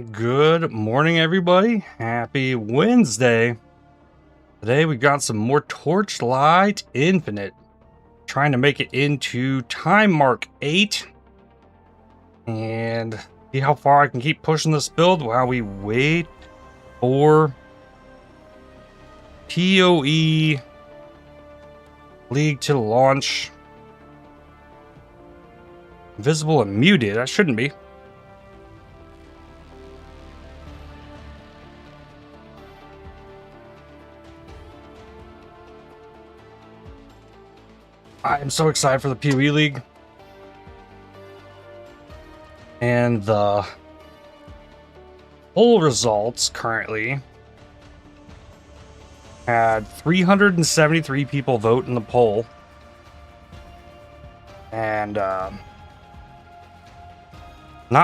Good morning, everybody. Happy Wednesday. Today we got some more Torchlight Infinite. Trying to make it into Timemark 8. And see how far I can keep pushing this build while we wait for PoE League to launch. Invisible and muted. I shouldn't be. I'm so excited for the PoE League. And the poll results currently had 373 people vote in the poll. And not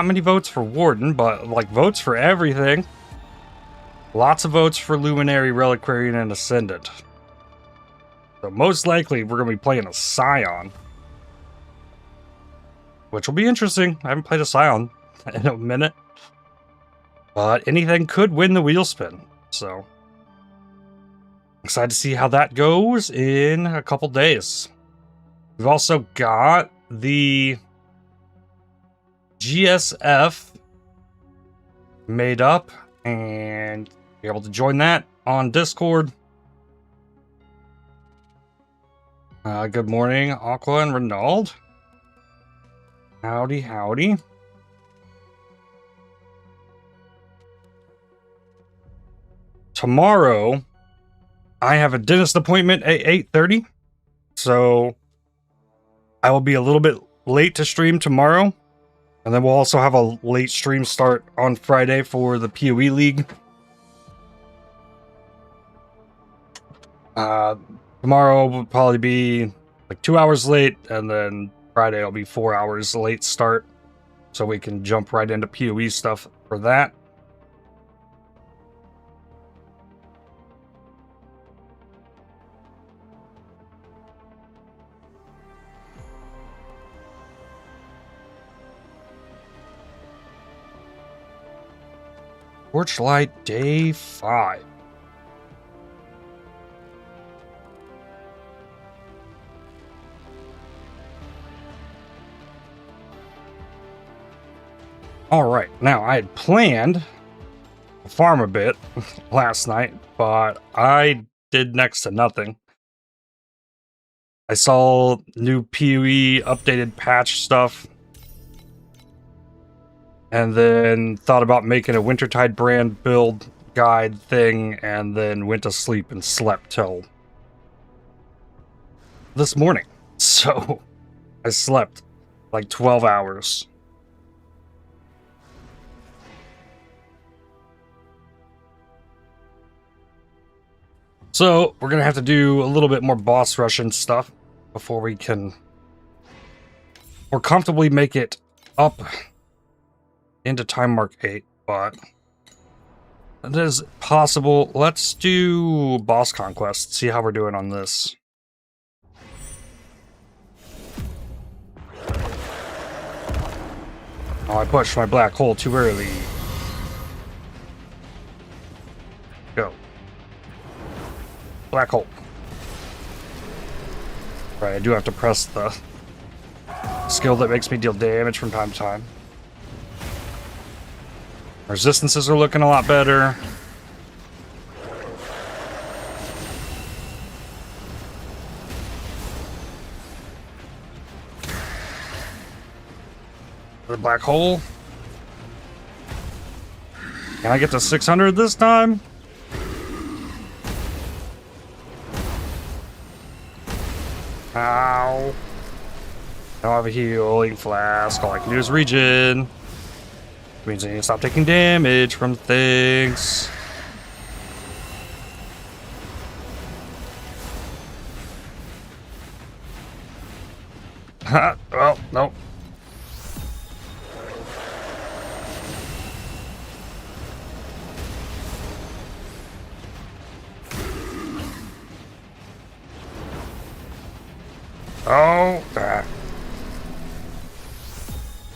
many votes for Warden, but like votes for everything. Lots of votes for Luminary, Reliquarian, and Ascendant. So most likely we're going to be playing a Scion. Which will be interesting. I haven't played a Scion in a minute. But anything could win the wheel spin. So excited to see how that goes in a couple days. We've also got the GSF made up and be able to join that on Discord. Good morning, Aqua and Renald. Howdy, howdy. Tomorrow, I have a dentist appointment at 8:30, so I will be a little bit late to stream tomorrow, and then we'll also have a late stream start on Friday for the PoE League. Tomorrow will probably be like 2 hours late, and then Friday will be 4 hours late start, so we can jump right into PoE stuff for that. Torchlight Day 5. Alright, now I had planned to farm a bit last night, but I did next to nothing. I saw new PoE updated patch stuff, and then thought about making a Wintertide brand build guide thing, and then went to sleep and slept till this morning. So I slept like 12 hours. So we're gonna have to do a little bit more boss rush and stuff before we can more comfortably make it up into Timemark 8, but it is possible. Let's do boss conquest, see how we're doing on this. Oh, I pushed my black hole too early. Go. Black hole. Right, I do have to press the skill that makes me deal damage from time to time. Resistances are looking a lot better. The black hole. Can I get to 600 this time? Ow. I don't have a healing flask. All I can do is regen. Means I need to stop taking damage from things. Well, nope. Oh,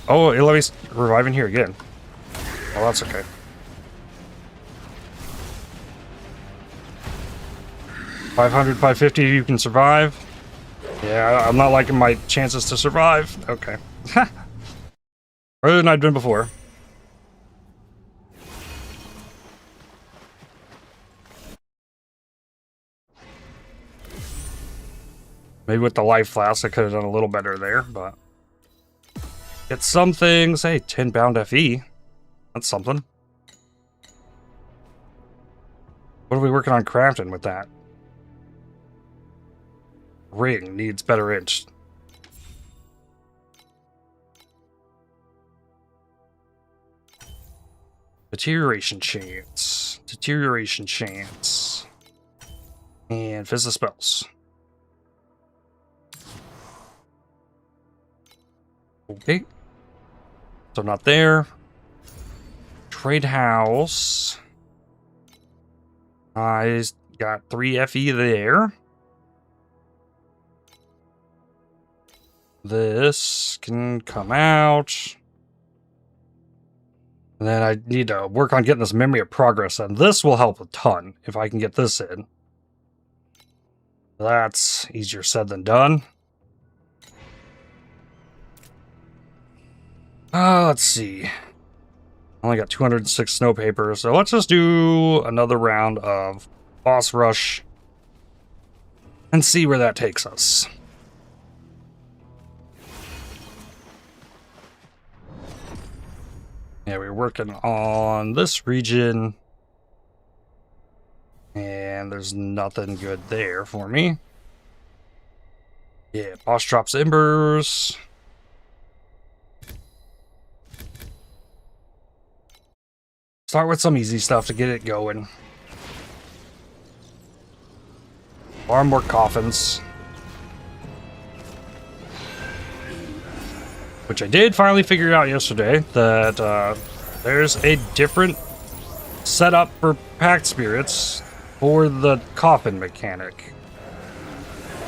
oh, let me revive in here again. Oh, that's okay. $500, $550, you can survive. Yeah, I'm not liking my chances to survive. Okay. Better than I've been before. Maybe with the life flask, I could have done a little better there, but... Get some things. Hey, 10 pound FE. That's something. What are we working on crafting with that? Ring needs better inch. Deterioration chance. Deterioration chance. And fizz the spells. Okay. So not there. Trade house. I got 3 FE there. This can come out. And then I need to work on getting this memory of progress, and this will help a ton if I can get this in. That's easier said than done. Let's see. Only got 206 snow paper, so let's just do another round of boss rush and see where that takes us. Yeah, we're working on this region, and there's nothing good there for me. Yeah, boss drops embers. Start with some easy stuff to get it going. Farm more coffins. Which I did finally figure out yesterday, that there's a different setup for packed spirits for the coffin mechanic.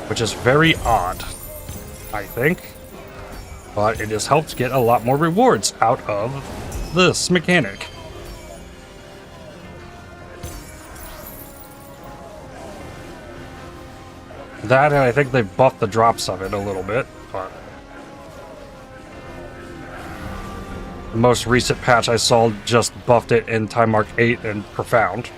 Which is very odd, I think. But it has helped get a lot more rewards out of this mechanic. That, and I think they've buffed the drops of it a little bit, but... The most recent patch I saw just buffed it in Timemark 8 and Profound.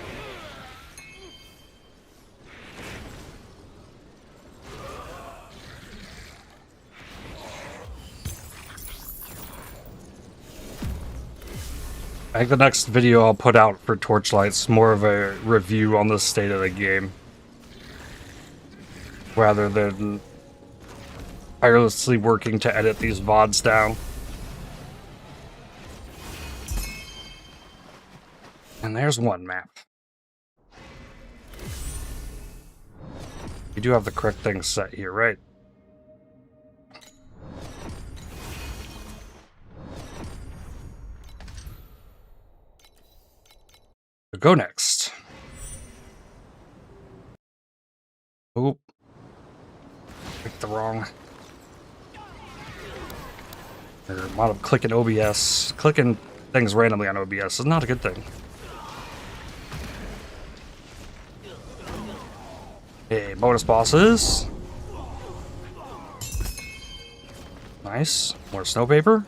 I think the next video I'll put out for Torchlight's more of a review on the state of the game, rather than tirelessly working to edit these VODs down. And there's one map. You do have the correct thing set here, right? So go next. Oop. Picked the wrong. A lot of clicking OBS. Clicking things randomly on OBS is not a good thing. Hey, bonus bosses. Nice. More snow paper.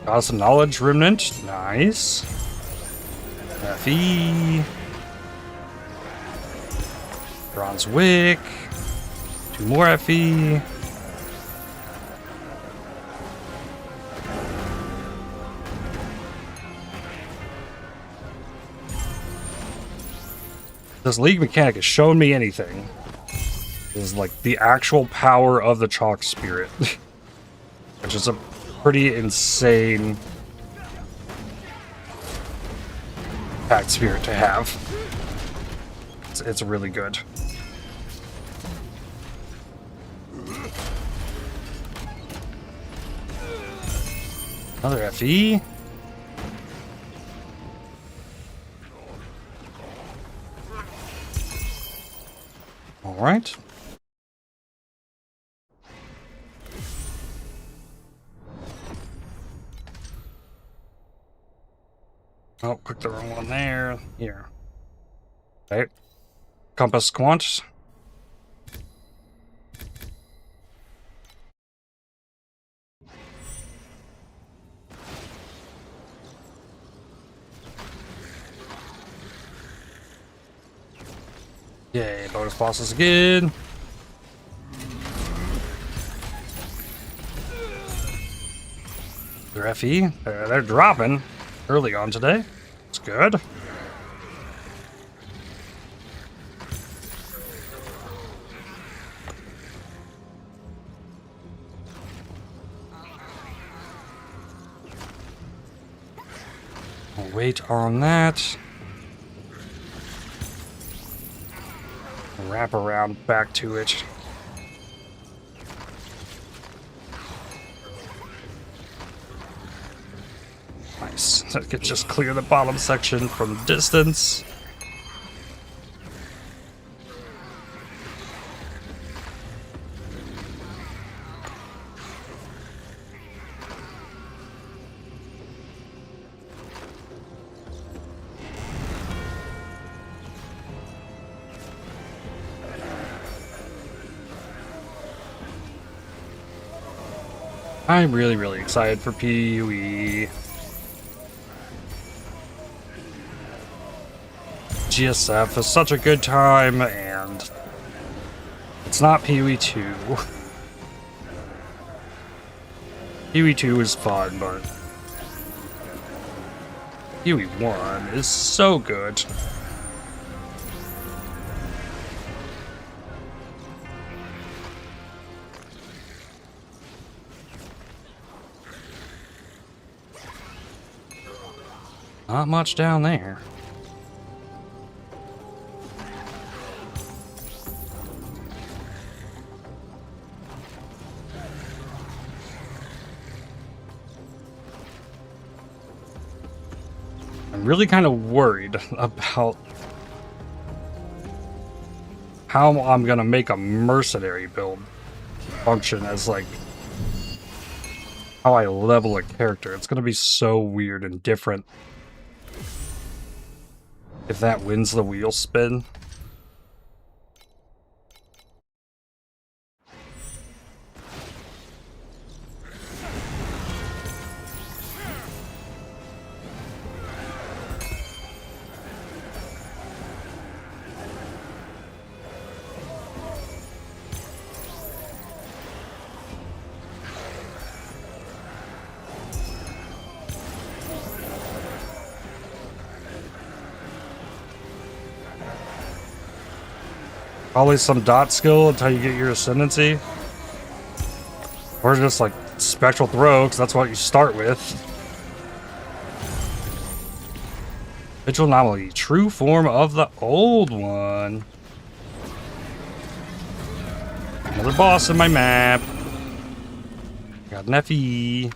Got some knowledge remnant. Nice. FE. Bronze wick. 2 more FE. This league mechanic has shown me anything. Is like the actual power of the chalk spirit. Which is a pretty insane packed spirit to have. It's really good. Another FE. All right. Oh, clicked the wrong one there. Here. Okay. Compass Quant. Yay, bonus bosses again. Their FE. They're dropping early on today. It's good. I'll wait on that. Wrap around back to it. Nice. I could just clear the bottom section from distance. I'm really excited for PUE. GSF is such a good time, and it's not PUE 2. PUE 2 is fun, but PUE 1 is so good. Not much down there. I'm really kind of worried about how I'm gonna make a mercenary build function as like how I level a character. It's gonna be so weird and different if that wins the wheel spin. Probably some dot skill until you get your ascendancy. Or just like spectral throw, because that's what you start with. Vigil anomaly, true form of the old one. Another boss in my map. Got an FE.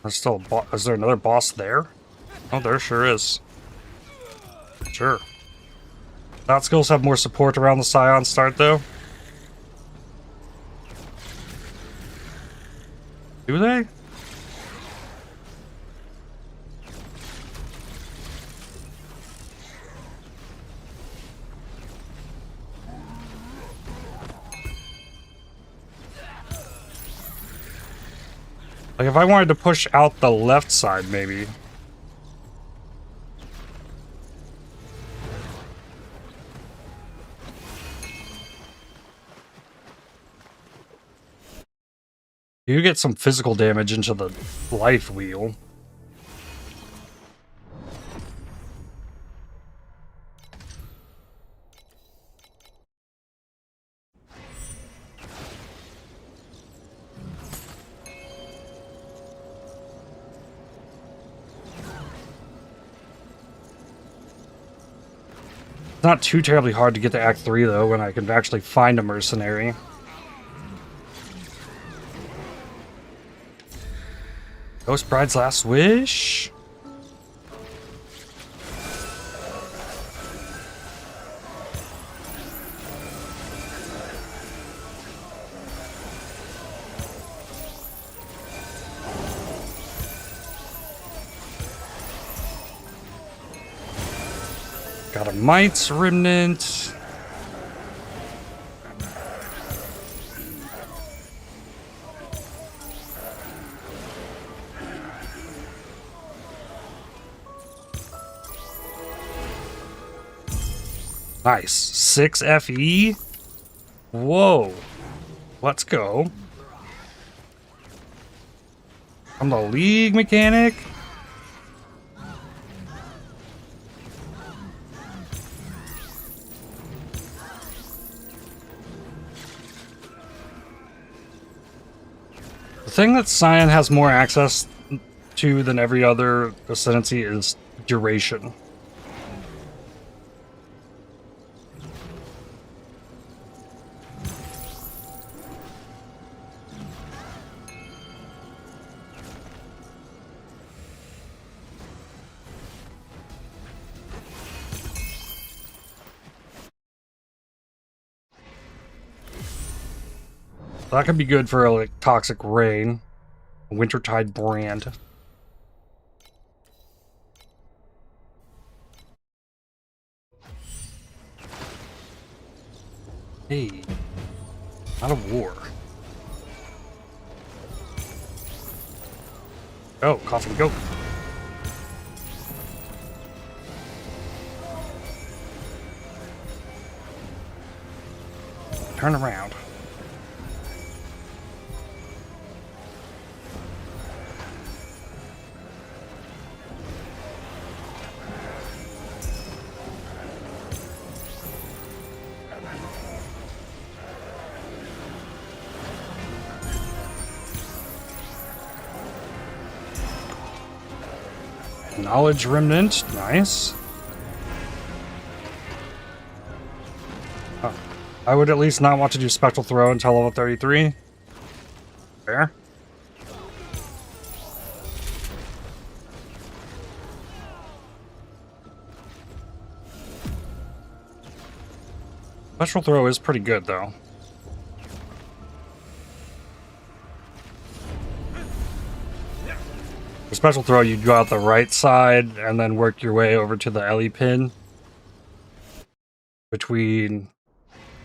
There's still a boss. Is there another boss there? Oh, there sure is. Sure. Dot skills have more support around the Scion start, though. Do they? Like, if I wanted to push out the left side, maybe. You get some physical damage into the life wheel. It's not too terribly hard to get to Act 3, though, when I can actually find a mercenary. Ghost Bride's Last Wish. Got a Might's Remnant. Nice. 6 FE. Whoa. Let's go. I'm the League Mechanic. The thing that Cyan has more access to than every other ascendancy is duration. That could be good for like Toxic Rain, Wintertide Brand. Hey, out of war. Oh, Coffin Goat. Turn around. Knowledge Remnant, nice. Oh, I would at least not want to do Spectral Throw until level 33. Fair. Spectral Throw is pretty good, though. For Special Throw, you go out the right side and then work your way over to the Ellie pin between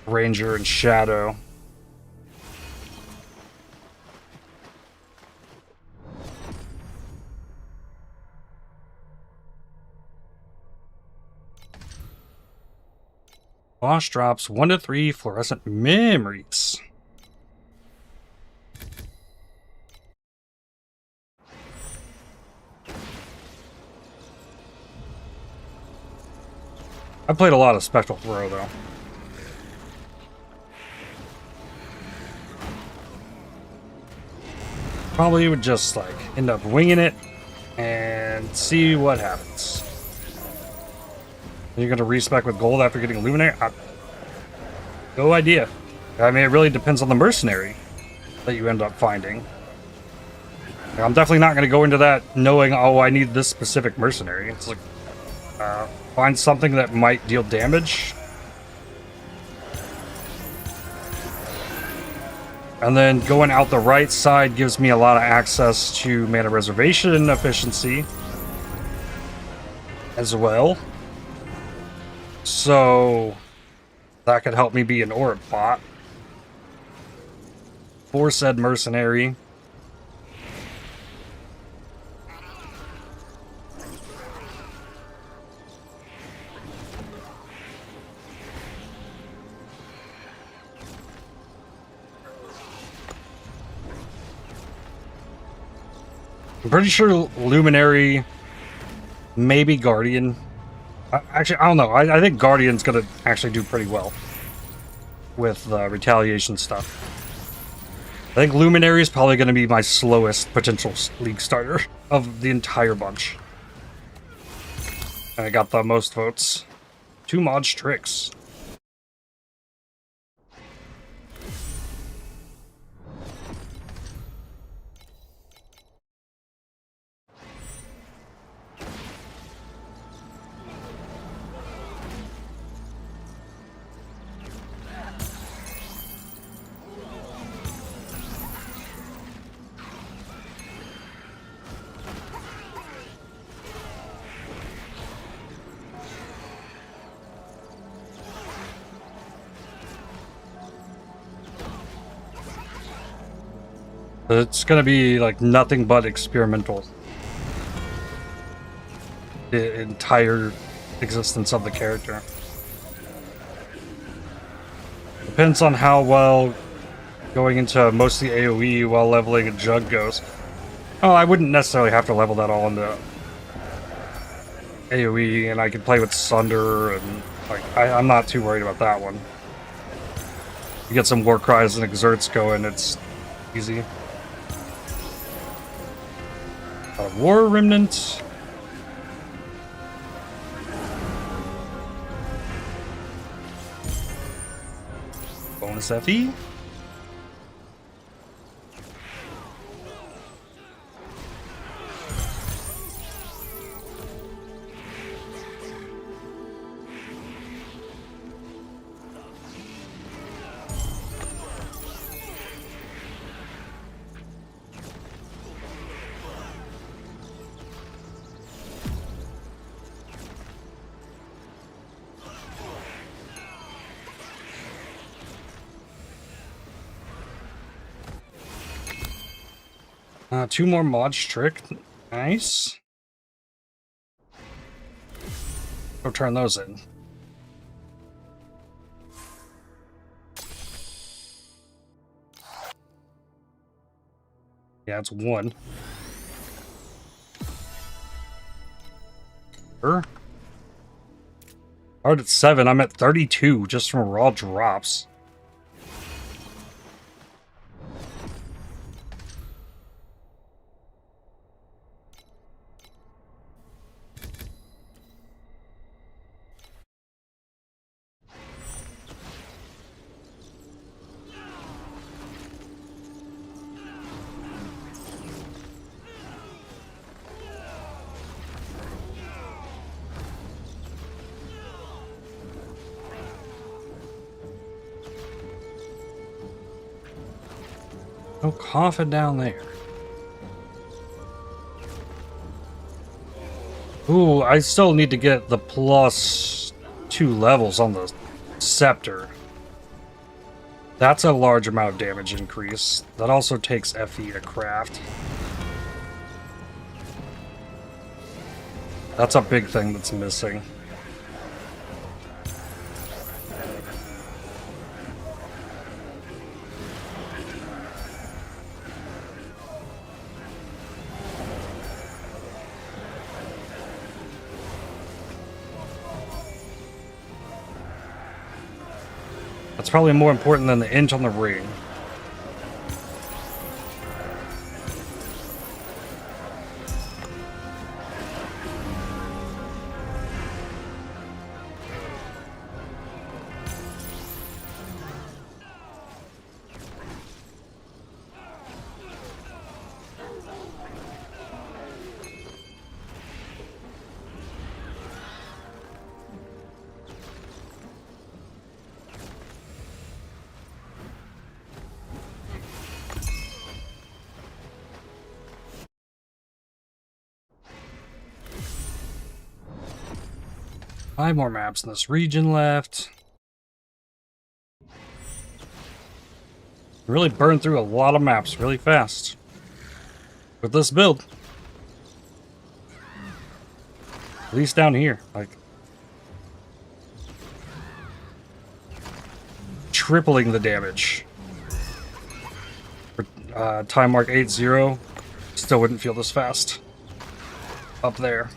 Ranger and Shadow. Boss drops 1 to 3 fluorescent memories. I played a lot of Spectral Throw, though. Probably would just, like, end up winging it and see what happens. You're gonna respec with gold after getting Illuminate? No idea. I mean, it really depends on the mercenary that you end up finding. I'm definitely not gonna go into that knowing, oh, I need this specific mercenary. It's like, find something that might deal damage. And then going out the right side gives me a lot of access to mana reservation efficiency as well. So that could help me be an Orb bot for said mercenary. I'm pretty sure Luminary, maybe Guardian. Actually, I don't know. I think Guardian's gonna actually do pretty well with retaliation stuff. I think Luminary is probably gonna be my slowest potential league starter of the entire bunch. And I got the most votes. 2 mod Strix. It's gonna be like nothing but experimental. The entire existence of the character. Depends on how well going into mostly AoE while leveling a jug goes. Oh, I wouldn't necessarily have to level that all into AoE, and I could play with Sunder, and like I'm not too worried about that one. You get some war cries and exerts going, it's easy. War Remnant. Bonus FE. Two more mod strict. Nice. Go turn those in. Yeah, it's one. Sure. Hard at 7. I'm at 32 just from raw drops. No coffin down there. Ooh, I still need to get the +2 levels on the scepter. That's a large amount of damage increase. That also takes FE to craft. That's a big thing that's missing. That's probably more important than the inch on the ring. Five more maps in this region left. Really burned through a lot of maps really fast with this build. At least down here, like tripling the damage. For Timemark 8-0, still wouldn't feel this fast up there.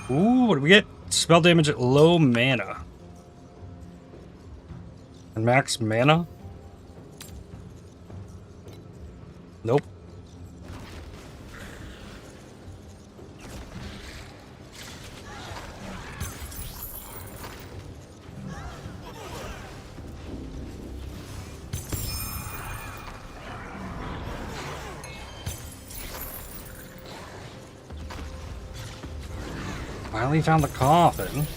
Ooh, what do we get? Spell damage at low mana. And max mana? Nope. Finally found the coffin.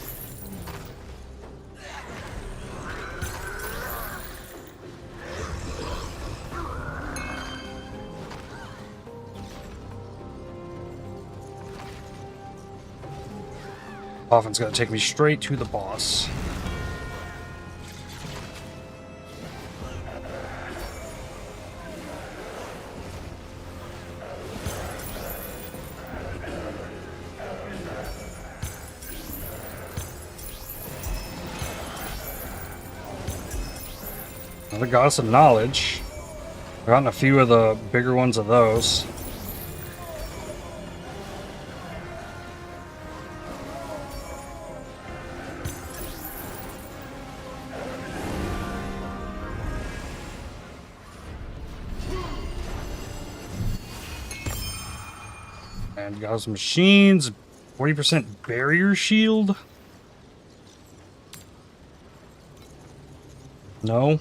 Coffin's gonna take me straight to the boss. Another Goddess of Knowledge. I've gotten a few of the bigger ones of those. And got some machines. 40% barrier shield. No.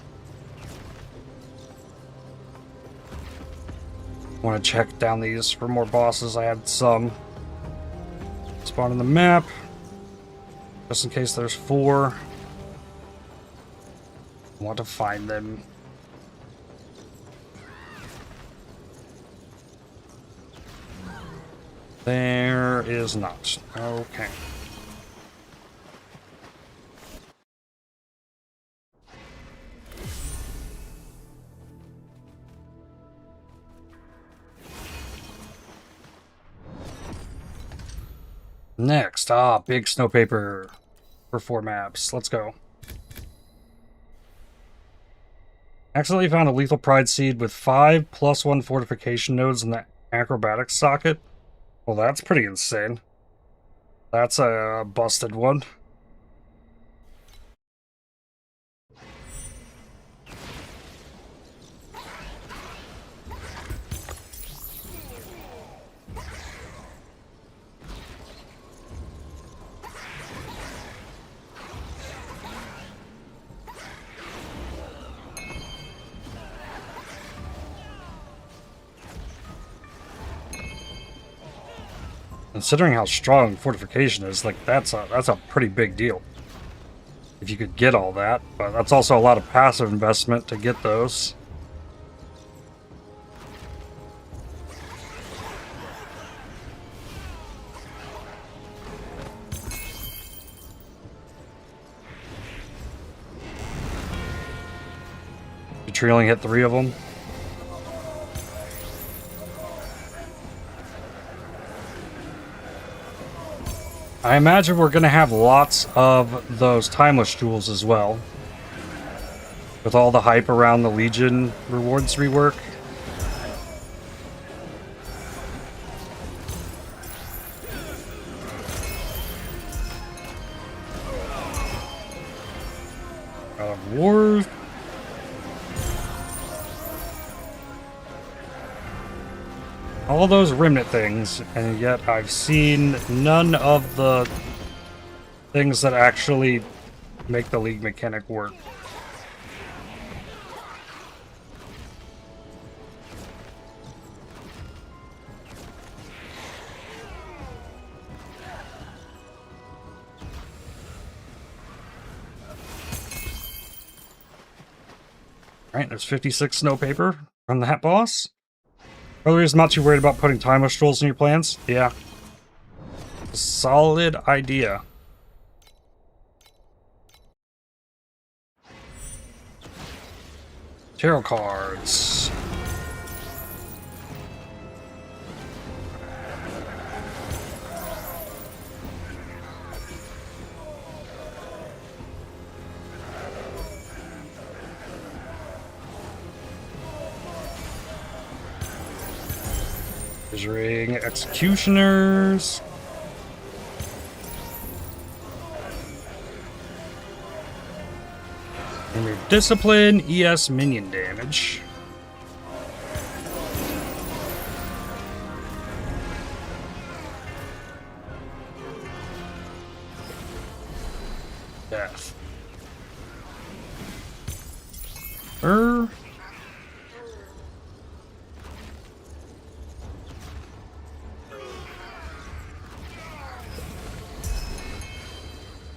Want to check down these for more bosses. I had some spawn on the map, just in case there's 4. Want to find them. There is not. Okay. Next, big snow paper for 4 maps. Let's go. Accidentally found a lethal pride seed with 5+1 fortification nodes in the acrobatics socket. Well, that's pretty insane. That's a busted one. Considering how strong fortification is, like that's a pretty big deal. If you could get all that, but that's also a lot of passive investment to get those. Did you only hit 3 of them? I imagine we're going to have lots of those timeless jewels as well. With all the hype around the Legion rewards rework. Wars. All those remnant things, and yet I've seen none of the things that actually make the League mechanic work. Alright, there's 56 snow paper from that boss. Probably just not too worried about putting timeless trolls in your plans. Yeah. Solid idea. Tarot cards. Measuring executioners. And your discipline, ES minion damage. Death.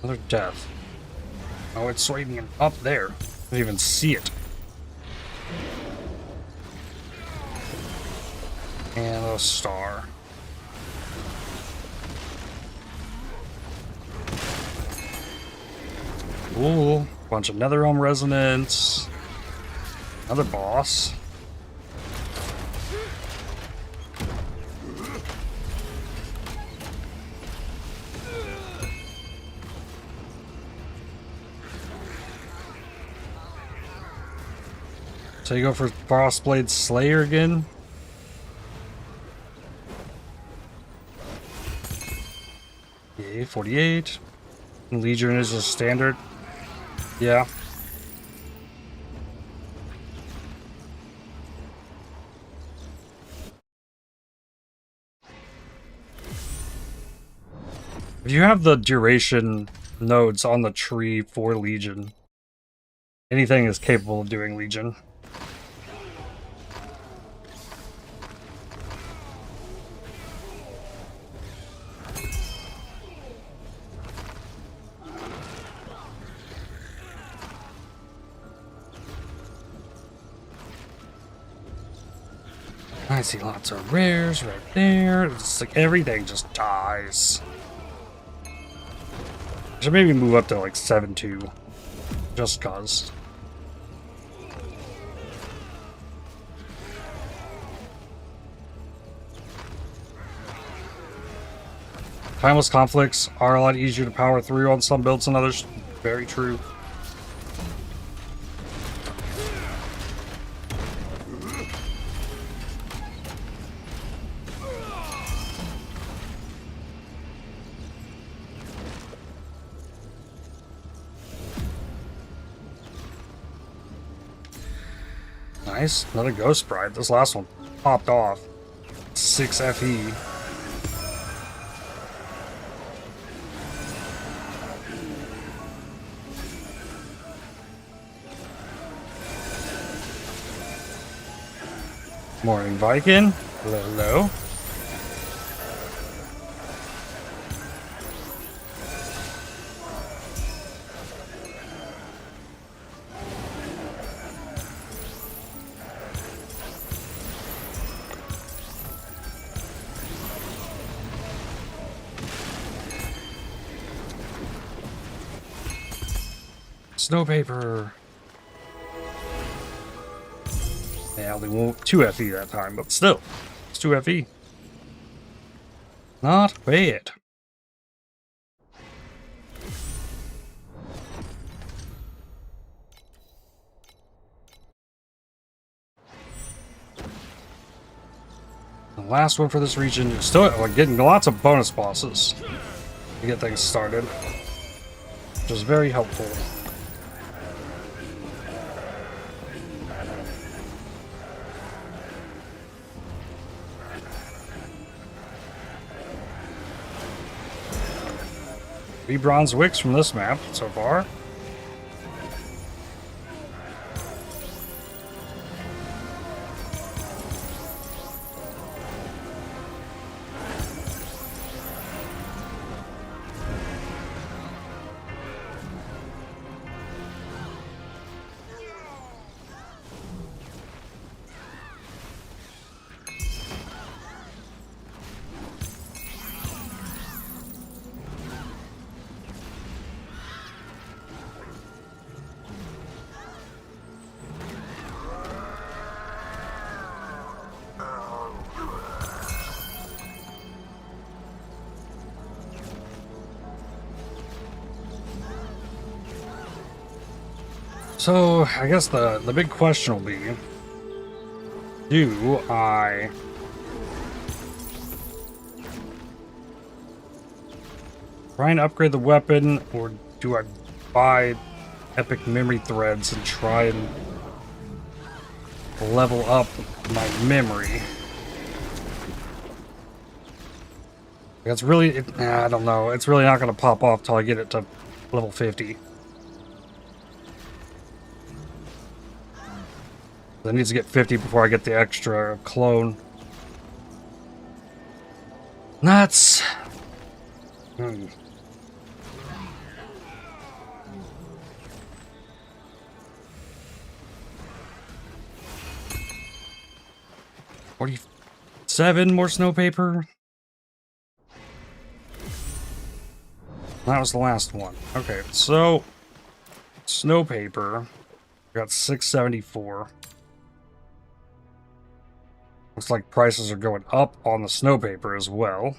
Another death. Oh, it's swinging up there. I didn't even see it. And a star. Ooh, bunch of Netherrealm resonance. Another boss. So you go for Frostblade Slayer again? Yay, 48. Legion is a standard. Yeah. If you have the duration nodes on the tree for Legion, anything is capable of doing Legion. I see lots of rares right there. It's like everything just dies. I should maybe move up to like 7-2. Just cause. Timeless conflicts are a lot easier to power through on some builds than others. Very true. Nice. Another Ghost Sprite. This last one popped off. 6 FE. Morning Viking. Hello. Snow paper. Yeah, only won't 2 FE that time, but still, it's 2 FE. Not bad. The last one for this region. You're still like, getting lots of bonus bosses to get things started, which is very helpful. Three bronze wicks from this map so far. So, I guess the big question will be, do I try and upgrade the weapon, or do I buy epic memory threads and try and level up my memory? It's really, I don't know, it's really not going to pop off till I get it to level 50. I need to get 50 before I get the extra clone. Nuts! Hmm. $47 more snow paper. That was the last one. Okay, so snow paper. Got 674. Looks like prices are going up on the snow paper as well.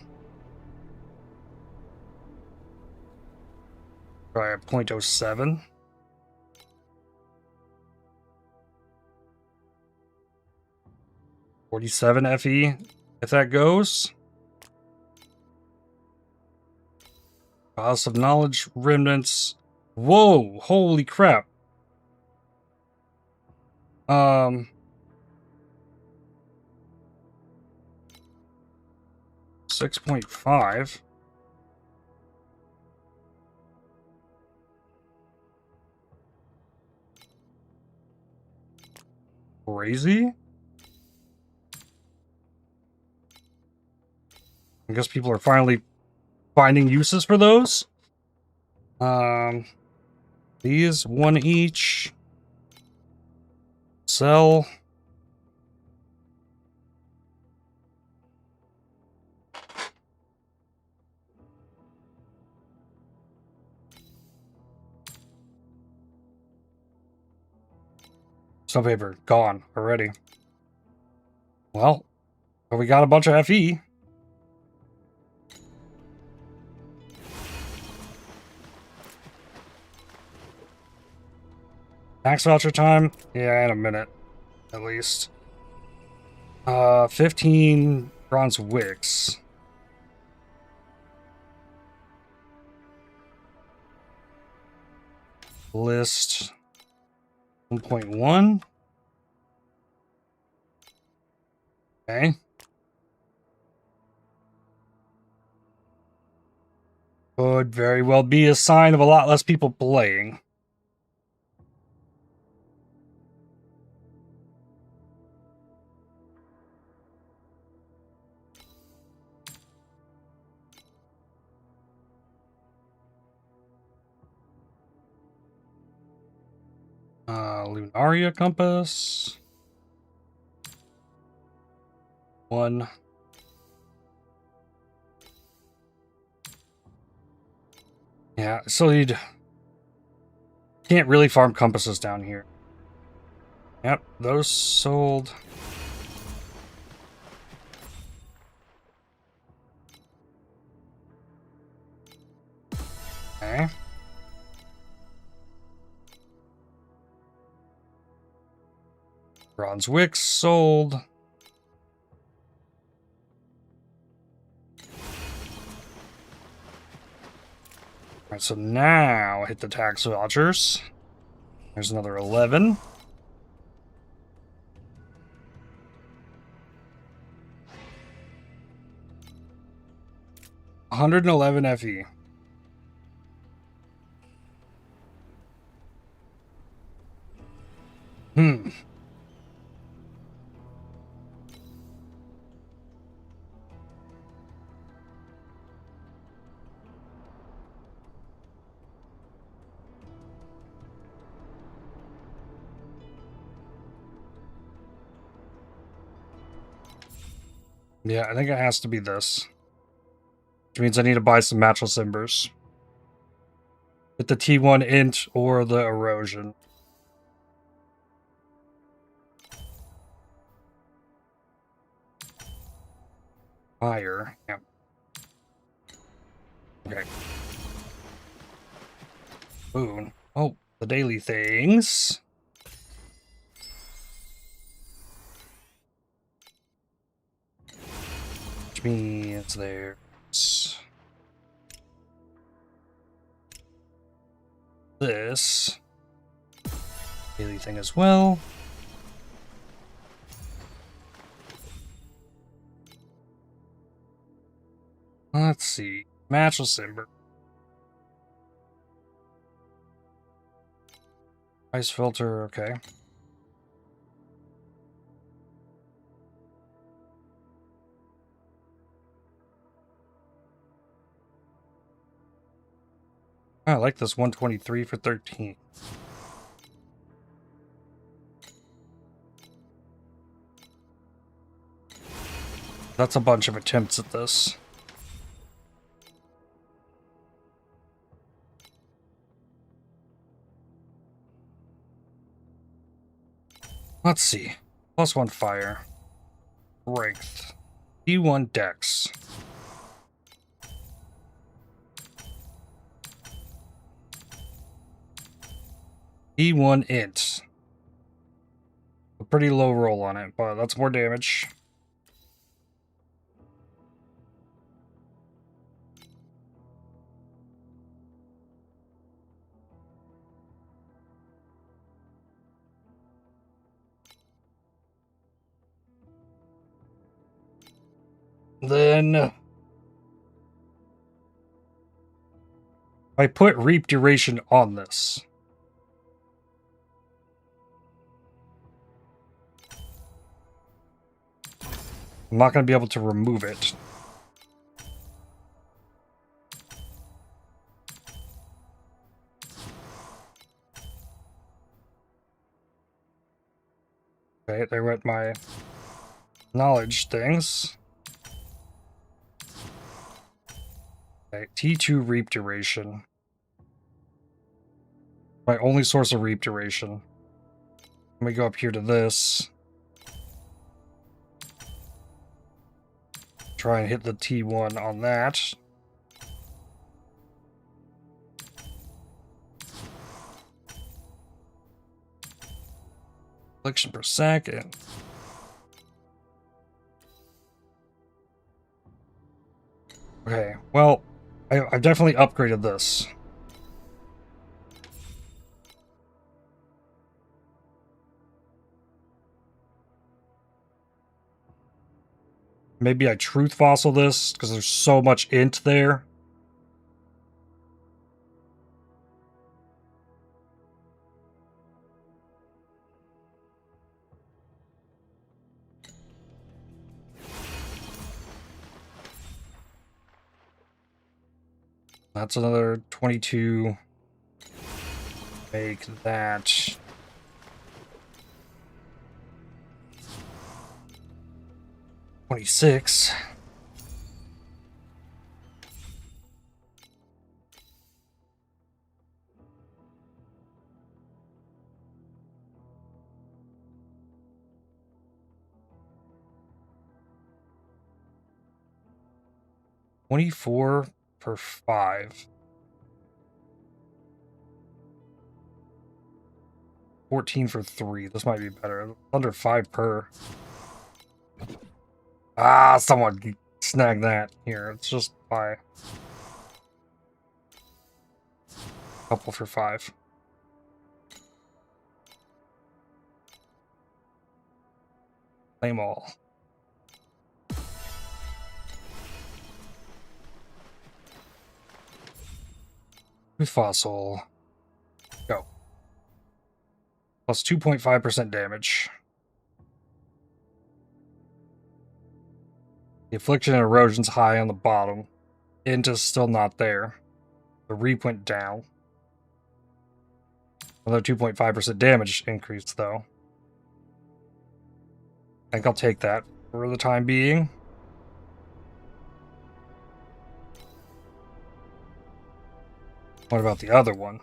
Try a 0.07. 47 FE, if that goes. House of Knowledge, Remnants. Whoa, holy crap. 6.5. Crazy. I guess people are finally finding uses for those. These, one each. Sell. Snow paper, gone already. Well, we got a bunch of FE. Tax voucher time? Yeah, in a minute, at least. 15 bronze wicks. List 1.1. Okay. Could very well be a sign of a lot less people playing. Lunaria compass. 1. Yeah, so you can't really farm compasses down here. Yep, those sold. Okay. Bronze wicks sold. Alright, so now hit the tax vouchers. There's another 11. $111 FE. Yeah, I think it has to be this. Which means I need to buy some matchless embers. With the T1 int or the erosion. Fire. Yep. Okay. Boon. Oh, the daily things. Which means there's this daily thing as well. Let's see. Matchless ember. Ice filter, okay. I like this 123 for 13. That's a bunch of attempts at this. Let's see. +1 fire. Strength. D1 dex. D1 int. A pretty low roll on it, but that's more damage. Then I put reap duration on this. I'm not going to be able to remove it. Okay, there went my knowledge things. Okay, T2 reap duration. My only source of reap duration. Let me go up here to this. Try and hit the T1 on that. Affliction per second. Okay, well, I've definitely upgraded this. Maybe I truth fossil this, because there's so much int there. That's another 22. Make that 26. $24 per 5. 14 for 3. This might be better. Under 5 per. Ah, someone snag that. Here, let's just buy a couple for 5. Claim all. Tooth fossil. Go. Plus 2.5% damage. The affliction and erosion's high on the bottom. Int is still not there. The reap went down. Another 2.5% damage increase, though. I think I'll take that for the time being. What about the other one?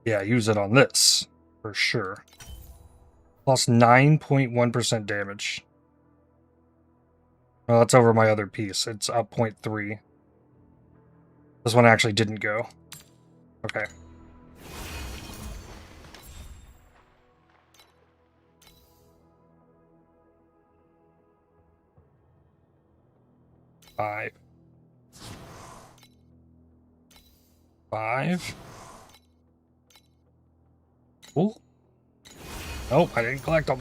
Yeah, use it on this, for sure. Plus 9.1% damage. Well, that's over my other piece. It's up 0.3. This one actually didn't go. Okay. Five. Cool. Nope, I didn't collect them.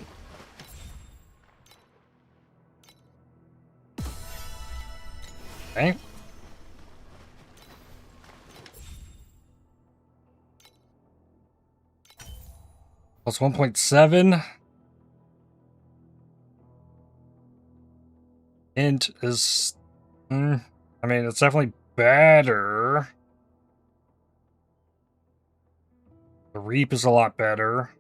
Okay. Plus 1.7. Int is... I mean, it's definitely better. The reap is a lot better.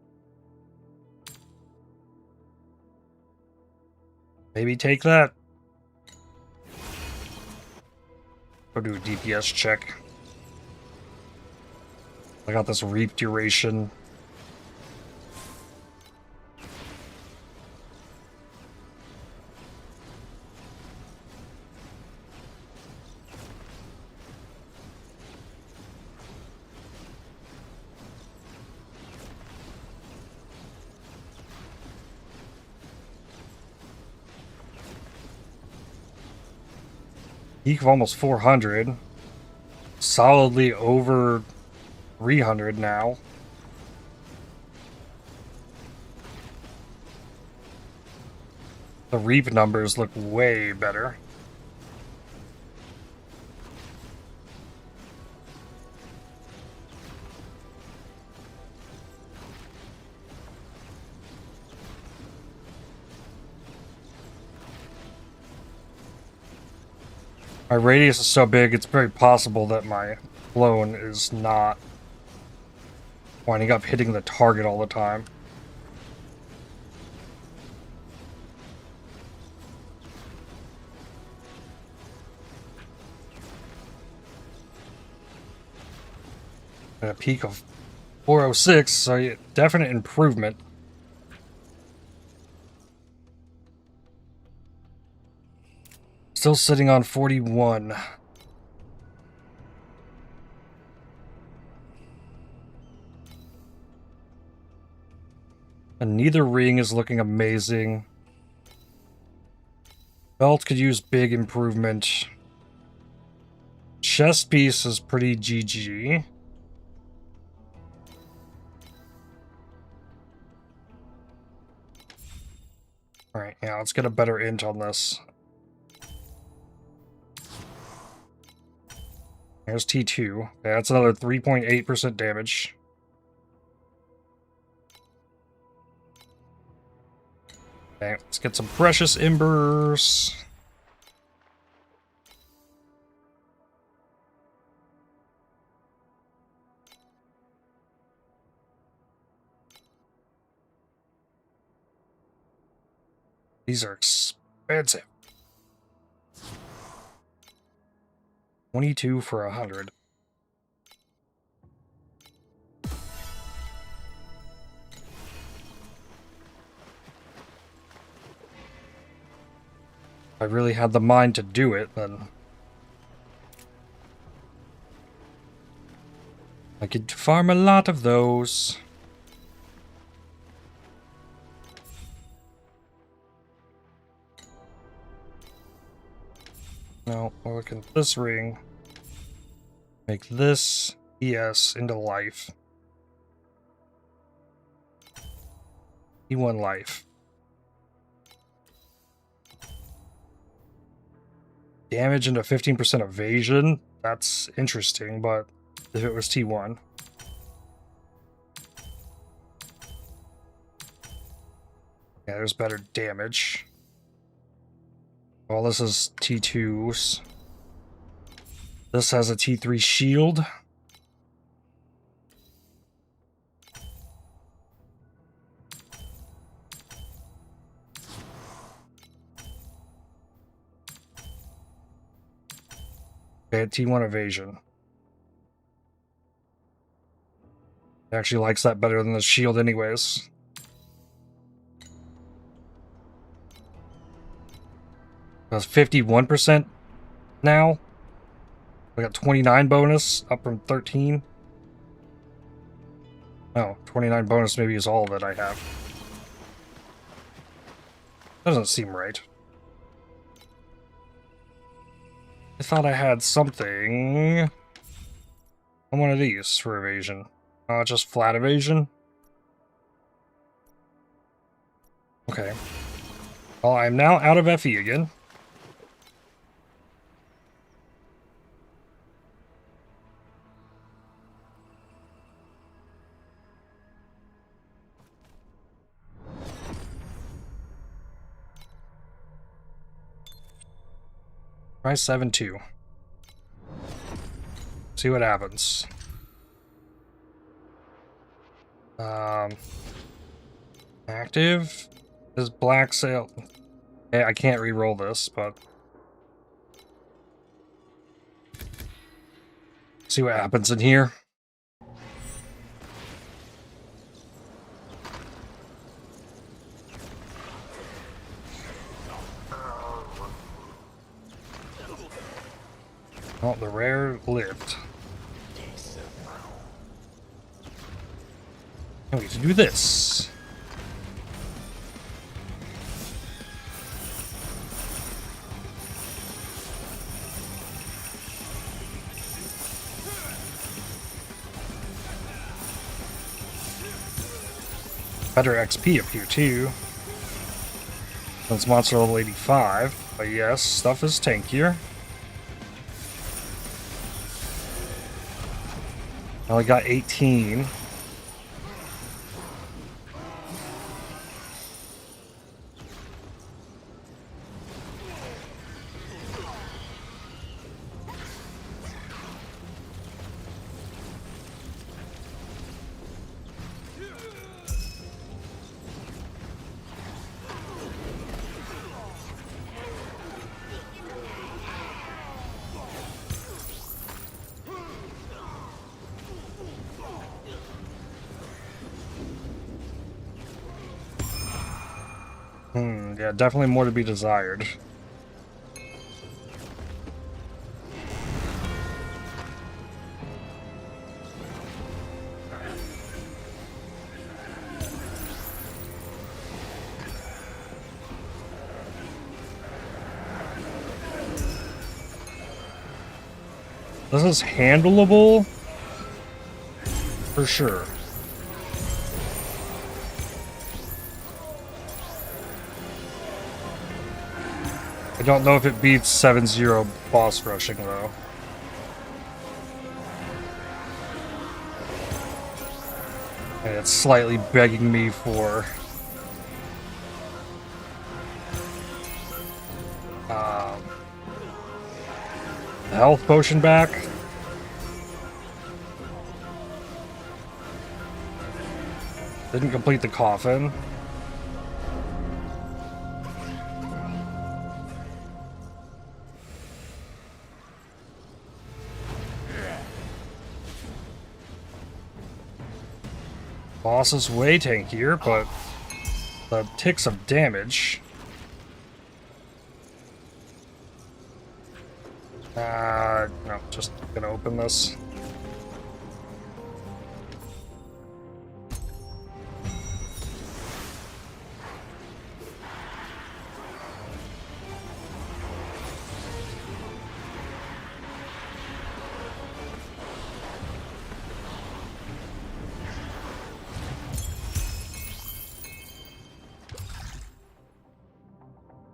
Maybe take that. Go do a DPS check. I got this reap duration. Peak of almost 400. Solidly over 300 now. The reap numbers look way better. My radius is so big, it's very possible that my clone is not winding up hitting the target all the time. At a peak of 406, so yeah, definite improvement. Still sitting on 41. And neither ring is looking amazing. Belt could use big improvement. Chest piece is pretty GG. Alright, yeah, let's get a better int on this. There's T2. Okay, that's another 3.8% damage. Okay, let's get some precious embers. These are expensive. 22 for 100. If I really had the mind to do it, then I could farm a lot of those. No, we'll look at this ring. Make this ES into life. E1 life. Damage into 15% evasion. That's interesting, but if it was T1. Yeah, there's better damage. Well, this is T2s. This has a T3 shield. Okay, T1 evasion. It actually likes that better than the shield anyways. That's 51% now. We got 29 bonus, up from 13. Oh, 29 bonus maybe is all that I have. Doesn't seem right. I thought I had something on one of these for evasion. Just flat evasion? Okay. Well, I'm now out of FE again. Try 7-2. See what happens. Active is black sail. Okay, I can't re-roll this, but see what happens in here. Oh, the rare lived. I need to do this. Better XP up here too. It's monster level 85, but yes, stuff is tankier. I only got 18. Yeah, definitely more to be desired. This is handleable, for sure. I don't know if it beats 7-0 boss rushing, though. And it's slightly begging me for... the health potion back. Didn't complete the coffin. Boss is way tankier, but the ticks of damage. No, just gonna open this.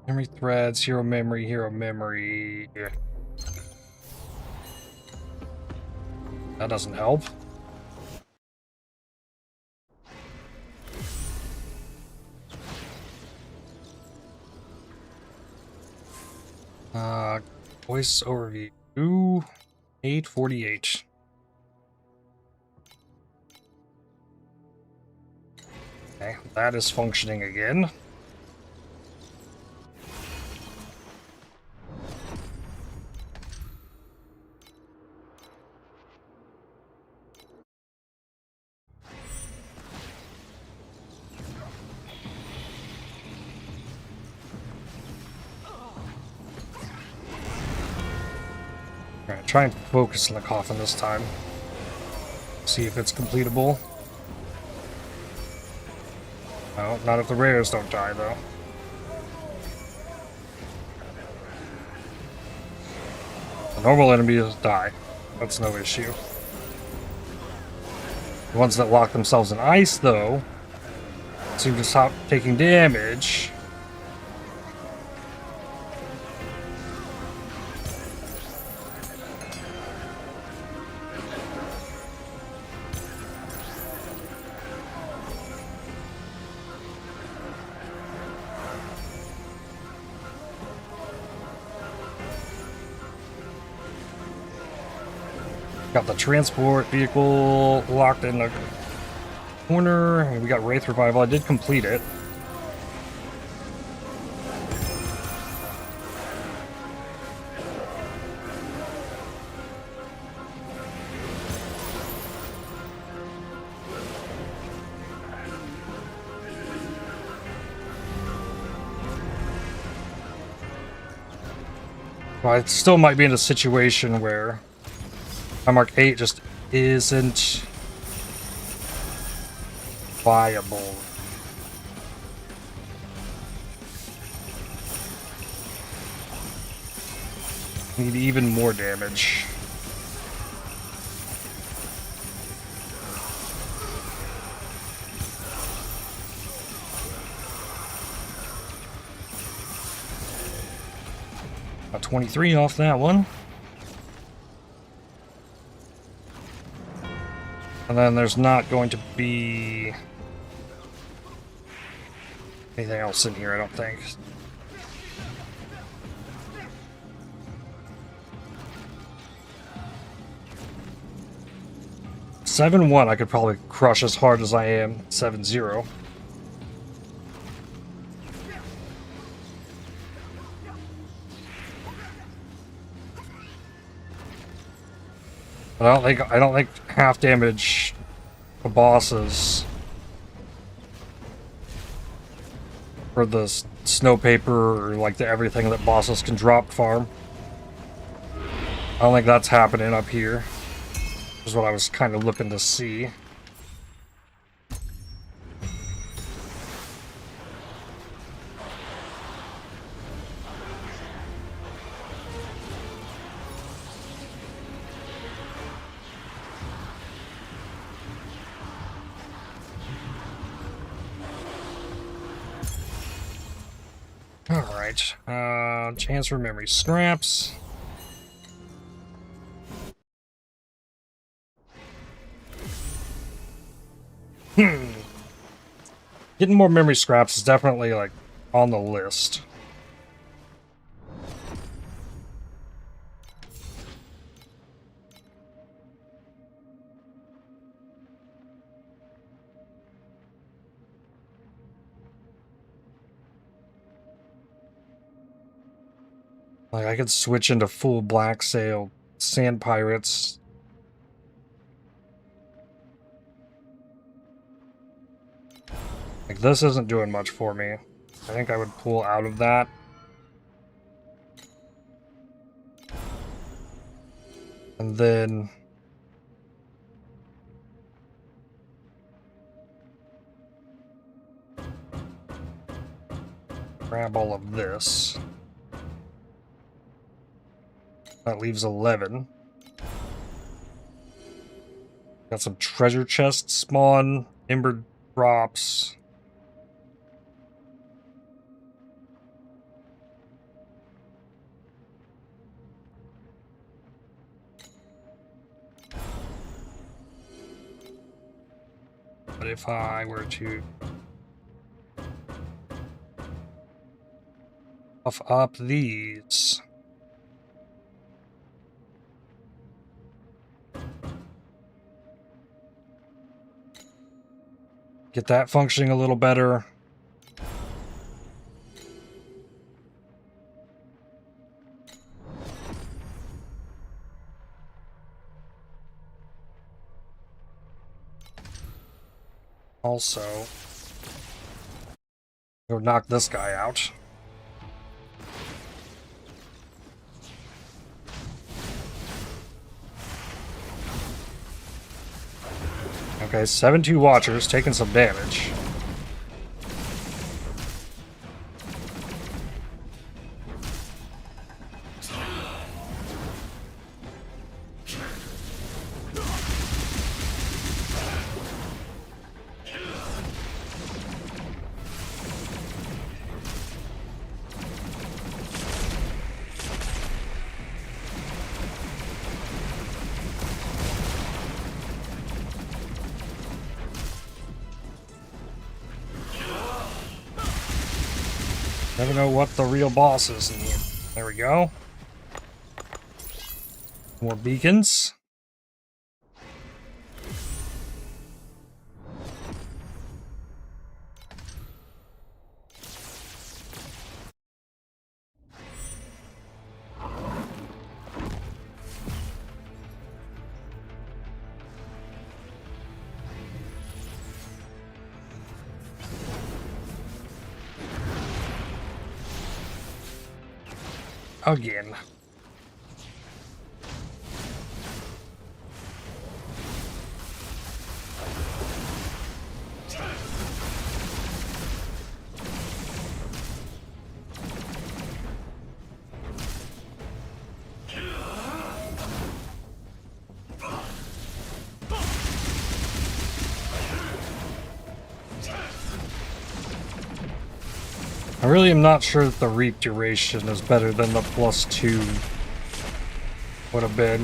Memory threads, hero memory, hero memory. That doesn't help. Voice overview 848. Okay, that is functioning again. Alright, try and focus on the coffin this time. See if it's completable. No, not if the rares don't die, though. The normal enemies die. That's no issue. The ones that lock themselves in ice, though, seem to stop taking damage. Got the transport vehicle locked in the corner, and we got Wraith Revival. I did complete it. Well, I still might be in a situation where Timemark 8 just isn't viable. Need even more damage. A 23 off that one. And then there's not going to be anything else in here, I don't think. Seven one, I could probably crush as hard as I am 7-0. But I don't think half damage for bosses for the snow paper or like the everything that bosses can drop farm. I don't think that's happening up here. Is what I was kind of looking to see. Alright, chance for memory scraps. Getting more memory scraps is definitely, like, on the list. Like, I could switch into full black sail sand pirates. Like, this isn't doing much for me. I think I would pull out of that. And then grab all of this. That leaves 11. Got some treasure chests spawn, ember drops. But if I were to buff up these, get that functioning a little better. Also, go knock this guy out. Okay, 7-2 Watchers taking some damage. Never know what the real boss is in here. There we go. More beacons. Again. I I really am not sure that the reap duration is better than the +2 would have been.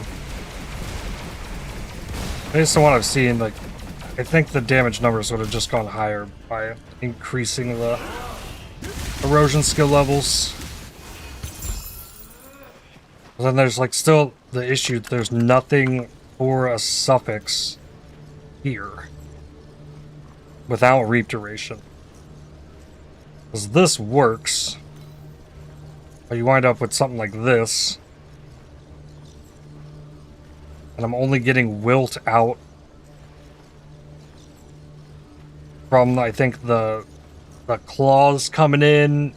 Based on what I've seen, like, I think the damage numbers would have just gone higher by increasing the erosion skill levels. But then there's, like, still the issue that there's nothing for a suffix here without reap duration. Because this works, but you wind up with something like this, and I'm only getting wilt out from, I think, the claws coming in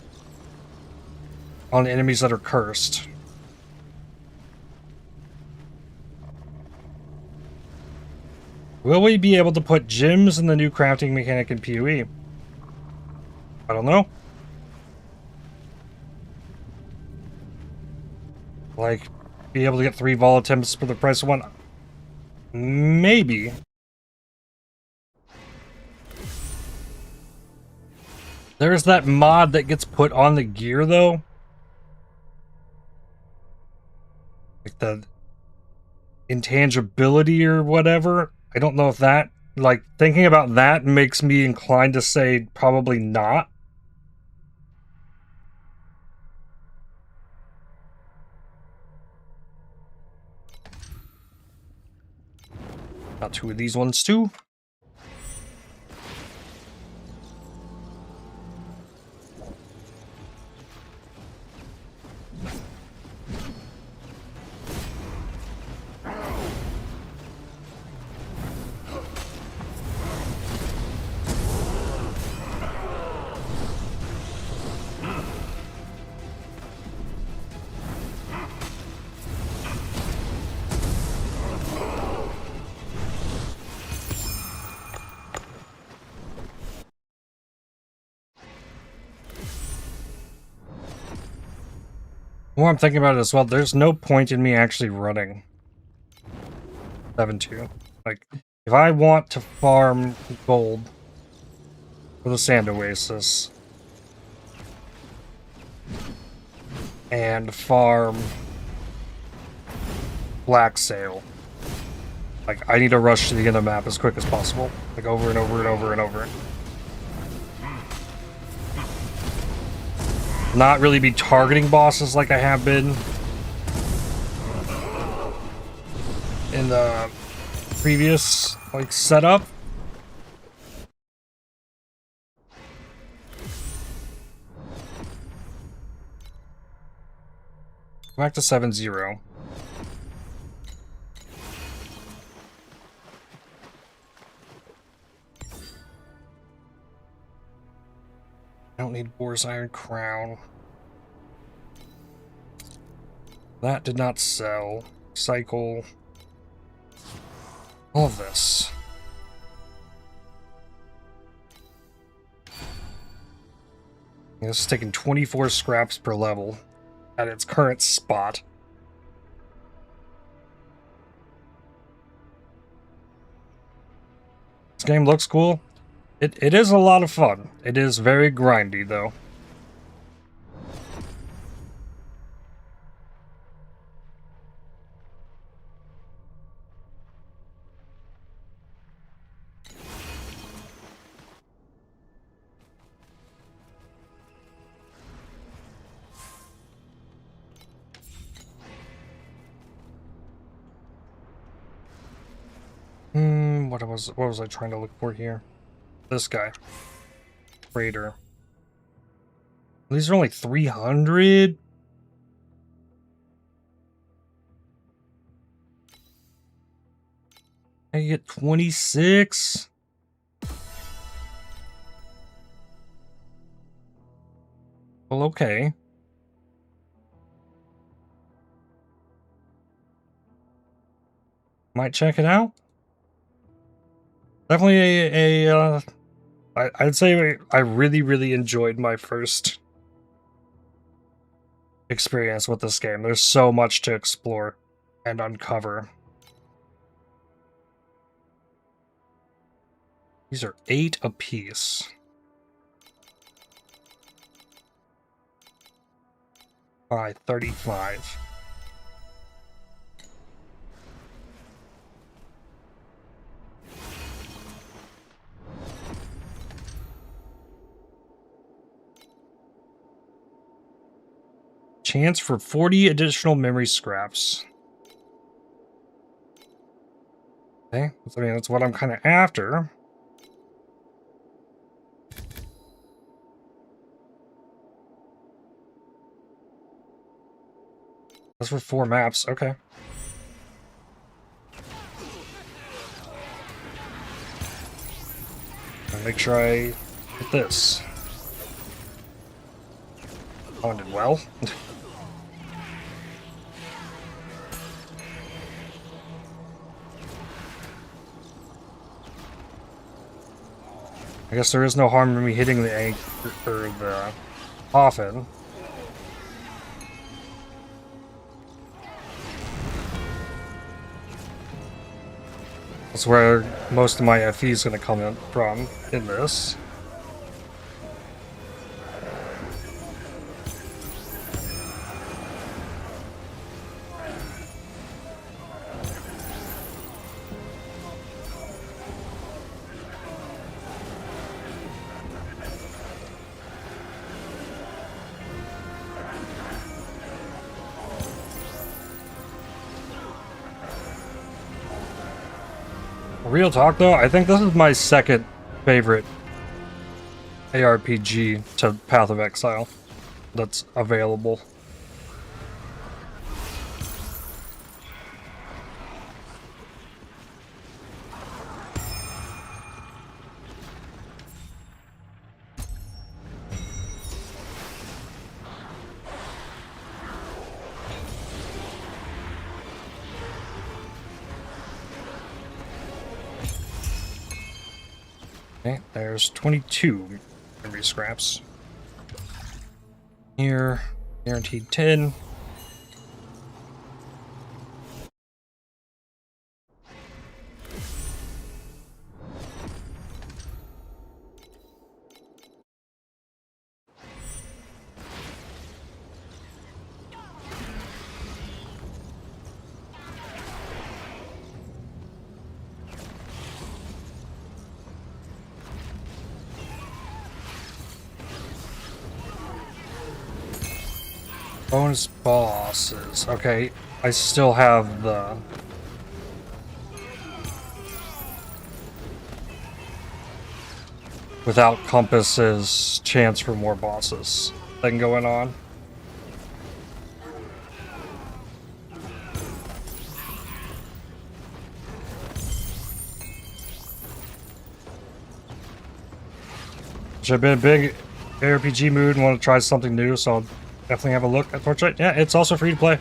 on enemies that are cursed. Will we be able to put gems in the new crafting mechanic in PoE? I don't know. Like, be able to get 3 volatims for the price of 1? Maybe. There's that mod that gets put on the gear, though. Like the intangibility or whatever. I don't know if that, like, thinking about that makes me inclined to say probably not. Got 2 of these ones too. More I'm thinking about it as well, there's no point in me actually running 7-2. Like, if I want to farm gold for the Sand Oasis and farm Black Sail, like, I need to rush to the end of the map as quick as possible. Like, over and over and over and over. Not really be targeting bosses like I have been in the previous, like, setup. Back to 7-0. I don't need Boar's Iron Crown. That did not sell. Cycle. All of this. This is taking 24 scraps per level at its current spot. This game looks cool. It is a lot of fun. It is very grindy, though. What was I trying to look for here? This guy. Raider. These are only 300? I get 26? Well, okay. Might check it out. Definitely I'd say I really, really enjoyed my first experience with this game. There's so much to explore and uncover. These are 8 apiece. by 35. Chance for 40 additional memory scraps. Okay, I mean, that's what I'm kind of after. That's for 4 maps, okay. I'll make sure I hit this. Oh, I did well. I guess there is no harm in me hitting the anchor or the coffin. That's where most of my FE is going to come in from in this. Real talk though, I think this is my second favorite ARPG to Path of Exile that's available. Okay, there's 22 memory scraps. Here, guaranteed 10. Bonus bosses. Okay, I still have the... Without compasses, chance for more bosses thing going on. Which I've been a big ARPG mood and want to try something new, so I'll definitely have a look at Torchlight. Yeah, it's also free to play.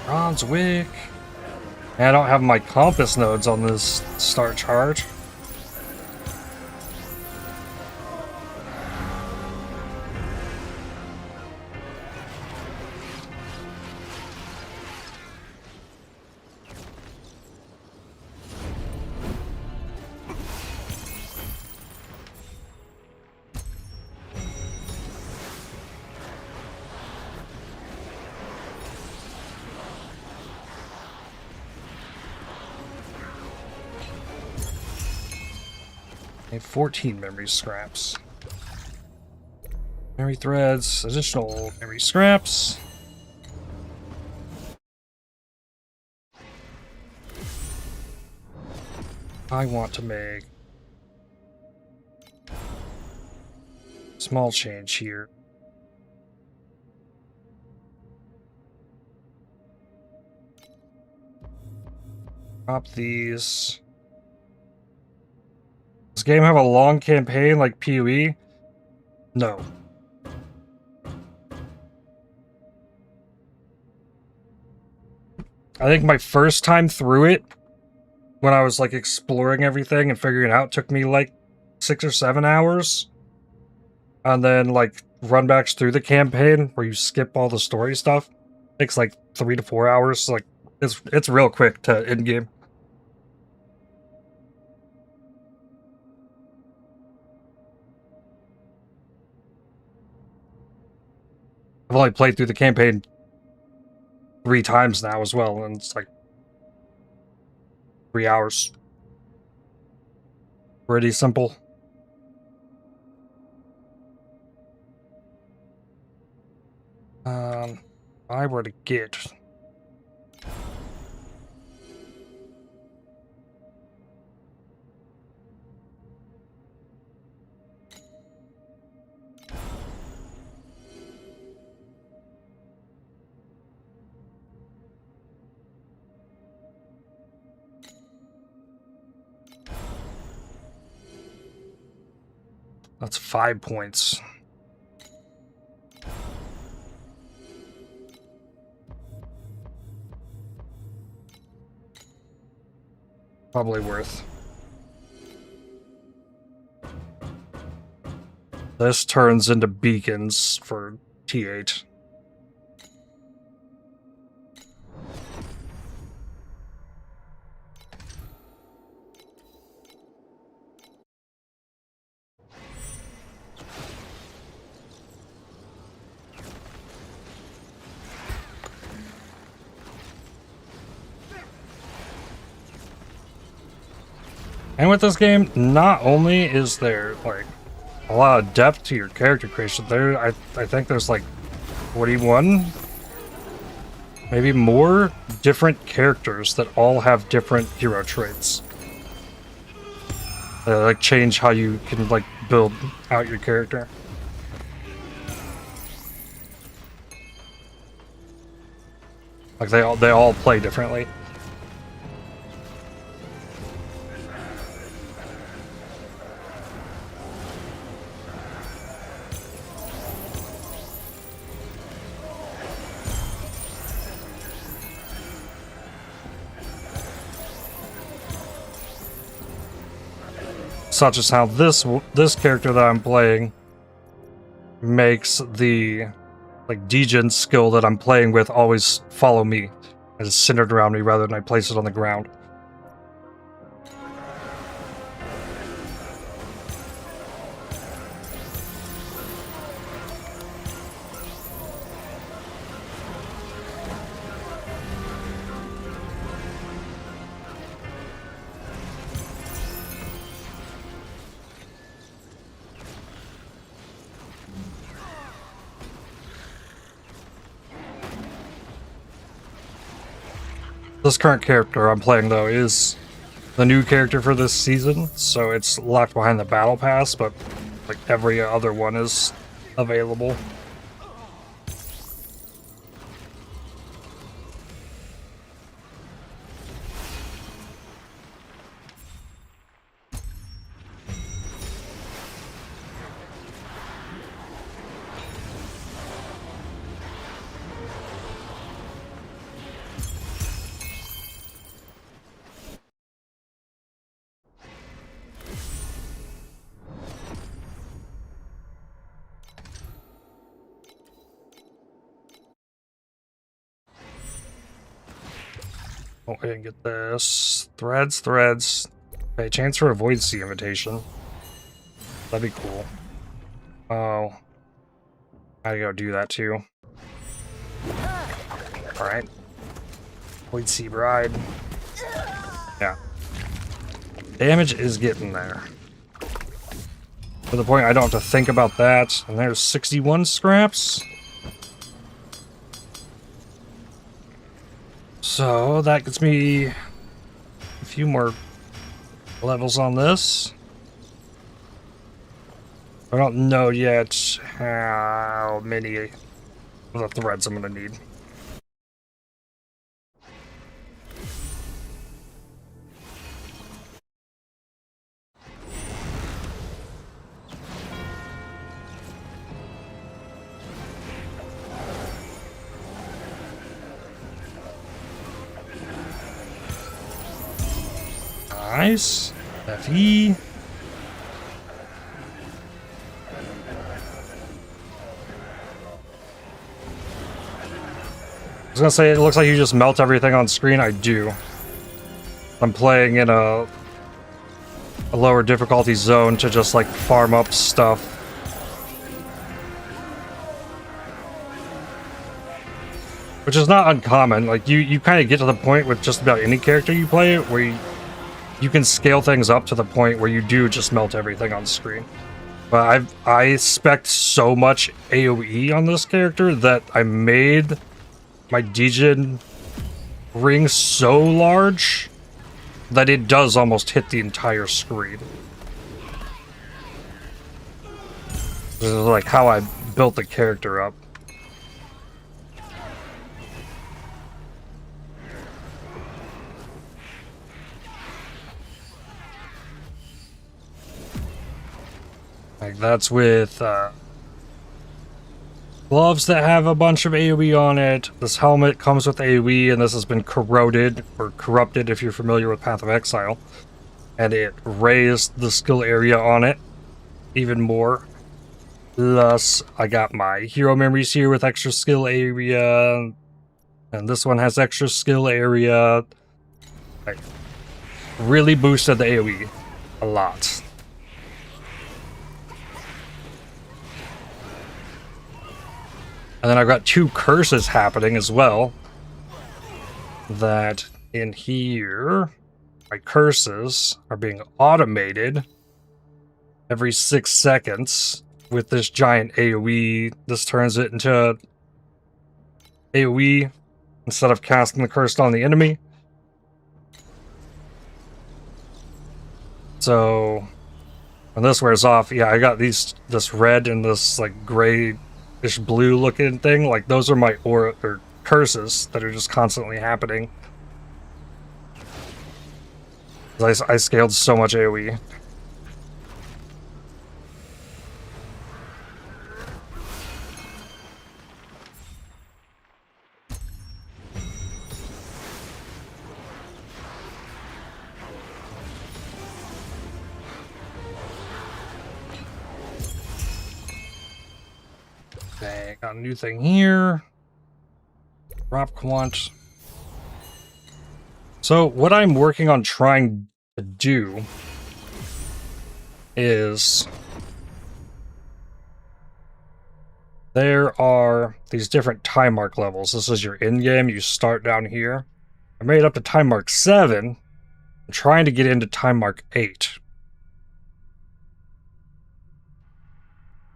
Bronze Wick. And I don't have my compass nodes on this start charge. I have 14 memory scraps. Memory threads, additional memory scraps. I want to make small change here. Drop these. Does this game have a long campaign like PoE? No. I think my first time through it, when I was like exploring everything and figuring it out, took me like 6 or 7 hours. And then like runbacks through the campaign where you skip all the story stuff takes like 3 to 4 hours. Like it's real quick to end game. I've only played through the campaign 3 times now as well, and it's like 3 hours. Pretty simple. If I were to get that's 5 points. Probably worth. This turns into beacons for T8. And with this game, not only is there like a lot of depth to your character creation, I think there's like 41, maybe more different characters that all have different hero traits. Like change how you can like build out your character. Like they all play differently. Such as how this character that I'm playing makes the like degen skill that I'm playing with always follow me, and it's centered around me rather than I place it on the ground. This current character I'm playing, though, is the new character for this season, so it's locked behind the battle pass, but like every other one is available. Oh, I didn't get this. Threads. Okay, chance for a Void Sea invitation. That'd be cool. Oh. I gotta go do that too. Alright. Void Sea Bride. Yeah. Damage is getting there. To the point I don't have to think about that. And there's 61 scraps. So that gets me a few more levels on this. I don't know yet how many of the threads I'm gonna need. Nice. FE. I was gonna say, it looks like you just melt everything on screen. I do. I'm playing in a lower difficulty zone to just like farm up stuff. Which is not uncommon. Like you kind of get to the point with just about any character you play where you can scale things up to the point where you do just melt everything on screen. But I spec'd so much AoE on this character that I made my degen ring so large that it does almost hit the entire screen. This is like how I built the character up. Like that's with gloves that have a bunch of AoE on it. This helmet comes with AoE, and this has been corroded, or corrupted if you're familiar with Path of Exile. And it raised the skill area on it even more. Plus, I got my hero memories here with extra skill area. And this one has extra skill area. I really boosted the AoE a lot. And then I've got 2 curses happening as well. That in here, my curses are being automated every 6 seconds with this giant AoE. This turns it into AoE instead of casting the curse on the enemy. So when this wears off, yeah, I got this red and this like gray this blue looking thing. Like those are my aura or curses that are just constantly happening. I scaled so much AoE. Okay, got a new thing here. Drop quant. So what I'm working on trying to do is there are these different Timemark levels. This is your in-game. You start down here. I made it up to Timemark 7. I'm trying to get into Timemark 8.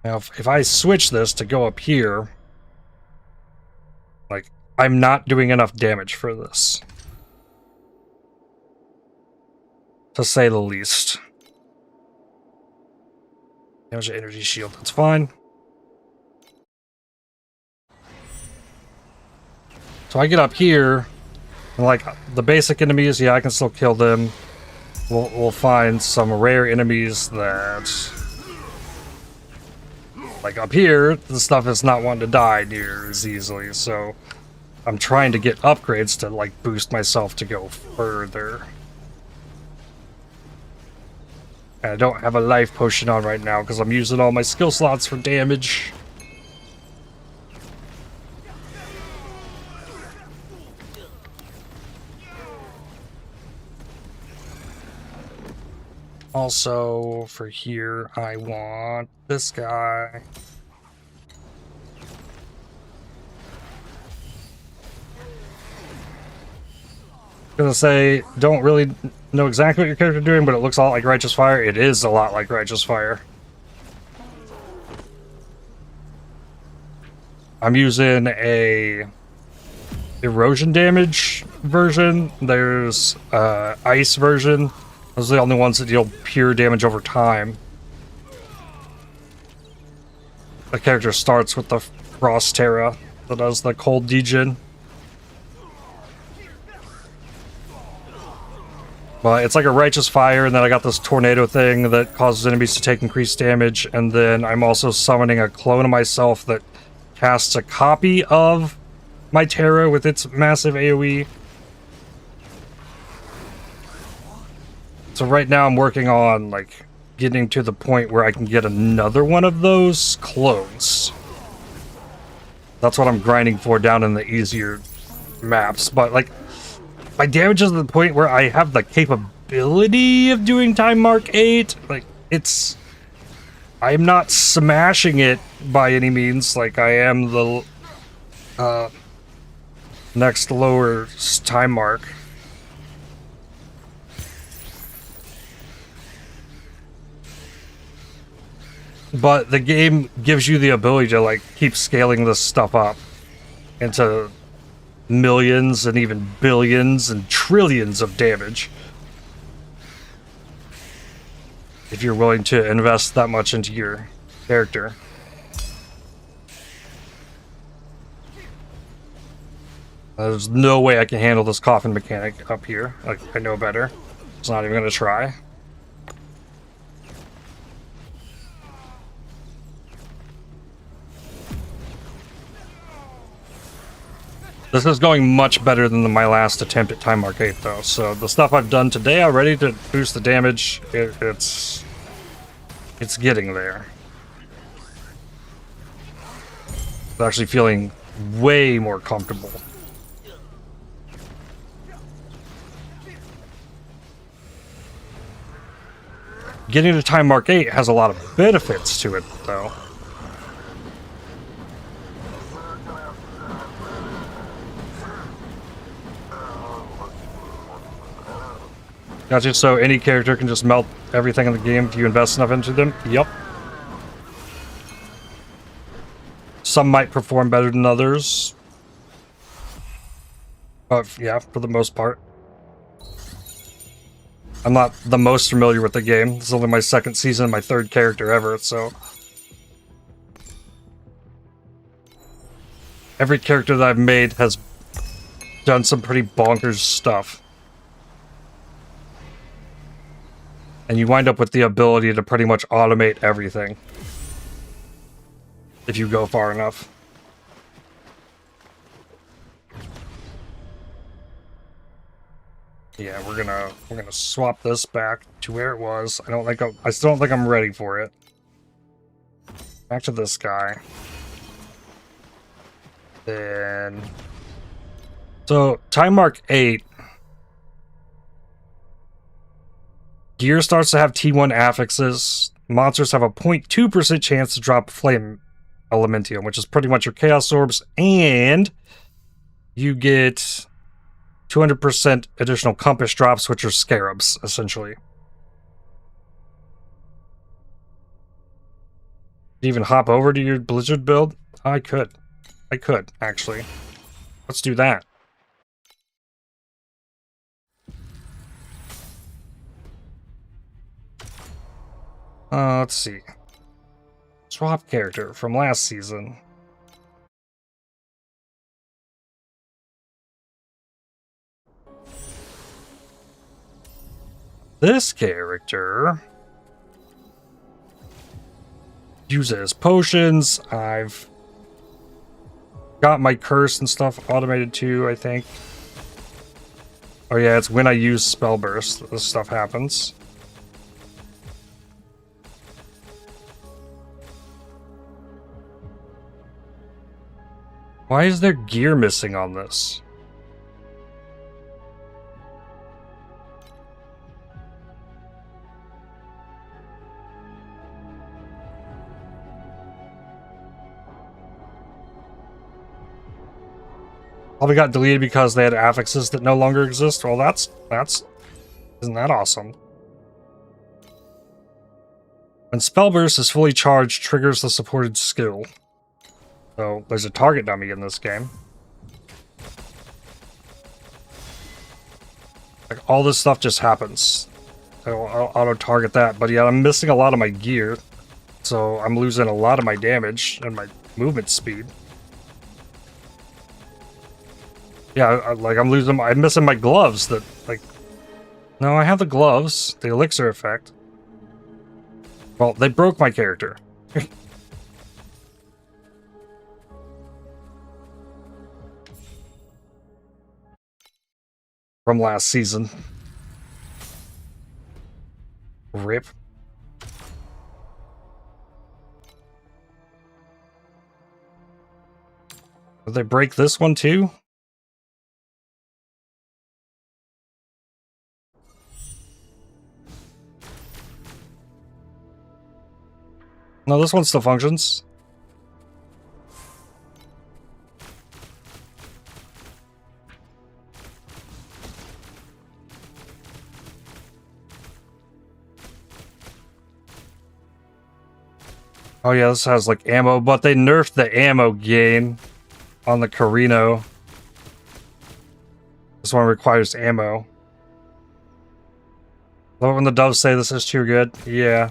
Now, if I switch this to go up here, like, I'm not doing enough damage for this. To say the least. Damage to energy shield, that's fine. So I get up here, and like, the basic enemies, yeah, I can still kill them. We'll find some rare enemies that... Like up here, the stuff is not wanting to die near as easily, so I'm trying to get upgrades to like boost myself to go further. And I don't have a life potion on right now because I'm using all my skill slots for damage. Also, for here, I want this guy. Gonna say, don't really know exactly what your character is doing, but it looks a lot like Righteous Fire. It is a lot like Righteous Fire. I'm using a erosion damage version. There's ice version. Those are the only ones that deal pure damage over time. The character starts with the Frost Terra that does the cold degen. But it's like a Righteous Fire, and then I got this tornado thing that causes enemies to take increased damage, and then I'm also summoning a clone of myself that casts a copy of my Terra with its massive AoE. So right now I'm working on, like, getting to the point where I can get another one of those clones. That's what I'm grinding for down in the easier maps. But, like, my damage is to the point where I have the capability of doing Timemark 8. Like, it's... I'm not smashing it by any means. Like, I am the next lower Timemark. But the game gives you the ability to, like, keep scaling this stuff up into millions and even billions and trillions of damage. If you're willing to invest that much into your character. There's no way I can handle this coffin mechanic up here. Like, I know better. It's not even going to try. This is going much better than my last attempt at Timemark 8, though. So the stuff I've done today already to boost the damage, it's getting there. It's actually feeling way more comfortable. Getting to Timemark 8 has a lot of benefits to it, though. Gotcha, so any character can just melt everything in the game if you invest enough into them? Yep. Some might perform better than others. But yeah, for the most part. I'm not the most familiar with the game. This is only my second season, my third character ever, so... Every character that I've made has done some pretty bonkers stuff. And you wind up with the ability to pretty much automate everything. If you go far enough. Yeah, we're gonna swap this back to where it was. I still don't think I'm ready for it. Back to this guy. Then so Timemark 8. Gear starts to have T1 affixes. Monsters have a 0.2% chance to drop Flame Elementium, which is pretty much your Chaos Orbs, and you get 200% additional Compass drops, which are Scarabs, essentially. Even hop over to your Blizzard build? I could, actually. Let's do that. Let's see. Swap character from last season. This character uses potions. I've got my curse and stuff automated too, I think. Oh yeah, it's when I use spell burst that this stuff happens. Why is there gear missing on this? Probably got deleted because they had affixes that no longer exist. Well, that's isn't that awesome? When spell burst is fully charged, triggers the supported skill. So there's a target dummy in this game. Like all this stuff just happens. So I'll auto-target that. But yeah, I'm missing a lot of my gear. So I'm losing a lot of my damage and my movement speed. Yeah, I'm missing my gloves that, like... No, I have the gloves. The elixir effect. Well, they broke my character. From last season. Rip. Did they break this one too? No, this one still functions. Oh yeah, this has like ammo, but they nerfed the ammo gain on the Carino. This one requires ammo. Love it when the doves say this is too good. Yeah.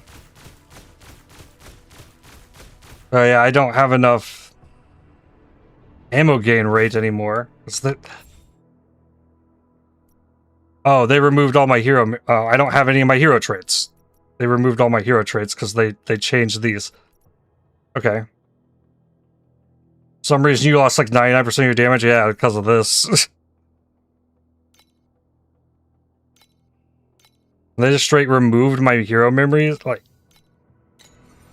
Oh yeah, I don't have enough ammo gain rate anymore. What's that? Oh, they removed all my hero. I don't have any of my hero traits. They removed all my hero traits because they changed these. Okay. For some reason you lost like 99% of your damage. Yeah, because of this. They just straight removed my hero memories. Like,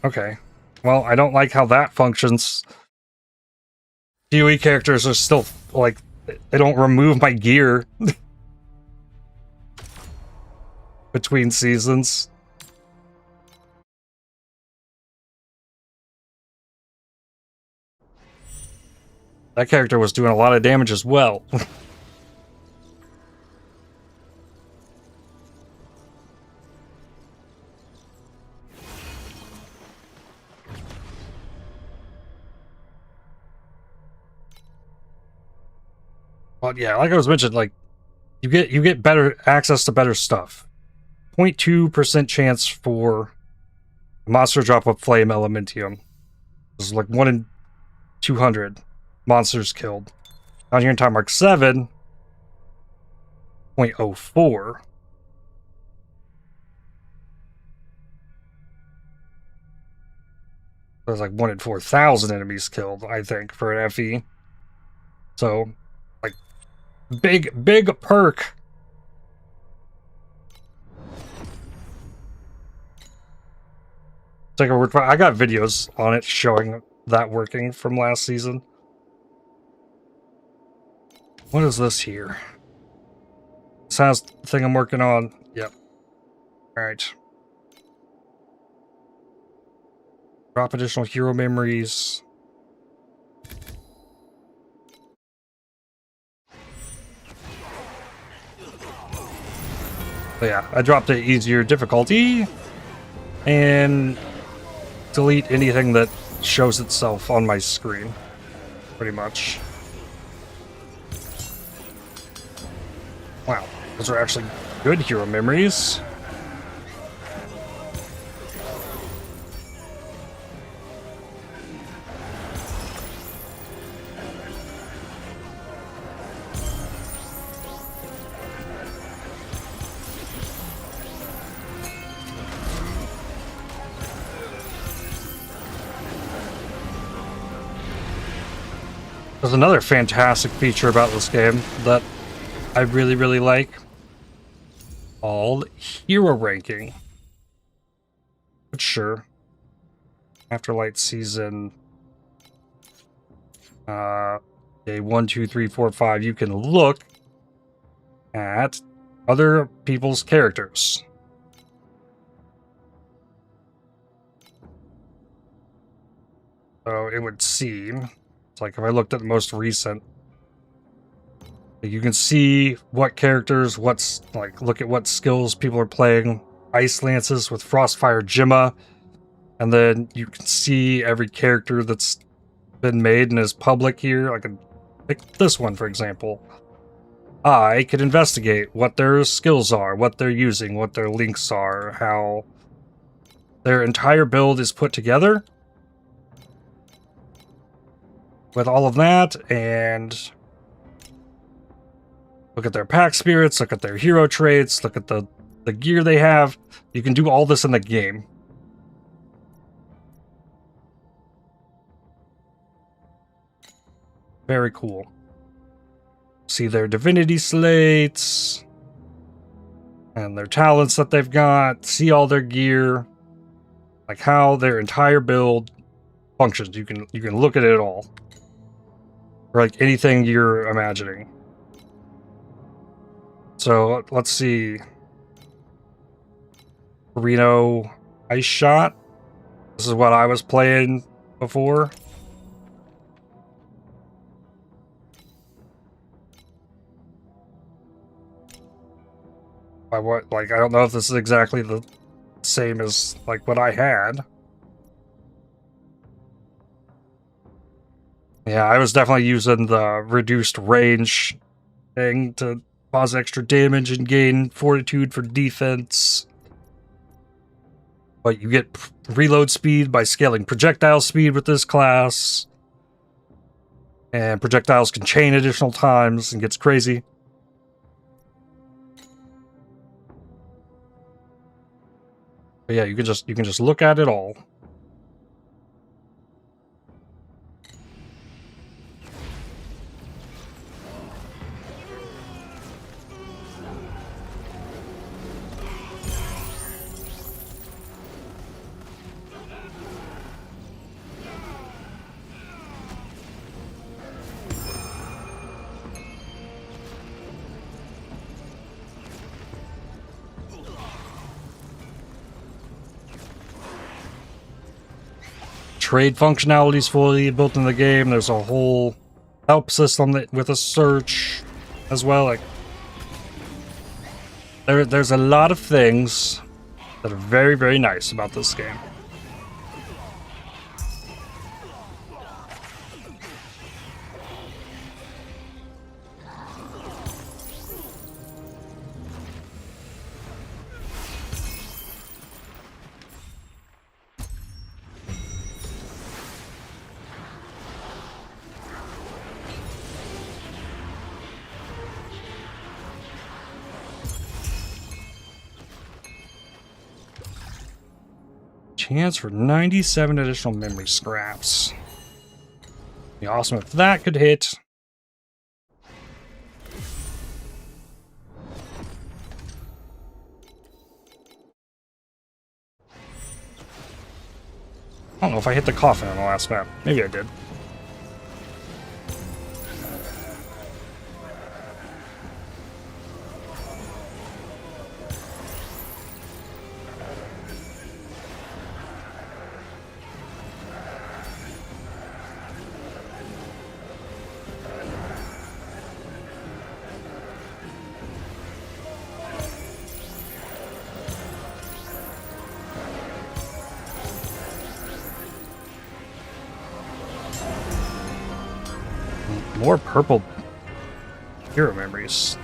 okay. Well, I don't like how that functions. PoE characters are still like they don't remove my gear between seasons. That character was doing a lot of damage as well. But yeah, like I was mentioned, like you get better access to better stuff. 0.2% chance for a monster drop a flame elementium. This is like 1 in 200 monsters killed. Down here in Timemark 7, 0.04. There's like 1 in 4,000 enemies killed, I think, for an FE. So, like, big perk. It's like I got videos on it showing that working from last season. What is this here? This has the thing I'm working on. Yep. Alright. Drop additional hero memories. So yeah, I dropped the easier difficulty. And delete anything that shows itself on my screen. Pretty much. Wow, those are actually good hero memories. There's another fantastic feature about this game that I really like, called hero ranking. But sure, Afterlight season day 1, 2, 3, 4, 5, you can look at other people's characters. So it would seem, it's like if I looked at the most recent, you can see what characters, what's like, look at what skills people are playing. Ice Lances with Frostfire Gemma. And then you can see every character that's been made and is public here. I could pick this one, for example. I could investigate what their skills are, what they're using, what their links are, how their entire build is put together. With all of that, and look at their pack spirits, look at their hero traits, look at the gear they have. You can do all this in the game. Very cool. See their divinity slates. and their talents that they've got, see all their gear, like how their entire build functions. You can look at it all. Or like anything you're imagining. So let's see. Reno Ice Shot. This is what I was playing before. I don't know if this is exactly the same as like what I had. Yeah, I was definitely using the reduced range thing to cause extra damage and gain fortitude for defense. But you get reload speed by scaling projectile speed with this class. And projectiles can chain additional times and gets crazy. But yeah, you can just look at it all. Trade functionality is fully built in the game. There's a whole help system with a search as well. Like there's a lot of things that are very, very nice about this game. Chance for 97 additional memory scraps. Be awesome if that could hit. I don't know if I hit the coffin on the last map. Maybe I did. More purple hero memories.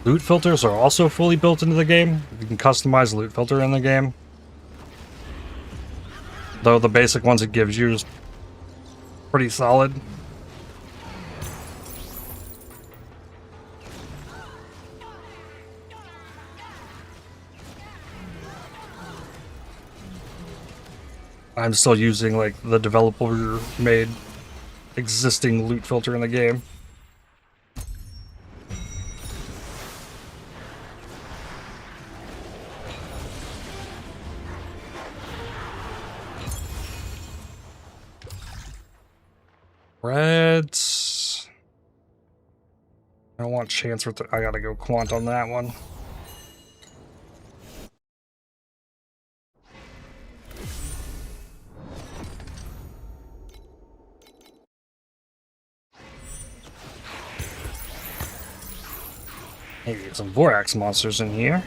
Loot filters are also fully built into the game. You can customize the loot filter in the game. Though the basic ones it gives you is pretty solid. I'm still using like the developer made existing loot filter in the game. Reds. I don't want chance with I gotta go quant on that one. Maybe get some Vorax monsters in here.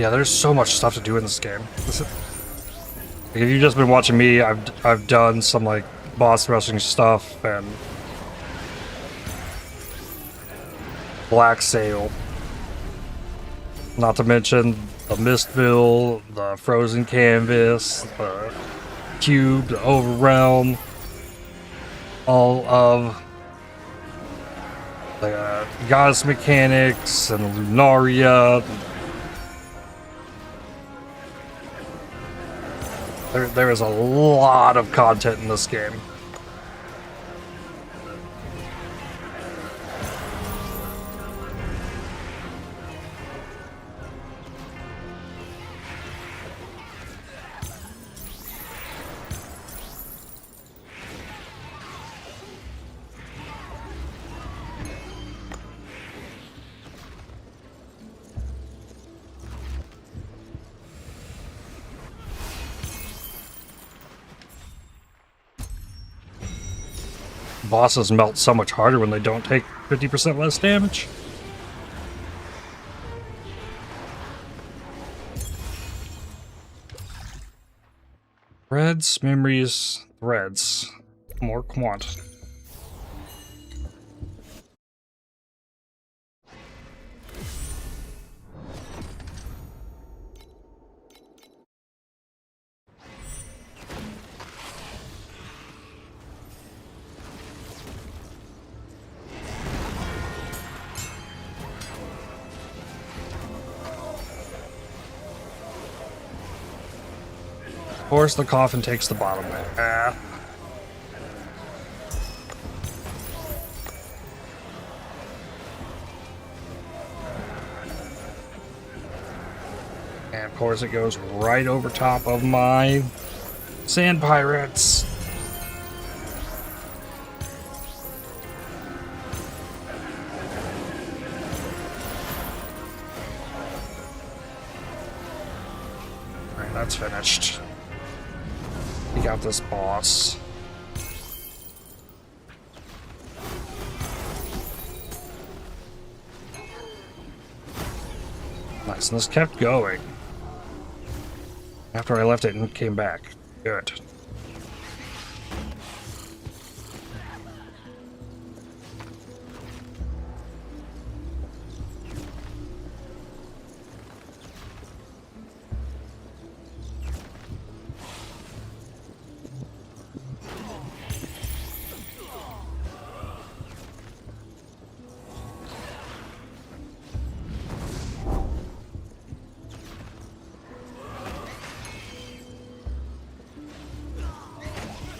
Yeah, there's so much stuff to do in this game. If you've just been watching me, I've done some like boss rushing stuff and Black Sail. Not to mention the Mistville, the Frozen Canvas, the Cube, the Overrealm, all of the Goddess Mechanics and Lunaria. There is a lot of content in this game. Bosses melt so much harder when they don't take 50% less damage. Threads, memories, threads. More quant. Of course, the coffin takes the bottom. And of course, it goes right over top of my sand pirates. Alright, that's finished. We got this boss. Nice, and this kept going. After I left it and came back. Good.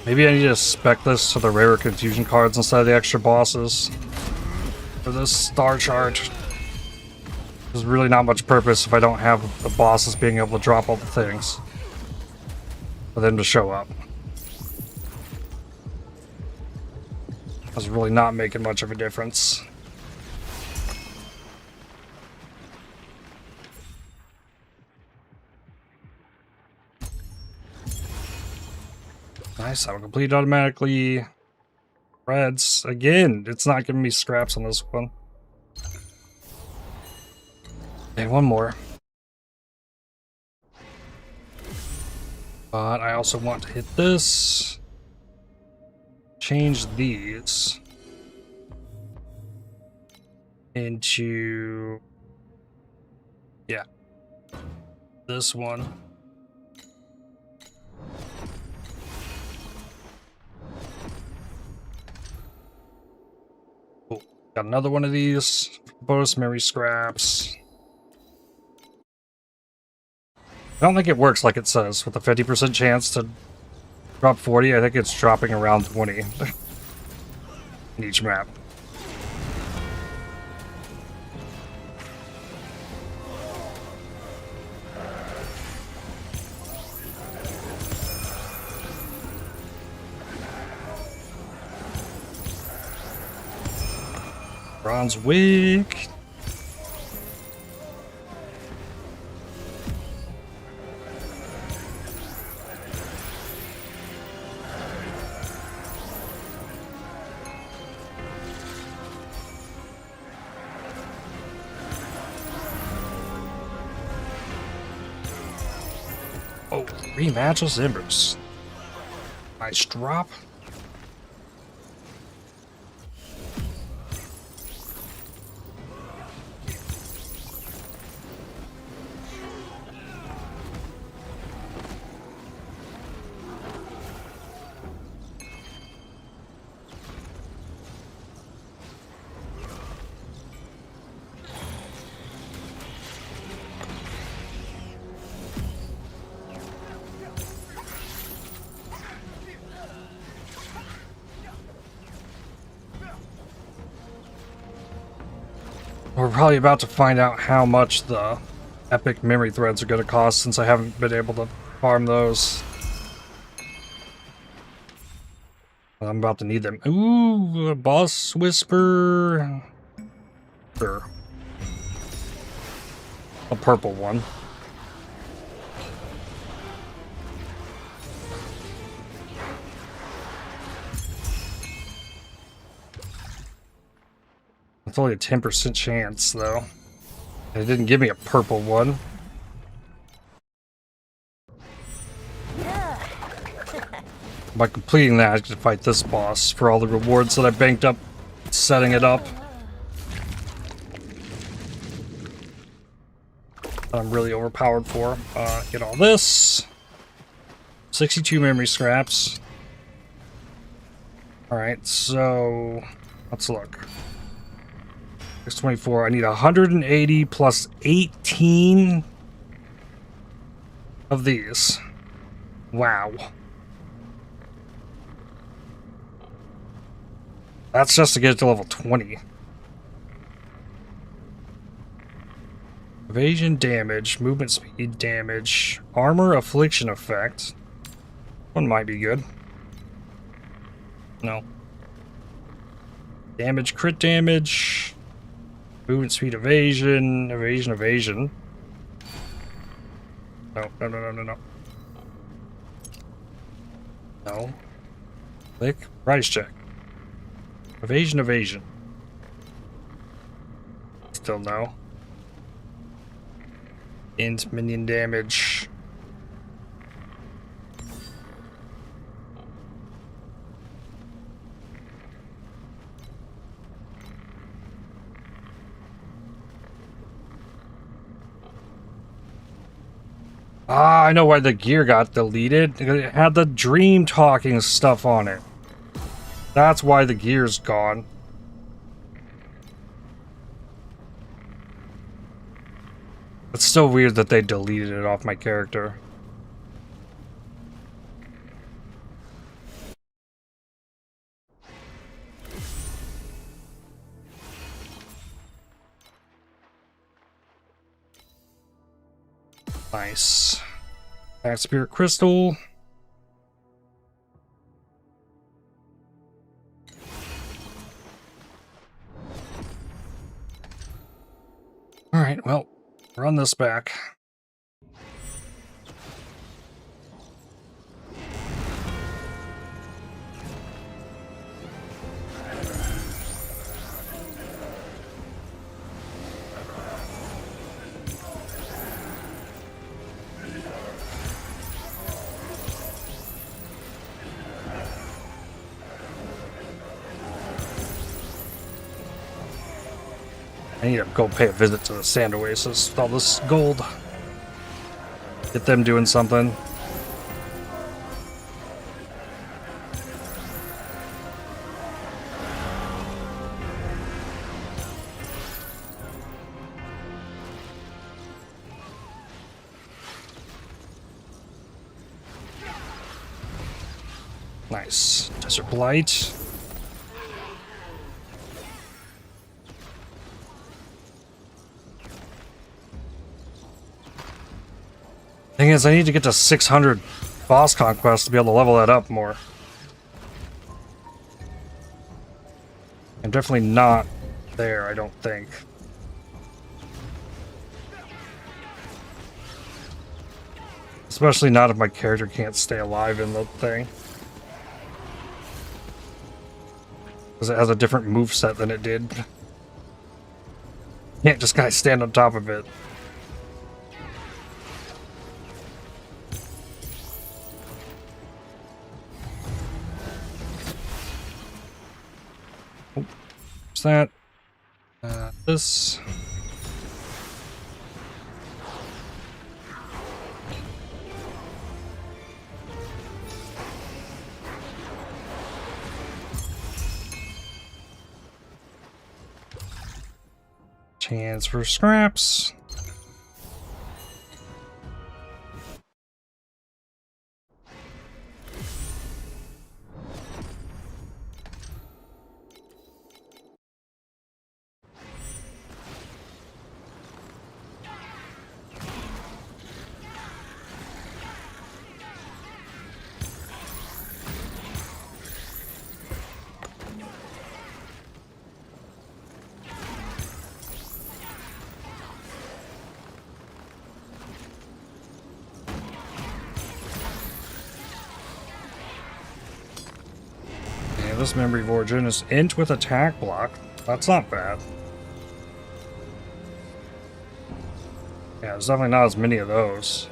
Maybe I need to spec this to the rarer confusion cards instead of the extra bosses for this star chart. There's really not much purpose if I don't have the bosses being able to drop all the things for them to show up. That's really not making much of a difference. Nice, I'm complete automatically. Reds. Again, it's not giving me scraps on this one. Okay, one more. But I also want to hit this. Change these into... yeah. This one. Got another one of these. Bonus memory scraps. I don't think it works like it says, with a 50% chance to drop 40. I think it's dropping around 20 in each map. Bronze wig. 3 matchless embers. Nice drop. We're probably about to find out how much the epic memory threads are going to cost since I haven't been able to farm those. I'm about to need them. Ooh, a boss whisper. Sure. A purple one. It's only a 10% chance, though. It didn't give me a purple one. By completing that, I can fight this boss for all the rewards that I banked up setting it up. I'm really overpowered for. Get all this. 62 memory scraps. Alright, so let's look. 624. I need 180 plus 18 of these. Wow. That's just to get it to level 20. Evasion damage, movement speed damage, armor affliction effect. One might be good. No. Damage, crit damage. Movement speed evasion, evasion. No. No. Click, price check. Evasion. Still no. Int minion damage. Ah, I know why the gear got deleted. It had the dream talking stuff on it. That's why the gear's gone. It's still weird that they deleted it off my character. Nice. Back spirit crystal. Alright, well, run this back. I need to go pay a visit to the Sand Oasis with all this gold. Get them doing something. Nice. Desert Blight. Thing is, I need to get to 600 boss conquests to be able to level that up more. I'm definitely not there, I don't think. Especially not if my character can't stay alive in the thing. Because it has a different moveset than it did. Can't just kind of stand on top of it. Oh, what's that? This. Chance for scraps. This memory of origin is int with attack block. That's not bad. Yeah, there's definitely not as many of those.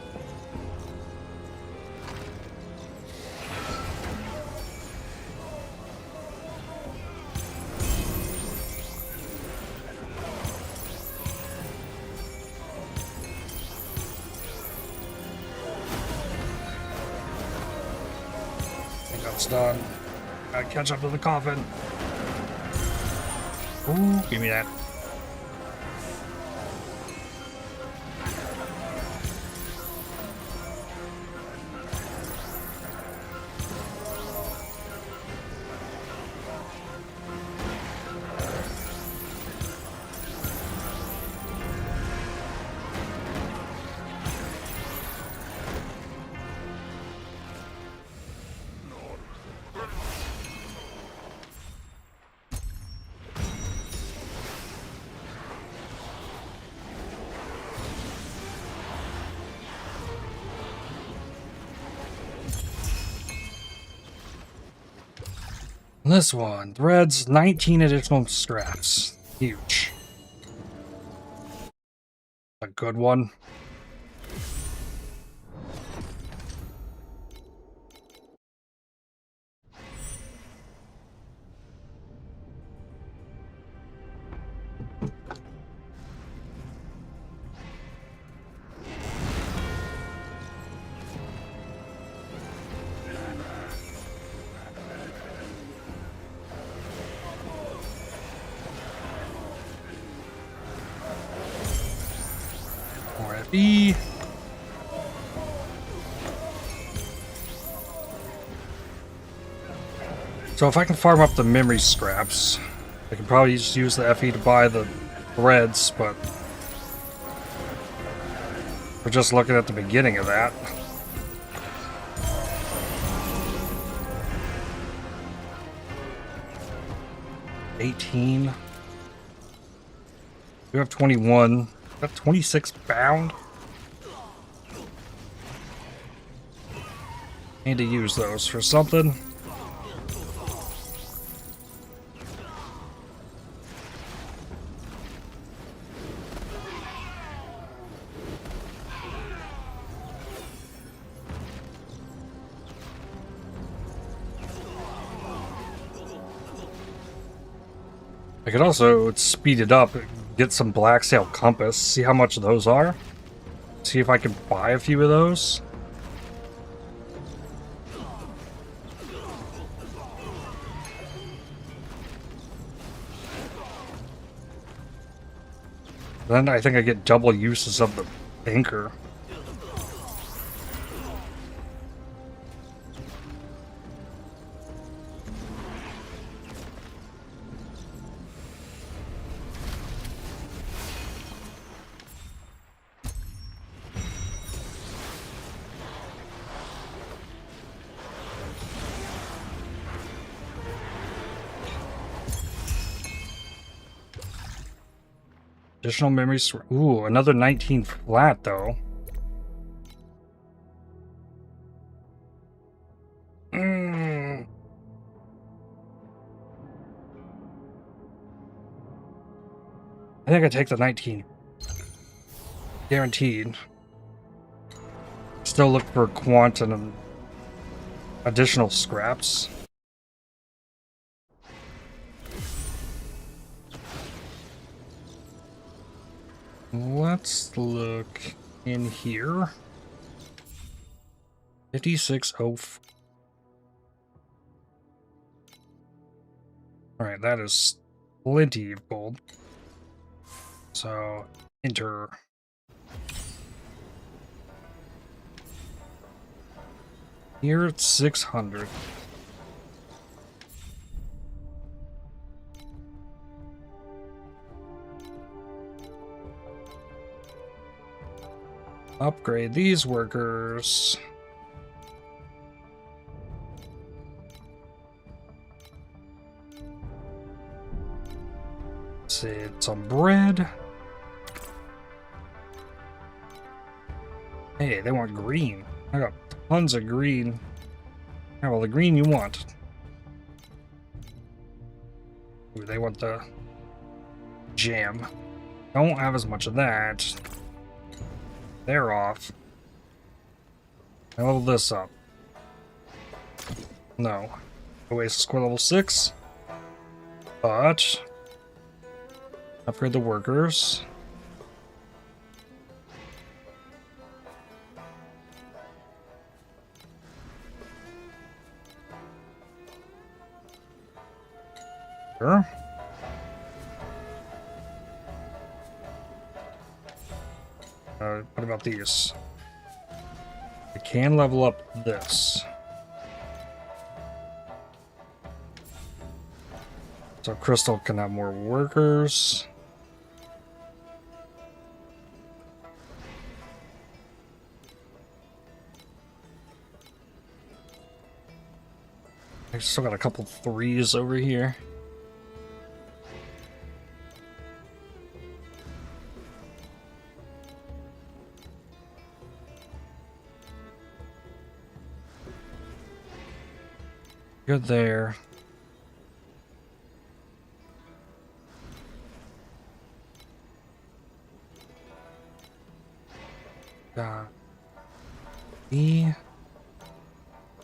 I think that's done. Gotta catch up to the coffin. Ooh, give me that. This one, threads, 19 additional scraps. Huge. A good one. B. So if I can farm up the memory scraps, I can probably just use the FE to buy the threads, but we're just looking at the beginning of that. $18. We have 21. Got 26 bound. Need to use those for something. I could also speed it up, get some Black Sail Compass, see how much those are. See if I can buy a few of those. Then I think I get double uses of the anchor. Additional memories. Ooh, another 19 flat though. I think I take the 19. Guaranteed. Still look for quantum and additional scraps. Let's look in here. 5604. Alright, that is plenty of gold. So, enter. Here it's 600. Upgrade these workers. Say some bread. Hey, they want green. I got tons of green. Have all the green you want. Ooh, they want the jam. Don't have as much of that. They're off. I level this up. No. Oasis core level 6. But upgrade the workers. Sure. What about these? I can level up this. So Crystal can have more workers. I still got a couple 3s over here. Good there. Got the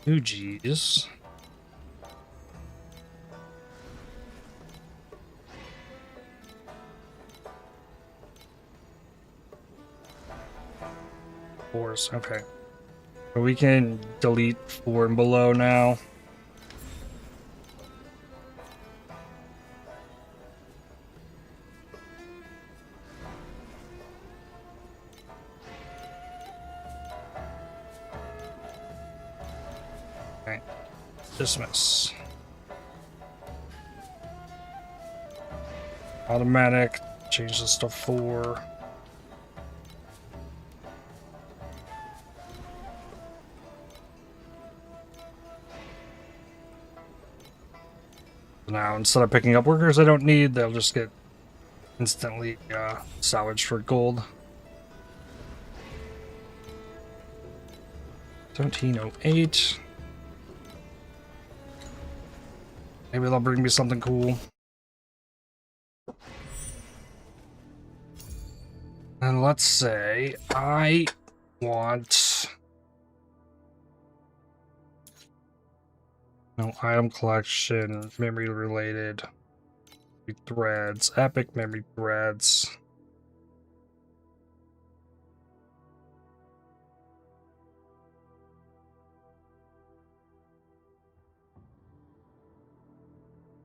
2 Gs. Fours, okay. So we can delete 4 and below now. Okay. Dismiss. Automatic. Change this to 4. Now, instead of picking up workers I don't need, they'll just get instantly salvaged for gold. 1708. Maybe they'll bring me something cool. And let's say I want... No item collection, memory related, threads, epic memory threads.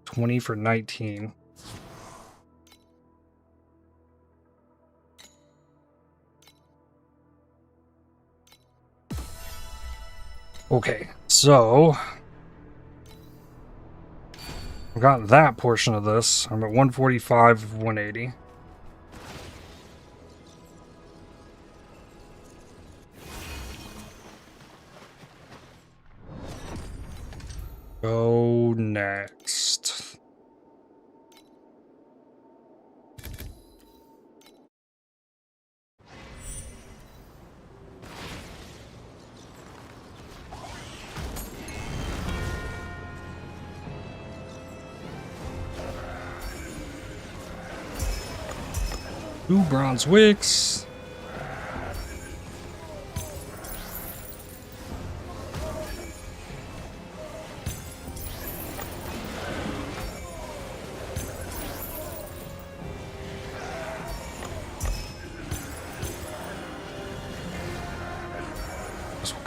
$20 for 19. Okay, so I got that portion of this. I'm at 145 of 180. Go next. Two bronze wicks.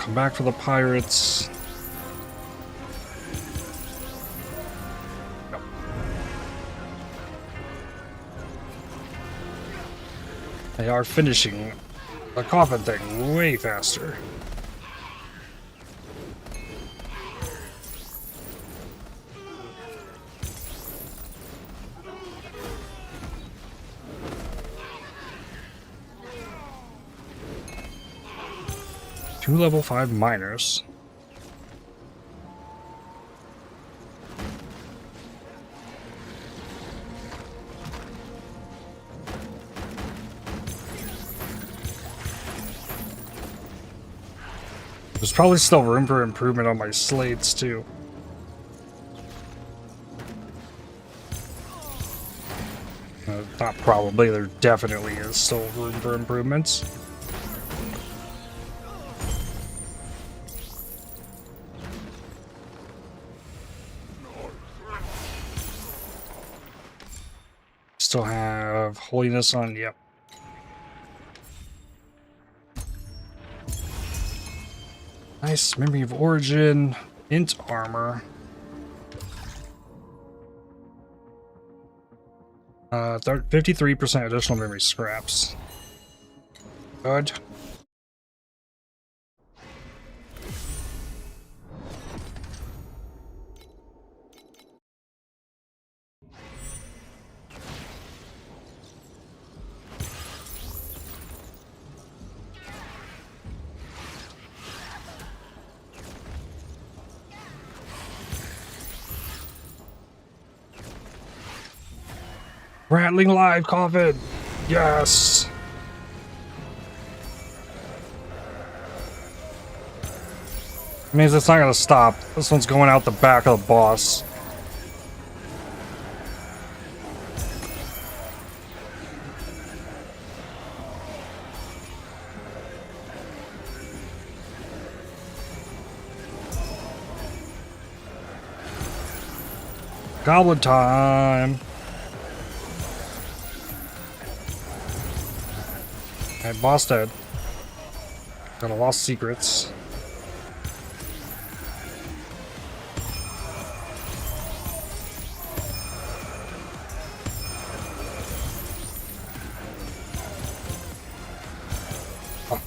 come back for the pirates. Nope. They are finishing the coffin thing way faster. Two level 5 miners. There's probably still room for improvement on my slates too. Not probably, there definitely is still room for improvements. Still have holiness on, yep. Nice, memory of origin, int armor. 53% additional memory scraps. Good. Rattling live coffin! Yes! Means it's not gonna stop. This one's going out the back of the boss. Goblin time! Alright, boss dead. Got a lost secrets. Oh.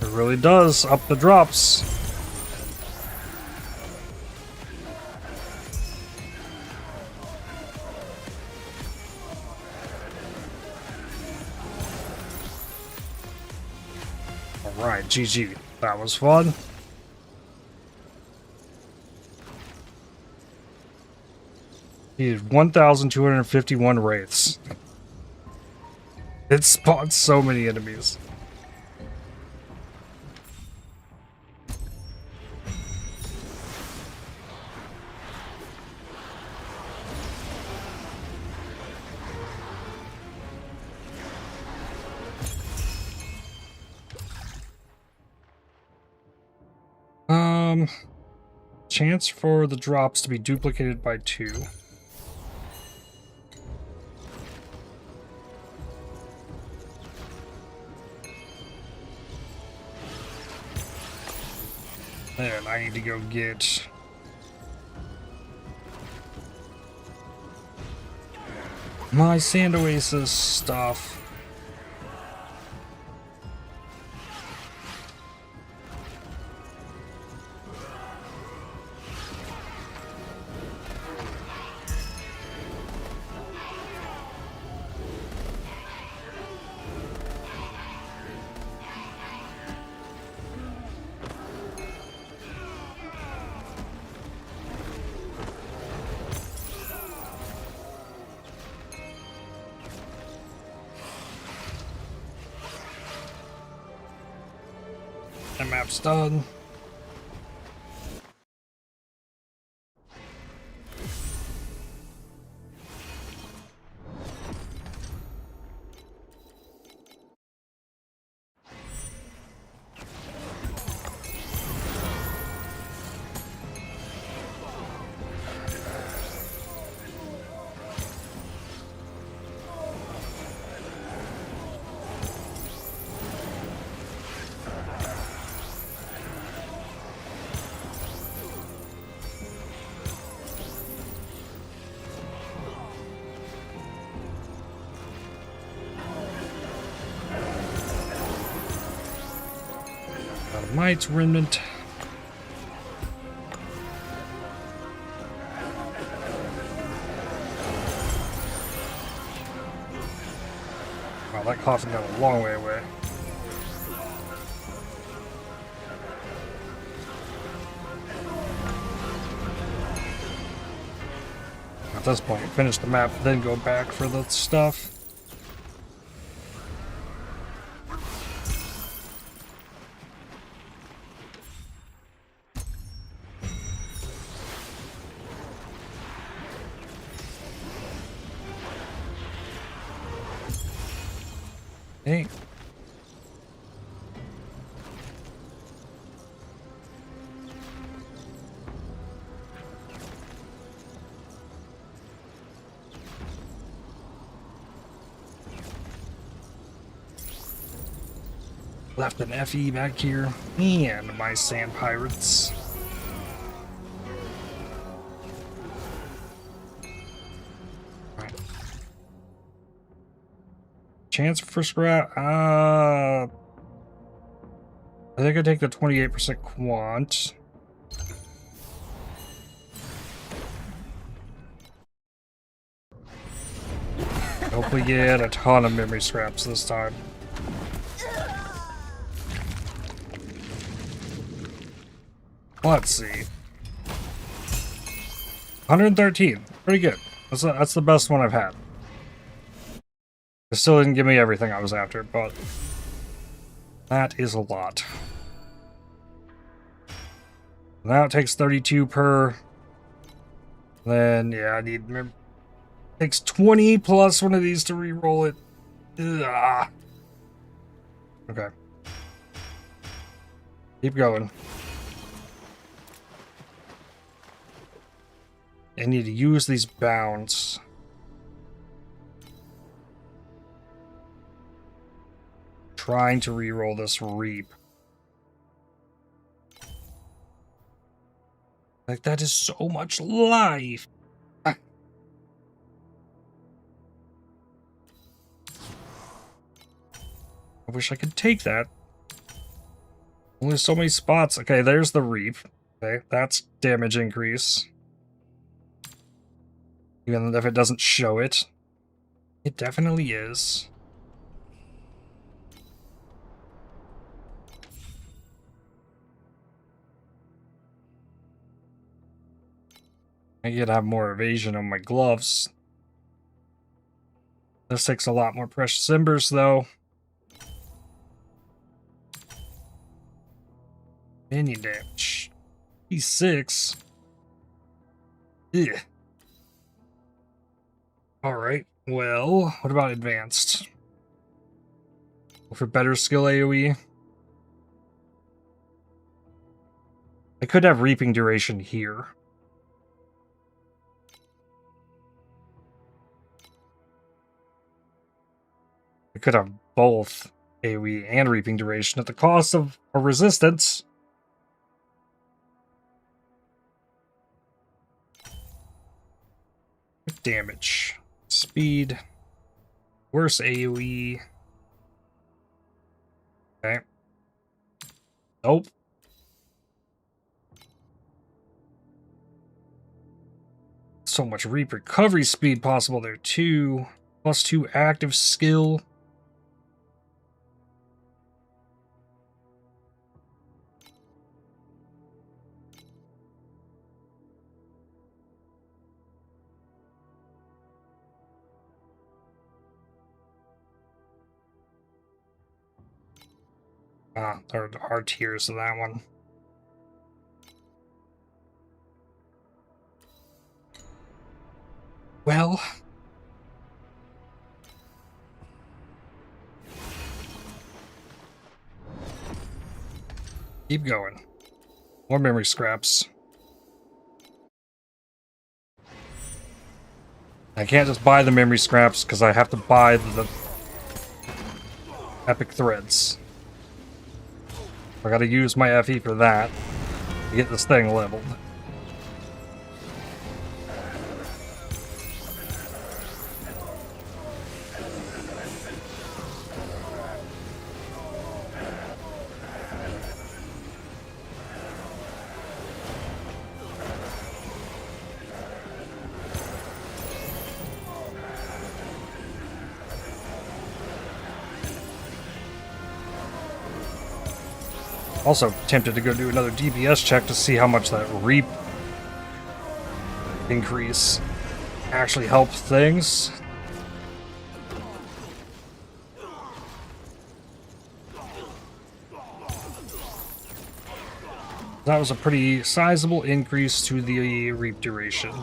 It really does up the drops. Alright, GG. That was fun. Needed 1,251 wraiths. It spawns so many enemies. Chance for the drops to be duplicated by 2. Then I need to go get my Sand Oasis stuff. The map's done. Mites remnant. Wow, that coffin got a long way away. At this point, finish the map, then go back for the stuff. Hey. Left an FE back here, and my sand pirates. Right. Chance for scrap. I think I take the 28% quant. Hope we get a ton of memory scraps this time. Let's see. 113. Pretty good. That's the best one I've had. It still didn't give me everything I was after, but that is a lot. Now it takes 32 per. Then, yeah, I need... It takes 20 plus one of these to re-roll it. Ugh. Okay. Keep going. I need to use these bounds. Trying to re-roll this reap. Like, that is so much life. I wish I could take that. Only so many spots. Okay, there's the reap. Okay, that's damage increase. Even if it doesn't show it. It definitely is. I could have more evasion on my gloves. This takes a lot more precious embers, though. Minion damage. E6. Ugh. Alright, well, what about advanced? For better skill AoE? I could have reaping duration here. I could have both AoE and reaping duration at the cost of a resistance. Damage. Speed. Worse AoE. Okay. Nope. So much reap recovery speed possible there too. +2 active skill. Ah, there are tiers of that one. Well, keep going. More memory scraps. I can't just buy the memory scraps because I have to buy the epic threads. I gotta use my FE for that to get this thing leveled. Also tempted to go do another DPS check to see how much that reap increase actually helps things. That was a pretty sizable increase to the reap duration.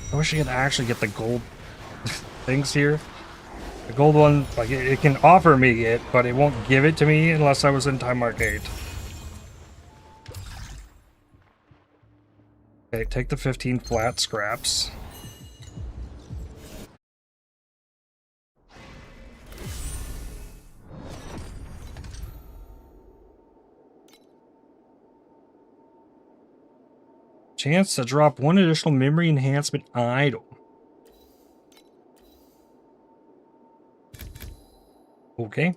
I wish I could actually get the gold things here. The gold one, like, it can offer me it, but it won't give it to me unless I was in Timemark 8. Okay, take the 15 flat scraps. Chance to drop one additional memory enhancement item. Okay.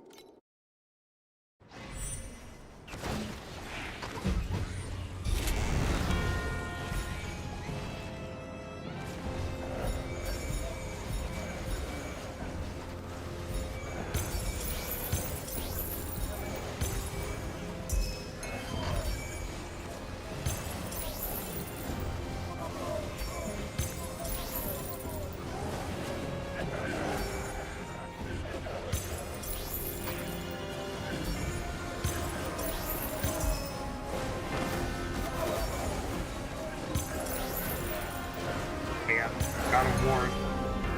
Got him warned.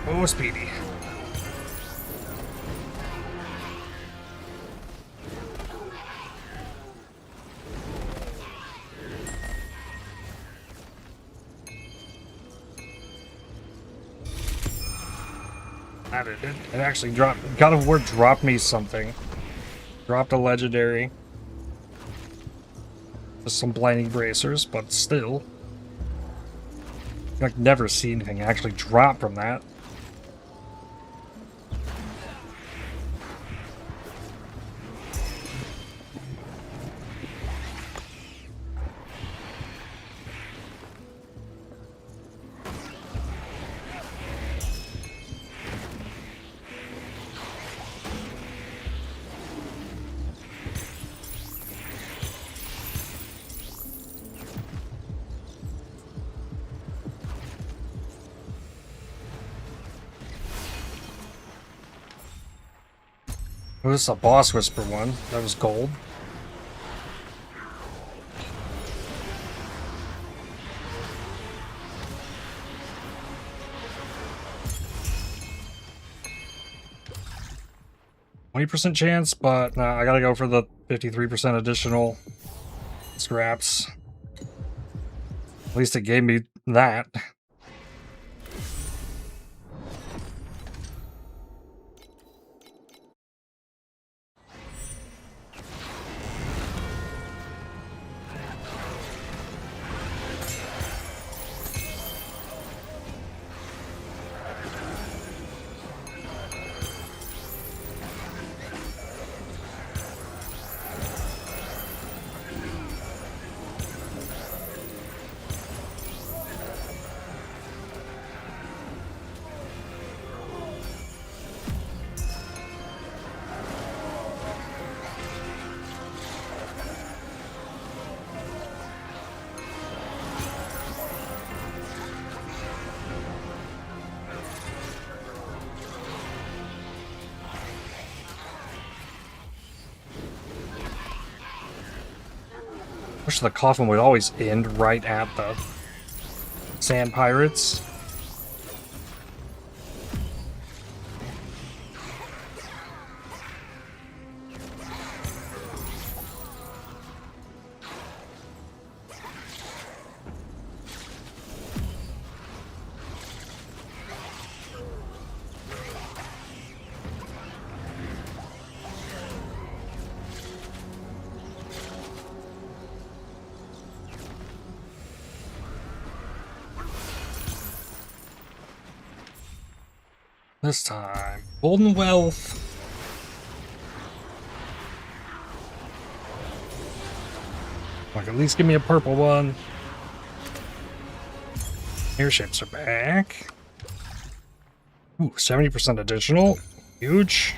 Oh, speedy. That it did. It actually dropped. God of War dropped me something. Dropped a legendary. Just some blinding bracers, but still. I've never seen anything actually drop from that. Oh, this is a boss whisper one. That was gold. %20 chance, but I gotta go for the 53% additional scraps. At least it gave me that. Wish the coffin would always end right at the sand pirates. This time, golden wealth. Like, at least give me a purple one. Airships are back. Ooh, 70% additional. Huge.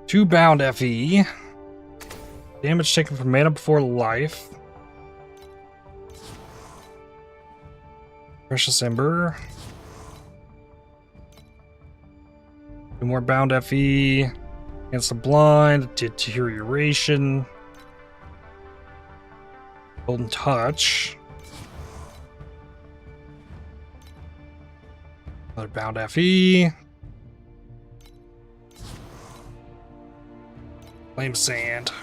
Two bound FE. Damage taken from mana before life. Precious Ember. Two more bound FE. Against the blind. Deterioration. Golden Touch. Another bound FE. Flame Sand.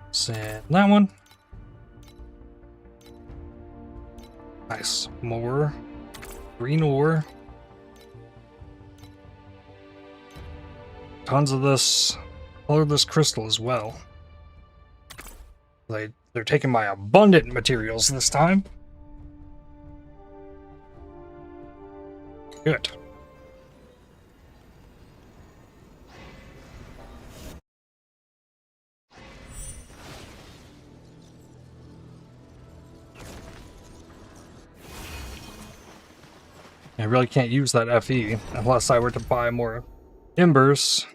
Sand that one. Nice. More green ore. Tons of this colorless crystal as well. They're taking my abundant materials this time. Good. I really can't use that FE unless I were to buy more embers.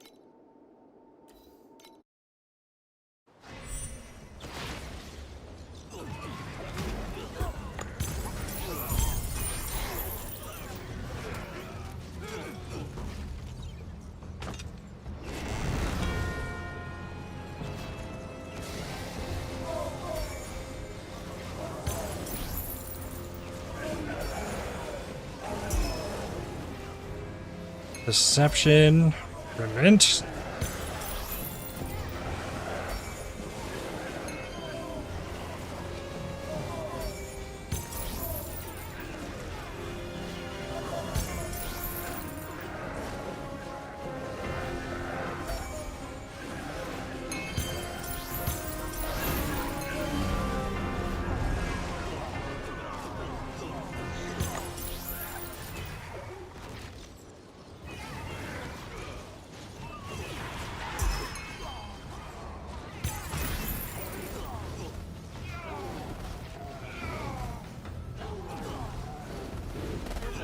Deception, prevent.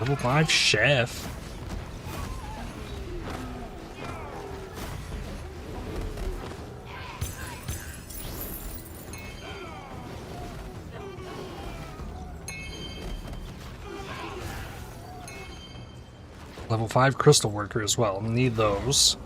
Level 5 chef. Level 5 crystal worker as well. Need those.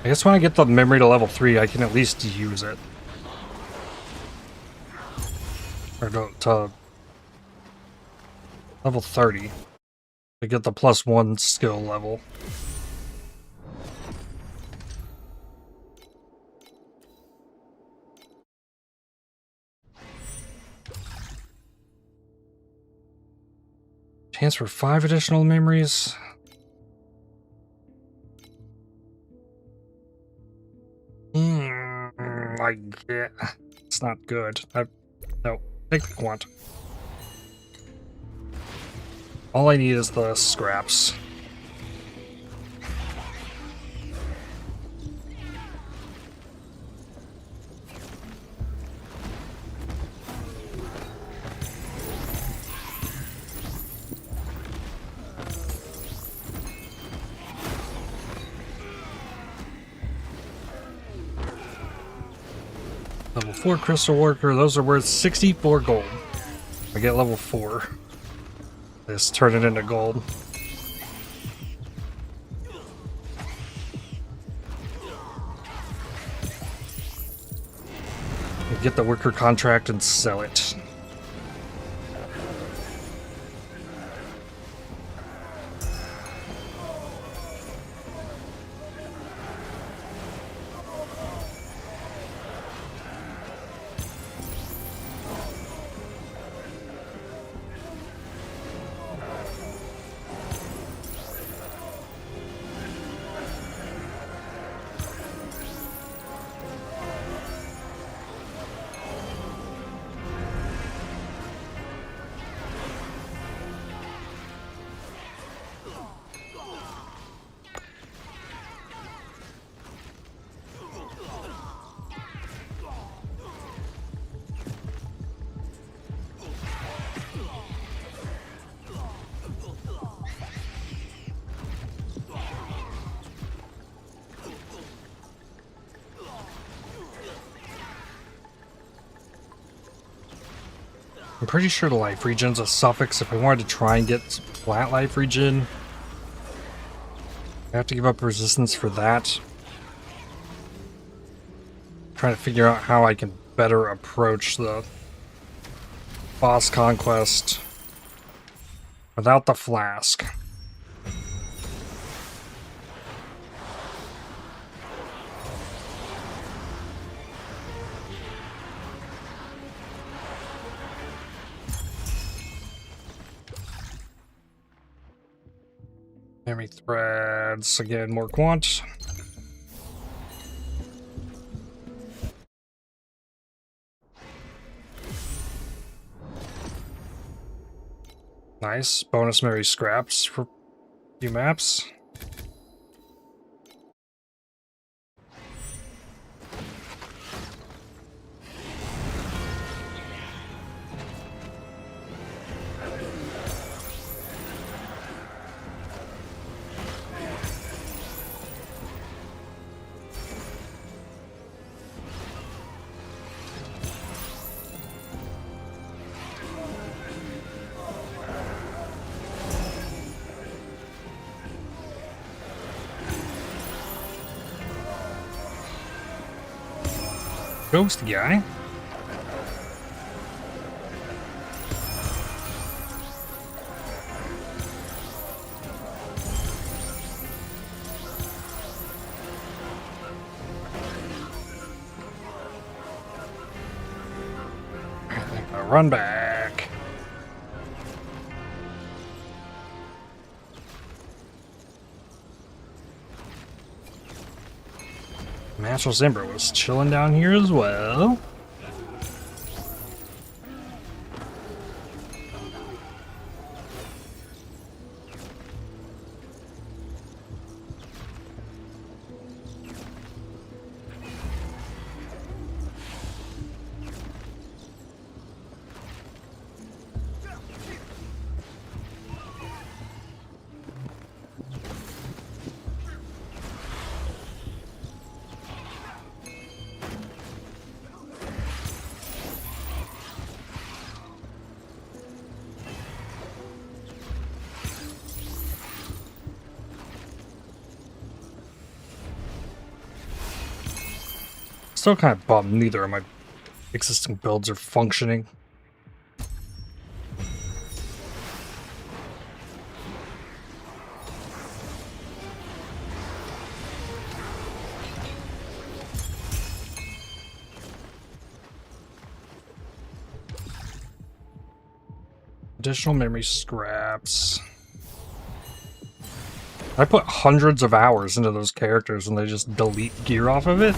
I guess when I get the memory to level 3, I can at least use it. Or to level 30 to get the +1 skill level. Chance for 5 additional memories. It's not good. No, take the quant. All I need is the scraps. Level 4 crystal worker, those are worth 64 gold. I get level 4. Let's turn it into gold. Get the worker contract and sell it. I'm pretty sure the life regen's a suffix. If I wanted to try and get flat life regen, I have to give up resistance for that. Trying to figure out how I can better approach the boss conquest without the flask. Memory threads, again, more quant. Nice. Bonus memory scraps for a few maps. Ghost guy. Run back. Natural Zimber was chilling down here as well. Still kind of bummed neither of my existing builds are functioning. Additional memory scraps. I put hundreds of hours into those characters and they just delete gear off of it.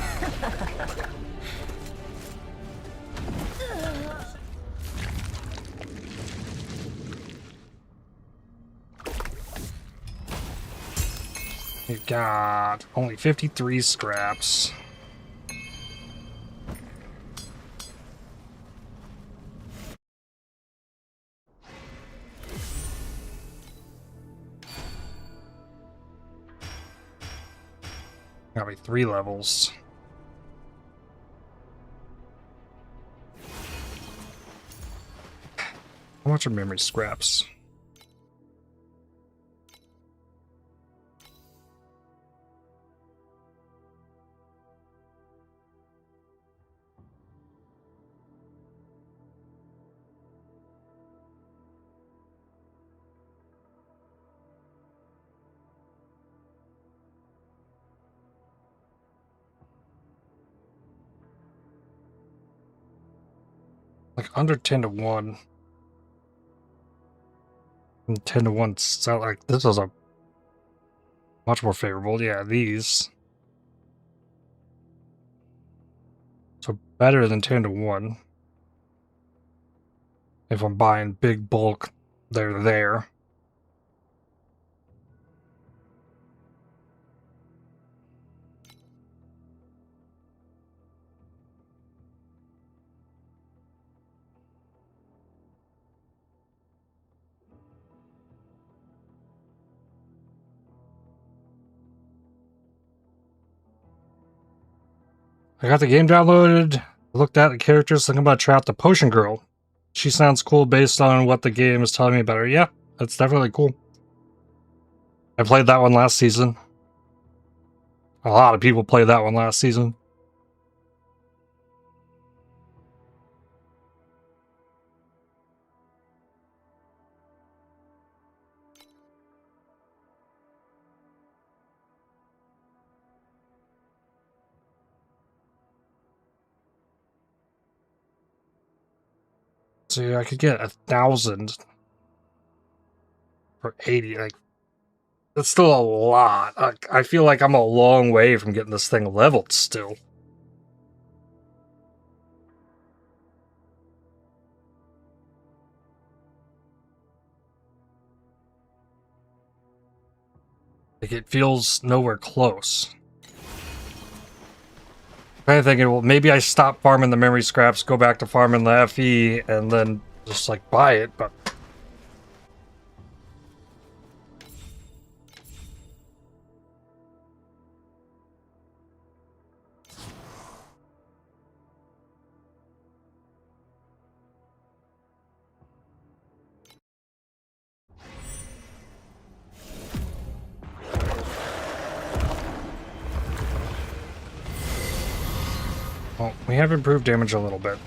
We've got only 53 scraps. Gotta be 3 levels. How much are memory scraps? Like under 10 to 1. And 10 to 1 sound like this is a much more favorable. Yeah, these. So better than 10 to 1. If I'm buying big bulk, they're there. I got the game downloaded, looked at the characters, thinking about trying out the Potion Girl. She sounds cool based on what the game is telling me about her. Yeah, that's definitely cool. I played that one last season. A lot of people played that one last season. So I could get 1,000 for 80. Like, that's still a lot. I feel like I'm a long way from getting this thing leveled still. Like, it feels nowhere close. I'm thinking, well, maybe I stop farming the memory scraps, go back to farming the FE, and then just, like, buy it, but... Well, we have improved damage a little bit.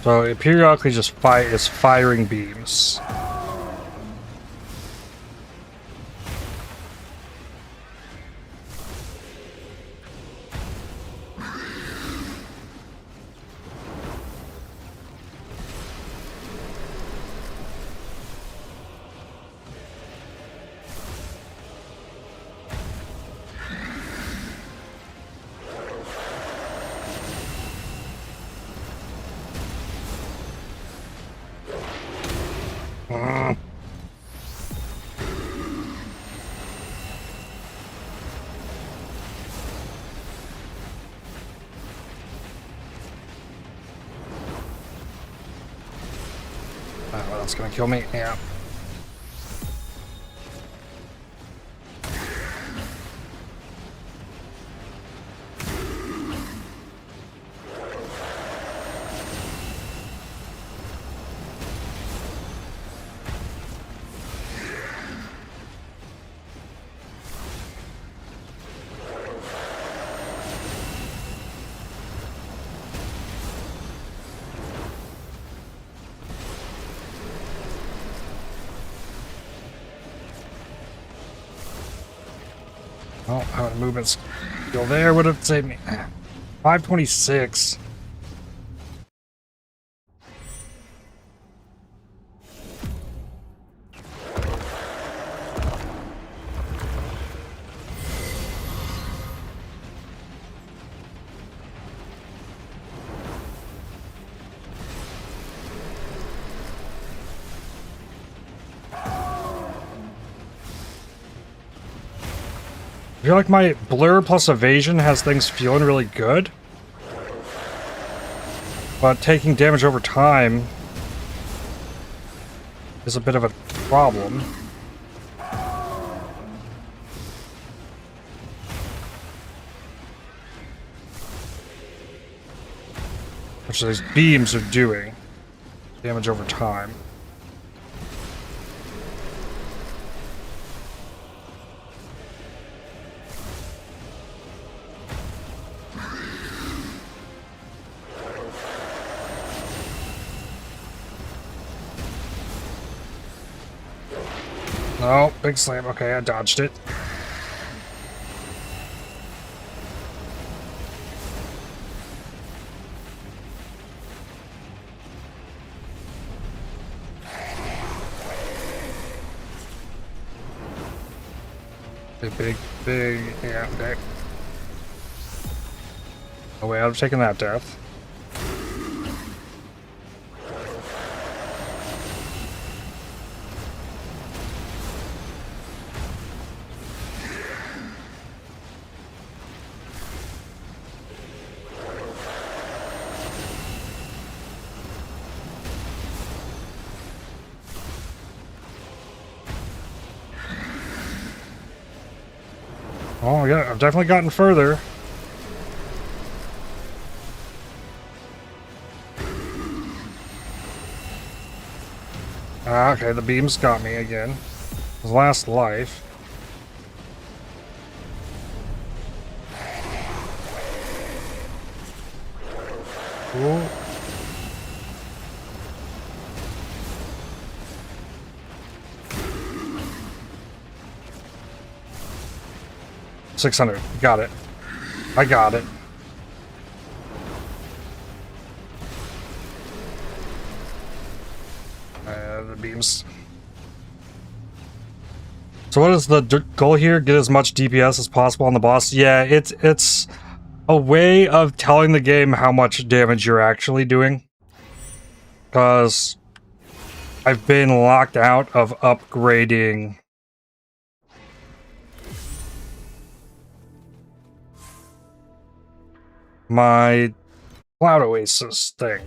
So it periodically just is firing beams. Oh, that's gonna kill me. Yeah. Oh, how many movements still there would have saved me. 526. I feel like my blur plus evasion has things feeling really good. But taking damage over time is a bit of a problem. Which these beams are doing. Damage over time. Oh, big slam. Okay, I dodged it. Big, yeah, okay. Oh wait, I'm taking that death. Oh yeah, I've definitely gotten further. Ah, okay, the beams got me again. His last life. Ooh. $600. Got it. I got it. The beams. So what is the goal here? Get as much DPS as possible on the boss? Yeah, it's a way of telling the game how much damage you're actually doing. Because I've been locked out of upgrading my Cloud Oasis thing.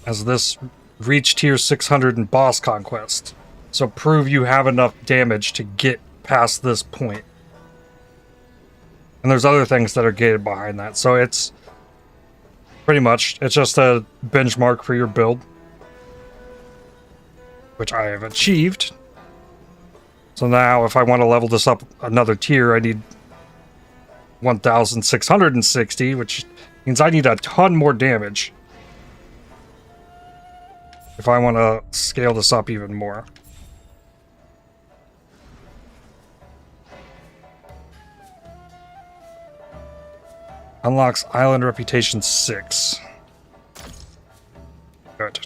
As this reached tier 600 in boss conquest. So prove you have enough damage to get past this point. And there's other things that are gated behind that. So it's pretty much, it's just a benchmark for your build. Which I have achieved. So now if I want to level this up another tier, I need 1,660, which means I need a ton more damage. If I want to scale this up even more. Unlocks Island Reputation 6. Good.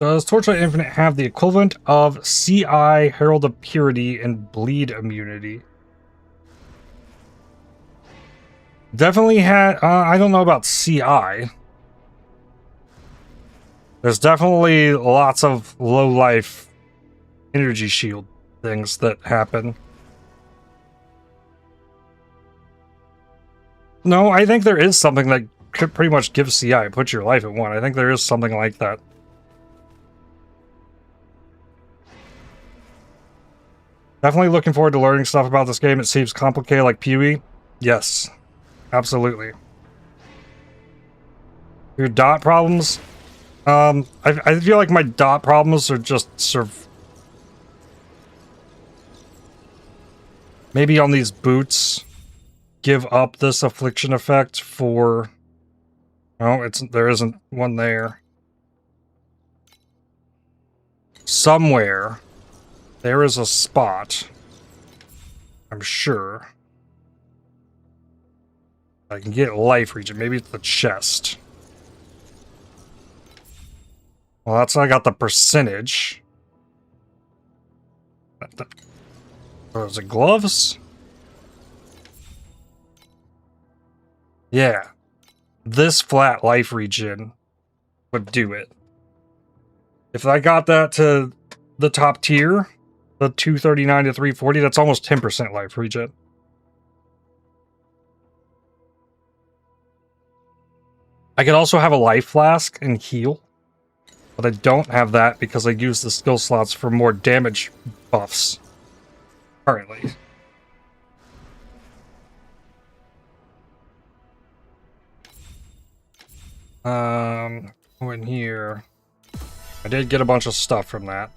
Does Torchlight Infinite have the equivalent of CI, Herald of Purity, and Bleed immunity? Definitely had, I don't know about CI. There's definitely lots of low-life energy shield things that happen. No, I think there is something that could pretty much give CI, put your life at 1. I think there is something like that. Definitely looking forward to learning stuff about this game. It seems complicated like PoE. Yes. Absolutely. Your dot problems? I feel like my dot problems are just sort of... Maybe on these boots, give up this affliction effect for... Oh, there isn't one there. Somewhere, there is a spot, I'm sure. I can get life regen. Maybe it's the chest. Well, that's how I got the percentage. Oh, is it gloves? Yeah. This flat life regen would do it. If I got that to the top tier, the 239 to 340, that's almost 10% life regen. I could also have a life flask and heal, but I don't have that because I use the skill slots for more damage buffs currently. Go in here. I did get a bunch of stuff from that.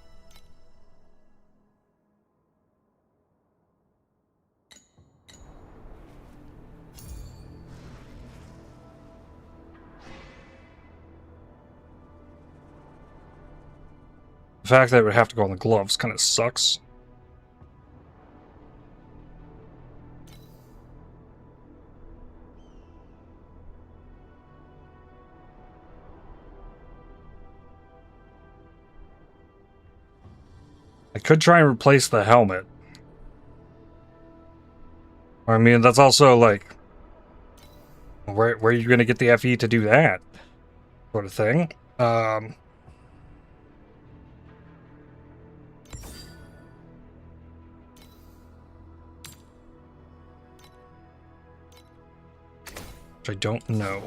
The fact that it would have to go on the gloves kind of sucks. I could try and replace the helmet. I mean, that's also like, where are you going to get the FE to do that? Sort of thing. Which I don't know.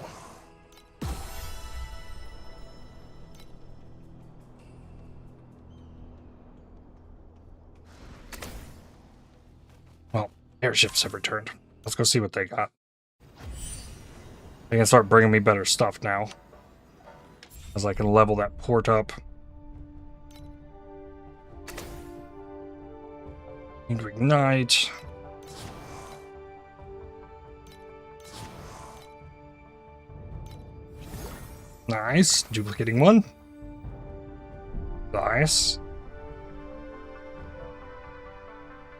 Well, airships have returned. Let's go see what they got. They can start bringing me better stuff now, as I can level that port up. Need to ignite. Nice. Duplicating one. Nice.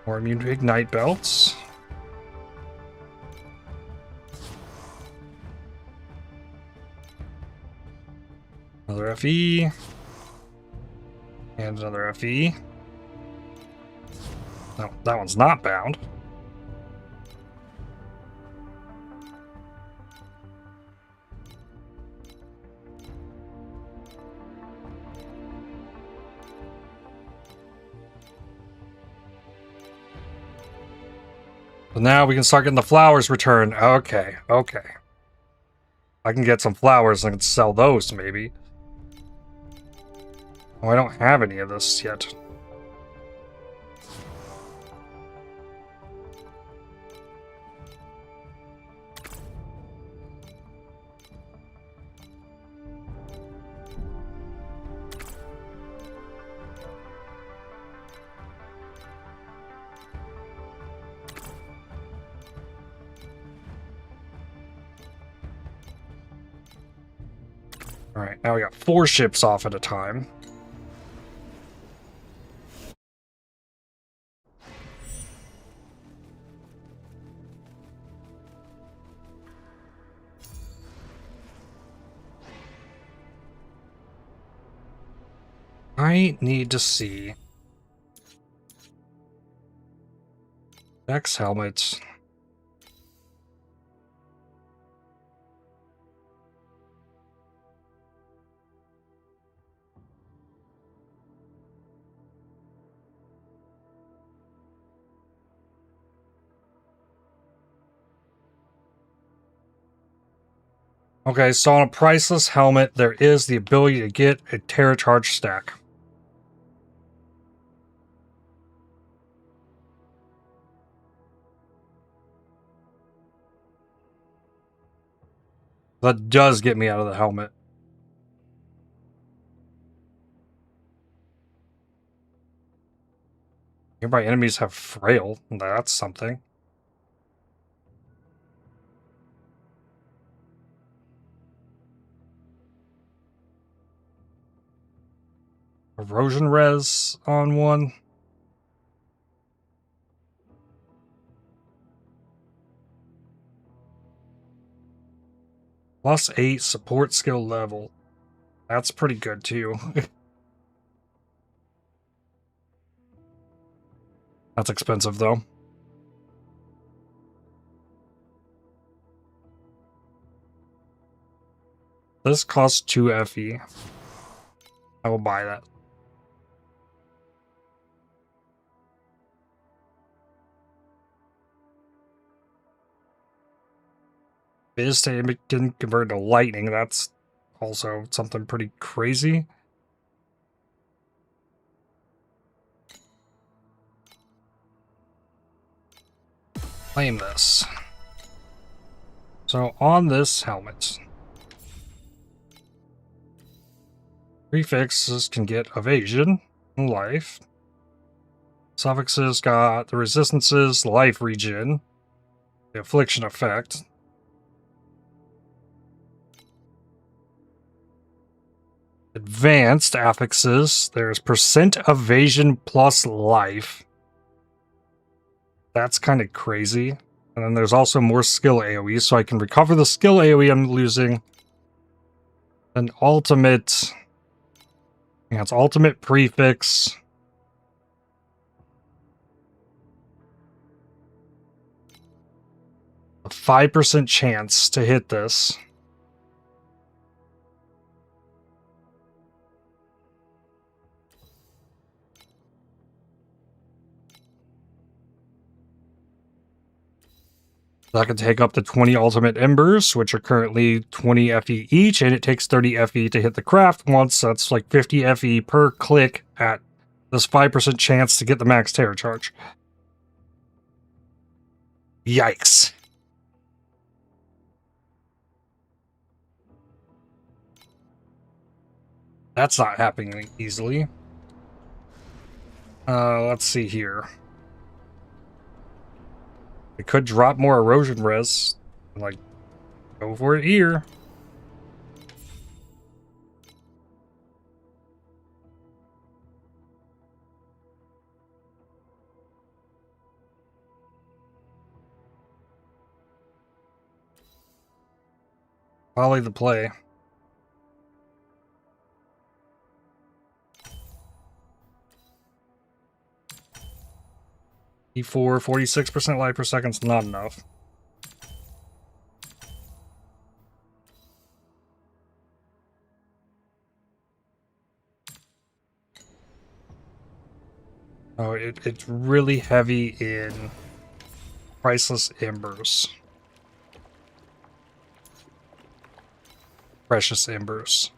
More immune to ignite belts. Another FE. And another FE. No, that one's not bound. So now we can start getting the flowers returned. Okay, okay. I can get some flowers and I can sell those, maybe. Oh, I don't have any of this yet. Alright, now we got 4 ships off at a time. I need to see X helmets. Okay, so on a priceless helmet, there is the ability to get a Terra Charge stack. That does get me out of the helmet. Nearby enemies have frail. That's something. Erosion res on one. +8 support skill level. That's pretty good too. That's expensive though. This costs 2 FE. I will buy that. Biz to didn't convert to lightning. That's also something pretty crazy. Claim this. So on this helmet, prefixes can get evasion, life. Suffixes got the resistances, life regen, the affliction effect. Advanced affixes, there's percent evasion plus life. That's kind of crazy. And then there's also more skill AoE, so I can recover the skill AoE I'm losing. An ultimate... Yeah, it's ultimate prefix. A 5% chance to hit this. That can take up to 20 ultimate embers, which are currently 20 FE each, and it takes 30 FE to hit the craft once. That's like 50 FE per click at this 5% chance to get the max terror charge. Yikes. That's not happening easily. Let's see here. It could drop more erosion res. Like, go for it here. Probably the play. E4, 46% life per second is not enough. Oh, it's really heavy in priceless embers. Precious embers.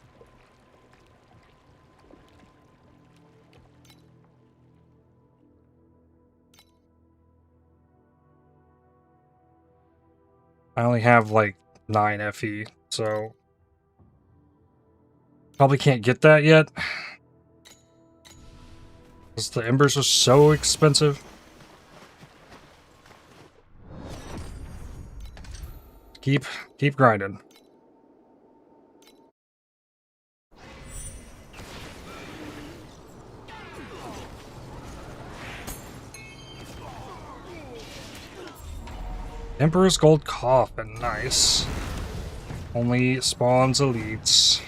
I only have like 9 FE, so probably can't get that yet. Because the embers are so expensive. Keep grinding. Emperor's Gold Coffin, nice. Only spawns elites.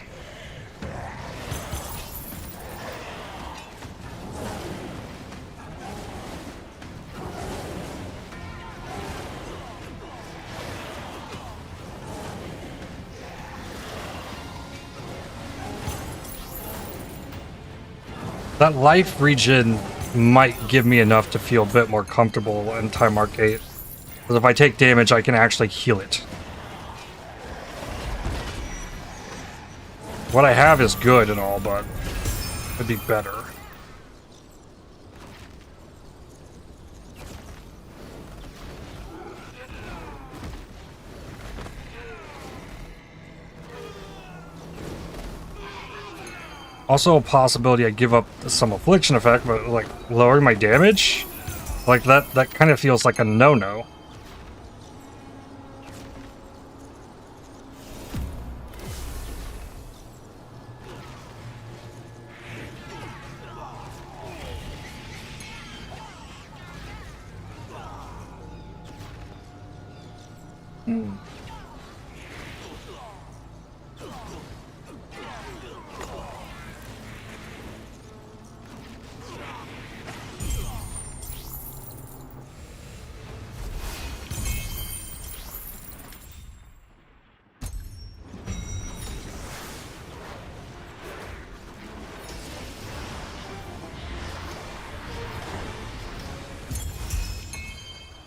That life regen might give me enough to feel a bit more comfortable in Timemark 8. Because if I take damage, I can actually heal it. What I have is good and all, but it could be better. Also a possibility I give up some affliction effect, but like lowering my damage? Like that kind of feels like a no-no.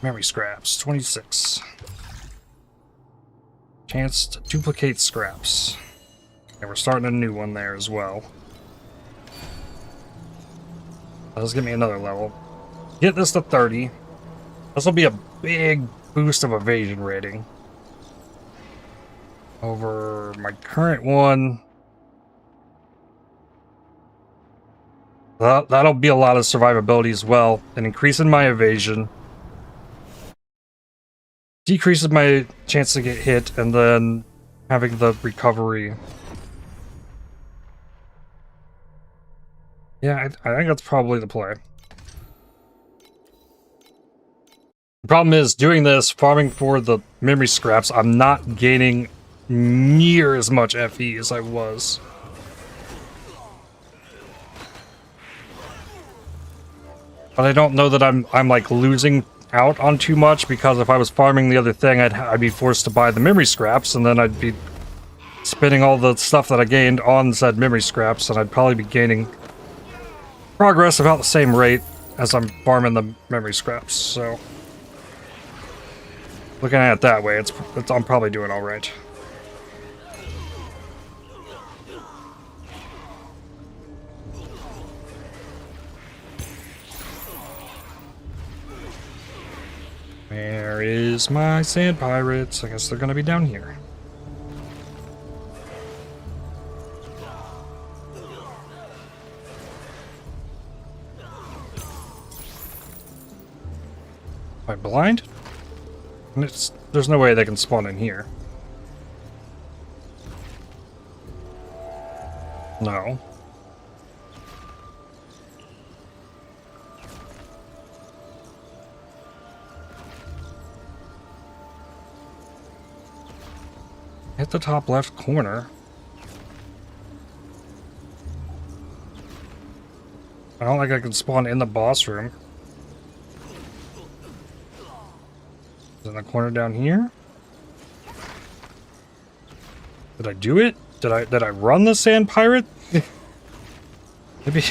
Memory scraps, 26. Chance to duplicate scraps. And we're starting a new one there as well. Let's give me another level. Get this to 30. This will be a big boost of evasion rating over my current one. That'll be a lot of survivability as well, and increasing my evasion. Decreases my chance to get hit, and then having the recovery. Yeah, I think that's probably the play. The problem is, doing this, farming for the memory scraps, I'm not gaining near as much FE as I was. But I don't know that I'm like losing out on too much, because if I was farming the other thing, I'd be forced to buy the memory scraps, and then I'd be spending all the stuff that I gained on said memory scraps, and I'd probably be gaining progress about the same rate as I'm farming the memory scraps. So looking at it that way, I'm probably doing all right. Where is my sand pirates? I guess they're gonna be down here. Am I blind? There's no way they can spawn in here. No. Hit the top left corner. I don't think I can spawn in the boss room. In the corner down here. Did I do it? Did I run the sand pirate?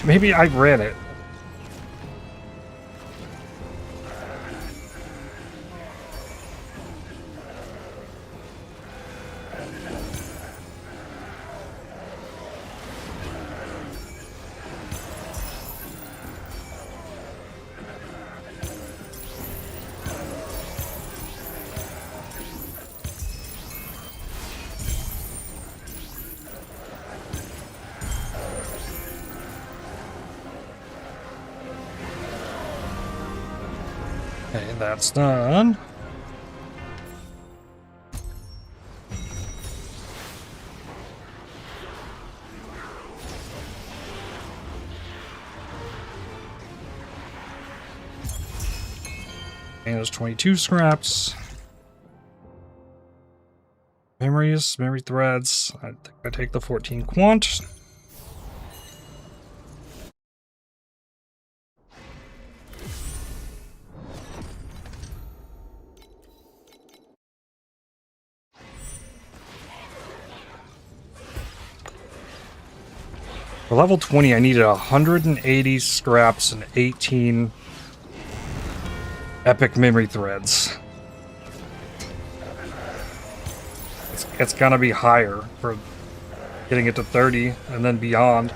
maybe I ran it. Okay, that's done. And there's 22 scraps. Memory threads. I think I take the 14 quant. For level 20, I needed 180 scraps and 18 epic memory threads. It's gonna be higher for getting it to 30 and then beyond.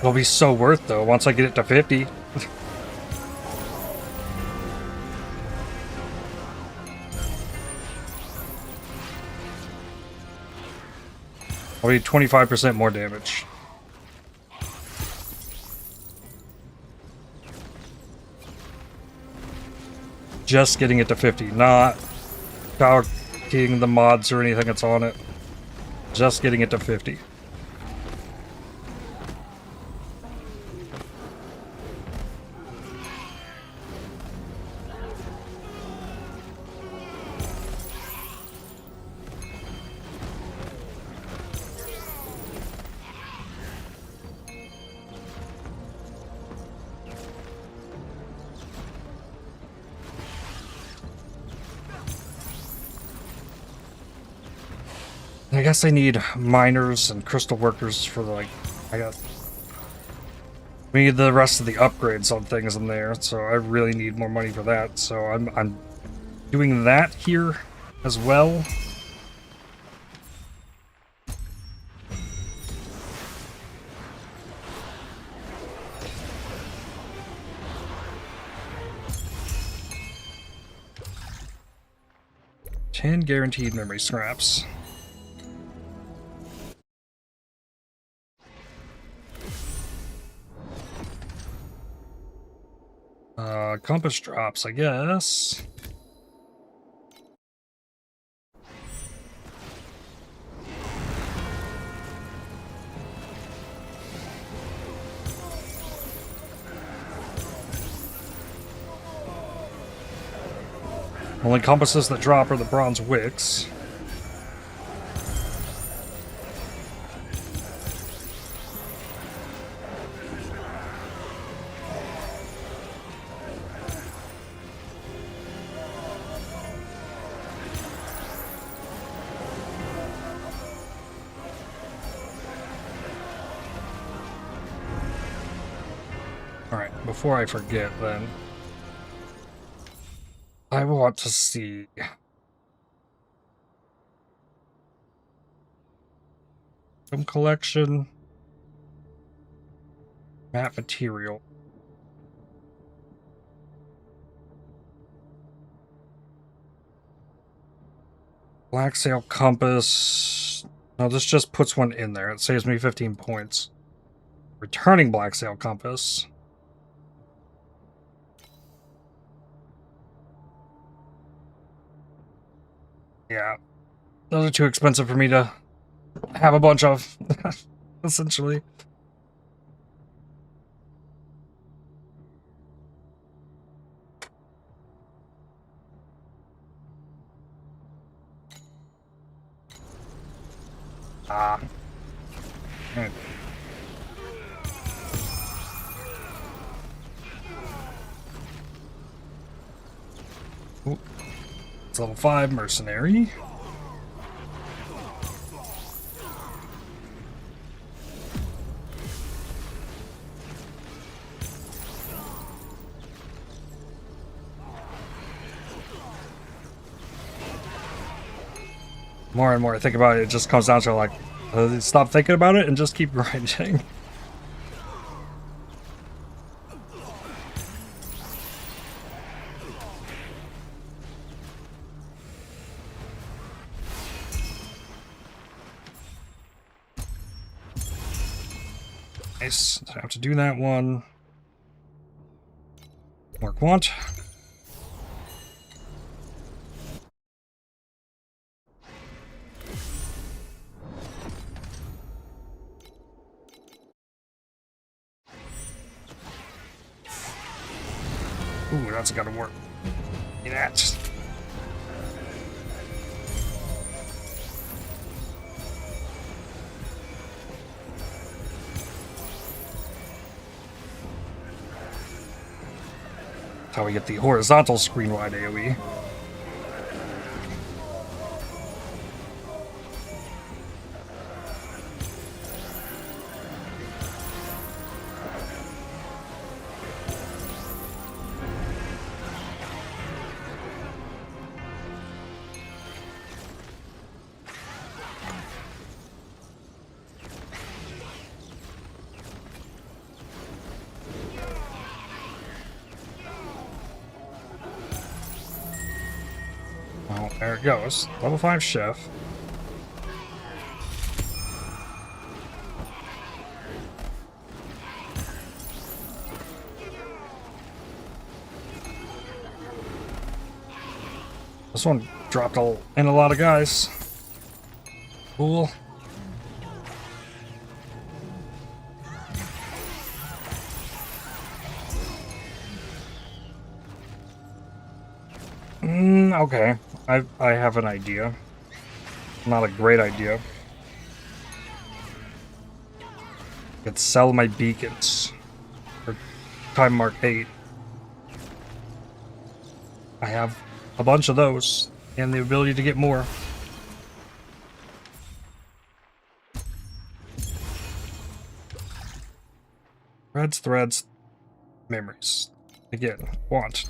It'll be so worth though once I get it to 50. I'll be 25% more damage. Just getting it to 50, not calculating the mods or anything that's on it. Just getting it to 50. I guess I need miners and crystal workers for the, like, I got... We need the rest of the upgrades on things in there, so I really need more money for that, so I'm doing that here as well. Ten guaranteed memory scraps. Compass drops, I guess. Only compasses that drop are the bronze wicks. Alright, before I forget then, I want to see... Some collection. Map material. Black sail compass. No, this just puts one in there. It saves me 15 points. Returning black sail compass. Yeah. Those are too expensive for me to have a bunch of, essentially. Ah. Right. Ooh. It's level 5 mercenary. More and more I think about it, it just comes down to like, stop thinking about it and just keep grinding. Nice. I have to do that one. More quant. Ooh, that's gotta work. Yeah, just... That's how we get the horizontal screen-wide AoE. Well, there it goes. Level 5 chef. This one dropped in a lot of guys. Cool. Okay. I have an idea. Not a great idea. I could sell my beacons for Timemark 8. I have a bunch of those and the ability to get more. Threads, memories. Again, want.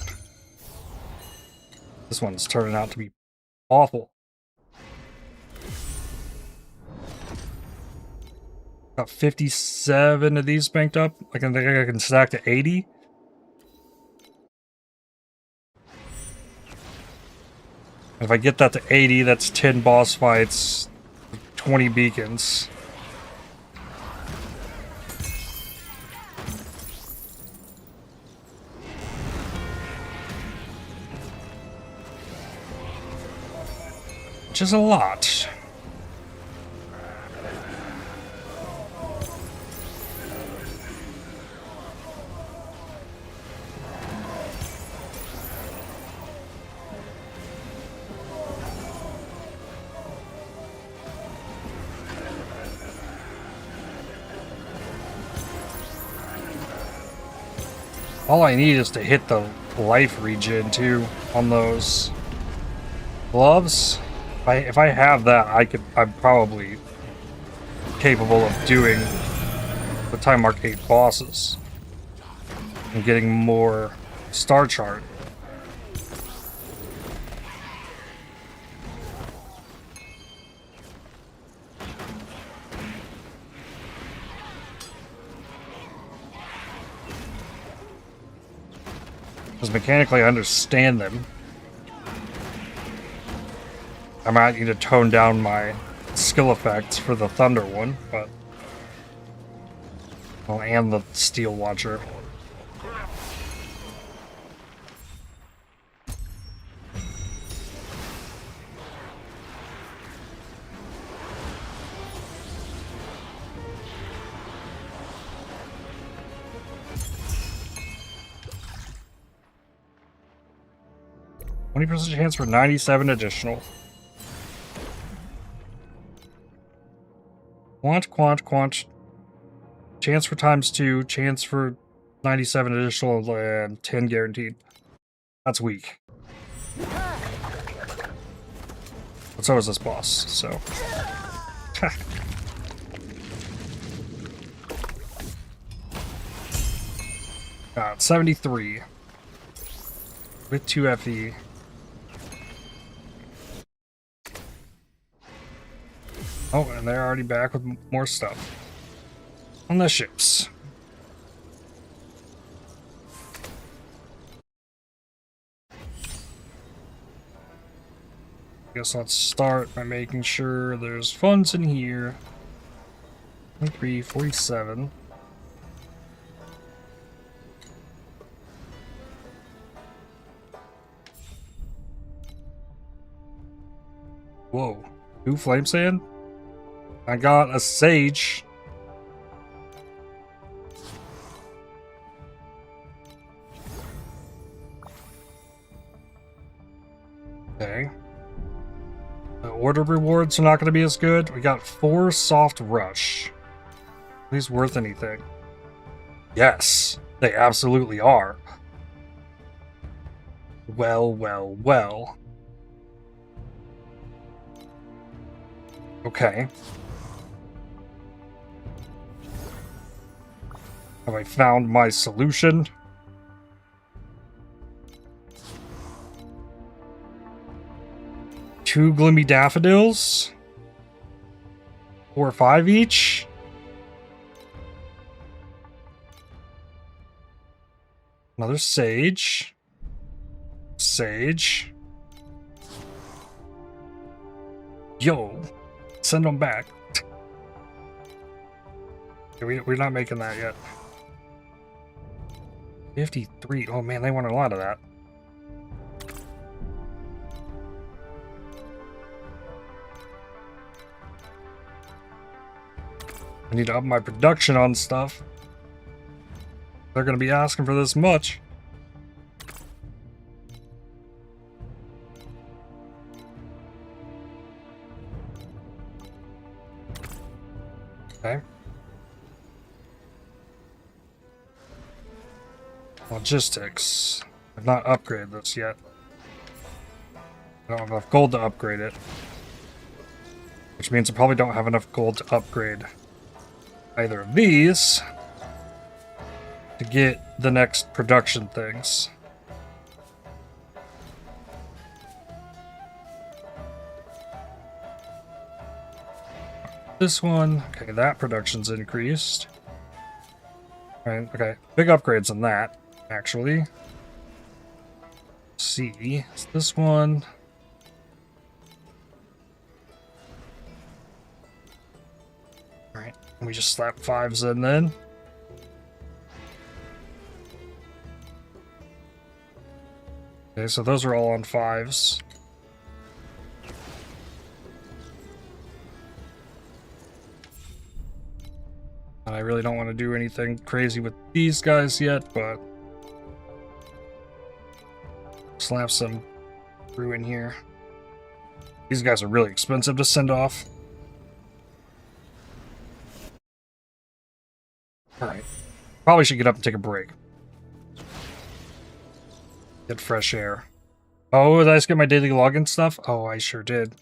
This one's turning out to be awful. Got 57 of these banked up. I think I can stack to 80. If I get that to 80, that's 10 boss fights, 20 beacons. Which is a lot. All I need is to hit the life regen too on those gloves. If I have that, I'm probably capable of doing the Timemark 8 bosses and getting more star chart. Because mechanically I understand them. I might need to tone down my skill effects for the Thunder one, but... well, and the Steel Watcher. %20 chance for 97 additional. Quant. Chance for ×2, chance for 97 additional, and 10 guaranteed. That's weak. But so is this boss, so. Got 73. With 2 FE. Oh, and they're already back with more stuff. On the ships. Guess let's start by making sure there's funds in here. 23, 47. Whoa. 2 flame sand? I got a sage. Okay. The order rewards are not going to be as good. We got 4 soft rush. Are these worth anything? Yes, they absolutely are. Well. Okay. Have I found my solution? Two gloomy daffodils? 4 or 5 each? Another sage. Yo, send them back. We're not making that yet. 53. Oh man, they want a lot of that. I need to up my production on stuff. They're going to be asking for this much. Okay. Logistics. I've not upgraded this yet. I don't have enough gold to upgrade it. Which means I probably don't have enough gold to upgrade either of these. to get the next production things. This one, okay, that production's increased. Right, okay, big upgrades on that, actually. C, it's this one. Alright, we just slap 5s in then. Okay, so those are all on 5s. And I really don't want to do anything crazy with these guys yet, but slap some through in here. These guys are really expensive to send off. Alright. Probably should get up and take a break. Get fresh air. Oh, did I just get my daily login stuff? Oh, I sure did.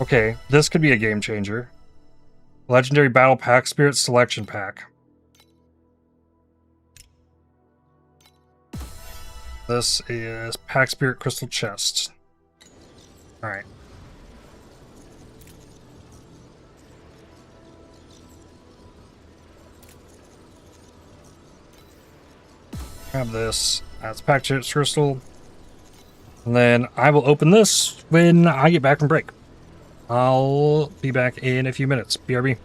Okay, this could be a game changer. Legendary Battle Pack Spirit Selection Pack. This is Pack Spirit Crystal Chest. Alright. Grab this. That's Pack Spirit Crystal. And then I will open this when I get back from break. I'll be back in a few minutes. BRB.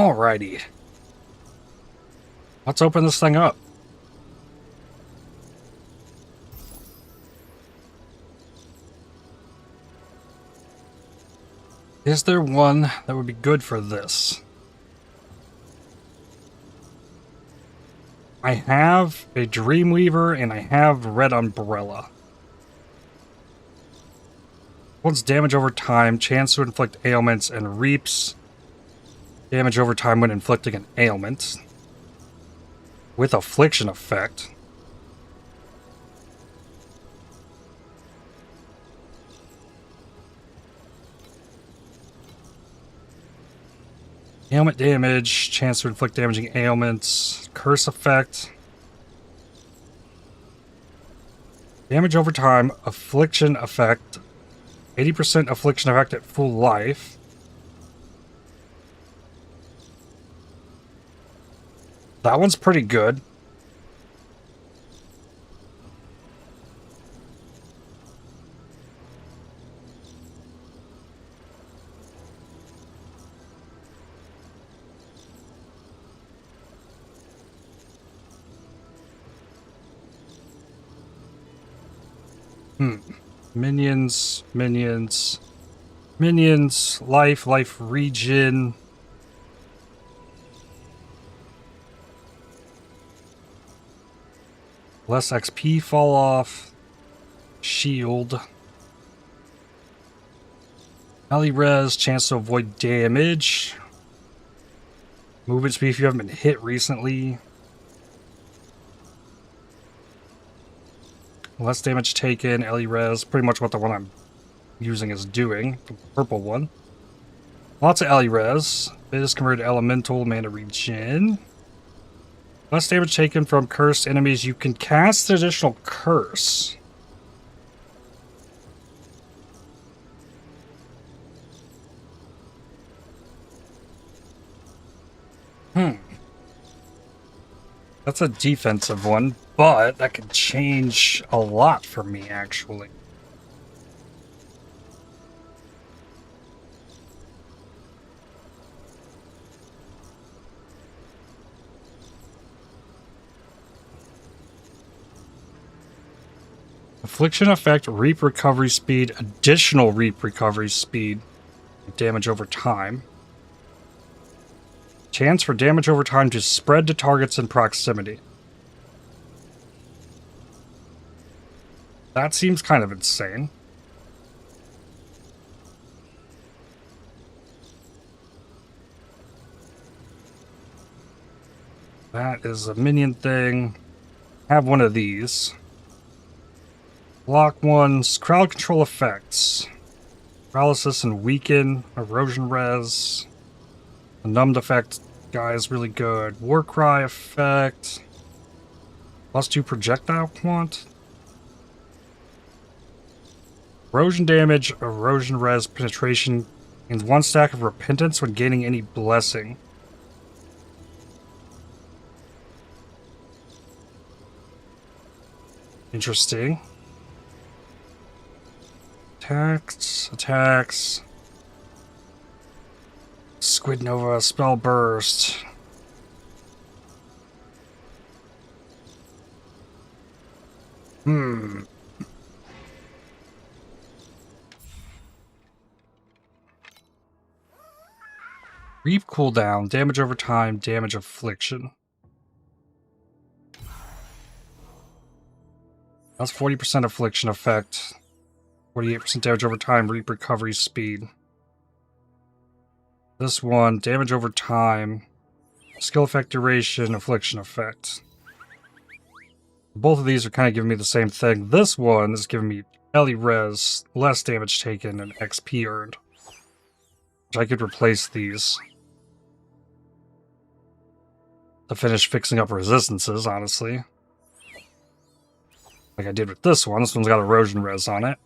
Alrighty. Let's open this thing up. Is there one that would be good for this? I have a Dreamweaver and I have Red Umbrella. One's damage over time, chance to inflict ailments, and reaps damage over time when inflicting an ailment. With affliction effect. Ailment damage, chance to inflict damaging ailments, curse effect. Damage over time, affliction effect. 80% affliction effect at full life. That one's pretty good. Minions, life regen. Less XP fall off. Shield. Melee res, chance to avoid damage. Movement speed if you haven't been hit recently. Less damage taken, Ellie res, pretty much what the one I'm using is doing. The purple one. Lots of Ellie res. It is converted to elemental, mana regen. Less damage taken from cursed enemies. You can cast additional curse. That's a defensive one, but that could change a lot for me, actually. Affliction effect, reap recovery speed, additional reap recovery speed, damage over time. Chance for damage over time to spread to targets in proximity. That seems kind of insane. That is a minion thing. Have one of these. Block ones, crowd control effects. Paralysis and weaken, erosion res. The numbed effect guy is really good. Warcry effect. +2 projectile quant. Erosion damage, erosion res, penetration. Gains 1 stack of repentance when gaining any blessing. Interesting. Attacks. Squid Nova, Spell Burst. Reap cooldown, damage over time, damage affliction. That's 40% affliction effect. 48% damage over time, reap recovery speed. This one, damage over time, skill effect duration, affliction effect. Both of these are kind of giving me the same thing. This one is giving me Ellie res, less damage taken, and XP earned. Which I could replace these to finish fixing up resistances, honestly. Like I did with this one. This one's got erosion res on it.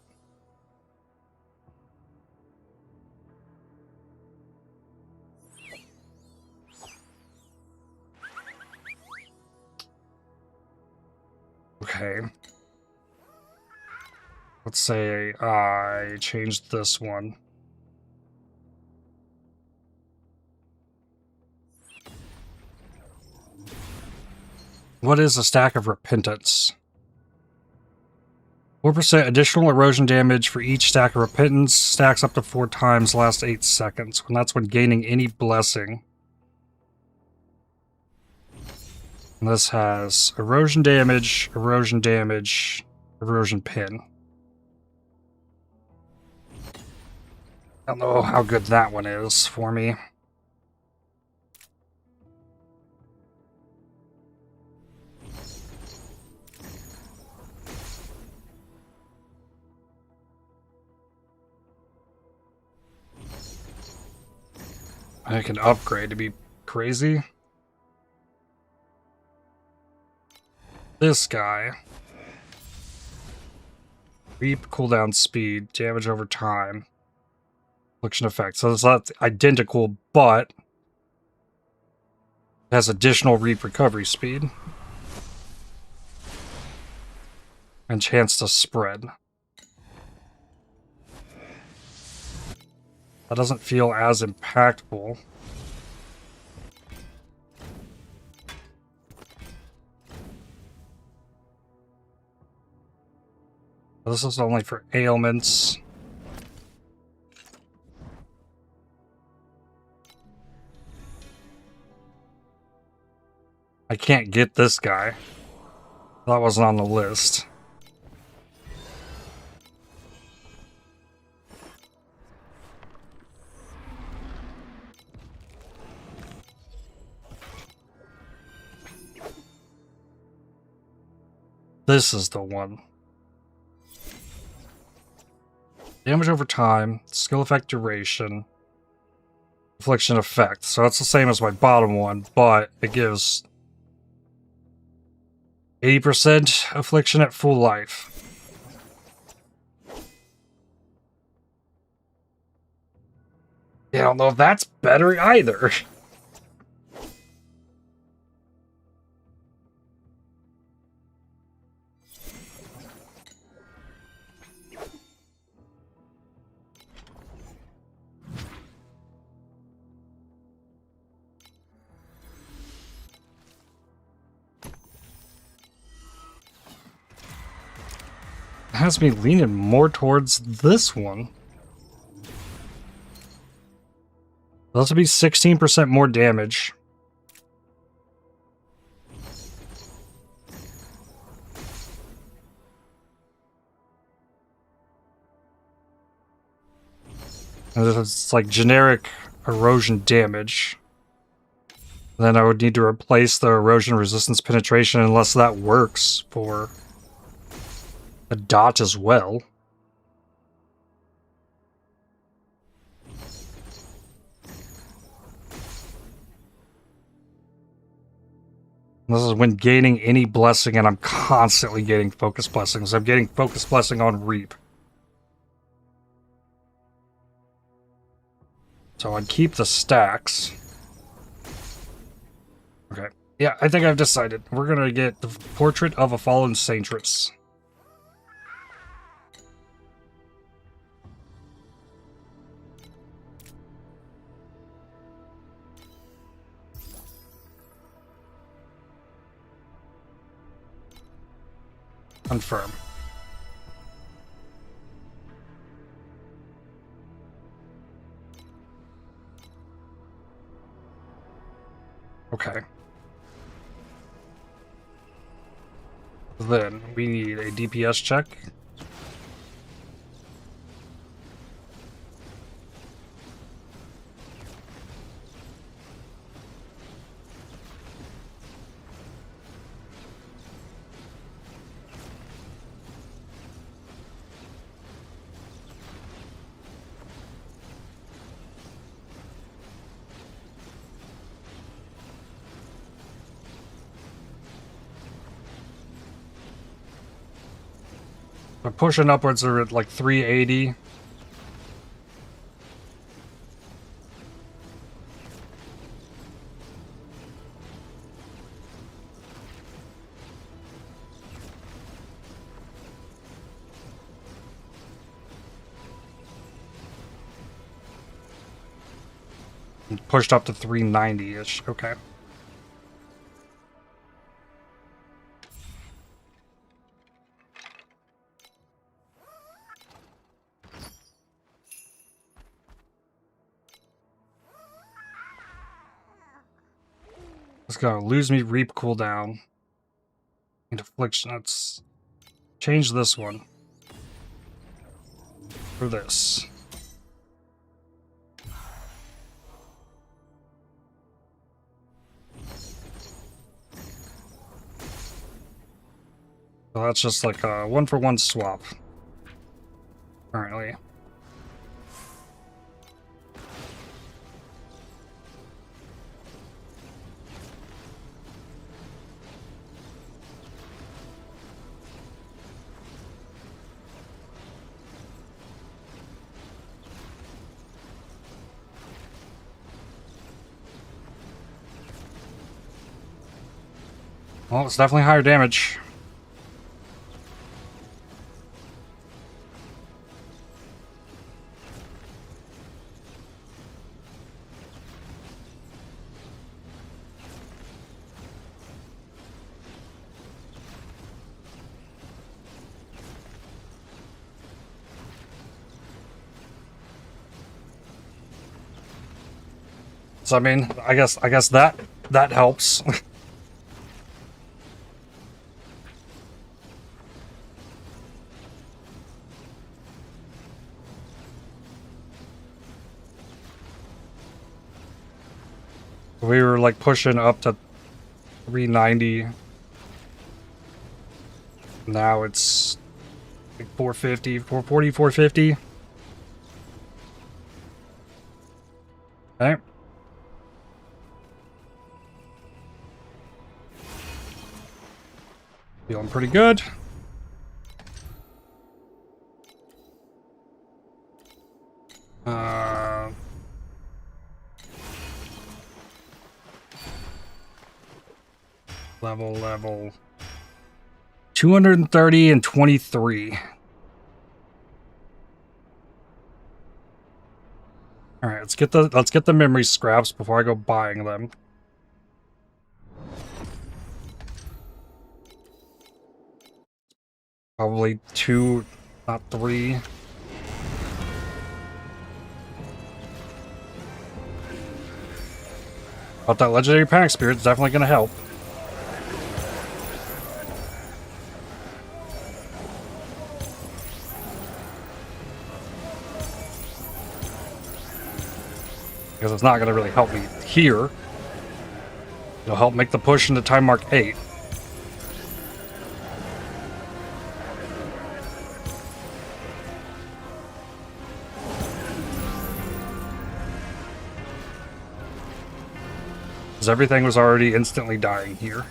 Okay. Let's say I changed this one. What is a stack of repentance? 4% additional erosion damage for each stack of repentance. Stacks up to 4 times, lasts 8 seconds. And that's when gaining any blessing. And this has erosion damage, erosion pin. I don't know how good that one is for me. I can upgrade to be crazy. This guy. Reap cooldown speed, damage over time. Affliction effect. So it's not identical, but it has additional reap recovery speed. And chance to spread. That doesn't feel as impactful. This is only for ailments. I can't get this guy. That wasn't on the list. This is the one. Damage over time, skill effect duration, affliction effect. So that's the same as my bottom one, but it gives 80% affliction at full life. Yeah, I don't know if that's better either. Has me leaning more towards this one. This would be 16% more damage. And it's like generic erosion damage. Then I would need to replace the erosion resistance penetration unless that works for a dot as well. This is when gaining any blessing, and I'm constantly getting focus blessings. I'm getting focus blessing on Reap. So I'd keep the stacks. Okay. Yeah, I think I've decided. We're gonna get the Portrait of a Fallen Saintress. Confirm. Okay. Then we need a DPS check. We're pushing upwards at like 380. Pushed up to 390-ish. Okay. Let's go. Lose me, reap, cooldown. And affliction. Let's change this one for this. So that's just like a 1-for-1 swap. Currently. Well, it's definitely higher damage. So I mean, I guess that helps. We were like pushing up to 390. Now it's like 450, 440, 450. Okay. Feeling pretty good. Level 230 and 23. All right, let's get the memory scraps before I go buying them. Probably 2, not 3. But that legendary panic spirit's definitely gonna help. Because it's not going to really help me here. It'll help make the push into Timemark 8. Because everything was already instantly dying here.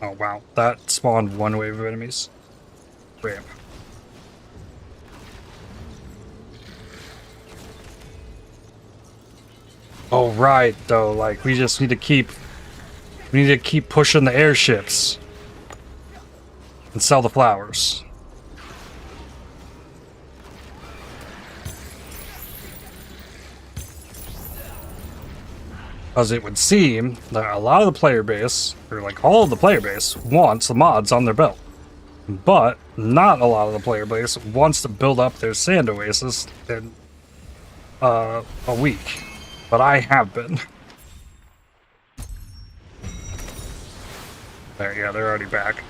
Oh wow, that spawned one wave of enemies. Ramp. Oh right, though, like we just need to keep pushing the airships and sell the flowers. As it would seem that a lot of the player base, or like all of the player base, wants the mods on their belt. But not a lot of the player base wants to build up their sand oasis in a week. But I have been. There, yeah, they're already back.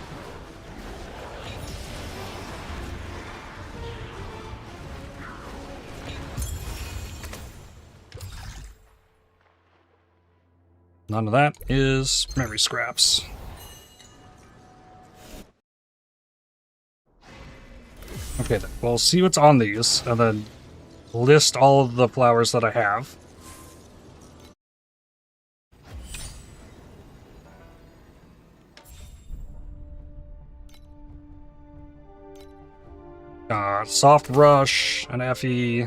None of that is memory scraps. Okay, then. We'll see what's on these, and then list all of the flowers that I have. Soft Rush, an FE.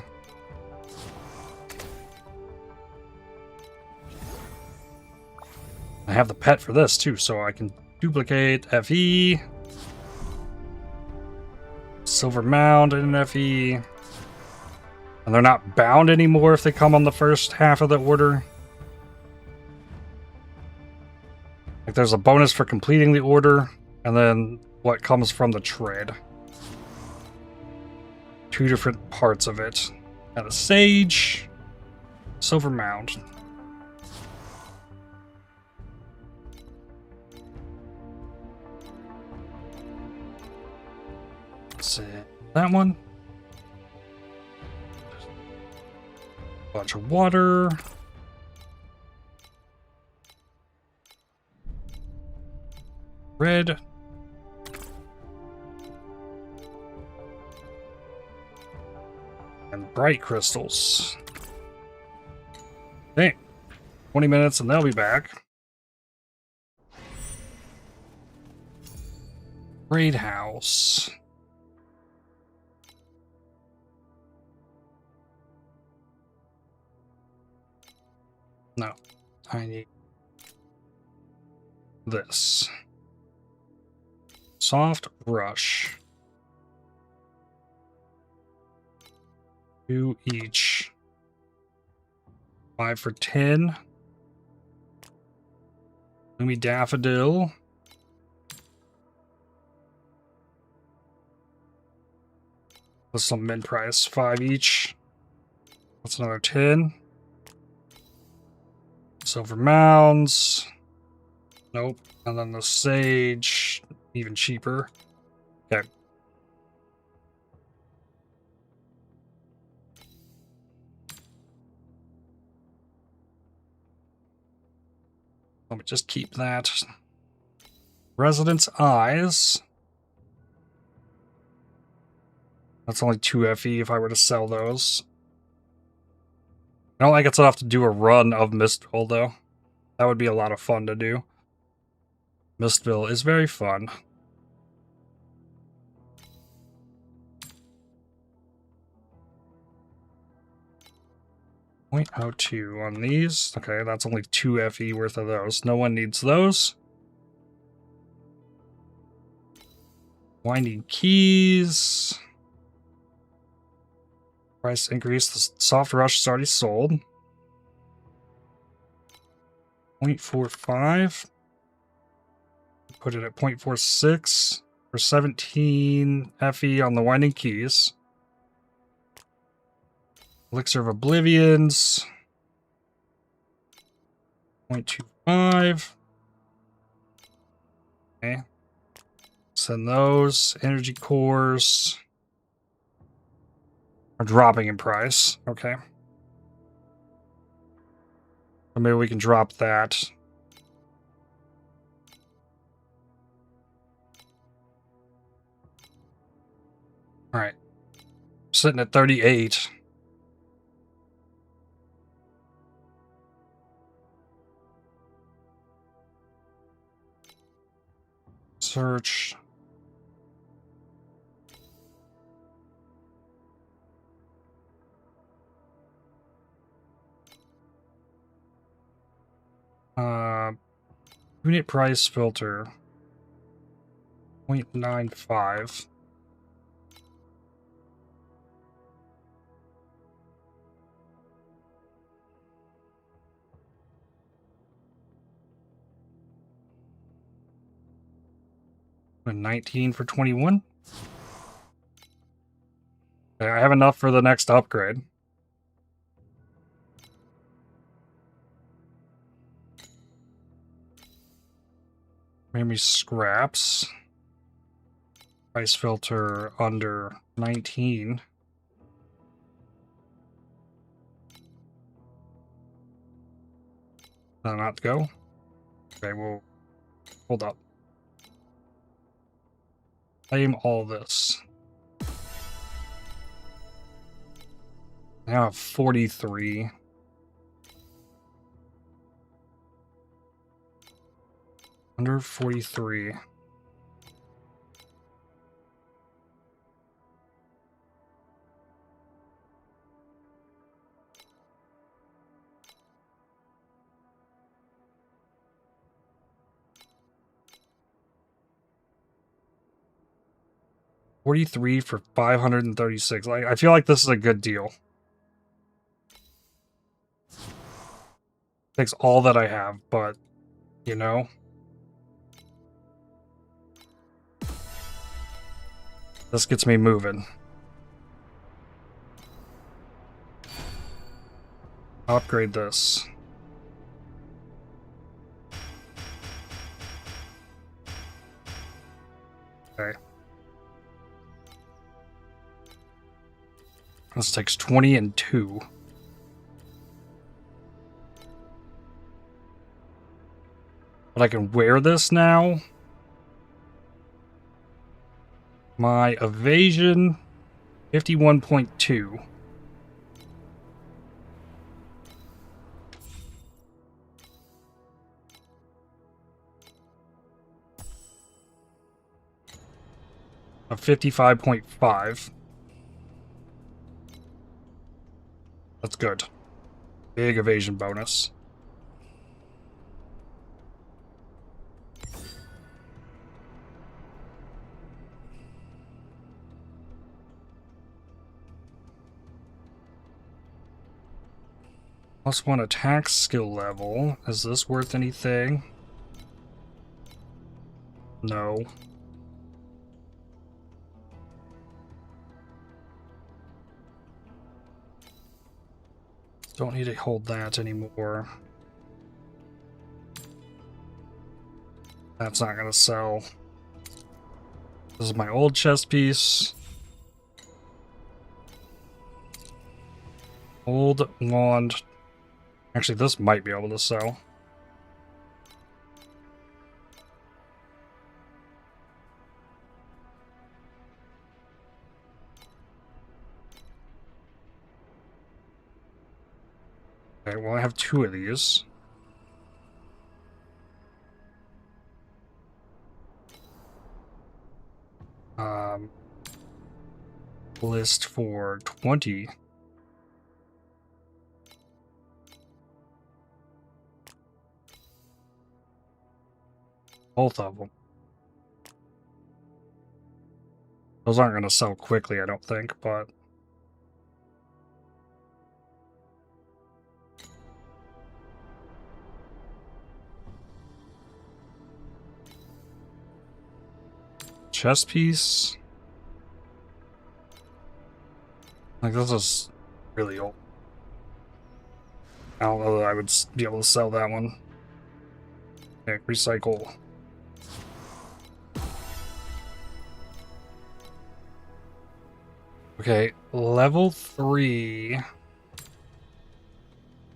I have the pet for this too, so I can duplicate FE. Silver Mound and an FE. And they're not bound anymore if they come on the first half of the order. Like there's a bonus for completing the order, and then what comes from the trade. 2 different parts of it. And a Sage. Silver Mound. Send that one. Bunch of water. Red. And bright crystals. Hey, 20 minutes and they'll be back. Raid house. No, I need this. Soft rush. 2 each. 5 for 10. Gloomy daffodil. With some mid price. 5 each. That's another 10. Silver mounds. Nope. And then the sage. Even cheaper. Okay. Let me just keep that. Residence Eyes. That's only 2 FE if I were to sell those. I don't think it's enough to do a run of Mistville, though. That would be a lot of fun to do. Mistville is very fun. .02 on these. Okay, that's only 2 FE worth of those. No one needs those. Winding keys. Price increase. The soft rush is already sold. 0.45. Put it at 0.46 for 17 FE on the winding keys. Elixir of Oblivions. 0.25. Okay. Send those. Energy cores are dropping in price. Okay. Or maybe we can drop that. Alright. Sitting at 38. Search. Unit price filter. 0.95. A 19 for 21. Okay, I have enough for the next upgrade. Maybe scraps. Price filter under 19. Not go. Okay, we'll hold up. Claim all this. I have 43. Under 43. $43 for 536. I feel like this is a good deal. Takes all that I have, but you know. This gets me moving. Upgrade this. Okay. This takes 20 and 2. But I can wear this now. My evasion, 51.2. A 55.5. That's good. Big evasion bonus. +1 attack skill level. Is this worth anything? No. Don't need to hold that anymore. That's not gonna sell. This is my old chest piece. Old wand. Actually, this might be able to sell. Okay, well, I have 2 of these. List for 20. Both of them. Those aren't going to sell quickly, I don't think, but... Chest piece. Like, this is really old. I don't know that I would be able to sell that one. Okay, recycle. Okay, level 3.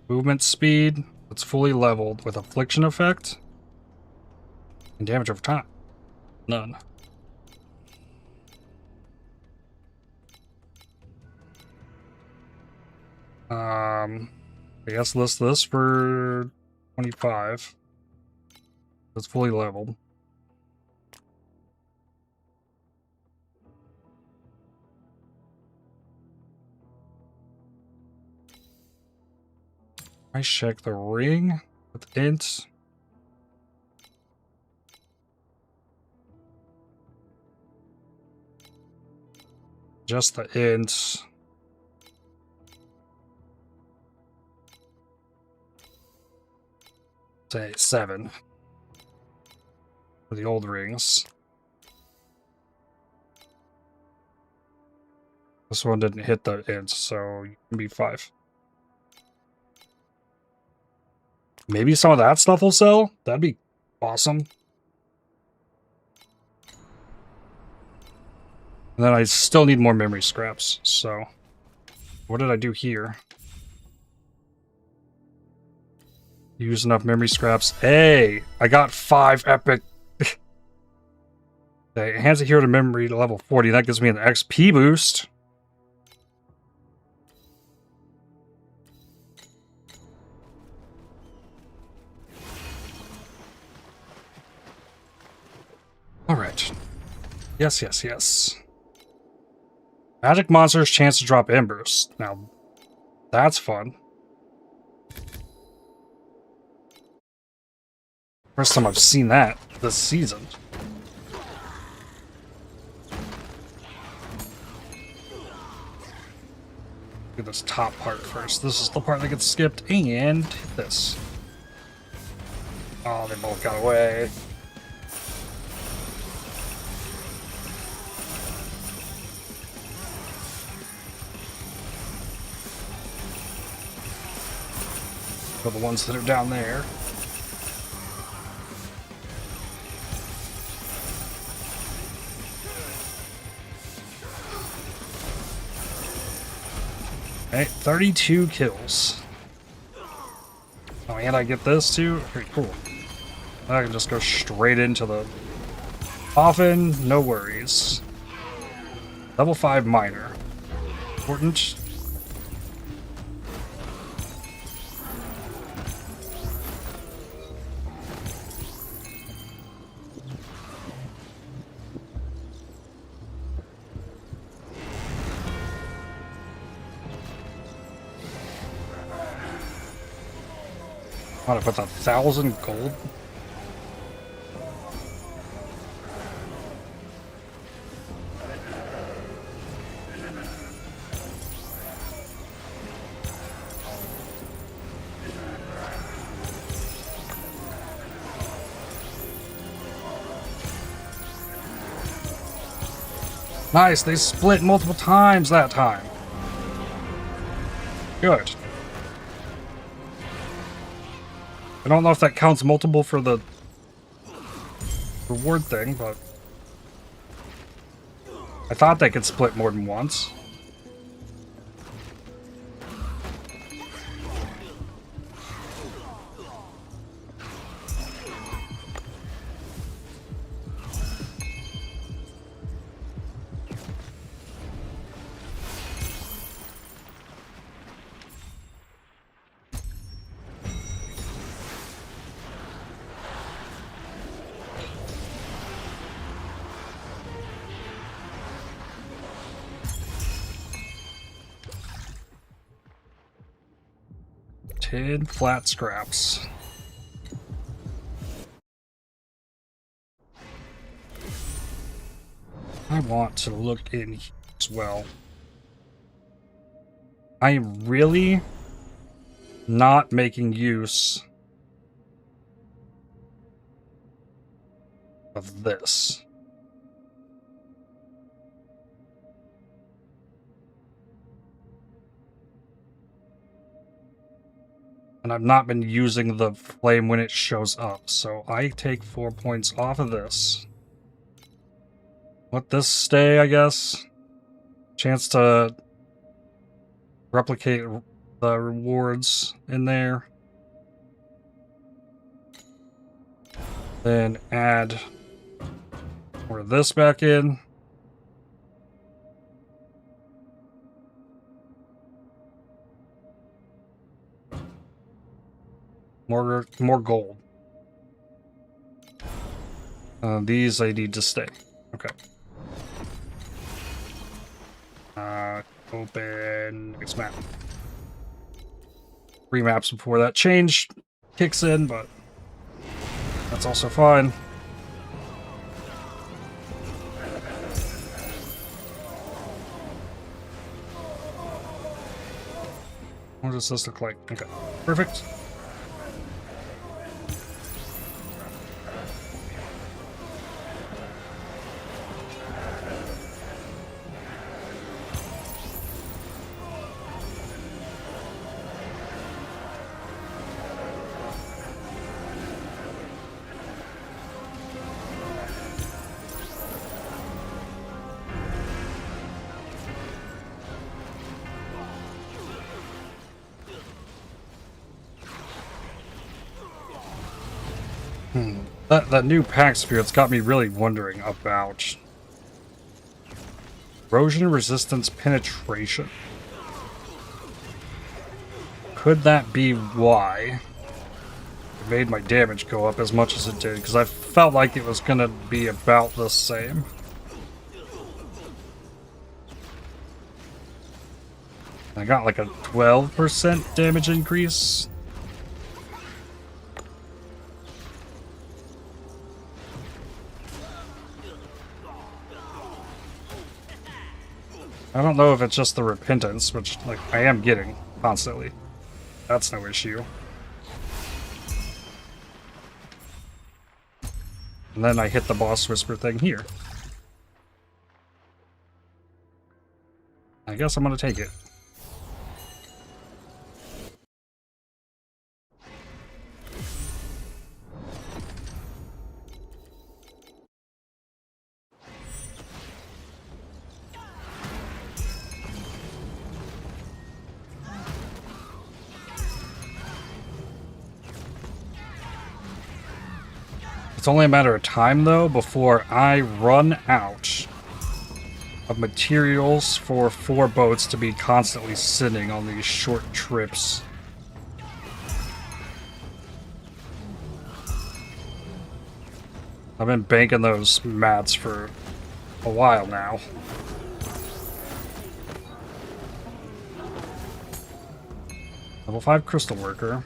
Movement speed. It's fully leveled with affliction effect. And damage over time. None. I guess list this for 25. It's fully leveled. I check the ring with int. Just the int. Say 7 for the old rings. This one didn't hit the int, so you can be 5. Maybe some of that stuff will sell? That'd be awesome. And then I still need more memory scraps, so... What did I do here? Use enough memory scraps. Hey! I got 5 epic... Okay, hands a hero to memory to level 40. That gives me an XP boost. Alright. Yes, yes, yes. Magic monsters chance to drop embers. Now, that's fun. First time I've seen that this season. Do this top part first. This is the part that gets skipped, and this. Oh, they both got away. For the ones that are down there. Okay, 32 kills. Oh, and I get this too? Okay, cool. I can just go straight into the coffin, no worries. Level 5 miner. Important. What, with 1,000 gold? Nice, they split multiple times that time. Good. I don't know if that counts multiple for the reward thing, but I thought they could split more than once. Tin flat scraps. I want to look in here as well. I am really not making use of this. And I've not been using the flame when it shows up, so I take 4 points off of this. Let this stay, I guess. Chance to replicate the rewards in there. Then add more of this back in. More gold. These I need to stay. Okay. Open next map. 3 maps before that change kicks in, but that's also fine. What does this look like? Okay, perfect. That new pack spirit's got me really wondering about erosion resistance penetration. Could that be why it made my damage go up as much as it did? Because I felt like it was gonna be about the same. I got like a 12% damage increase. I don't know if it's just the repentance, which like I am getting constantly. That's no issue. And then I hit the boss whisper thing here. I guess I'm gonna take it. It's only a matter of time, though, before I run out of materials for 4 boats to be constantly sitting on these short trips. I've been banking those mats for a while now. Level 5 crystal worker.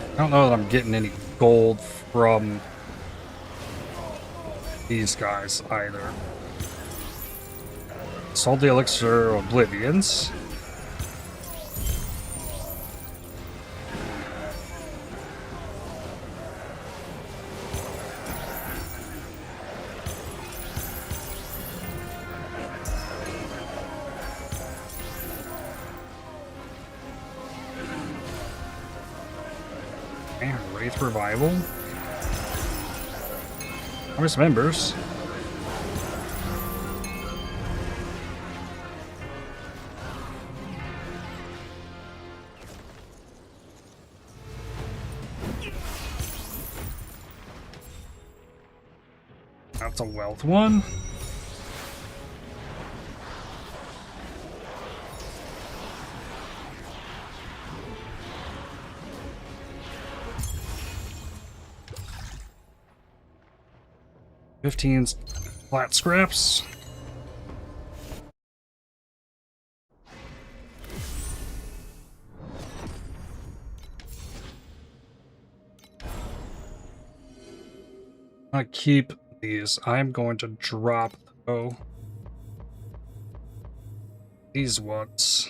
I don't know that I'm getting any gold from these guys either. Sold the elixir of oblivions. Wraith revival. Harvest members. That's a wealth one. Fifteen flat scraps. I keep these. I'm going to drop these ones.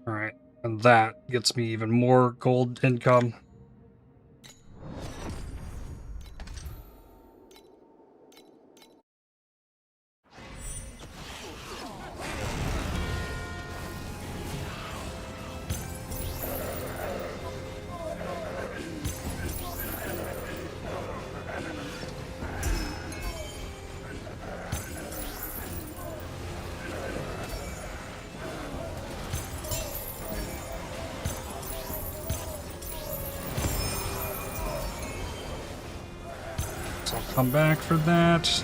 Alright, and that gets me even more gold income. So I'll come back for that.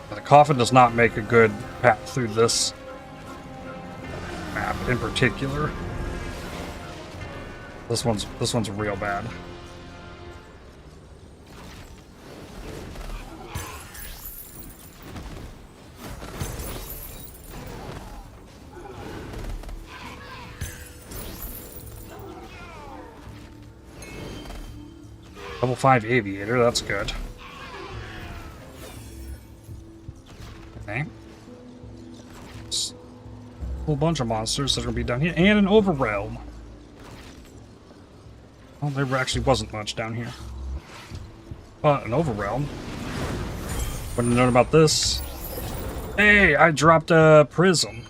The coffin does not make a good path through this map in particular. This one's real bad. Level 5 aviator, that's good. Okay. Just a whole bunch of monsters that are going to be down here. And an overrealm. Well, there actually wasn't much down here. But an overrealm. Wouldn't have known about this. Hey, I dropped a prism.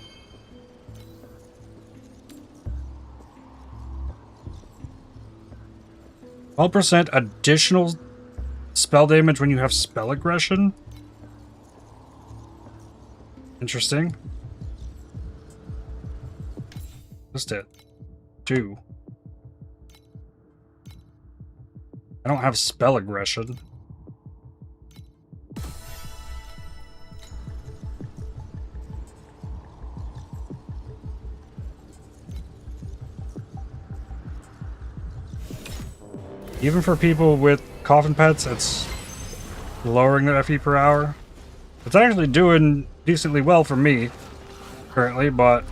%, additional spell damage when you have spell aggression. Interesting. Just it. 2. I don't have spell aggression. Even for people with coffin pets, it's lowering their FE per hour. It's actually doing decently well for me currently, but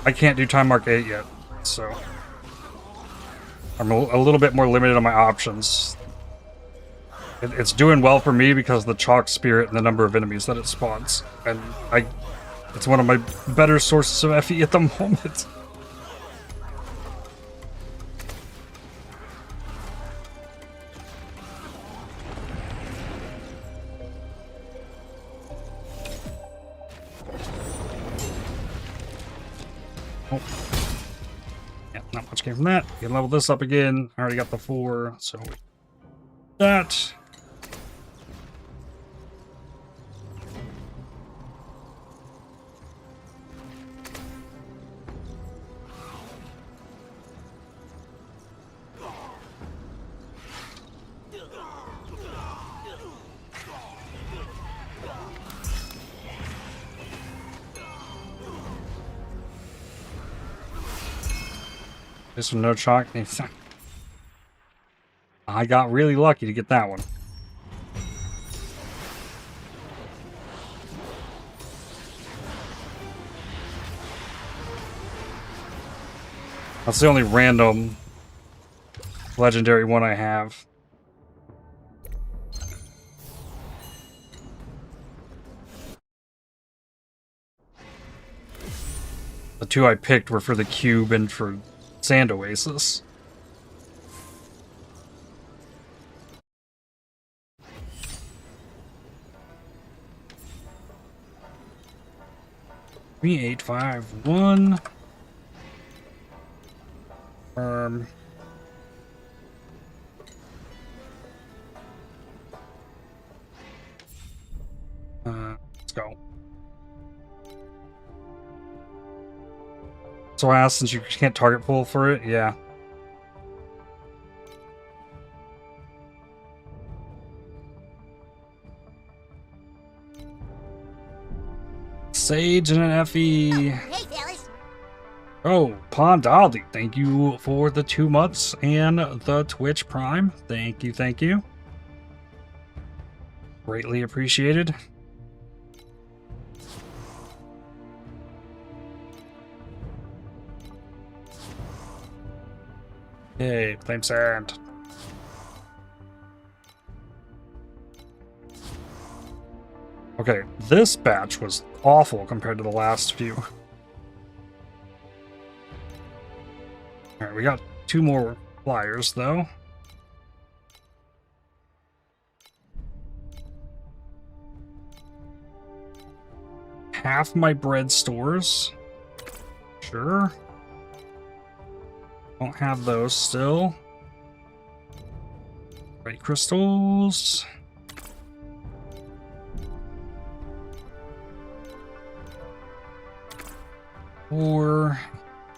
I can't do Timemark 8 yet, so I'm a little bit more limited on my options. It's doing well for me because of the chalk spirit and the number of enemies that it spawns, and it's one of my better sources of FE at the moment. came from that. We can level this up again. I already got the 4, so that. This one, no chalk. I got really lucky to get that one. That's the only random legendary one I have. The 2 I picked were for the cube and for Sand Oasis. Three, 8, 5, 1. Let's go. So I asked, since you can't target pull for it, yeah. Sage and an FE. Hey, fellas. Oh, Pondaldi, thank you for the 2 months and the Twitch Prime. Thank you, thank you. Greatly appreciated. Yay, flame sand. Okay, this batch was awful compared to the last few. Alright, we got 2 more flyers, though. Half my bread stores. Sure. Don't have those still. Right, crystals.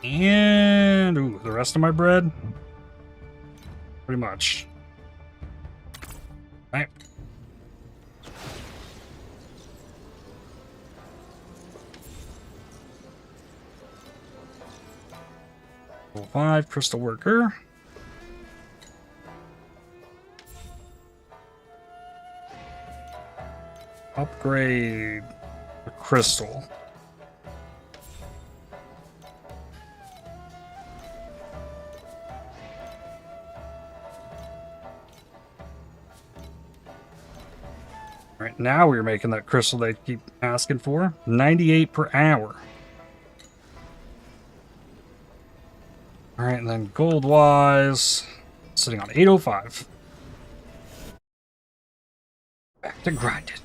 And ooh, the rest of my bread. Pretty much. All right. Level 5 crystal worker. Upgrade the crystal. Right now we're making that crystal they keep asking for. 98 per hour. Alright, and then gold-wise, sitting on 805. Back to grinding.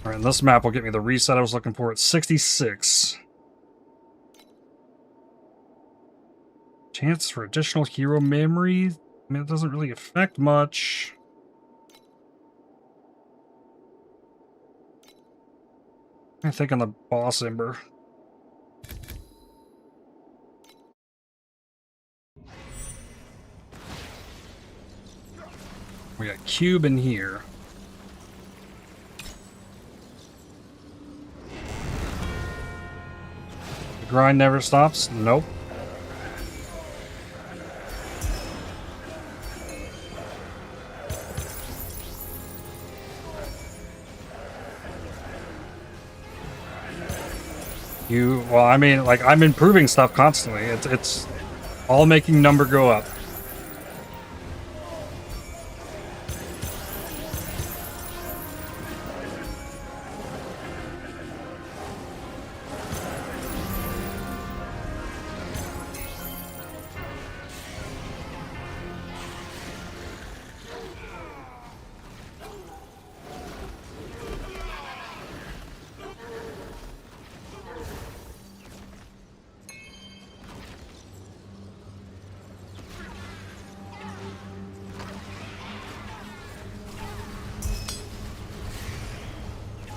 Alright, and this map will get me the reset I was looking for at 66. Chance for additional hero memory. I mean, it doesn't really affect much. I think on the boss ember. We got cube in here. The grind never stops? Nope. Well, I mean, like, I'm improving stuff constantly. It's all making number go up.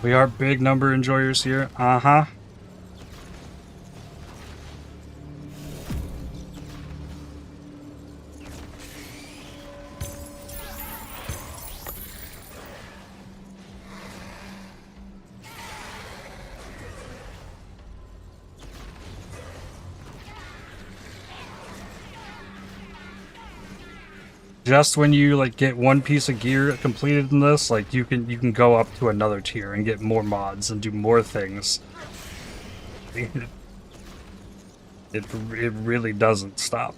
We are big number enjoyers here. Uh-huh. Just when you like get one piece of gear completed in this, like you can go up to another tier and get more mods and do more things. It really doesn't stop.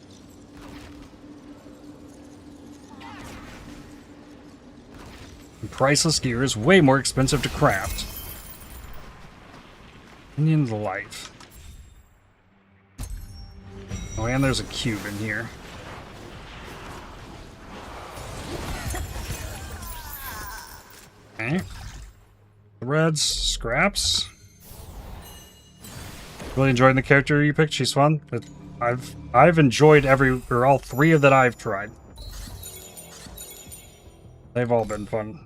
And priceless gear is way more expensive to craft. Inion's life. Oh, and there's a cube in here. Okay. Threads, scraps. Really enjoying the character you picked. She's fun. I've enjoyed all three of that I've tried. They've all been fun.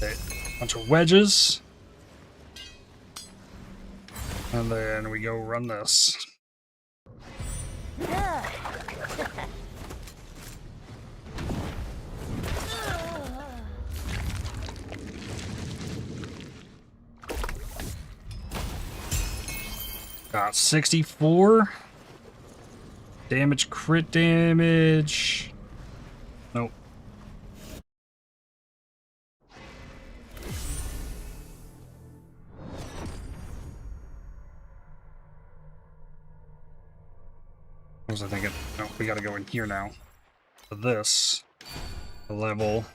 Okay. Bunch of wedges. And then we go run this. Got 64. Damage, crit damage. Nope. What was I thinking? No, we gotta go in here now. For this. The level.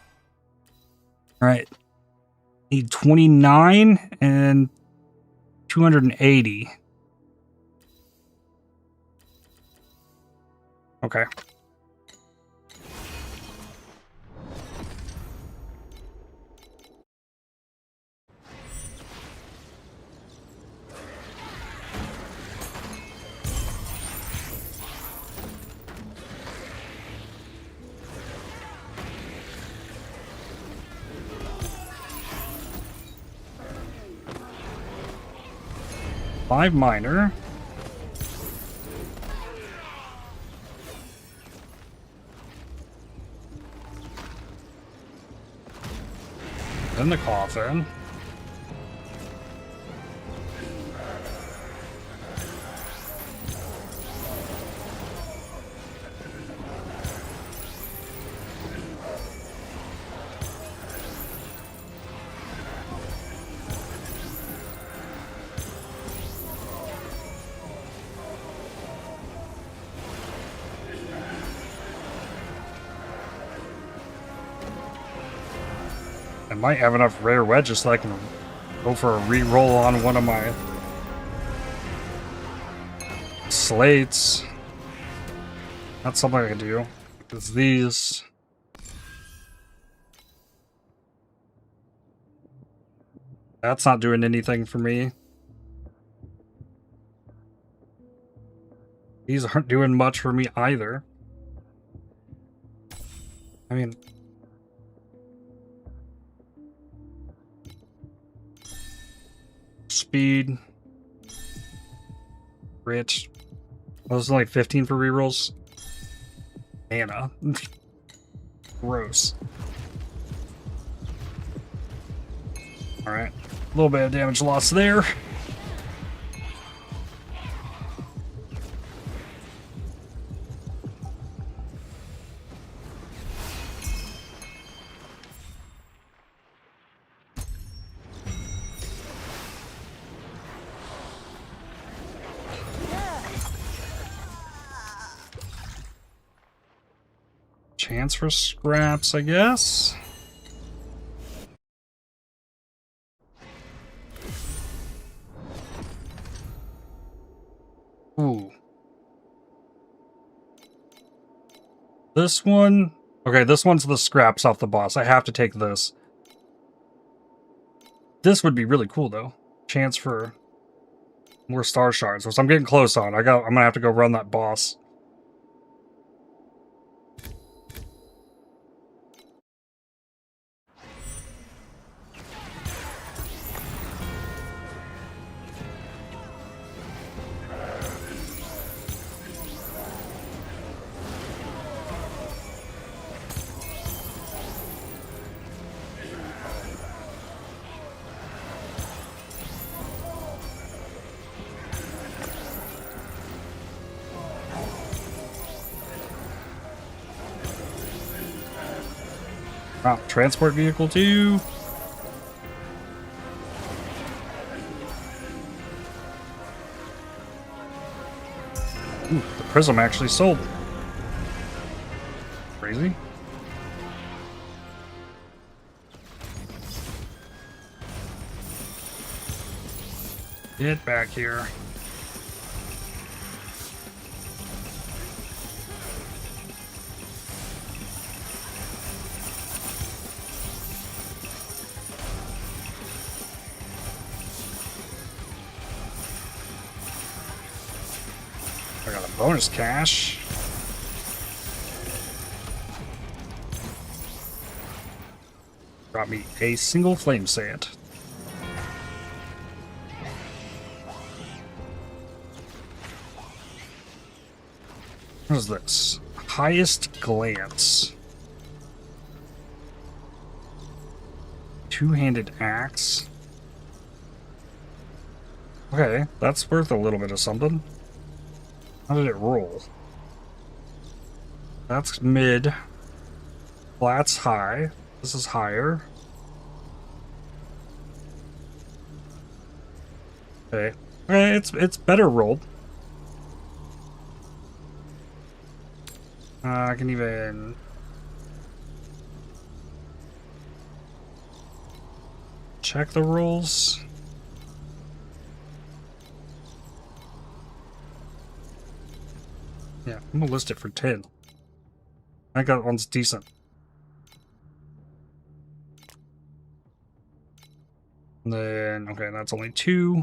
Alright. Need 29 and 280. Okay. Five minor. Then the coffin. I might have enough rare wedges so I can go for a re-roll on one of my slates. That's something I can do. Because these... That's not doing anything for me. These aren't doing much for me either. I mean... Speed. Rich. Those are like 15 for rerolls. Mana. Gross. Alright. A little bit of damage loss there. Chance for scraps, I guess. Ooh. This one... Okay, this one's the scraps off the boss. I have to take this. This would be really cool, though. Chance for more star shards, which I'm getting close on. I'm gonna have to go run that boss. Transport vehicle too. Ooh, the prism actually sold. Crazy. Get back here. I got a bonus cache. Brought me a single flame sand. What is this? Highest glance. Two-handed axe. Okay, that's worth a little bit of something. How did it roll? That's mid. Flat's high. This is higher. Okay. Okay, it's better rolled. I can even check the rolls. Yeah, I'm gonna list it for 10. I think that one's decent. And then, okay, that's only 2.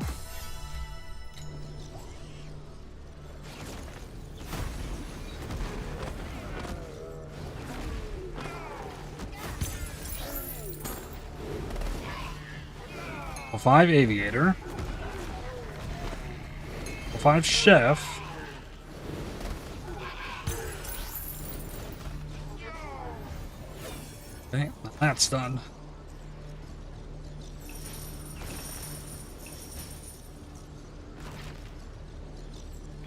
A 5 aviator. A 5 chef. Okay, that's done.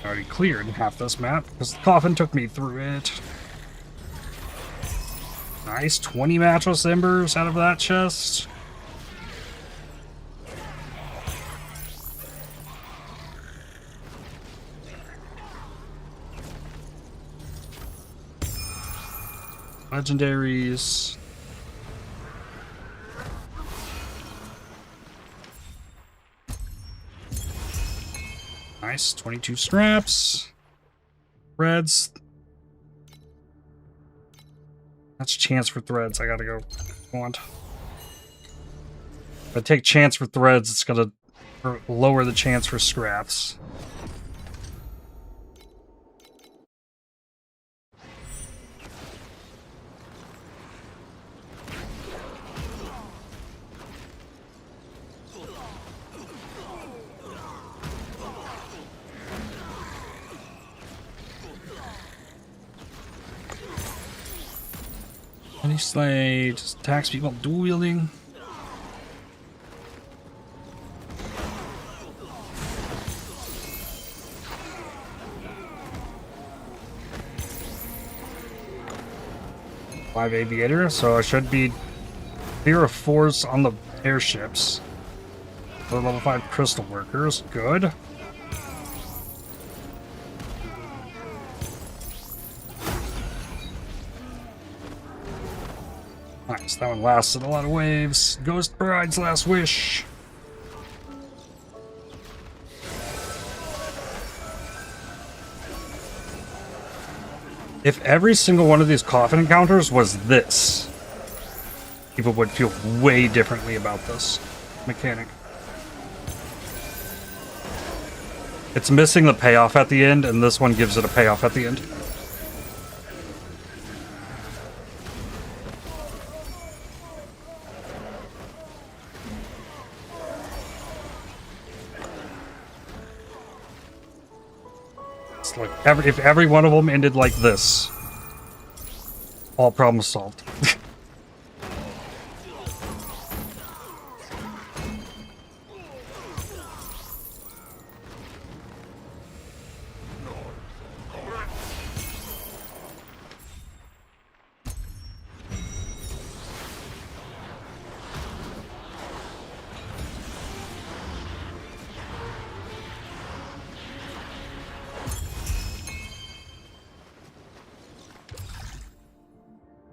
I already cleared half this map because the coffin took me through it. Nice, 20 mattress embers out of that chest. Legendaries. Nice, 22 scraps. Threads. That's chance for threads. I gotta go. Want. If I take chance for threads, it's gonna lower the chance for scraps. Any slay just attacks people dual wielding. Five aviator, so I should be clear of 4s on the airships. The level 5 crystal workers, good. Nice, that one lasted a lot of waves. Ghost Bride's last wish. If every single one of these coffin encounters was this, people would feel way differently about this mechanic. It's missing the payoff at the end, and this one gives it a payoff at the end. It's like if every one of them ended like this, all problems solved.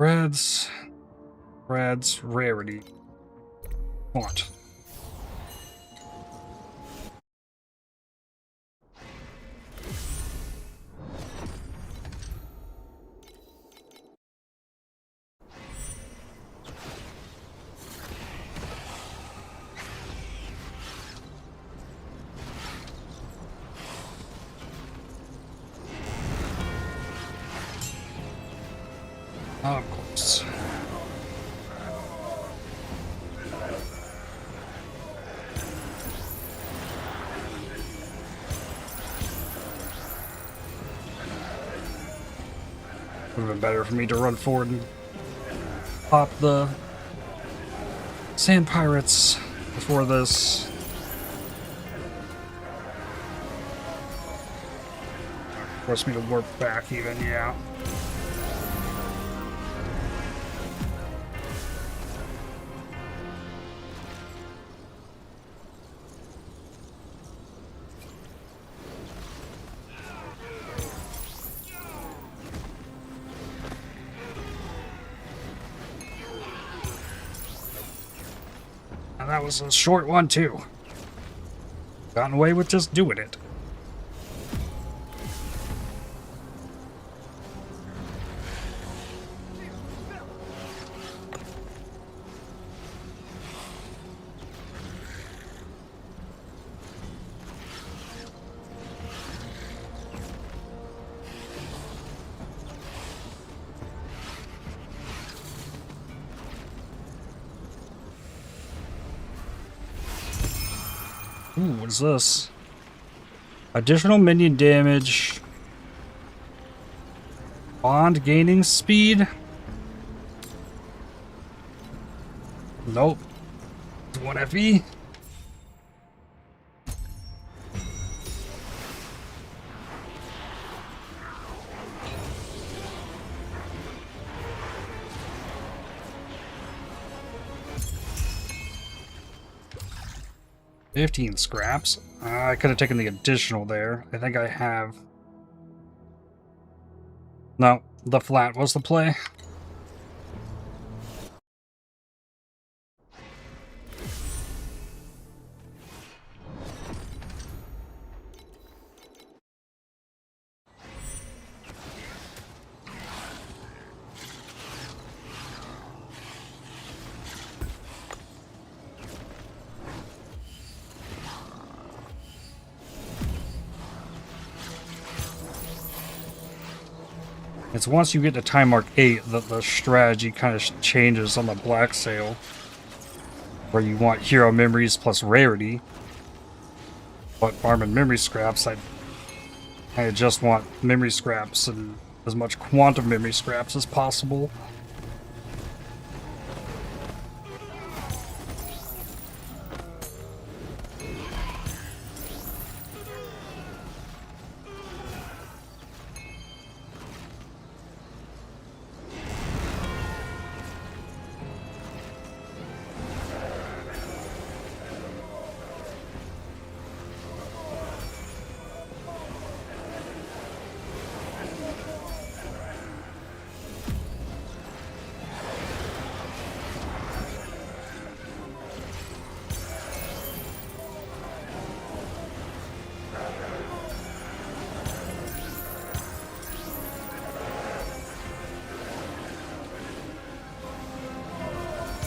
Reds, rarity. What? Of course. Would have been better for me to run forward and pop the sand pirates before this. Force me to warp back even, yeah. And that was a short one too. Gotten away with just doing it. Ooh, what is this? Additional minion damage. Bond gaining speed? Nope. 1 FE. $15 scraps. I could have taken the additional there. I think I have. No, the flat was the play. It's once you get to Timemark 8 that the strategy kind of changes on the Black Sail, where you want hero memories plus rarity. But farming memory scraps, I just want memory scraps and as much quantum memory scraps as possible.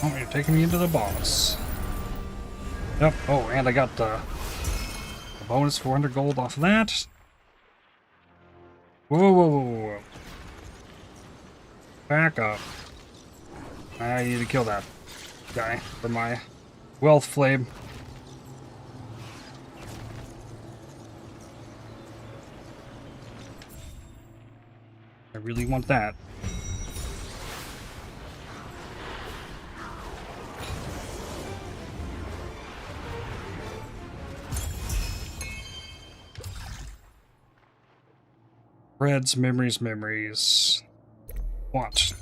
Oh, you're taking me into the boss. Yep. Oh, and I got the bonus 400 gold off of that. Whoa, whoa, whoa, whoa. Back up. I need to kill that guy for my wealth flame. I really want that. Reds, memories. What?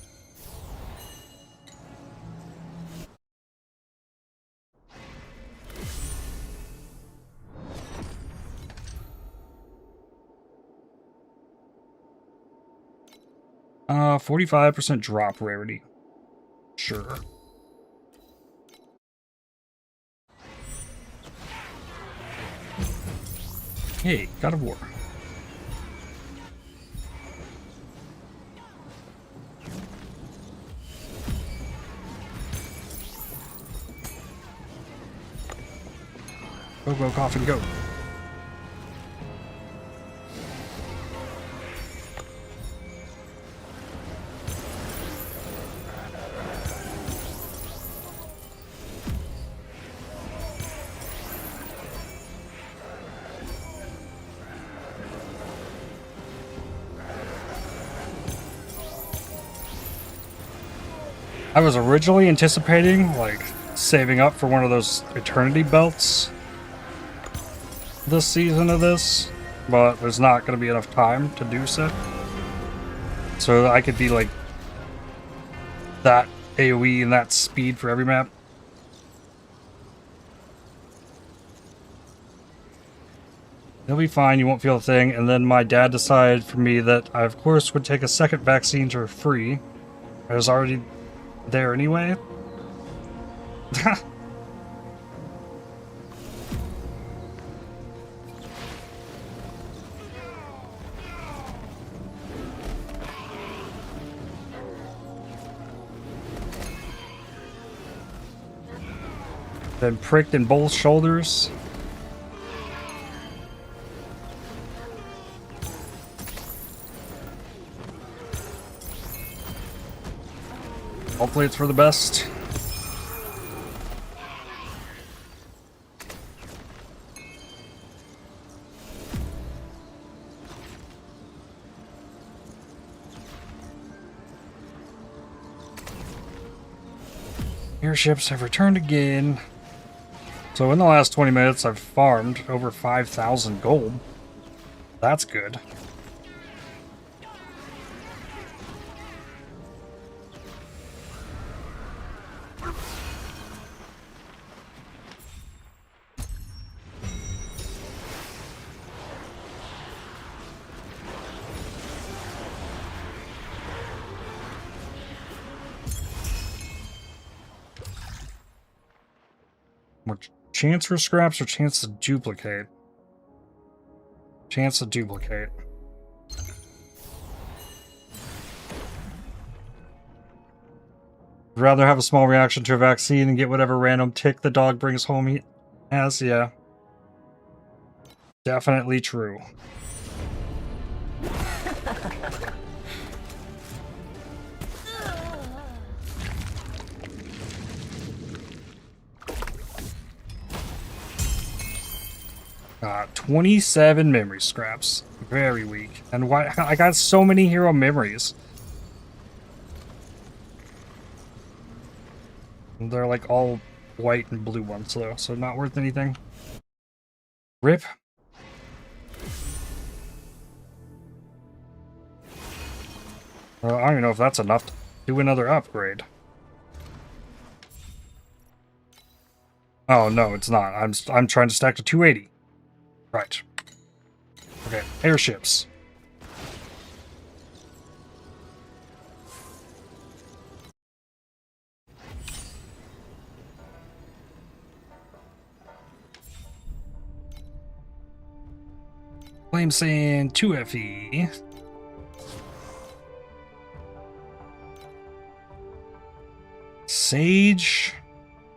45% drop rarity. Sure. Hey, God of War. Go, go, coffin, go. I was originally anticipating, like, saving up for one of those eternity belts this season of this, but there's not going to be enough time to do so. So I could be, like, that AoE and that speed for every map. You'll be fine, you won't feel a thing. And then my dad decided for me that I, of course, would take a second vaccine for free. I was already there anyway. Been pricked in both shoulders. Hopefully it's for the best. Airships have returned again. So in the last 20 minutes, I've farmed over 5,000 gold. That's good. More chance for scraps or chance to duplicate? Chance to duplicate. I'd rather have a small reaction to a vaccine and get whatever random tick the dog brings home he has, yeah. Definitely true. Got 27 memory scraps. Very weak. And why I got so many hero memories. They're like all white and blue ones though, so not worth anything. RIP. I don't even know if that's enough to do another upgrade. Oh no, it's not. I'm trying to stack to 280. Right. Okay, airships. Flame Sand 2 FE. Sage.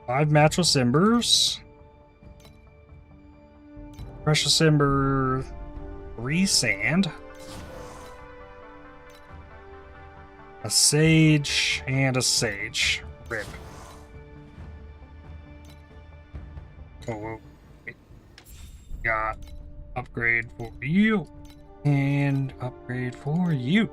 5 matchless embers. Precious Ember, 3 sand, a sage, and a sage. RIP. Oh, wait. Got upgrade for you, and upgrade for you.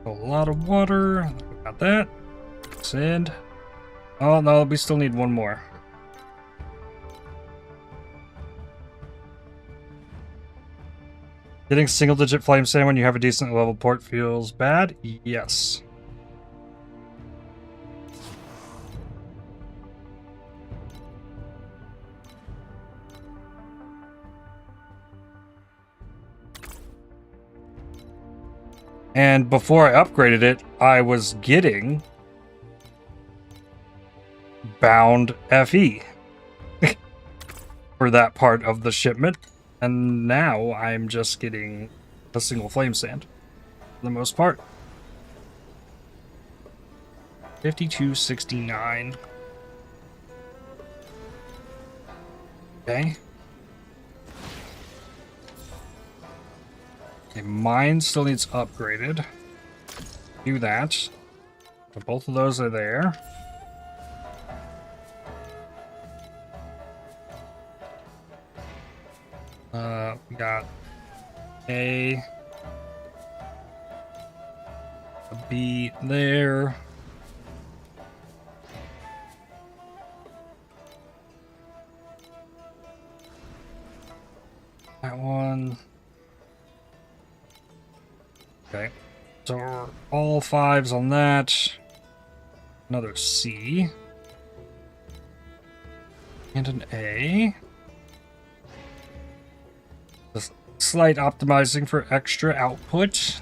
A lot of water. Got that. Sand. Oh no, we still need one more. Getting single-digit flame sand when you have a decent level port feels bad? Yes. And before I upgraded it, I was getting bound FE for that part of the shipment. And now I'm just getting a single flame sand for the most part. 5269. Okay. Okay, mine still needs upgraded. Do that. But both of those are there. We got A, B there. That one. Okay. So all 5s on that. Another C. And an A. Just slight optimizing for extra output.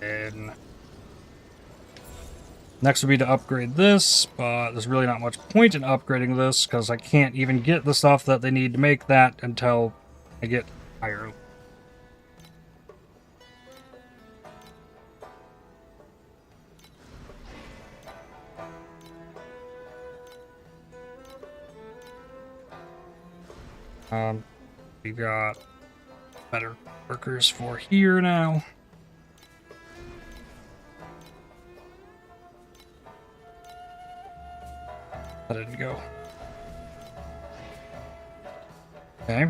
And next would be to upgrade this, but there's really not much point in upgrading this because I can't even get the stuff that they need to make that until I get higher. We've got better workers for here now. That didn't go. Okay.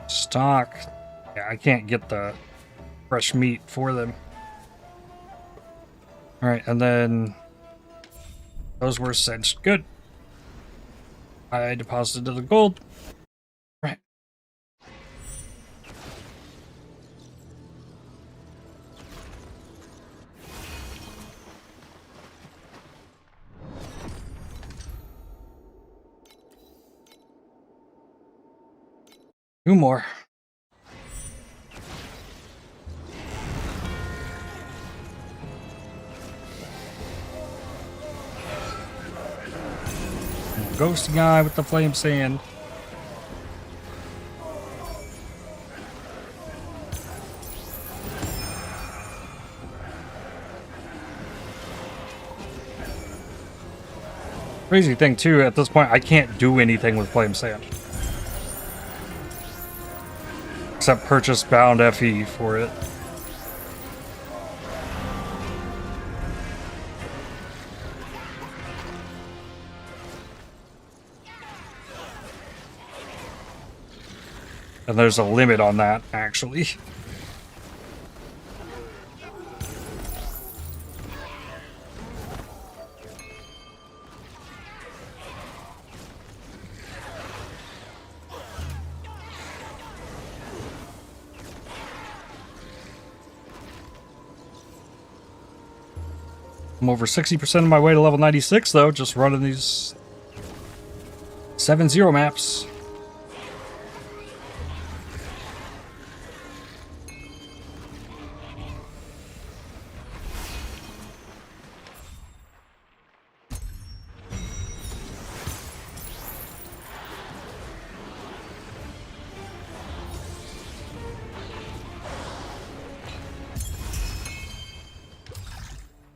Stock. Yeah, I can't get the fresh meat for them. Alright, and then those were cinched. Good. I deposited the gold. Right. Two more. Ghost guy with the flame sand. Crazy thing too, at this point I can't do anything with flame sand. Except purchase bound FE for it. And there's a limit on that, actually. I'm over 60% of my way to level 96, though, just running these 7-0 maps.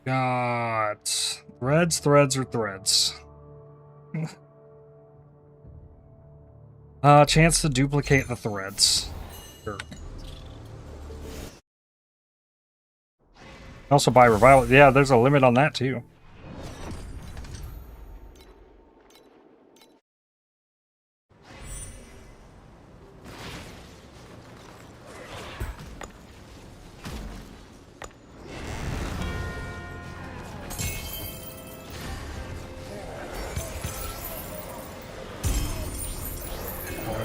Got threads or threads. Chance to duplicate the threads. Sure. Also buy revival. Yeah, there's a limit on that too.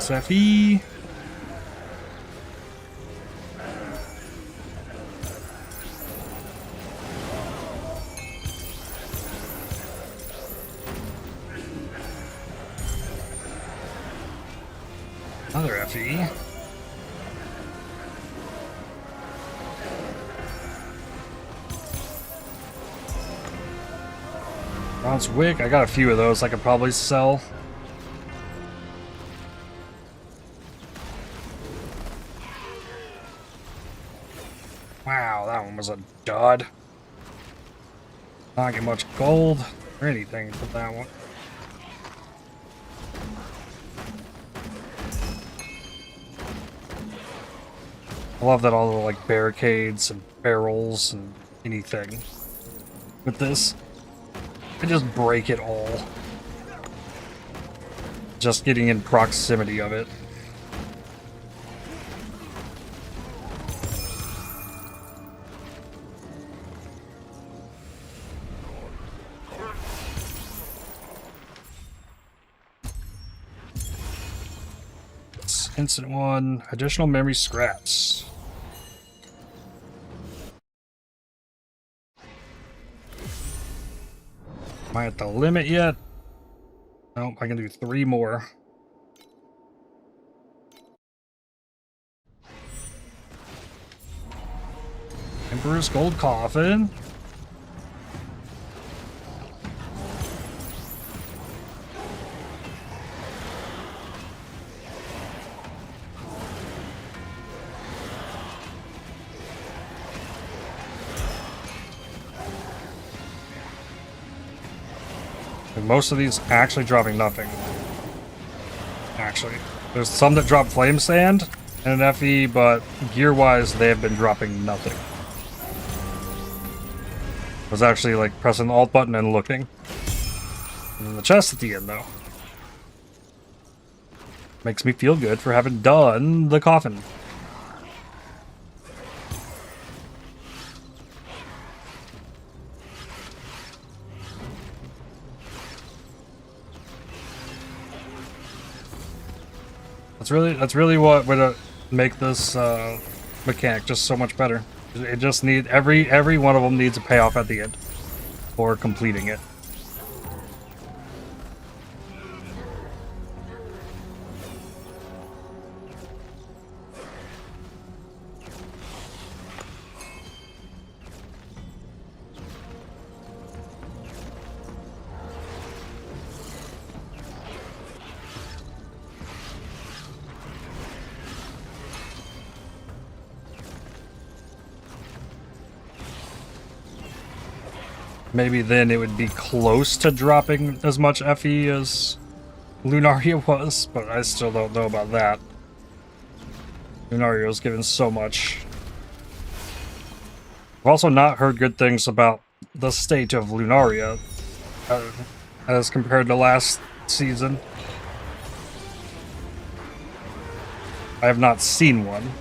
SFE. Another FE. Bronze wick. I got a few of those I could probably sell. Wow, that one was a dud. Not get much gold or anything for that one. I love that all the like barricades and barrels and anything with this. I just break it all. Just getting in proximity of it. Instant one, additional memory scraps. Am I at the limit yet? Nope, I can do 3 more. Emperor's Gold Coffin. And most of these actually dropping nothing. Actually, there's some that drop Flame Sand and an FE, but gear-wise, they have been dropping nothing. I was actually like pressing the Alt button and looking. And then the chest at the end, though. Makes me feel good for having done the coffin. That's really what would make this mechanic just so much better. It just need every one of them needs a payoff at the end for completing it. Maybe then it would be close to dropping as much FE as Lunaria was, but I still don't know about that. Lunaria's given so much. I've also not heard good things about the state of Lunaria as compared to last season. I have not seen one.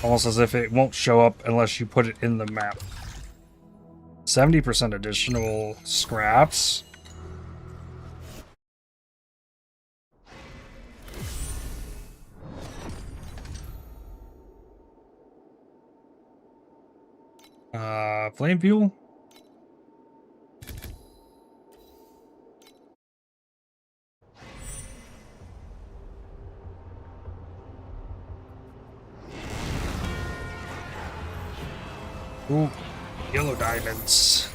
Almost as if it won't show up unless you put it in the map. 70% additional scraps. Flame fuel. Ooh, yellow diamonds.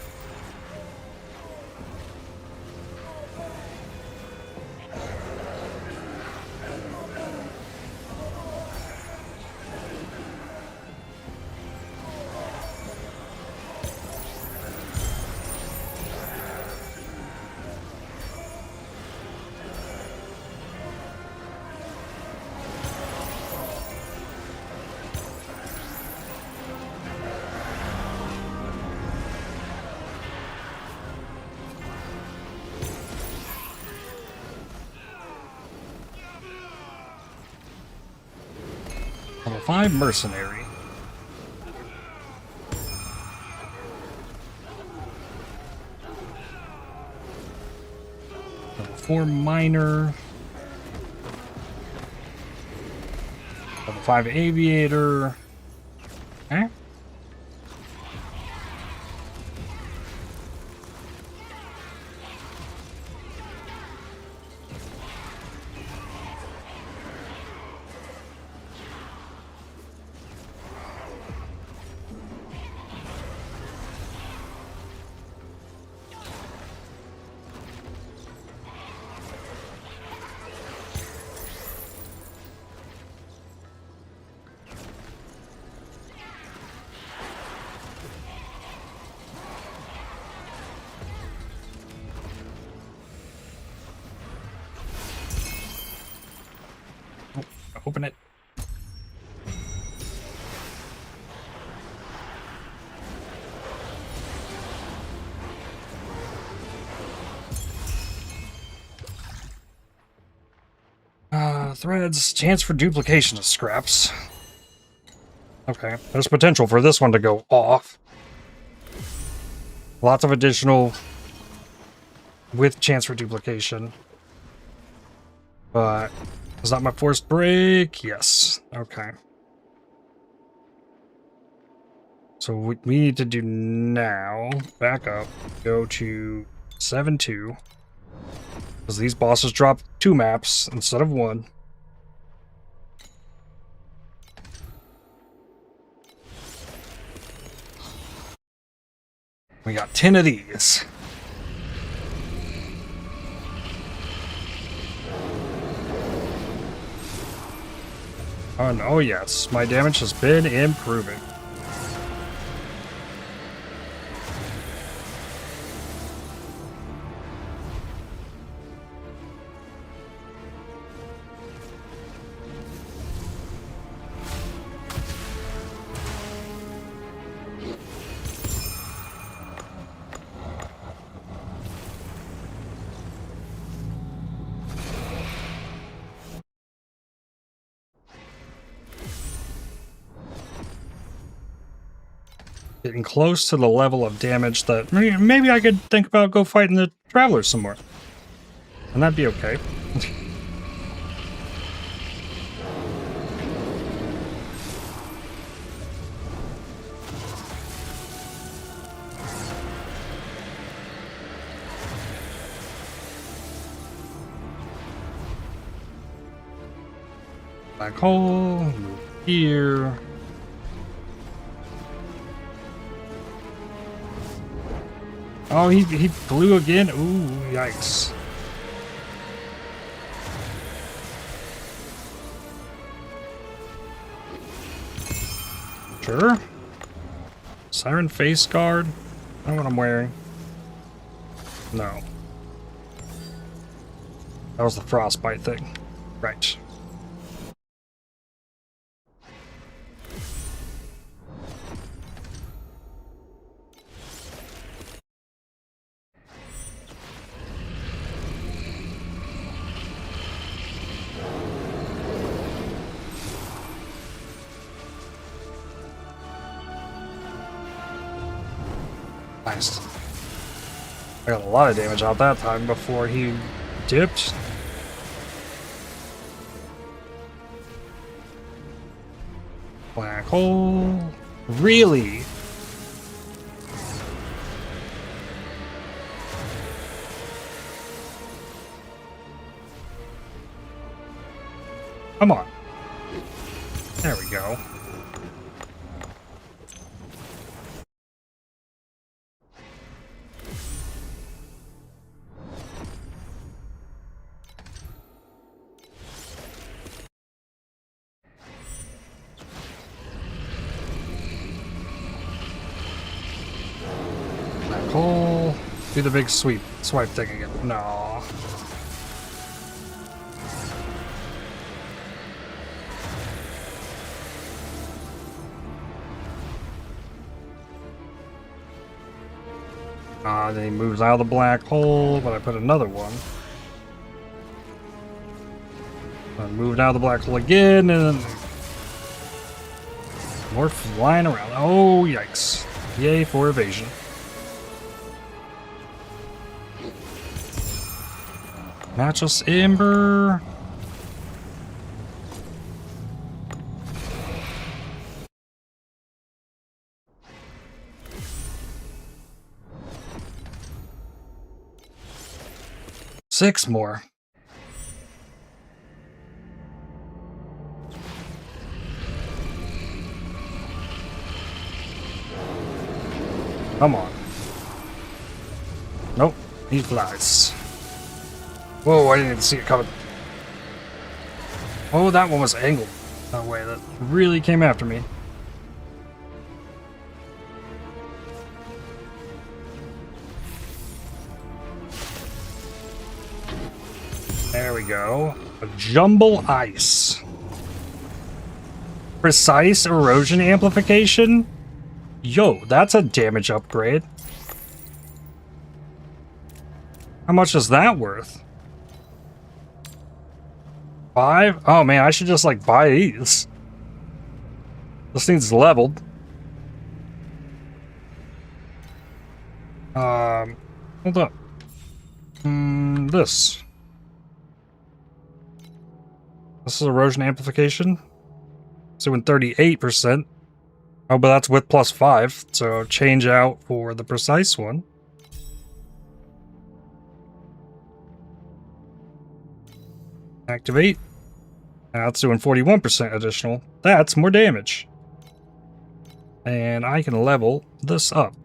Level 5 mercenary. Level 4 miner. Level 5 aviator. Okay. Threads, chance for duplication of scraps. Okay, there's potential for this one to go off. Lots of additional with chance for duplication. But is that my forced break? Yes. Okay. So what we need to do now, back up, go to 7-2. Because these bosses drop 2 maps instead of 1. We got 10 of these. Oh yes, my damage has been improving. Getting close to the level of damage that maybe I could think about go fighting the Travelers some more. And that'd be okay. Black hole, move here. Oh, he blew again? Ooh, yikes. Sure. Siren face guard? I don't know what I'm wearing. No. That was the frostbite thing. Right. Nice. I got a lot of damage out that time before he dipped. Black hole. Really? Come on. There we go. Hole. Do the big swipe thing again. No. Then he moves out of the black hole, but I put another one. I moved out of the black hole again, and then more flying around. Oh, yikes. Yay for evasion. Matchless Ember. Six more. Come on. Nope, he flies. Whoa, I didn't even see it coming. Oh, that one was angled that way. That really came after me. There we go. A jumble ice. Precise erosion amplification? Yo, that's a damage upgrade. How much is that worth? 5? Oh man, I should just like buy these. This thing's leveled. Hold up. This is erosion amplification. So in 38%. Oh, but that's with +5. So change out for the precise one. Activate. Now it's doing 41% additional. That's more damage. And I can level this up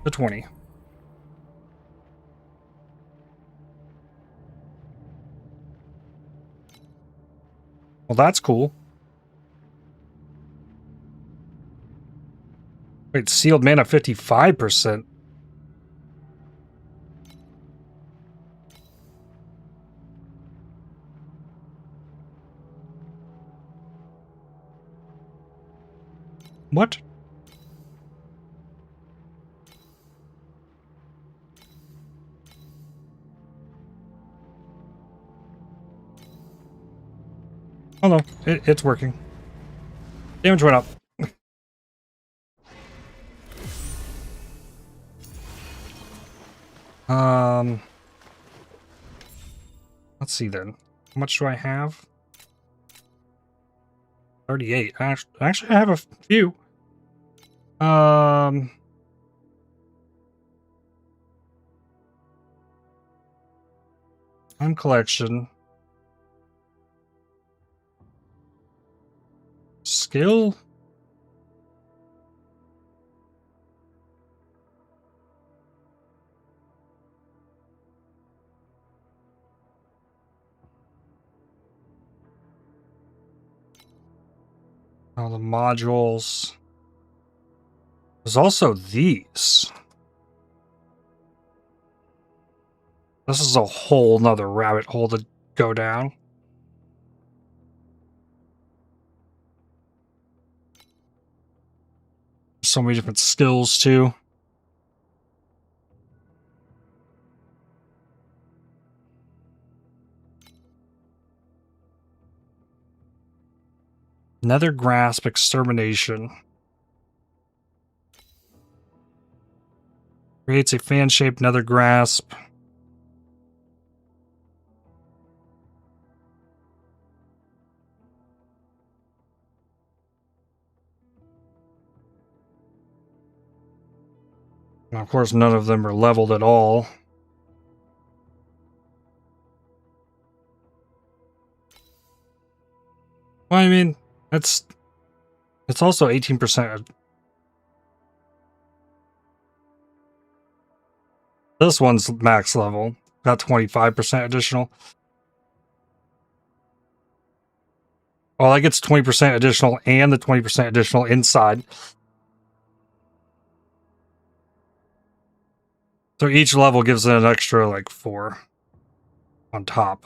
to 20. Well, that's cool. Wait, sealed mana 55%. What? Oh no, it's working. Damage went up. Let's see then. How much do I have? 38. Actually, I have a few. Time collection. Skill. Oh, the modules. There's also these. This is a whole nother rabbit hole to go down. So many different skills too. Nether Grasp Extermination. Creates a fan-shaped Nether Grasp. And of course, none of them are leveled at all. Well, I mean, it's also 18%. This one's max level. Got 25% additional. Well, that gets 20% additional and the 20% additional inside. So each level gives it an extra, like, 4 on top.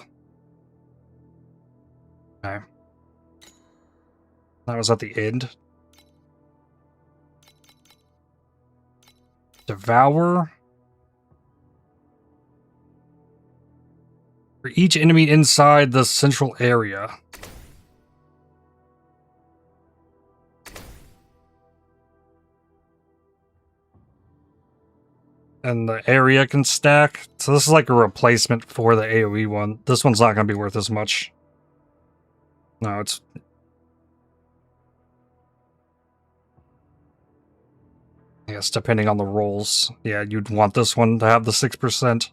Okay. That was at the end. Devour. For each enemy inside the central area. And the area can stack. So this is like a replacement for the AoE one. This one's not going to be worth as much. No, it's... Yes, depending on the rolls. Yeah, you'd want this one to have the 6%.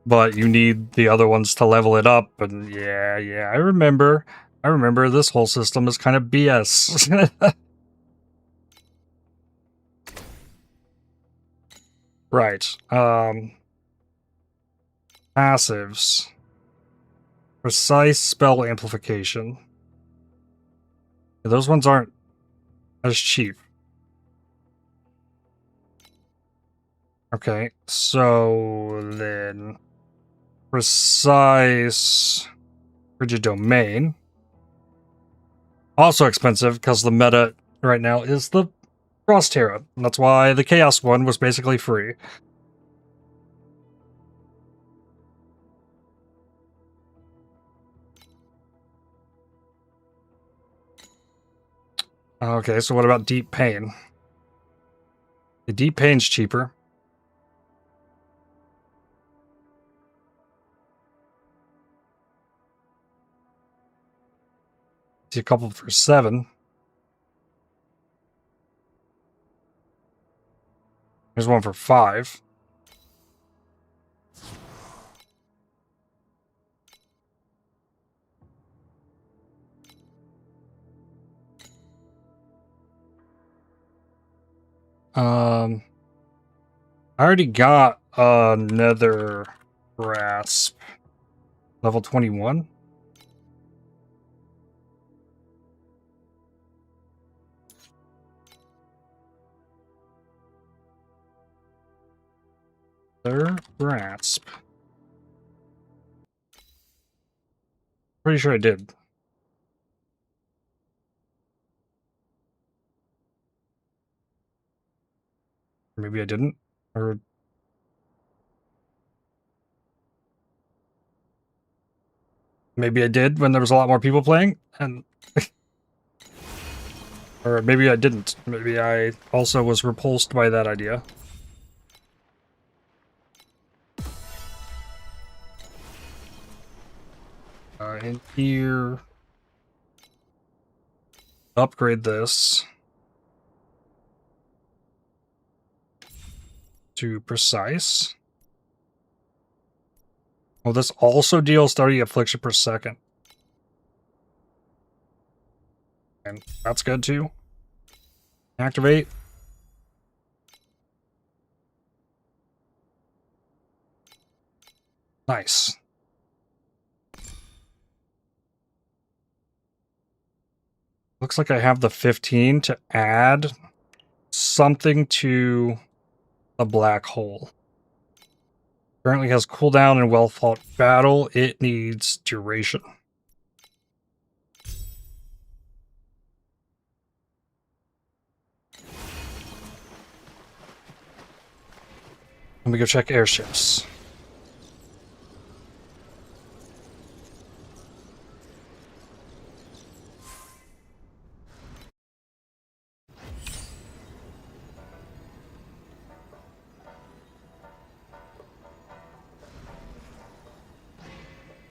But you need the other ones to level it up. And yeah, I remember. I remember this whole system is kind of BS. Right. Passives. Precise spell amplification. Yeah, those ones aren't as cheap. Okay, so then precise rigid domain. Also expensive because the meta right now is the Frost Terra. And that's why the Chaos one was basically free. Okay, so what about Deep Pain? The Deep Pain's cheaper. See a couple for 7. Here's one for 5. I already got a Nether Grasp. Level 21. Nether Grasp. Pretty sure I did. Maybe I didn't. Or maybe I did when there was a lot more people playing, and or maybe I didn't. Maybe I also was repulsed by that idea. In here, upgrade this to precise. Oh, this also deals 30 affliction per second. And that's good too. Activate. Nice. Looks like I have the 15 to add something to the black hole. Currently has cooldown and well-fought battle. It needs duration. Let me go check airships.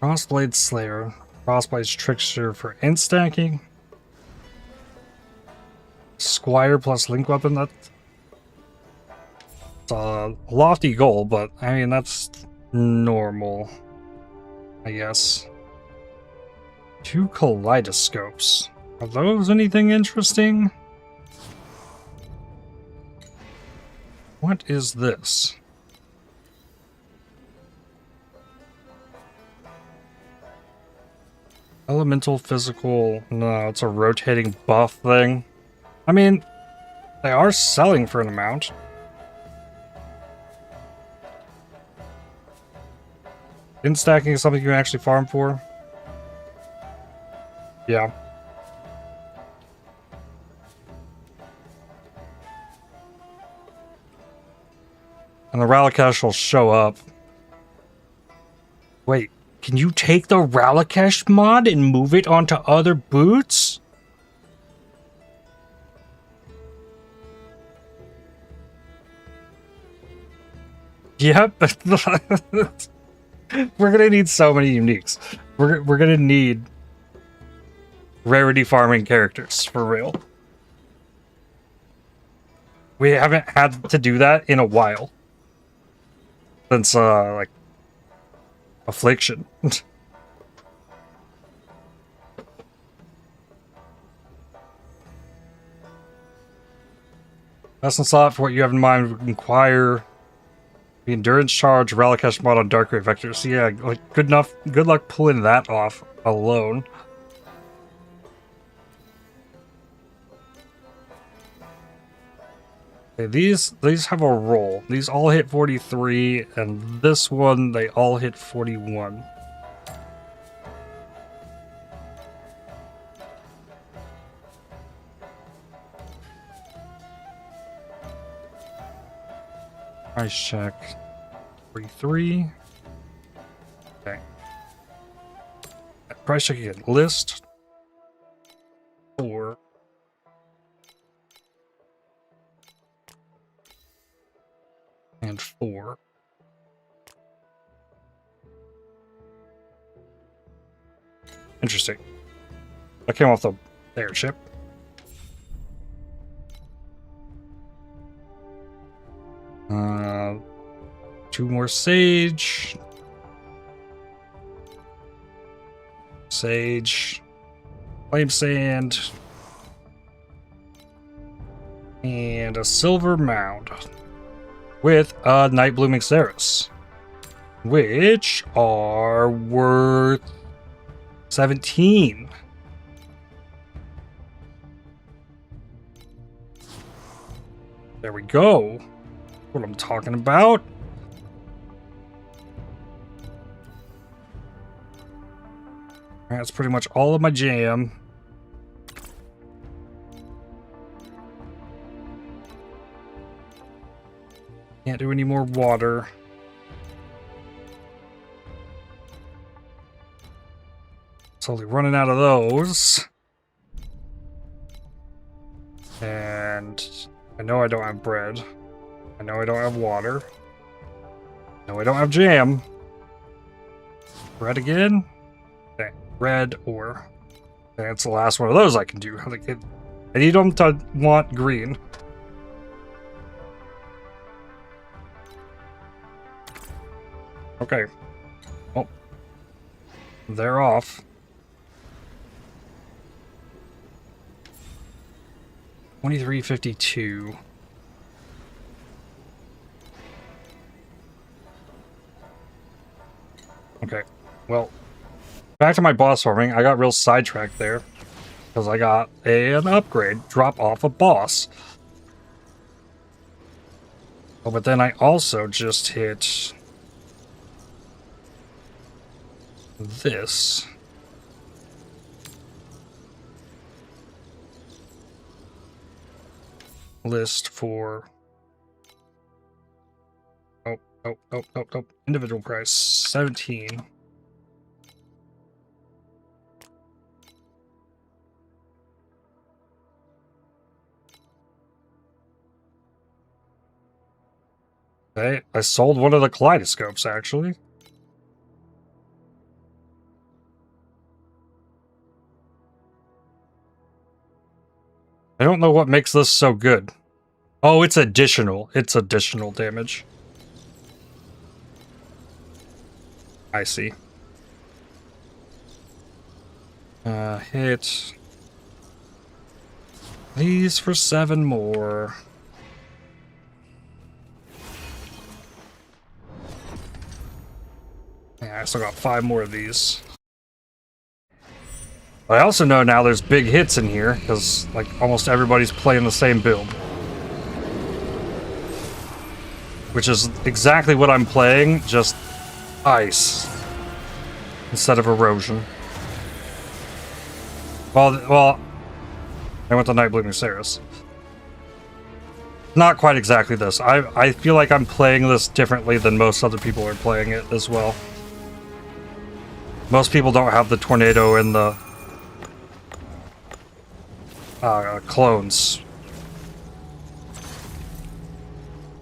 Crossblade Slayer. Crossblade Trickster for instacking. Squire plus link weapon. That's a lofty goal, but I mean, that's normal, I guess. 2 kaleidoscopes. Are those anything interesting? What is this? Elemental, physical. No, it's a rotating buff thing. I mean, they are selling for an amount. Instacking is something you can actually farm for. Yeah. And the Ralakesh will show up. Wait, can you take the Ralakesh mod and move it onto other boots? Yep. We're gonna need so many uniques. We're gonna need rarity farming characters, for real. We haven't had to do that in a while. Since, like, Affliction. Lesson slot for what you have in mind. Inquire the endurance charge, Ralakesh mod on Dark Ray Vectors. Yeah, like, good luck pulling that off alone. Okay, these have a roll. These all hit 43, and this one, they all hit 41. Price check. 43. Okay. Price check again. List. 4. And 4. Interesting. I came off the airship. Uh, 2 more sage. Sage. Flame sand. And a silver mound. With a night blooming ceres. Which are worth 17. There we go. What I'm talking about. That's pretty much all of my jam. Can't do any more water. Slowly running out of those. And I know I don't have bread. I know I don't have water. No, I don't have jam. Bread again? Okay, red or... That's the last one of those I can do. I need them to want green. Okay. Well, they're off. $23.52. Okay, well, back to my boss farming. I got real sidetracked there because I got an upgrade drop off a boss. Oh, but then I also just hit this. List for oh. Individual price 17. Okay, I sold one of the kaleidoscopes actually. I don't know what makes this so good. Oh, it's additional. It's additional damage. I see. Hit these for 7 more. Yeah, I still got 5 more of these. I also know now there's big hits in here, because like almost everybody's playing the same build. Which is exactly what I'm playing, just ice instead of erosion. Well, I went to Night Blooming Ceres. Not quite exactly this. I feel like I'm playing this differently than most other people are playing it as well. Most people don't have the tornado and the clones.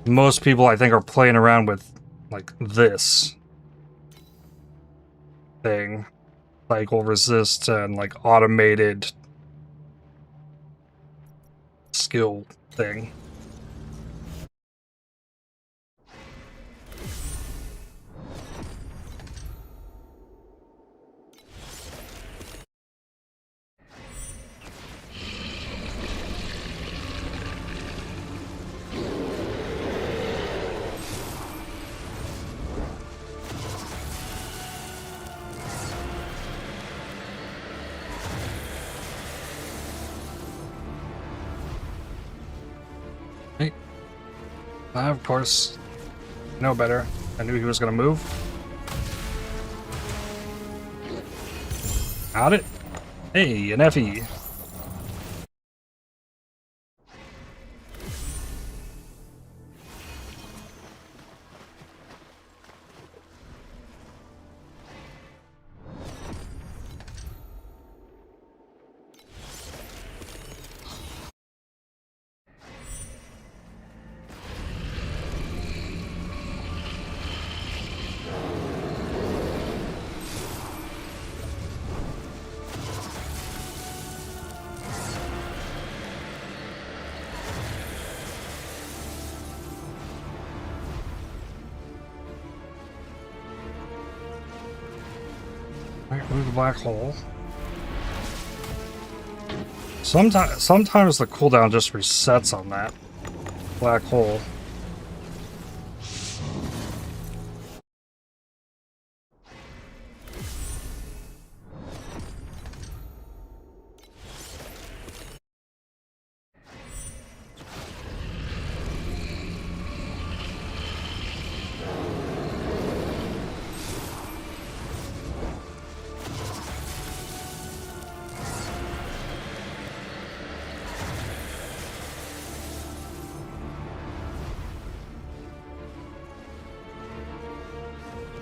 Most people, I think, are playing around with, like, this thing. Cycle resist and, like, automated skill thing. Of course, know better. I knew he was gonna move. Got it. Hey, an FE. Alright, move the black hole. Sometimes the cooldown just resets on that black hole.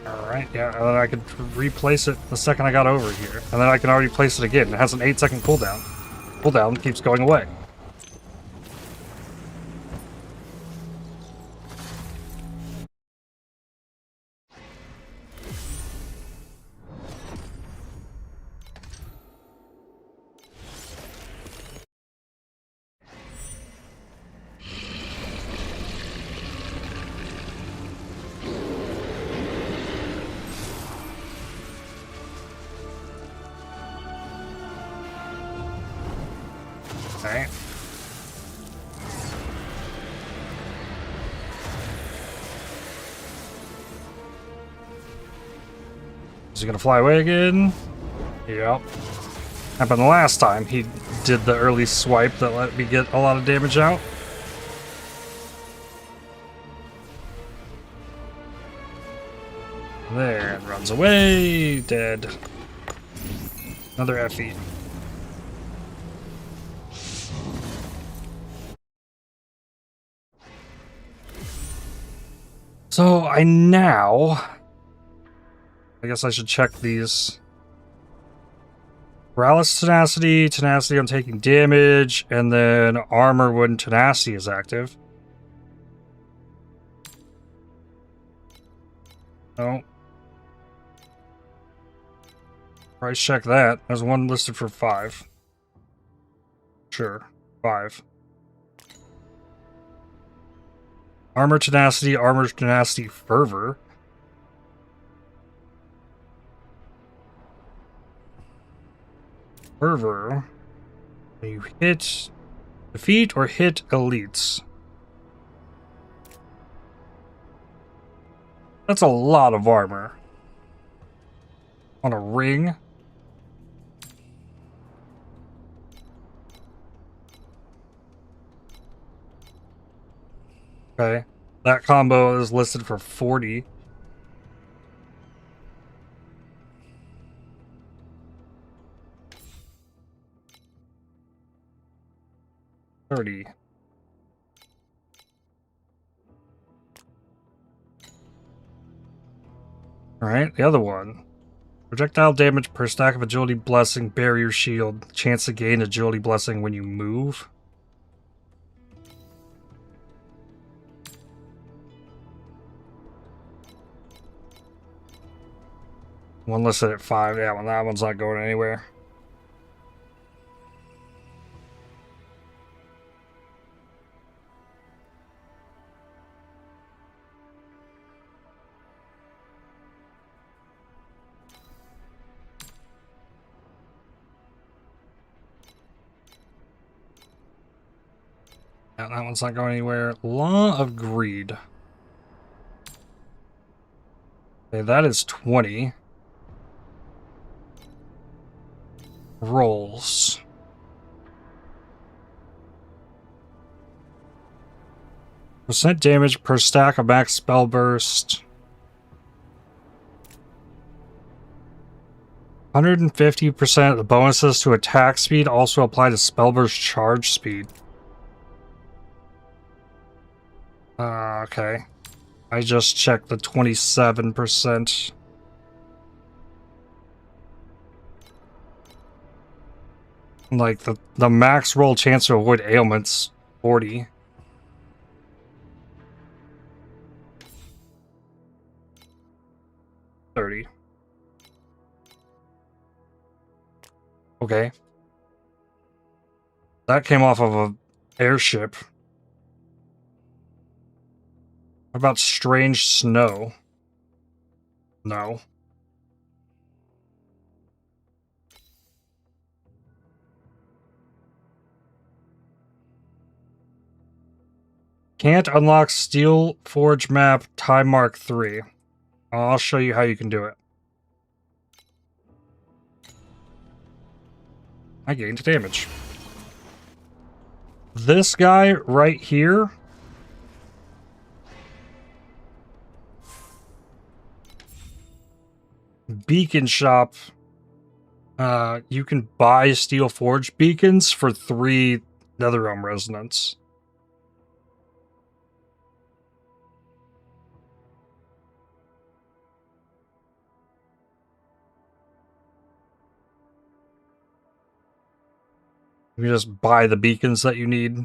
Alright, yeah, and then I could replace it the second I got over here. And then I can already place it again. It has an 8-second cooldown. Cooldown keeps going away. Alright. Is he gonna fly away again? Yep. Happened last time he did the early swipe that let me get a lot of damage out. There, and runs away. Dead. Another Effie. So I guess I should check these. Paralysis tenacity, tenacity on taking damage, and then armor when tenacity is active. No. Price check that. There's one listed for 5. Sure, 5. Armor tenacity, fervor. Fervor. You hit, defeat or hit elites. That's a lot of armor. On a ring. Okay. That combo is listed for 40. $30. Alright, the other one. Projectile damage per stack of agility blessing, barrier shield. Chance to gain agility blessing when you move. One listed at 5. Yeah, well, that one's not going anywhere. Yeah, that one's not going anywhere. Law of Greed. Okay, that is 20. Rolls. Percent damage per stack of max spell burst. 150% of the bonuses to attack speed also apply to spell burst charge speed. Okay. I just checked the 27%. Like, the max roll chance to avoid ailments, 40. $30. Okay. That came off of an airship. What about strange snow? No. Can't unlock Steel Forge map Timemark 3. I'll show you how you can do it. I gained damage. This guy right here beacon shop, you can buy Steel Forge beacons for 3 Netherrealm resonance. You can just buy the beacons that you need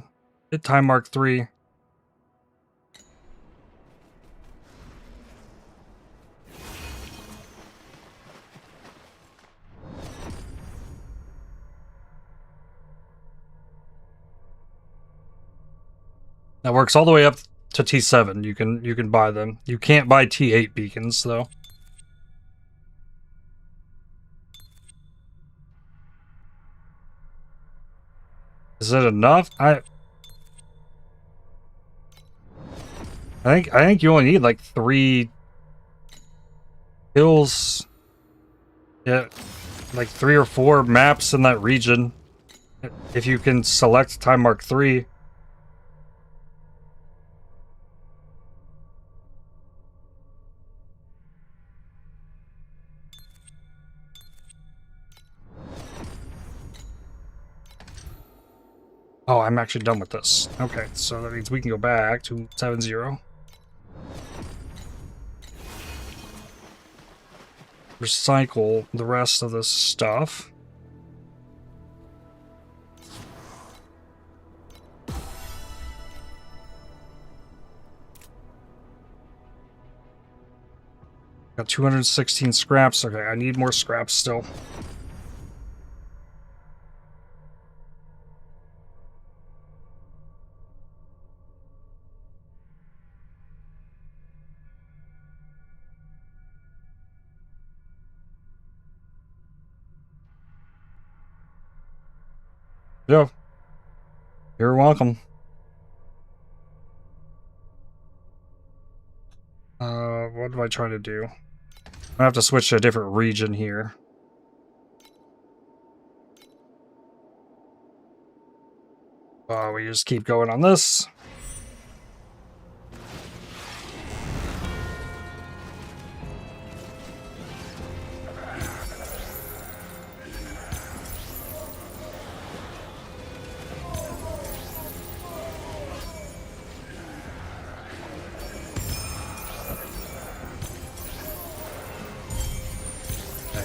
at Timemark 3. That works all the way up to T7. You can buy them. You can't buy T8 beacons though. Is it enough? I think you only need like 3 hills. Yeah, like 3 or 4 maps in that region. If you can select Timemark 3. Oh, I'm actually done with this. Okay, so that means we can go back to 7-0. Recycle the rest of this stuff. Got 216 scraps. Okay, I need more scraps still. Yeah. You're welcome. What do I try to do? I have to switch to a different region here. We just keep going on this.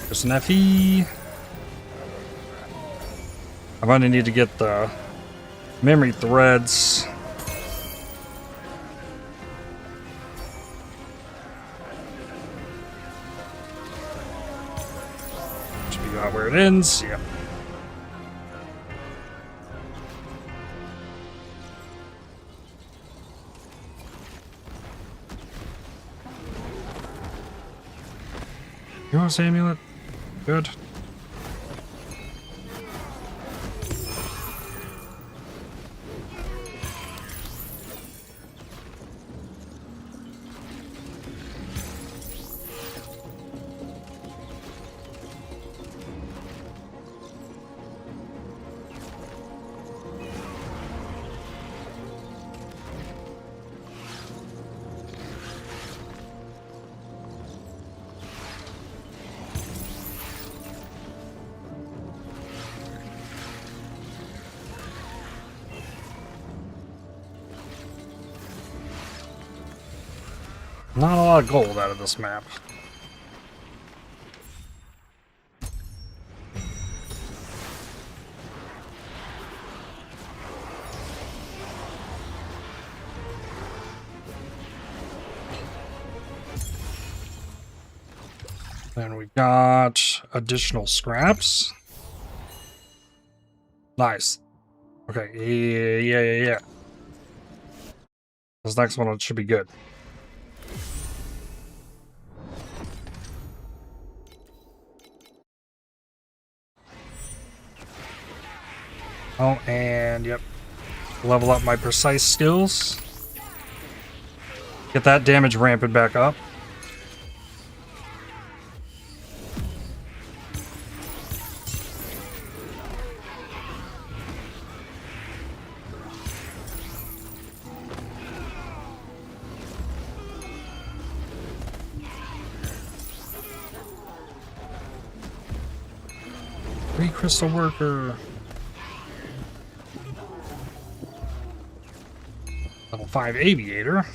There's an FE. I'm gonna need to get the memory threads. Should be out where it ends. Yep. You want to amulet? Good. Not a lot of gold out of this map. Then we got additional scraps. Nice. Okay, yeah. This next one should be good. Oh, and yep. Level up my precise skills. Get that damage ramping back up. Free crystal worker. Level 5 aviator.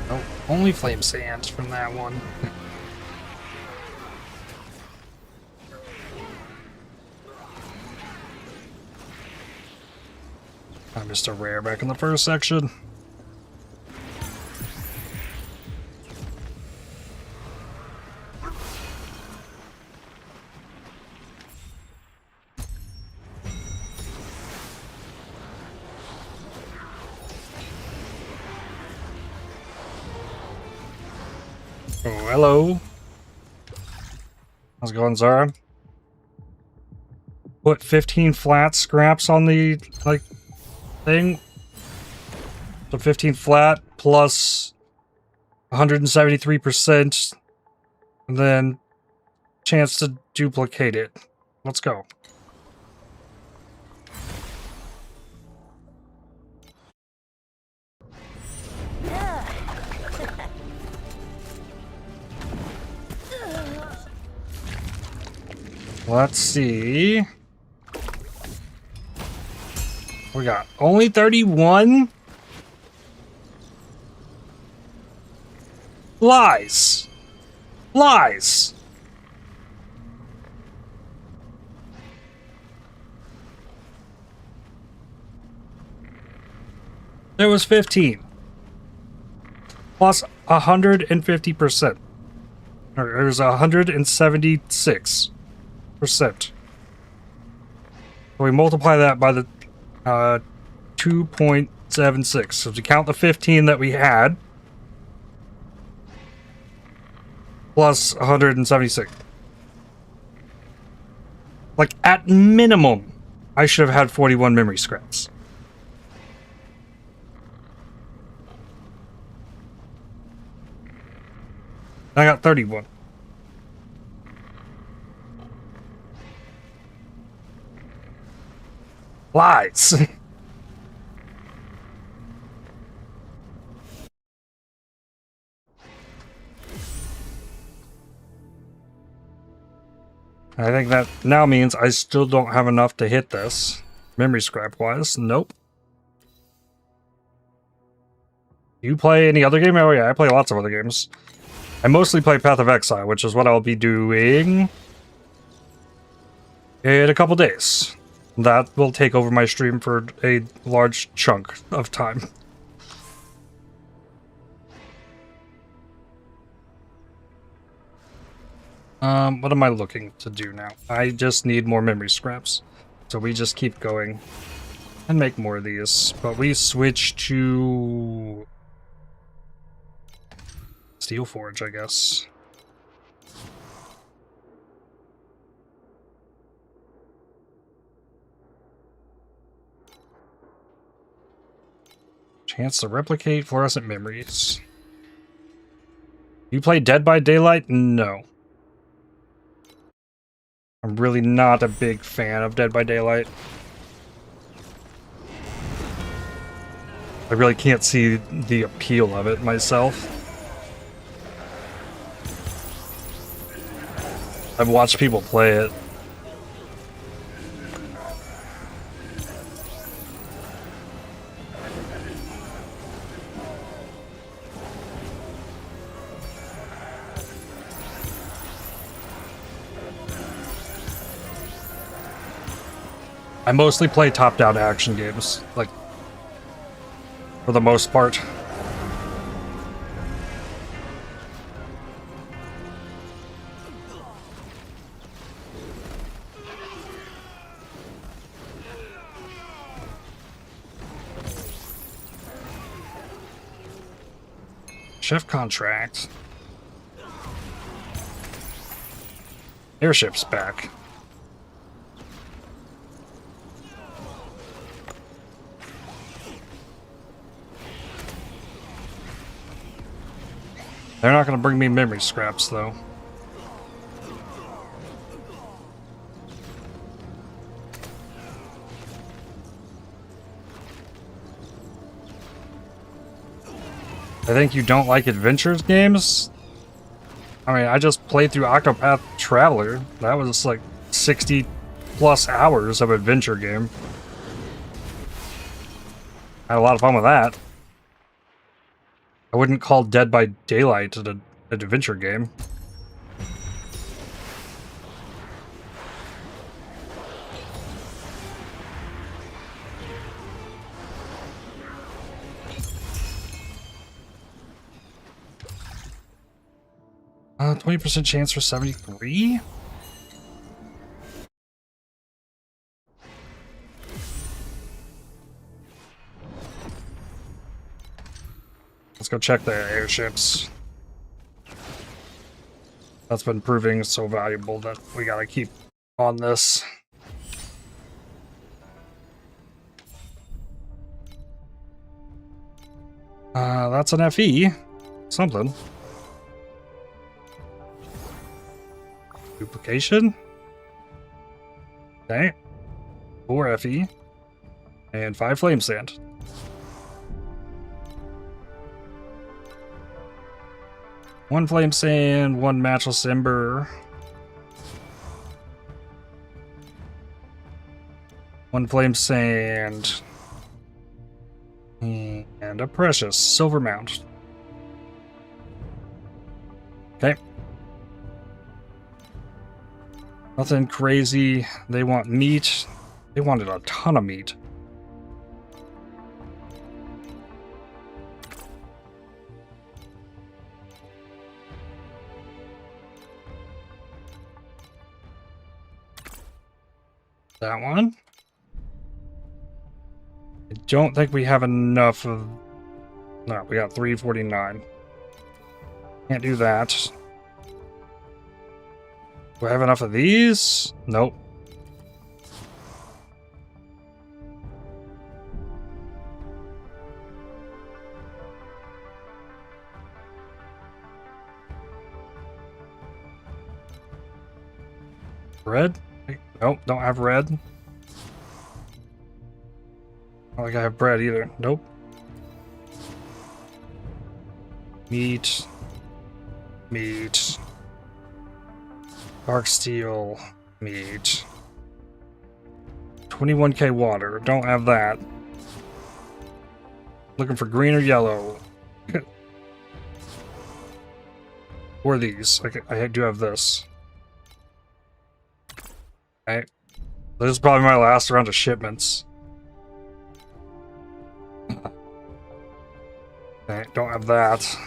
Oh, only flame sand from that one. I missed a rare back in the first section. Oh, hello. How's it going, Zara? Put 15 flat scraps on the, like, thing. So 15 flat plus 173%, and then chance to duplicate it. Let's go. Let's see. We got only 31? Lies. Lies. There was 15. Plus 150%. Or it was 176%. So we multiply that by the 2.76. So to count the 15 that we had, plus 176. Like, at minimum, I should have had 41 memory scraps. I got 31. Lies. I think that now means I still don't have enough to hit this. Memory scrap wise, nope. You play any other game? Oh yeah, I play lots of other games. I mostly play Path of Exile, which is what I'll be doing in a couple days. That will take over my stream for a large chunk of time. What am I looking to do now? I just need more memory scraps. So we just keep going and make more of these. But we switch to Steel Forge, I guess. Chance to replicate fluorescent memories. You play Dead by Daylight? No. I'm really not a big fan of Dead by Daylight. I really can't see the appeal of it myself. I've watched people play it. I mostly play top-down action games, like, for the most part. Chef contract. Airship's back. They're not going to bring me memory scraps, though. I think you don't like adventures games? I mean, I just played through Octopath Traveler. That was like 60 plus hours of adventure game. Had a lot of fun with that. I wouldn't call Dead by Daylight an adventure game. Uh, 20% chance for 73? Let's go check the airships. That's been proving so valuable that we gotta keep on this. That's an FE. Something. Duplication. Okay. 4 FE. And 5 flame sand. One flame sand, 1 matchless ember. 1 flame sand. And a precious silver mount. Okay. Nothing crazy. They want meat. They wanted a ton of meat. That one. I don't think we have enough of... No, we got 349. Can't do that. Do I have enough of these? Nope. Red? Nope, don't have red. I don't think I have bread either. Nope. Meat. Meat. Dark steel. Meat. 21k water. Don't have that. Looking for green or yellow. Or these. I do have this. Okay. This is probably my last round of shipments. Okay, don't have that.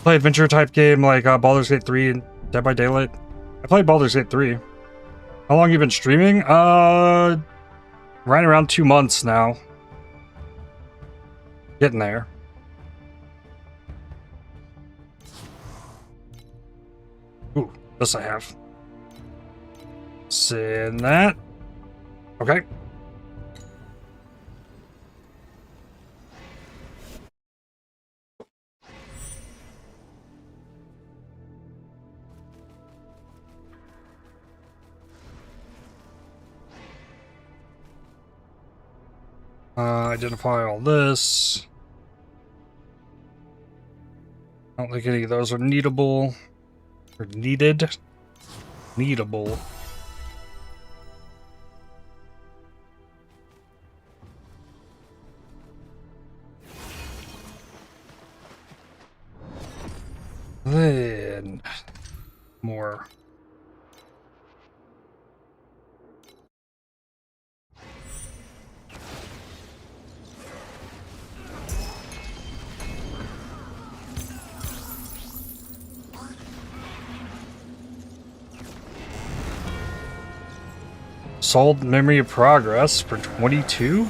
Play adventure type game like Baldur's Gate 3 and Dead by Daylight. I played Baldur's Gate 3. How long you been streaming? Right around 2 months now. Getting there. Ooh, this I have. Send that. Okay. Identify all this. I don't think any of those are needable. Or needed. Needable. Then more. Sold Memory of Progress for 22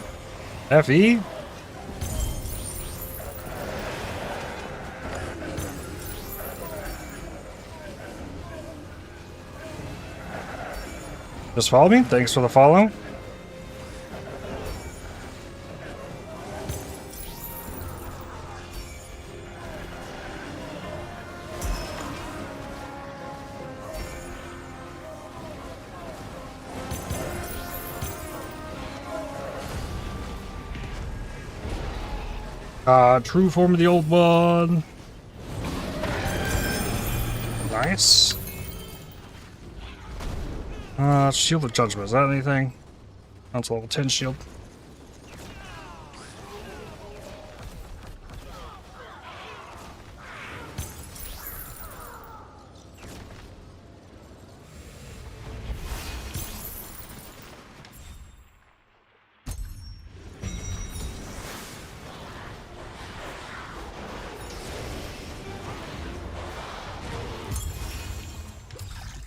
FE. Just follow me. Thanks for the follow. True form of the old one. Nice. Shield of Judgment. Is that anything? That's a level 10 shield.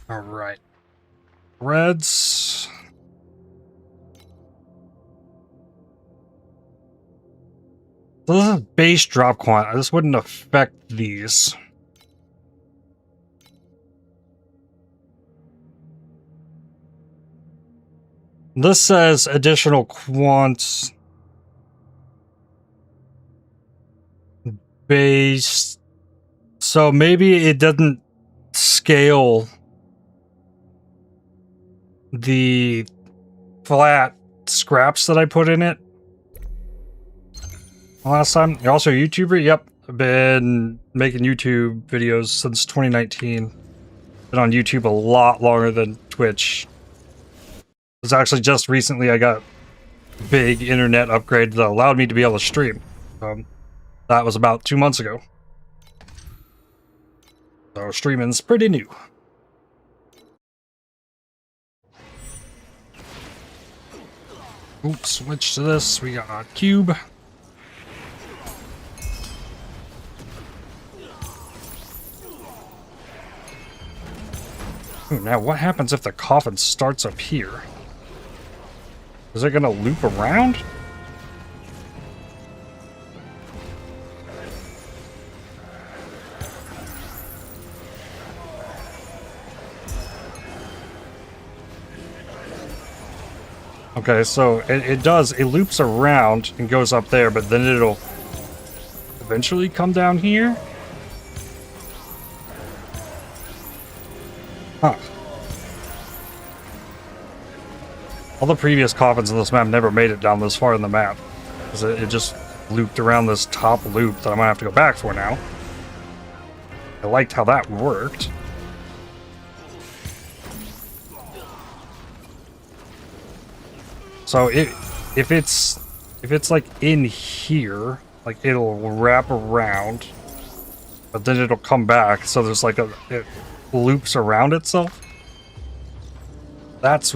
All right. Reds. So this is base drop quant. This wouldn't affect these. This says additional quants base. So maybe it doesn't scale the flat scraps that I put in it last time. You're also a YouTuber? Yep. I've been making YouTube videos since 2019. Been on YouTube a lot longer than Twitch. It's actually just recently I got a big internet upgrade that allowed me to be able to stream. That was about 2 months ago. So streaming's pretty new. Oops, switch to this. We got a cube. Ooh, now what happens if the coffin starts up here? Is it gonna loop around? Okay, so it loops around and goes up there, but then it'll eventually come down here? Huh. All the previous coffins in this map never made it down this far in the map. Because it just looped around this top loop that I'm gonna have to go back for now. I liked how that worked. So if it's like in here, like it'll wrap around, but then it'll come back. So there's like it loops around itself. That's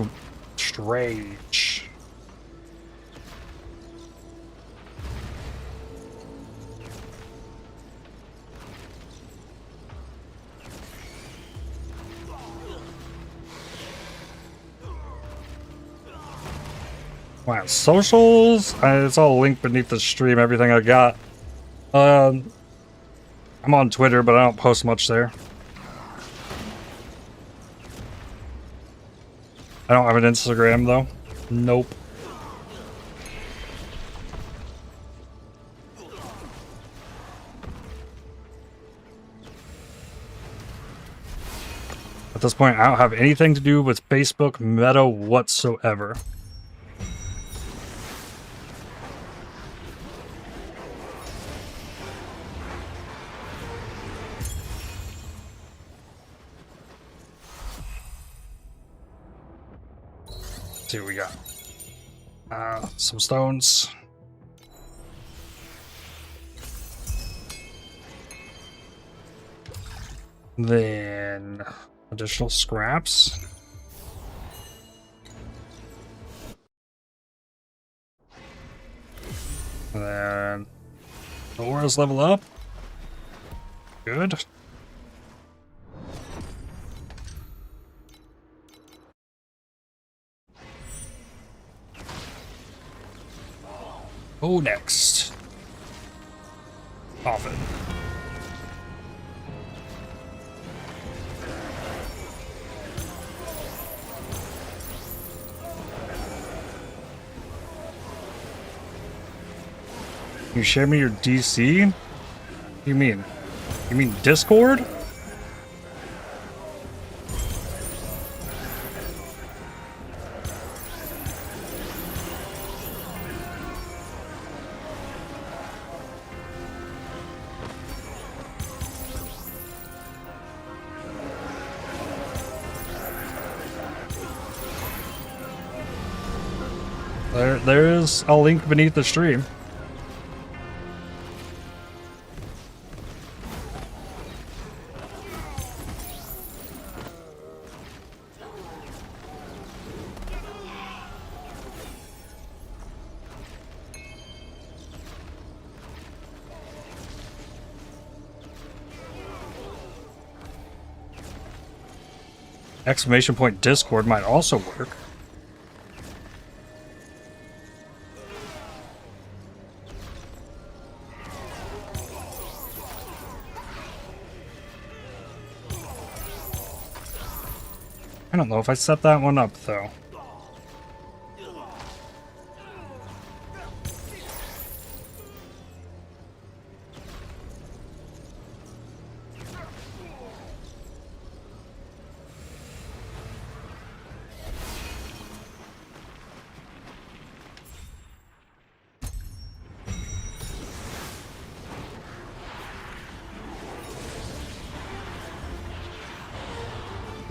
strange. Wow, socials? It's all linked beneath the stream, everything I got. I'm on Twitter, but I don't post much there. I don't have an Instagram, though. Nope. At this point, I don't have anything to do with Facebook Meta whatsoever. See what we got. Some stones. Then Additional scraps. And then the auras level up. Good. Oh, next. Coffin. You share me your DC? What do you mean? You mean Discord? There is a link beneath the stream. Exclamation point Discord might also work. I don't know if I set that one up though.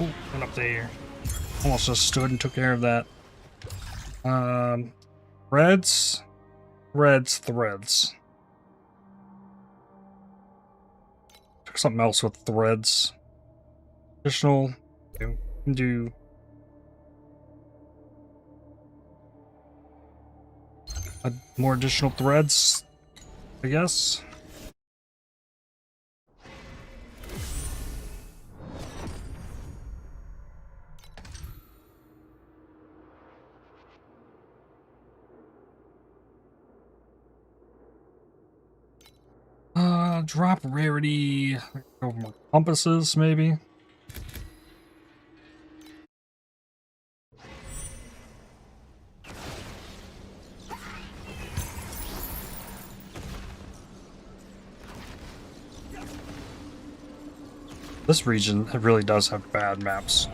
Ooh, went up there. Almost just stood and took care of that. Threads. Took something else with threads. Additional. Okay, we can do. More additional threads, I guess. Drop rarity. Go more compasses, maybe. This region, it really does have bad maps.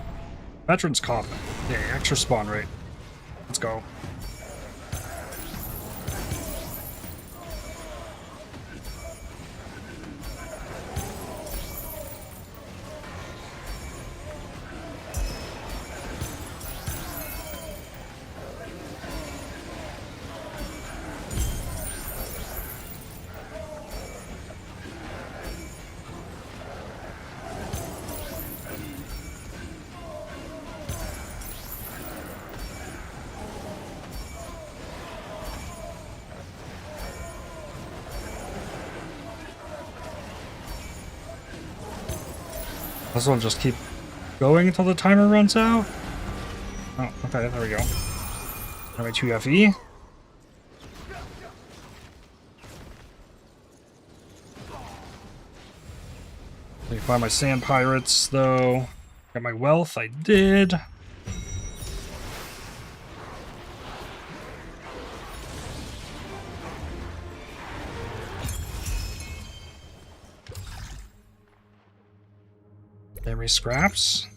Veteran's Coffin. Yeah, extra spawn rate. Let's go. This will just keep going until the timer runs out. Oh, okay, there we go. Anyway, 2 FE. Let me find my sand pirates, though. Got my wealth, I did. Memory scraps.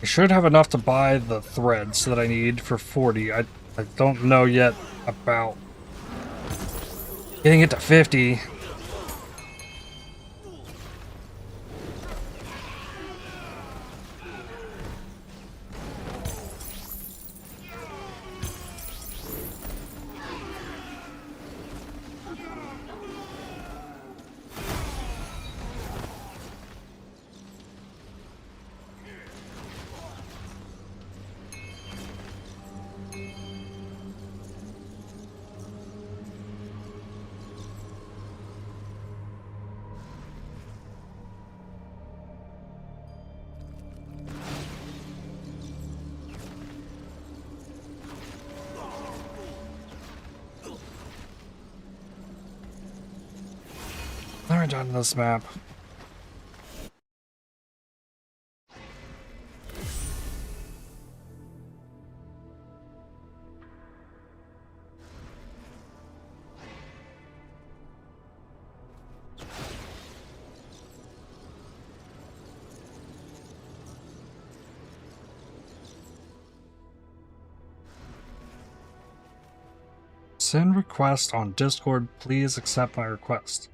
I should have enough to buy the threads that I need for 40. I don't know yet about getting it to 50. I done this map? Send request on Discord. Please accept my request.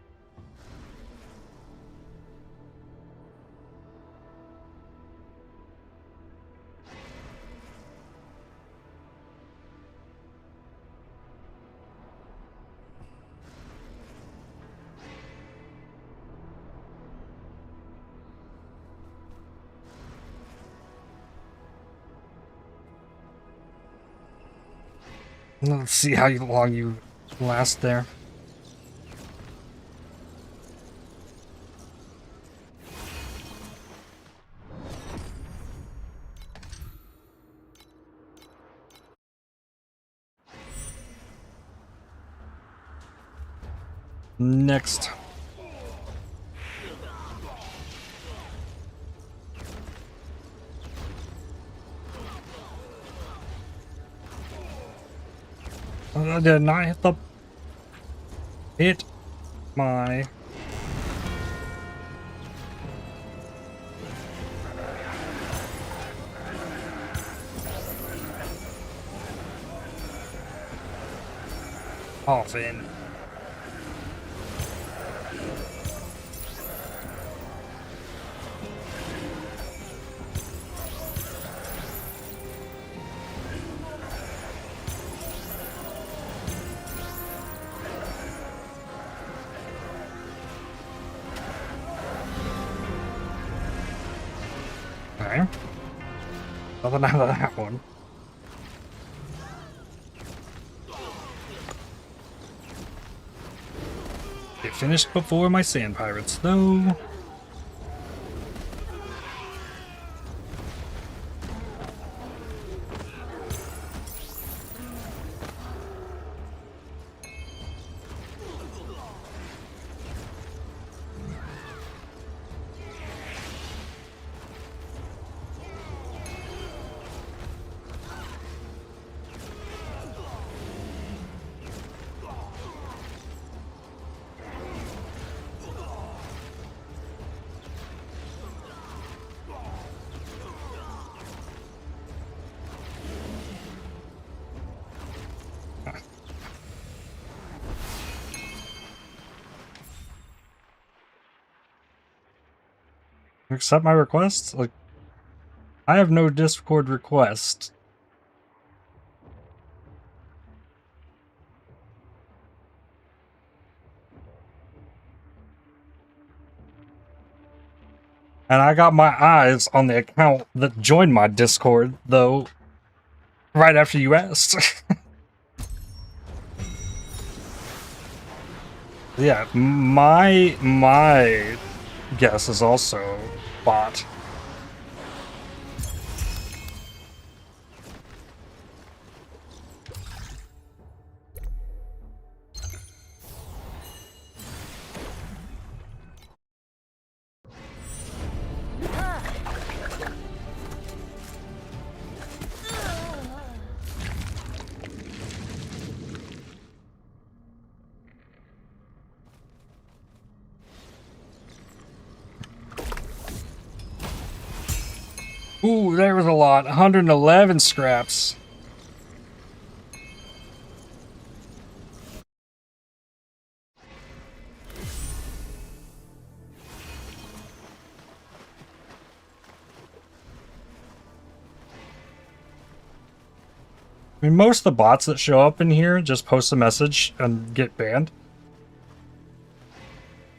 Let's see how long you last there. Next. I did not hit my coffin. Okay. Nothing out of that one. It finished before my sand pirates, though. Accept my request? Like, I have no Discord request. And I got my eyes on the account that joined my Discord, though, right after you asked. Yeah, my guess is also bot. Ooh, there was a lot. 111 scraps. I mean, most of the bots that show up in here just post a message and get banned.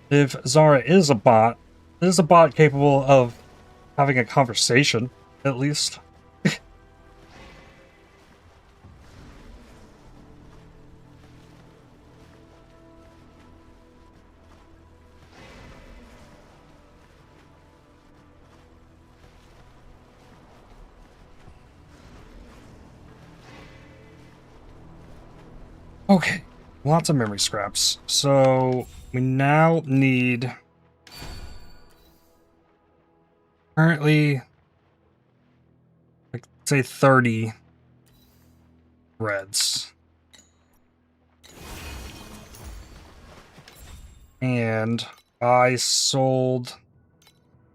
If Zara is a bot, it is a bot capable of having a conversation, at least. Okay, Lots of memory scraps. So we now need currently, like, say 30 reds. And I sold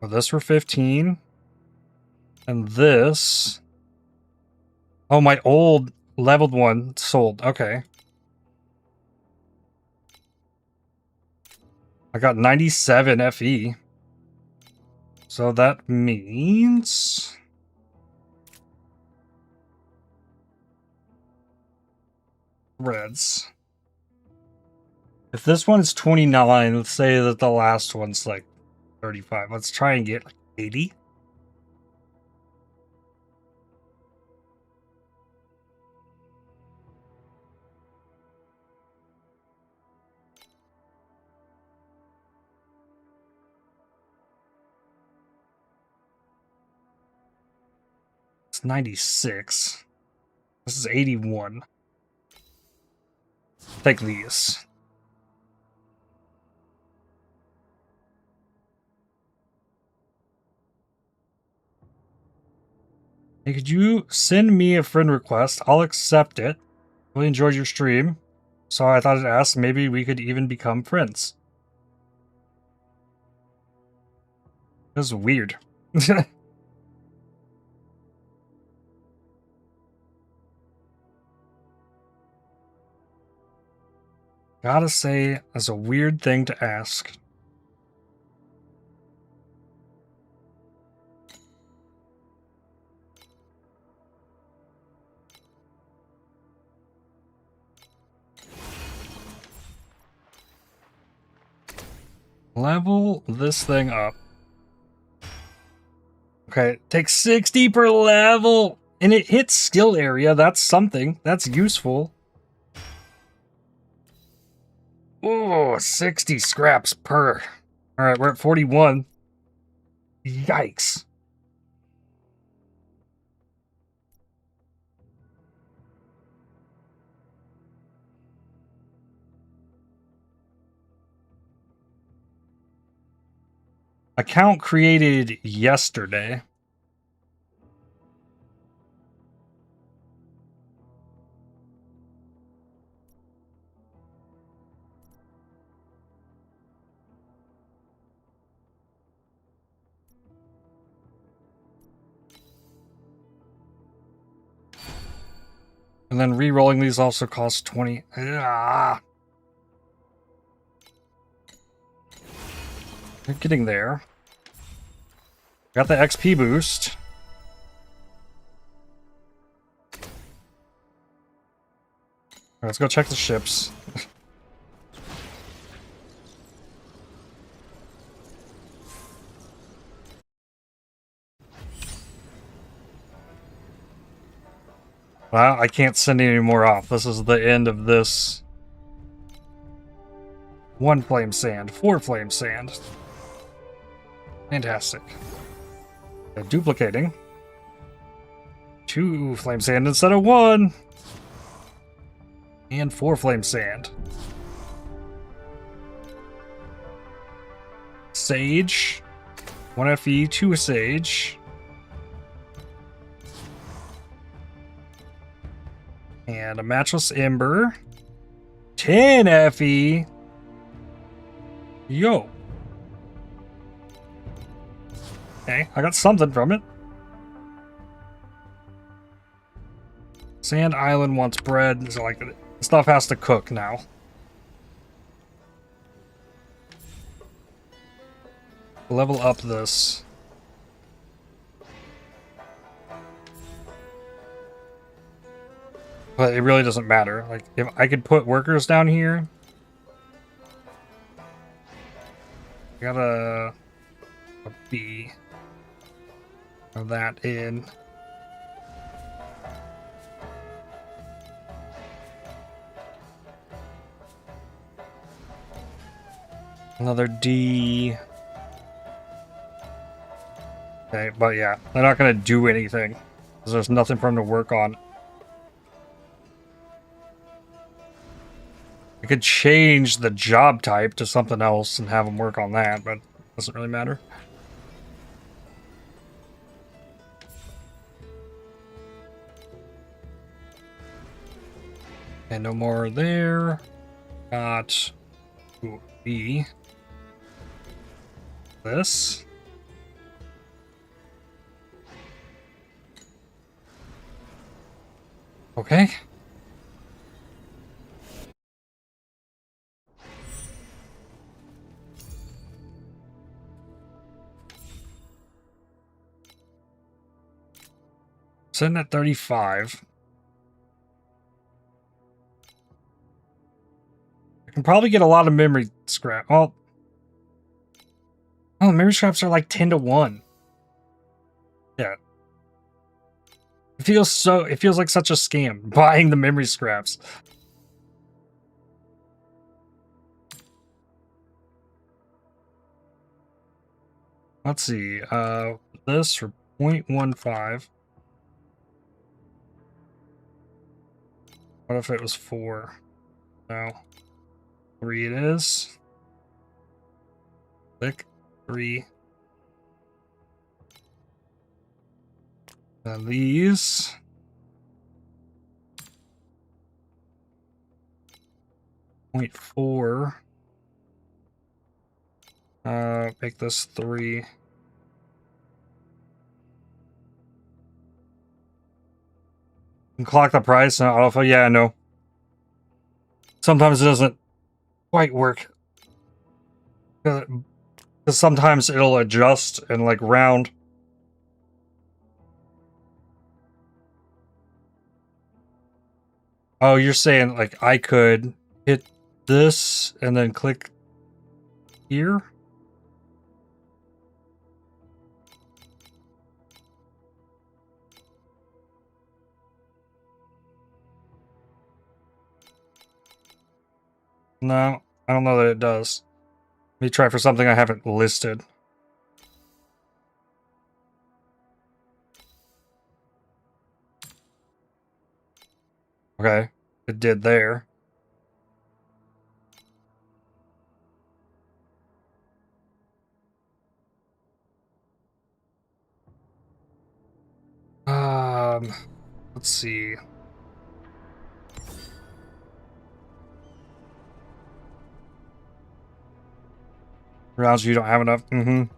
this for 15. And this. Oh, my old leveled one sold. Okay. I got 97 FE. So that means reds. If this one's 29, let's say that the last one's like 35. Let's try and get like 80. It's 96. This is 81. Take these. Hey, could you send me a friend request? I'll accept it. Really enjoyed your stream, so I thought I'd ask, maybe we could even become friends. This is weird. Gotta say, that's a weird thing to ask. Level this thing up. Okay, takes 60 per level, and it hits skill area. That's something. That's useful. Oh, 60 scraps per. Alright, we're at 41. Yikes. Account created yesterday. And then re-rolling these also costs 20. Ah. You're getting there. Got the XP boost. Alright, let's go check the ships. Well, I can't send any more off. This is the end of this. 1 flame sand, 4 flame sand. Fantastic. Duplicating. 2 flame sand instead of 1. And 4 flame sand. Sage. 1 FE, 2 sage. And a matchless ember. 10 FE. Yo. Okay, I got something from it. Sand Island wants bread. So like, stuff has to cook now. Level up this. But it really doesn't matter. Like, if I could put workers down here. Got a B. Of that in. Another D. Okay, but yeah, they're not going to do anything. Because there's nothing for them to work on. I could change the job type to something else and have them work on that, but it doesn't really matter. And no more there. Got B. This. Okay. Sitting at 35. I can probably get a lot of memory scrap. Well, oh, memory scraps are like 10 to 1. Yeah. It feels like such a scam buying the memory scraps. Let's see. This for 0.15. What if it was 4? No. 3 it is. Click 3. Then these. .4. Make this 3. And clock the price and autofill. Yeah, I know. Sometimes it doesn't quite work. Because sometimes it'll adjust and like round. Oh, you're saying like I could hit this and then click here? No, I don't know that it does. Let me try for something I haven't listed. Okay, it did there. Let's see. Rounds you don't have enough. And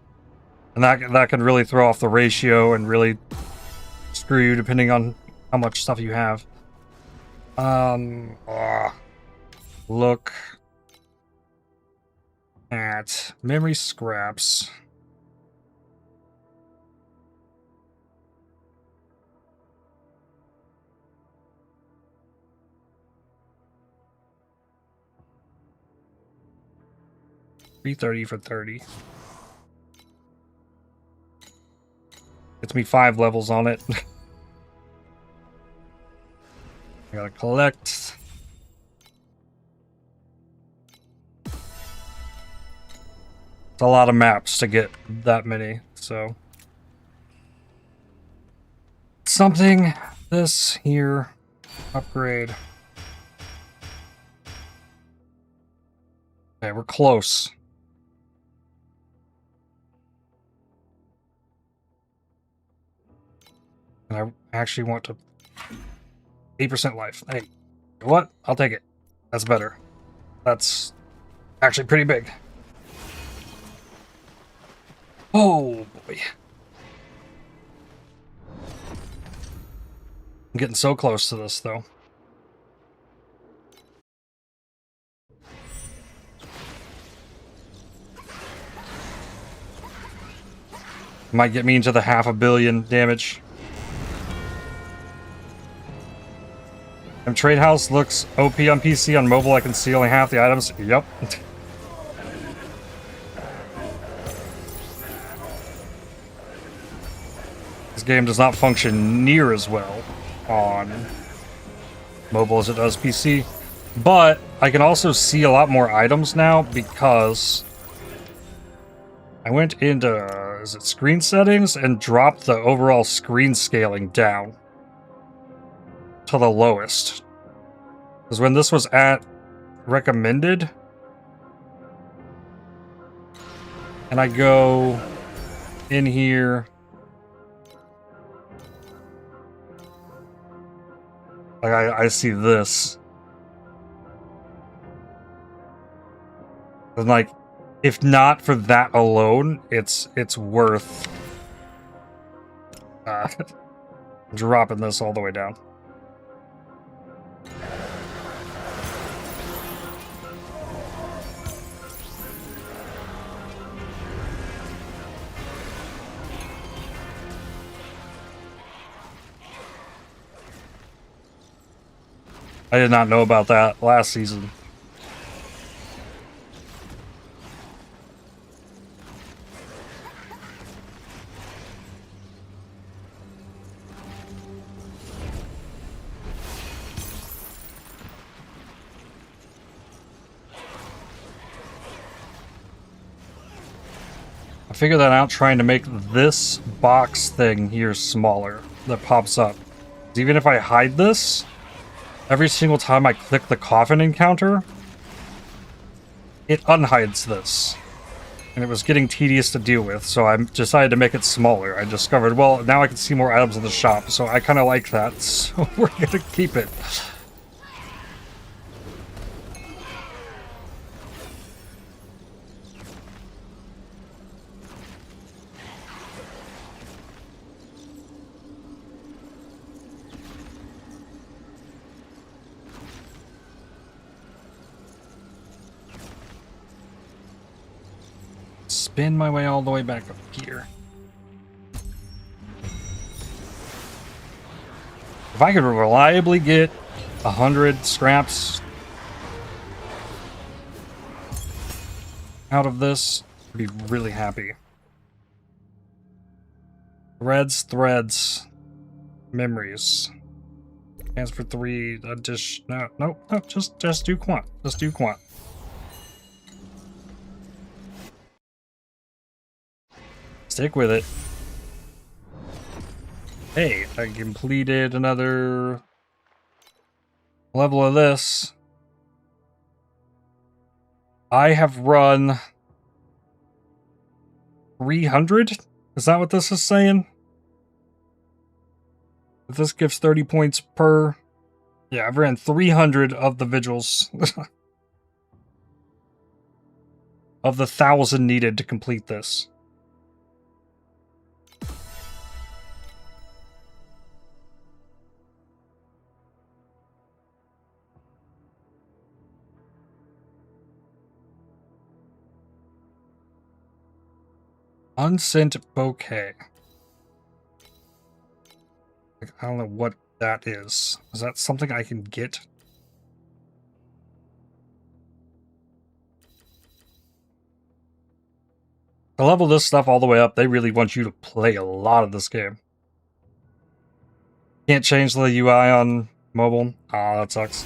that could really throw off the ratio and really screw you depending on how much stuff you have. Look at memory scraps. $330 for 30. Gets me 5 levels on it. I gotta collect. It's a lot of maps to get that many, so. Something, this here, upgrade. Okay, we're close. And I actually want to 8% life. Hey, you know what? I'll take it. That's better. That's actually pretty big. Oh boy. I'm getting so close to this though. Might get me into the 500 million damage. And Trade House looks OP on PC. On mobile, I can see only half the items. Yep. This game does not function near as well on mobile as it does PC. But I can also see a lot more items now because I went into, is it screen settings, and dropped the overall screen scaling down to the lowest. Because when this was at recommended, and I go in here, like I see this, and like, if not for that alone, it's worth dropping this all the way down. I did not know about that last season. I figured that out trying to make this box thing here smaller that pops up. Even if I hide this, every single time I click the coffin encounter, it unhides this. And it was getting tedious to deal with, so I decided to make it smaller. I discovered, well, now I can see more items in the shop, so I kind of like that, so we're gonna keep it. Spin my way all the way back up here. If I could reliably get 100 scraps out of this, I'd be really happy. Threads, memories. Transfer 3, addition. No, just do quant. Just do quant. Stick with it. Hey, I completed another level of this. I have run 300? Is that what this is saying? This gives 30 points per... Yeah, I've ran 300 of the vigils. Of the 1,000 needed to complete this. Unsent bouquet. Like, I don't know what that is. Is that something I can get? To level this stuff all the way up, they really want you to play a lot of this game. Can't change the UI on mobile. Aw, that sucks.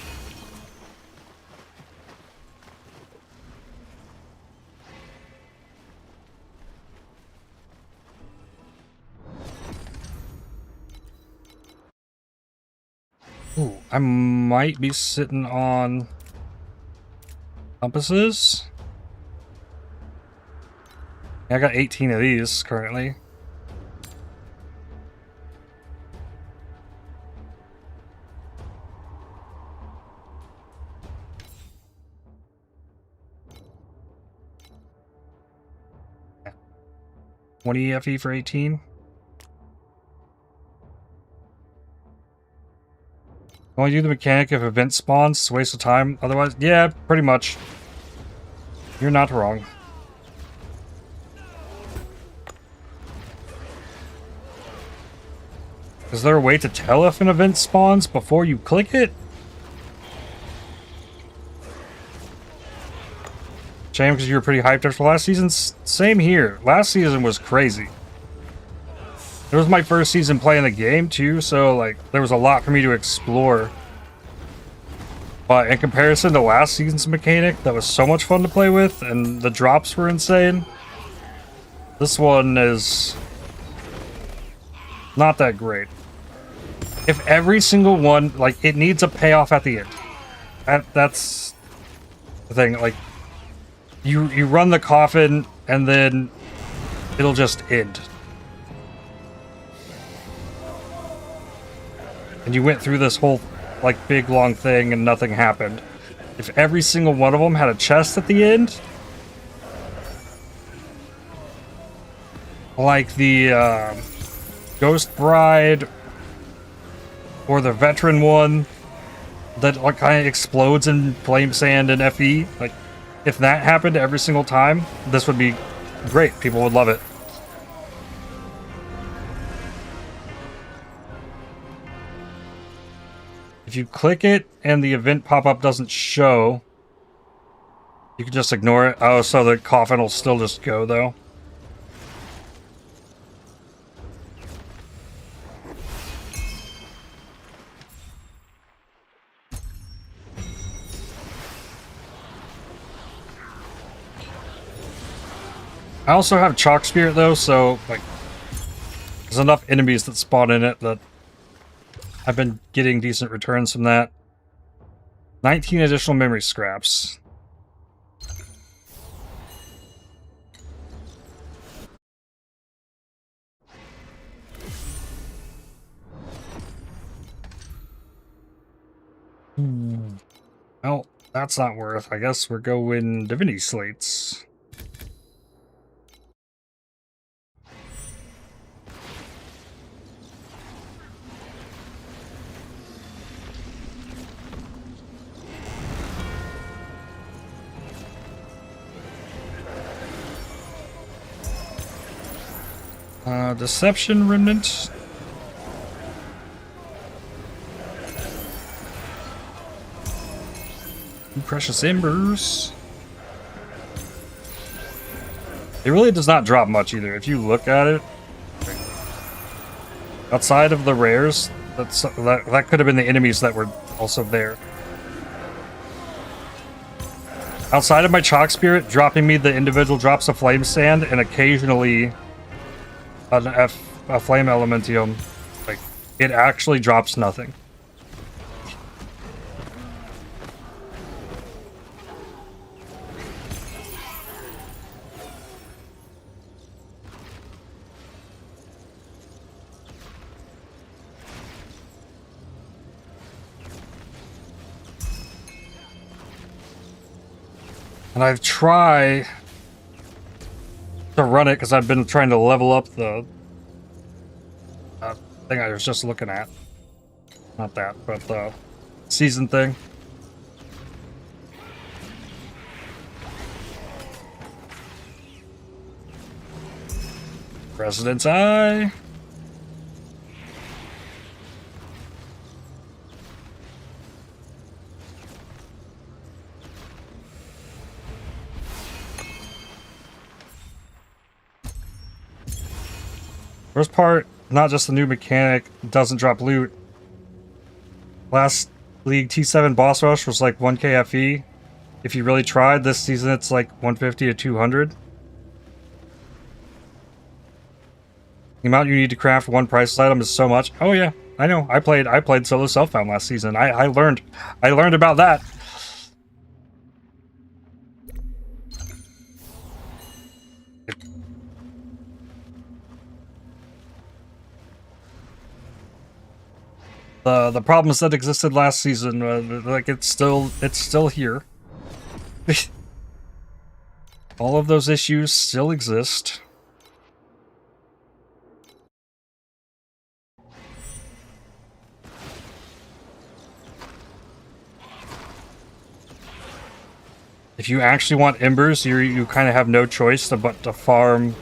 Ooh, I might be sitting on compasses. Yeah, I got 18 of these currently. Yeah. 20 FE for 18. Only do the mechanic if event spawns, it's a waste of time. Otherwise, yeah, pretty much. You're not wrong. Is there a way to tell if an event spawns before you click it? Shame, because you were pretty hyped after last season. Same here. Last season was crazy. It was my first season playing the game too, so like there was a lot for me to explore. But in comparison to last season's mechanic, that was so much fun to play with, and the drops were insane. This one is not that great. If every single one, like, it needs a payoff at the end. That's the thing. Like, you run the coffin, and then it'll just end. And you went through this whole, like, big, long thing, and nothing happened. If every single one of them had a chest at the end, like the Ghost Bride or the Veteran one that like kind of explodes in Flame Sand and FE, like if that happened every single time, this would be great. People would love it. If you click it and the event pop-up doesn't show, you can just ignore it. Oh, so the coffin will still just go, though. I also have Chalk Spirit, though, so, like, there's enough enemies that spawn in it that I've been getting decent returns from that. 19 additional memory scraps. Well, that's not worth. I guess we're going Divinity Slates. Deception Remnant. Precious Embers. It really does not drop much either. If you look at it, outside of the rares, that could have been the enemies that were also there. Outside of my Chalk Spirit dropping me the individual drops of Flame Sand and occasionally a Flame Elementium, like, it actually drops nothing. And I've tried to run it because I've been trying to level up the thing I was just looking at. Not that, but the season thing. President's Eye. First part, not just the new mechanic, doesn't drop loot. Last League T7 boss rush was like 1k FE. If you really tried, this season it's like 150 to 200. The amount you need to craft one priceless item is so much. Oh yeah, I know. I played solo self-found last season. I learned about that. The problems that existed last season, like it's still here. All of those issues still exist. If you actually want embers, you kind of have no choice but to farm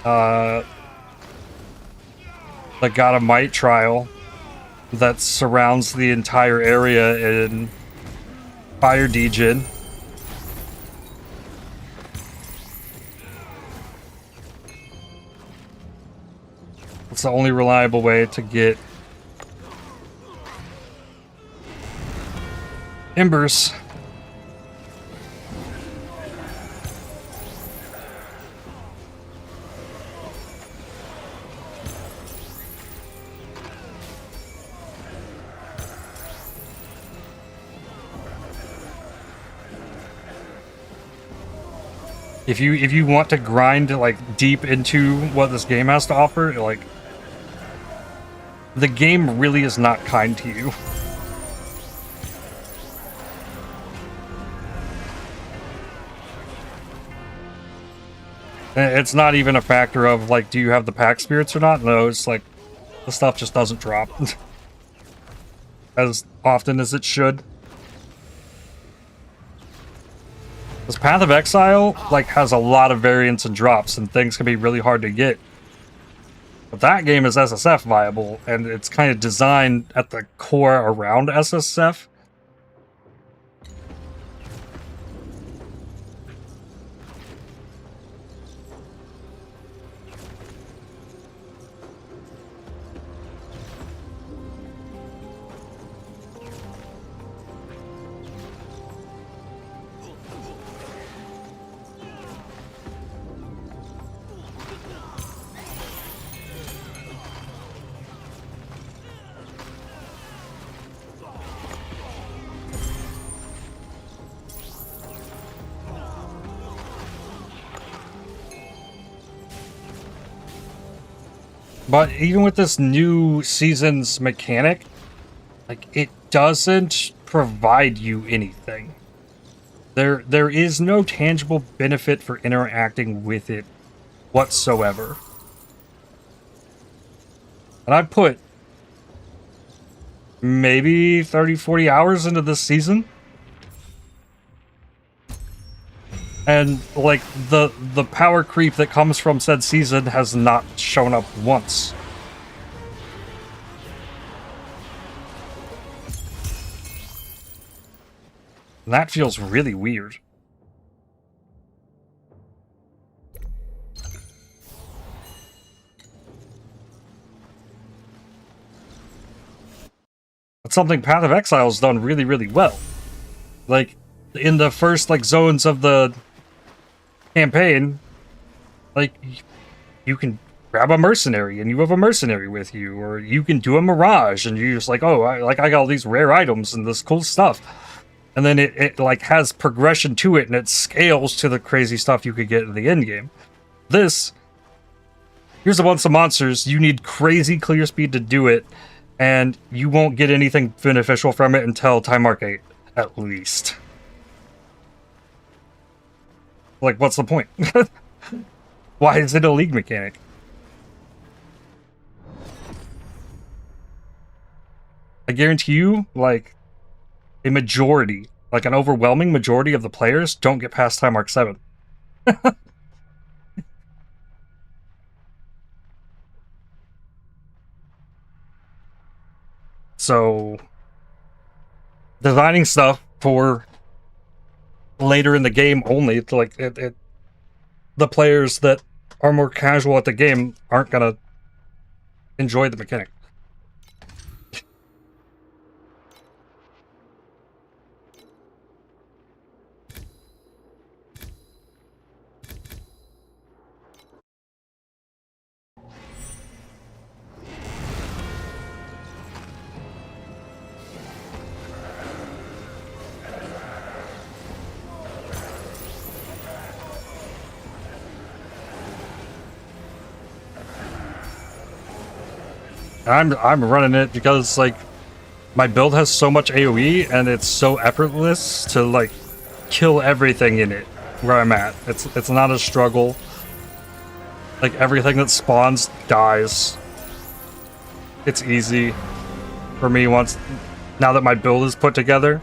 the God of Might trial that surrounds the entire area in Fire Degen. It's the only reliable way to get embers. If you want to grind like deep into what this game has to offer, like the game really is not kind to you. It's not even a factor of like, do you have the pack spirits or not? No, it's like the stuff just doesn't drop as often as it should. This Path of Exile like has a lot of variance and drops, and things can be really hard to get. But that game is SSF viable, and it's kind of designed at the core around SSF. But even with this new season's mechanic, like, it doesn't provide you anything. There is no tangible benefit for interacting with it whatsoever. And I put maybe 30-40 hours into this season. And, like, the power creep that comes from said season has not shown up once. And that feels really weird. That's something Path of Exile's done really, really well. Like, in the first, like, zones of the campaign, like, you can grab a mercenary and you have a mercenary with you, or you can do a mirage and you're just like, oh, I got all these rare items and this cool stuff. And then it like has progression to it, and it scales to the crazy stuff you could get in the end game. This, here's a bunch of monsters, you need crazy clear speed to do it, and you won't get anything beneficial from it until Timemark 8, at least. Like, what's the point? Why is it a league mechanic? I guarantee you, like, a majority, like an overwhelming majority of the players don't get past Timemark 7. So, designing stuff for later in the game only, like, the players that are more casual at the game aren't gonna enjoy the mechanic. I'm running it because, like, my build has so much AoE and it's so effortless to, like, kill everything in it where I'm at. It's not a struggle. Like, everything that spawns dies. It's easy for me now that my build is put together.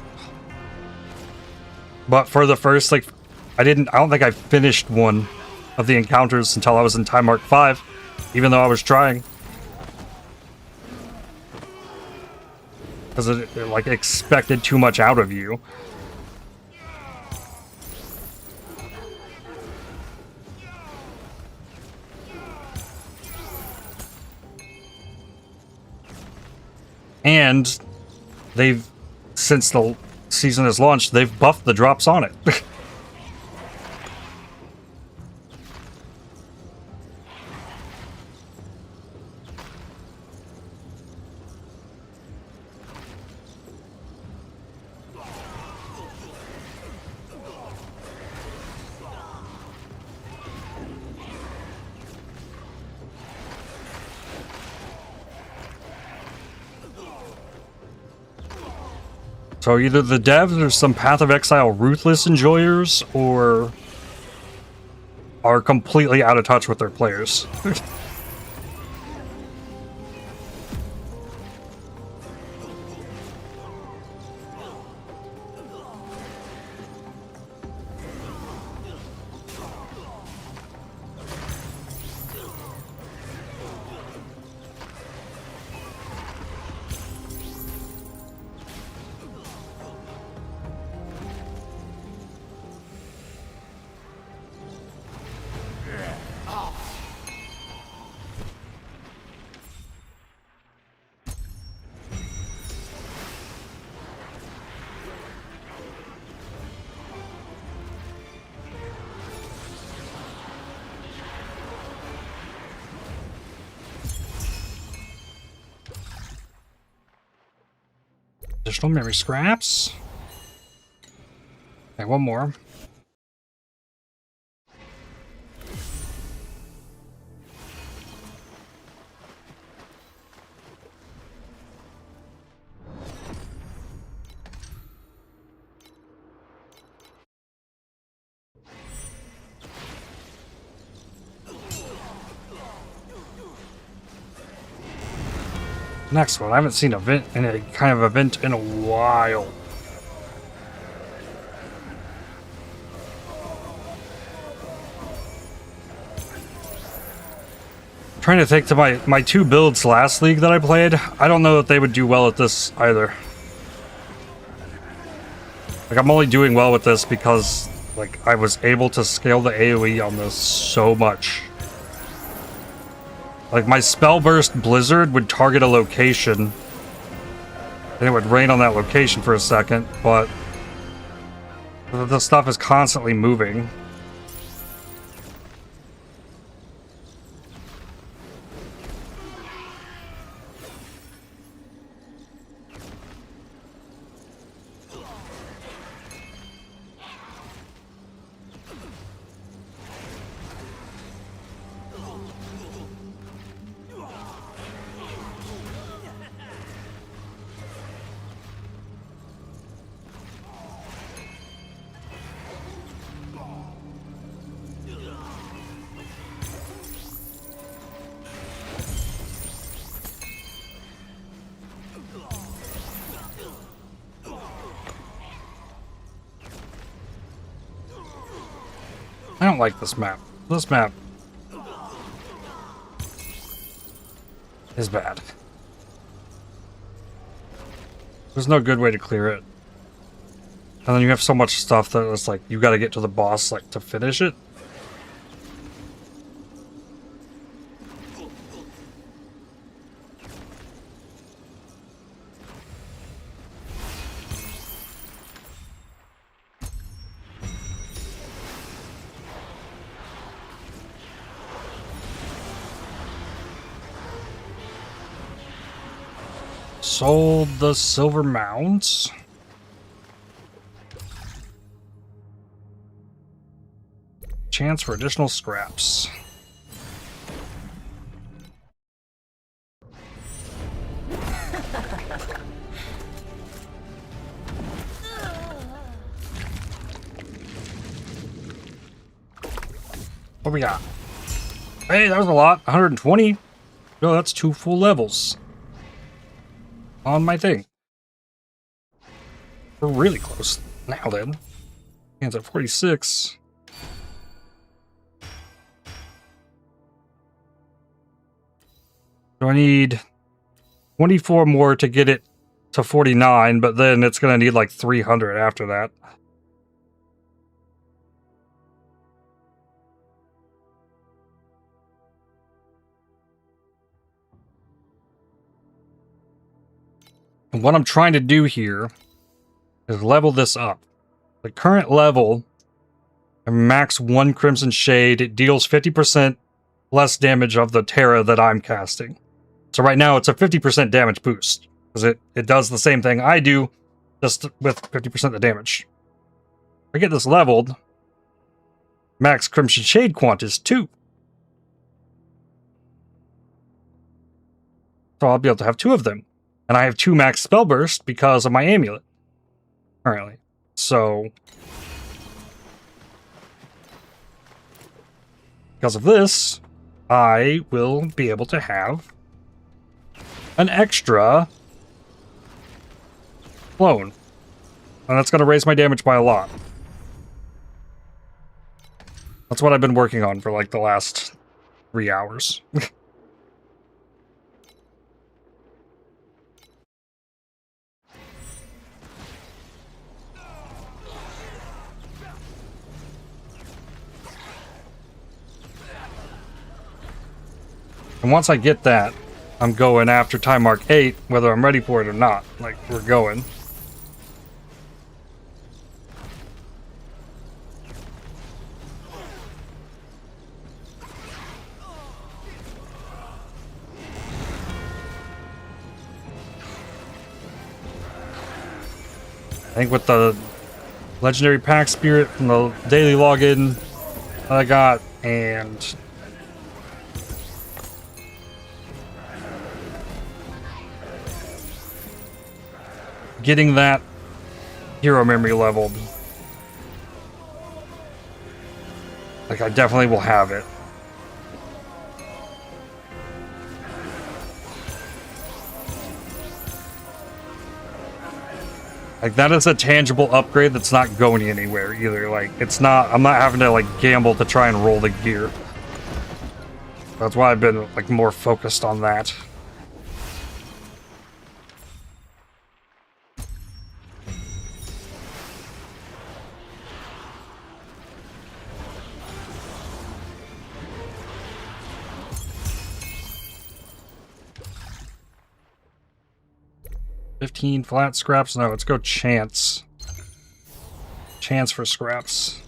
But for the first, like, I don't think I finished one of the encounters until I was in Timemark 5, even though I was trying. Because it, like, expected too much out of you. And they've, since the season has launched, they've buffed the drops on it. So either the devs are some Path of Exile ruthless enjoyers, or are completely out of touch with their players. Additional memory scraps. Okay, one more. Next one. I haven't seen any kind of event in a while. I'm trying to think to my two builds last league that I played. I don't know that they would do well at this either. Like, I'm only doing well with this because, like, I was able to scale the AoE on this so much. Like, my spell burst blizzard would target a location, and it would rain on that location for a second, but the stuff is constantly moving. I don't like this map. This map is bad. There's no good way to clear it. And then you have so much stuff that it's like, you gotta get to the boss, like, to finish it. Sold the silver mounds. Chance for additional scraps. What we got? Hey, that was a lot. 120. No, that's 2 full levels on my thing. We're really close now then. Hands at 46. So I need 24 more to get it to 49, but then it's going to need like 300 after that. And what I'm trying to do here is level this up. The current level, max 1 Crimson Shade, it deals 50% less damage of the Terra that I'm casting. So right now it's a 50% damage boost, because it does the same thing I do, just with 50% of the damage. If I get this leveled, max Crimson Shade quant is 2. So I'll be able to have 2 of them. And I have 2 max spell burst because of my amulet. currently. So, because of this, I will be able to have an extra clone. And that's going to raise my damage by a lot. That's what I've been working on for like the last 3 hours. And once I get that, I'm going after Timemark 8, whether I'm ready for it or not. Like, we're going. I think with the legendary pack spirit from the daily login that I got, and getting that hero memory leveled, like, I definitely will have it. Like, that is a tangible upgrade that's not going anywhere either. Like, it's not, I'm not having to, like, gamble to try and roll the gear. That's why I've been, like, more focused on that. $15 flat scraps? No, let's go chance. Chance for scraps.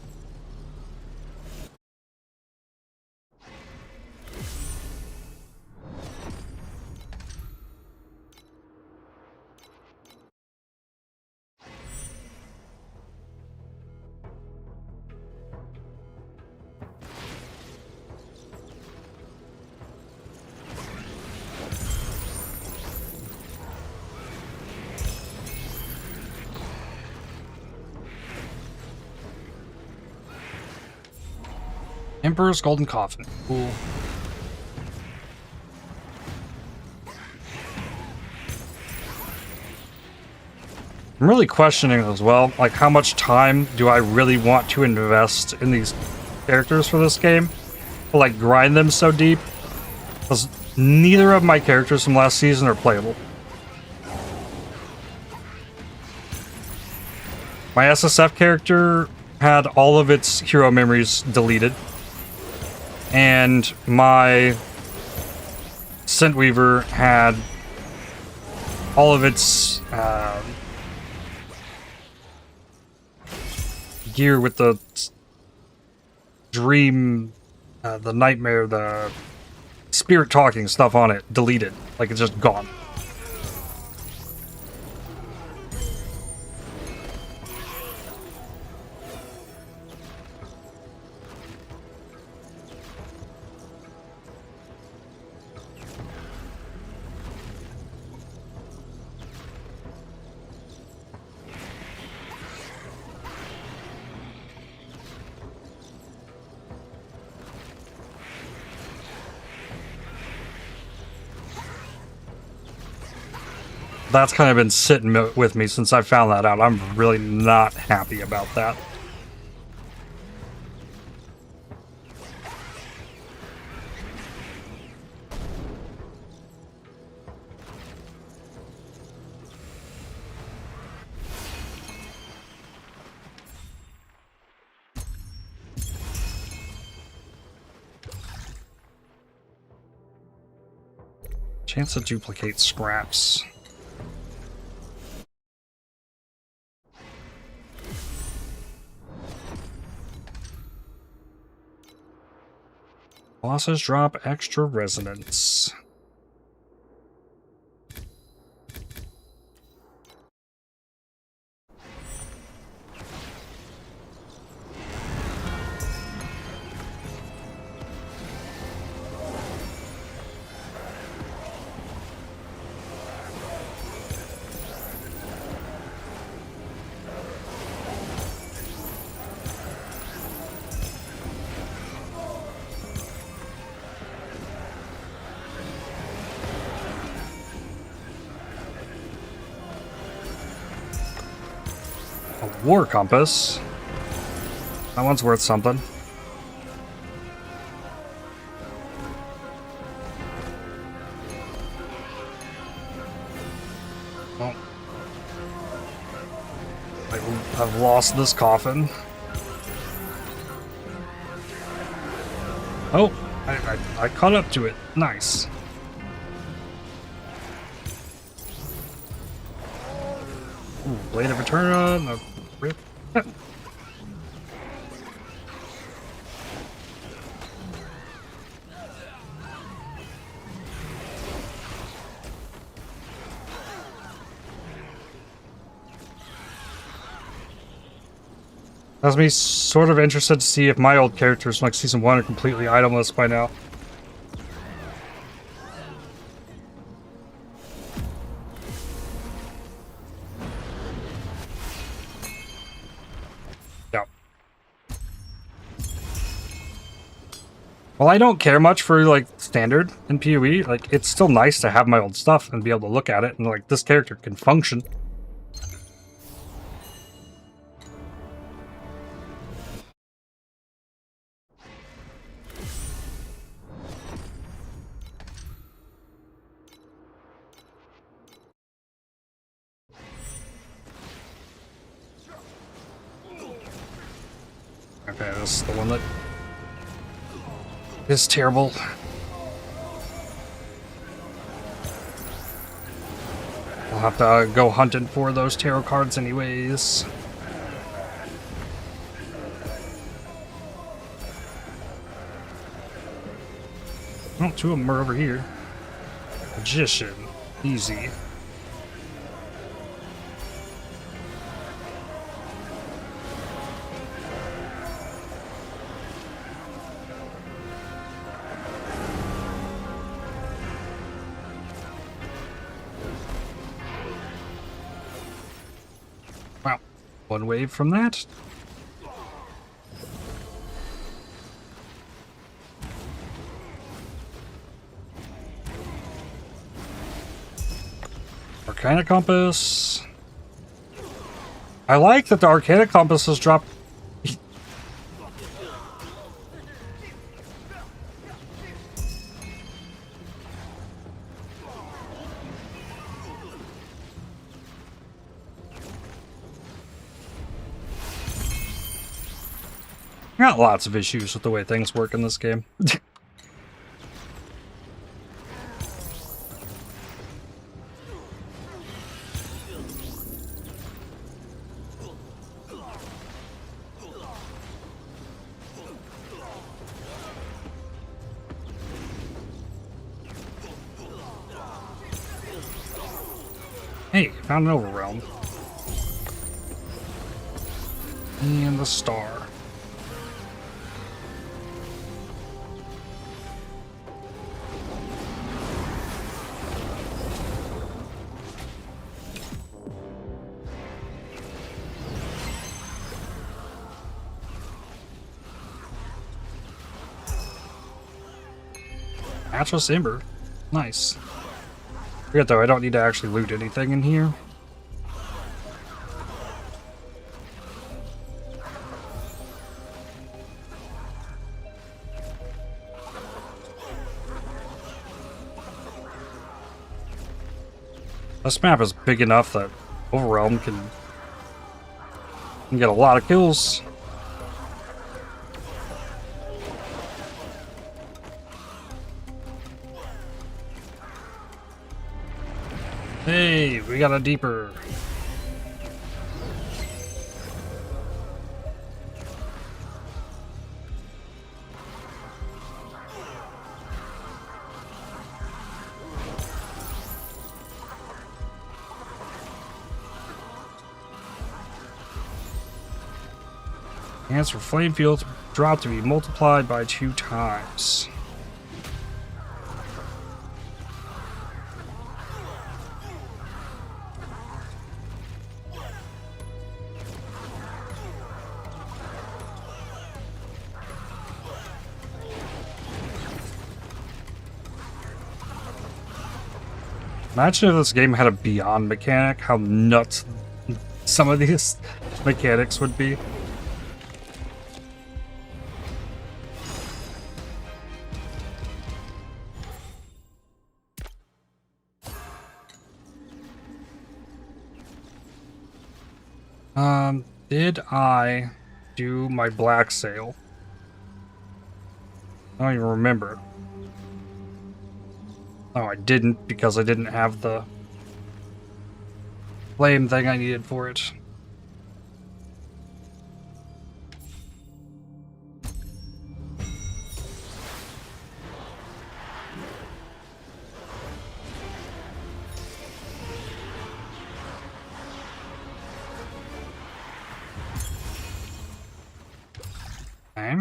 Emperor's Golden Coffin. Cool. I'm really questioning as well, like, how much time do I really want to invest in these characters for this game? To, like, grind them so deep? Because neither of my characters from last season are playable. My SSF character had all of its hero memories deleted. And my Scentweaver had all of its gear with the dream, the nightmare, the spirit talking stuff on it deleted. Like, it's just gone. That's kind of been sitting with me since I found that out. I'm really not happy about that. Chance to duplicate scraps. Bosses drop extra resonance. War compass. That one's worth something. Oh. I've lost this coffin. Oh, I caught up to it. Nice. Ooh, Blade of Eterna. No, rip. Has me sort of interested to see if my old characters from like Season 1 are completely itemless by now. Yeah. Well, I don't care much for like standard in PoE. Like, it's still nice to have my old stuff and be able to look at it and like, this character can function. Okay, this is the one that is terrible. I'll have to go hunting for those tarot cards anyways. Oh, two of them are over here. Magician. Easy. Wow. One wave from that. Arcana Compass. I like that the Arcana Compass has dropped. Got lots of issues with the way things work in this game. Hey, found an overrealm. And the star. Matchless Ember. Nice. Forget though, I don't need to actually loot anything in here. This map is big enough that Overwhelm can get a lot of kills. Hey, we got a deeper. Chance for flame fields drop to be multiplied by 2 times. Imagine if this game had a beyond mechanic, how nuts some of these mechanics would be. Did I do my black sale? I don't even remember. Oh, I didn't because I didn't have the flame thing I needed for it. Okay.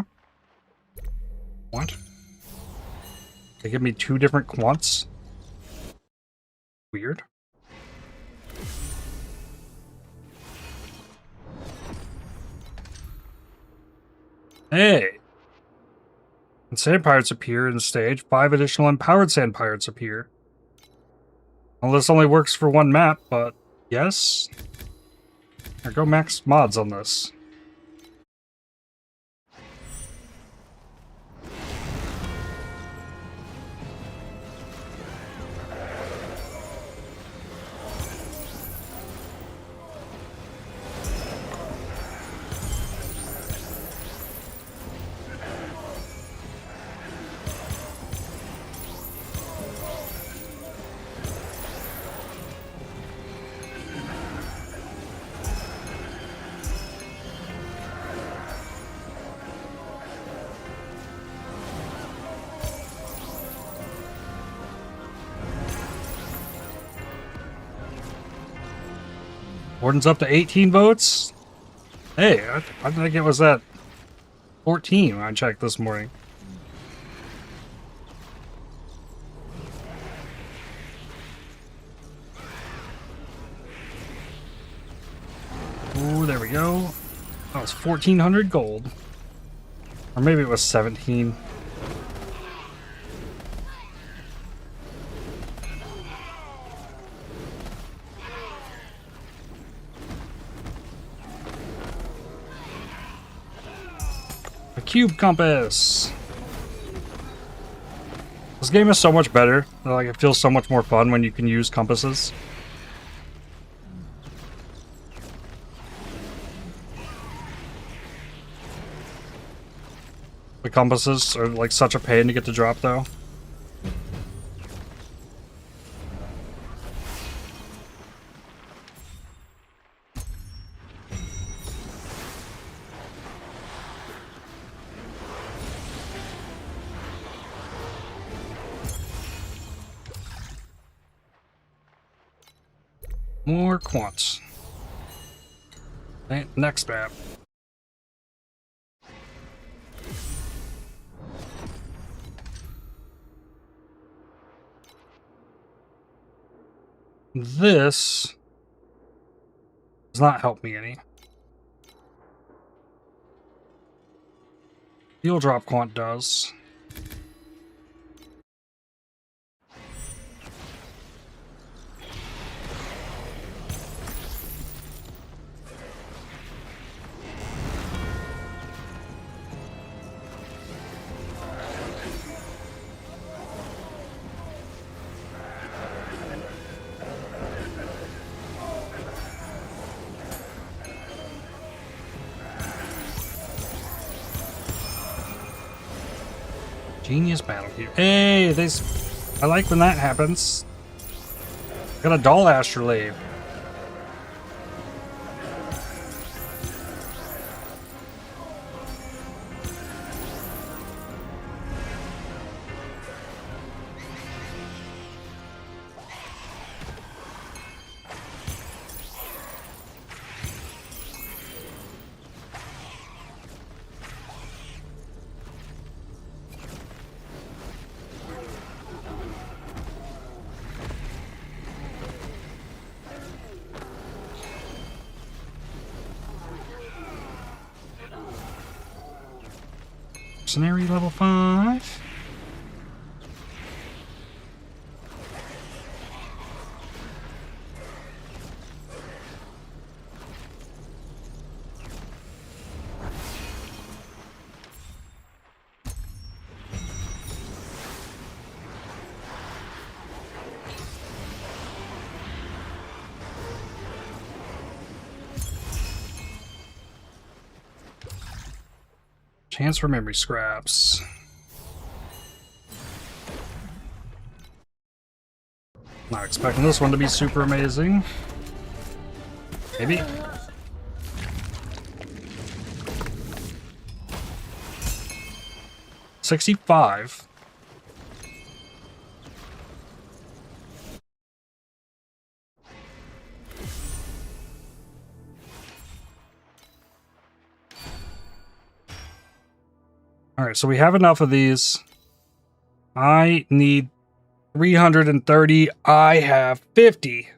What? They give me 2 different quants? Weird. Hey! When sand pirates appear in the stage, 5 additional empowered sand pirates appear. Well, this only works for 1 map, but yes. Here, go max mods on this. Warden's up to 18 votes? Hey, I think it was at 14 when I checked this morning. Ooh, there we go. That was 1,400 gold. Or maybe it was 17. A cube compass! This game is so much better. Like, it feels so much more fun when you can use compasses. The compasses are like such a pain to get to drop though. More quants. Okay, next map. This does not help me any. Fuel drop quant does. Genius battle cube. Hey, I like when that happens. Got a doll astrolabe. Mercenary level 5. Chance for memory scraps. Not expecting this one to be super amazing. Maybe. $65. All right, so we have enough of these. I need 330. I have 50.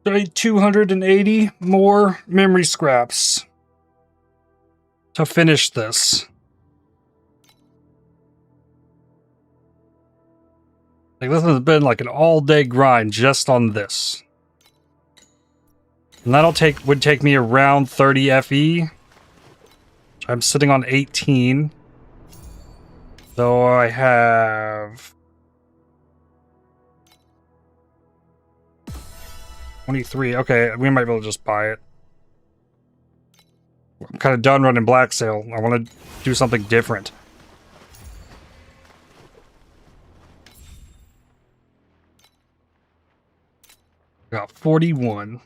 So I need 280 more memory scraps to finish this. Like, this has been like an all-day grind just on this. And that'll would take me around 30 FE. I'm sitting on 18. So I have 23. Okay, we might be able to just buy it. I'm kind of done running Black Sale. I want to do something different. Got 41.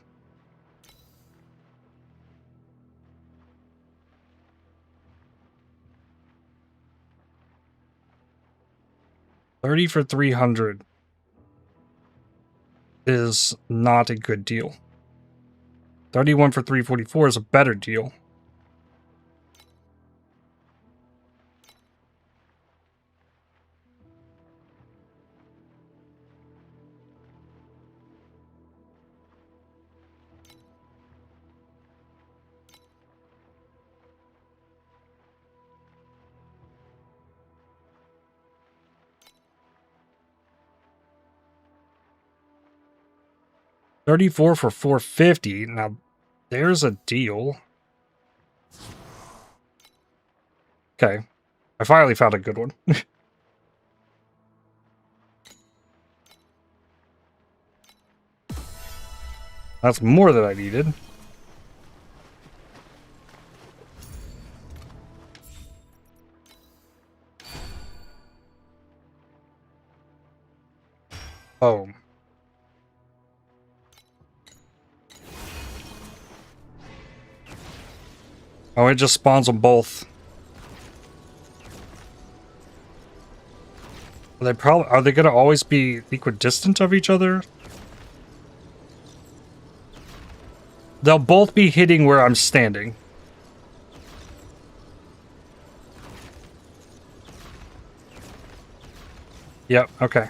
$30 for 300 is not a good deal. 31 for 344 is a better deal. $34 for 450. Now, there's a deal. Okay. I finally found a good one. That's more than I needed. Oh. Oh, it just spawns them both. Are they gonna always be equidistant of each other? They'll both be hitting where I'm standing. Yep, okay.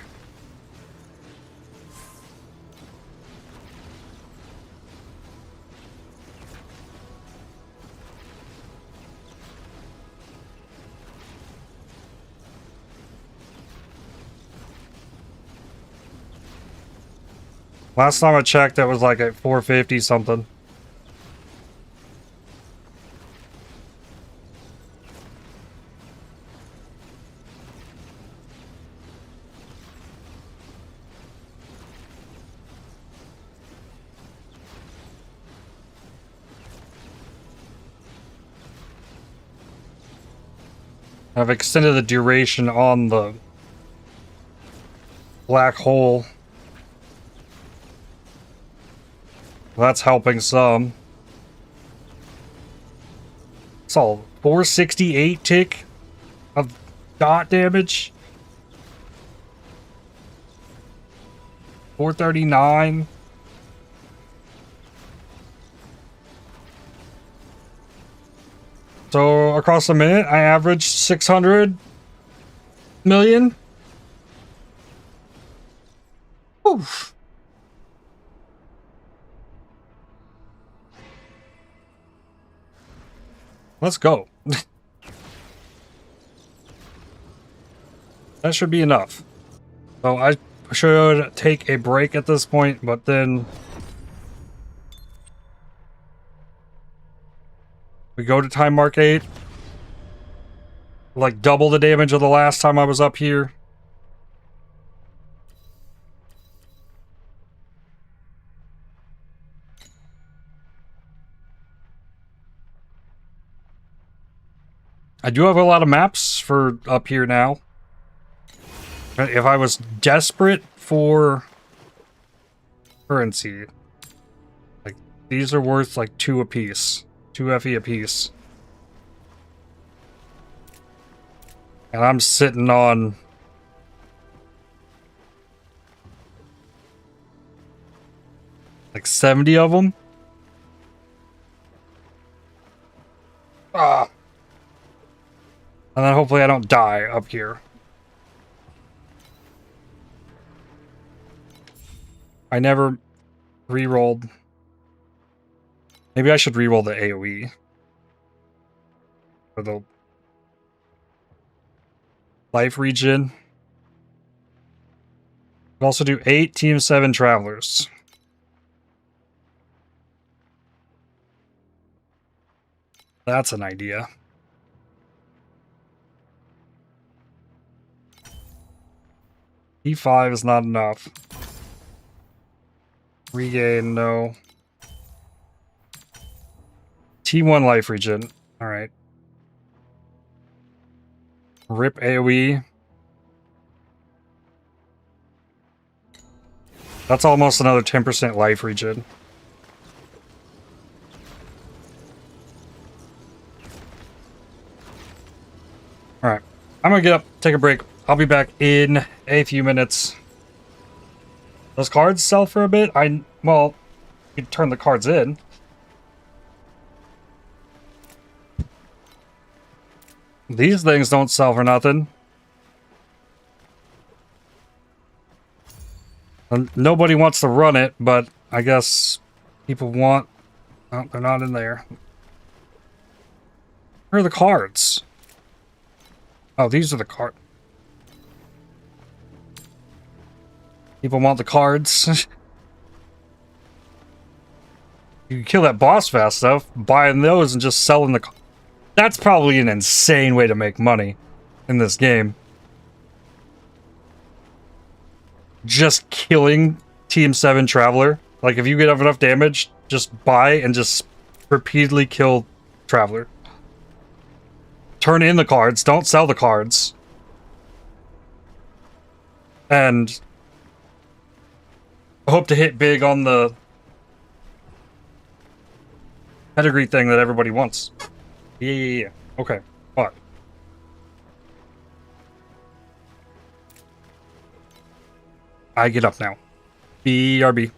Last time I checked, that was like at 450 something. I've extended the duration on the black hole. That's helping some. It's all 468 tick of dot damage. 439. So across a minute, I averaged 600 million. Oof. Let's go. That should be enough. So I should take a break at this point, but then we go to Timemark 8. Like double the damage of the last time I was up here. I do have a lot of maps for up here now. If I was desperate for currency, like, these are worth like 2 apiece. 2 FE apiece. And I'm sitting on like 70 of them. Ah. And then hopefully I don't die up here. I never re-rolled. Maybe I should re-roll the AoE. For the life regen. We also do 8 Team 7 Travelers. That's an idea. E5 is not enough. Regain, no. T1 life regen. Alright. Rip AoE. That's almost another 10% life regen. Alright. I'm gonna get up, take a break. I'll be back in a few minutes. Those cards sell for a bit? Well, you can turn the cards in. These things don't sell for nothing. And nobody wants to run it, but I guess people want... Oh, they're not in there. Where are the cards? Oh, these are the cards. People want the cards. You can kill that boss fast enough, buying those and just selling the... That's probably an insane way to make money in this game. Just killing Team 7 Traveler. Like, if you get up enough damage, just buy and just repeatedly kill Traveler. Turn in the cards, don't sell the cards. And hope to hit big on the pedigree thing that everybody wants. Yeah. Okay, what? I get up now. BRB.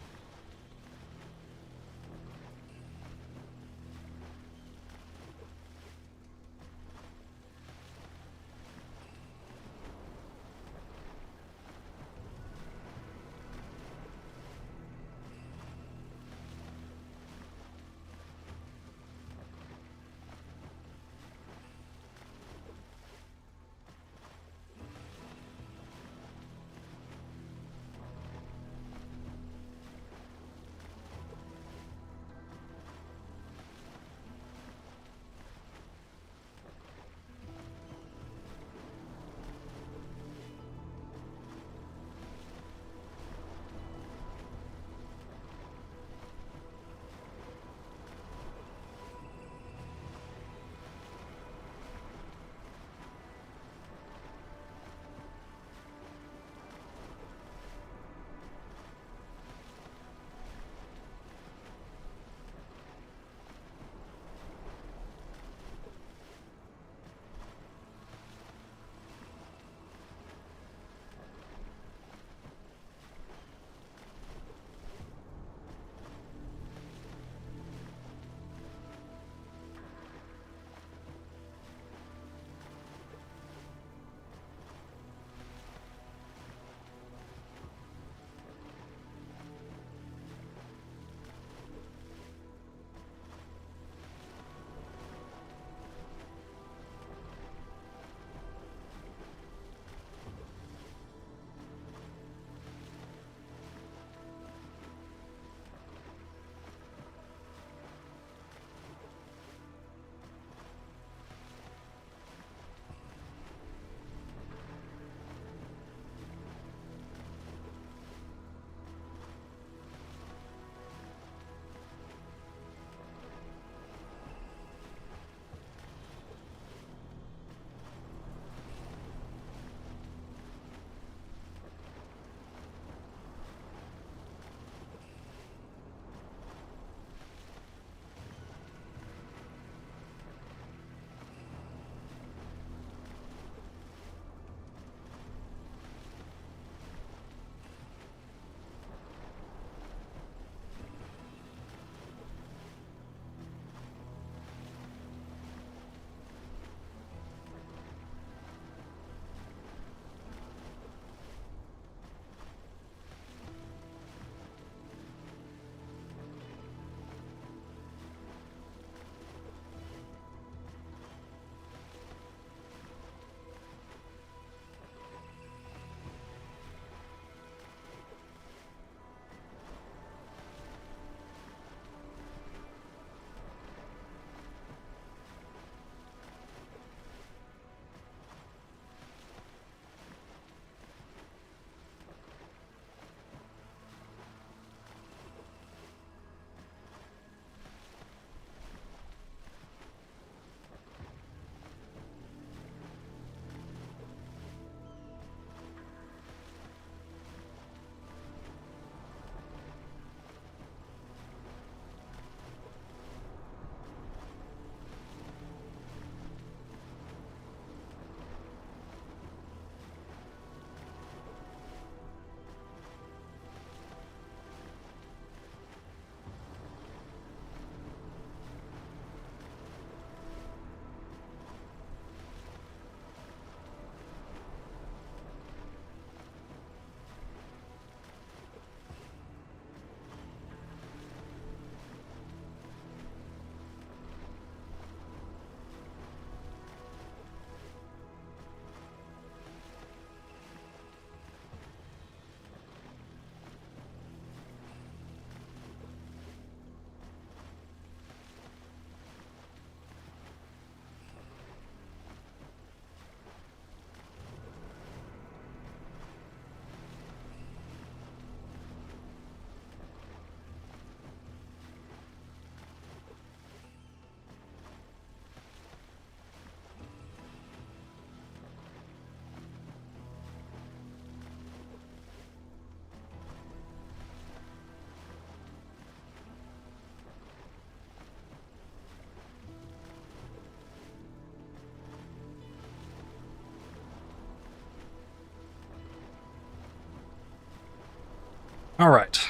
Alright.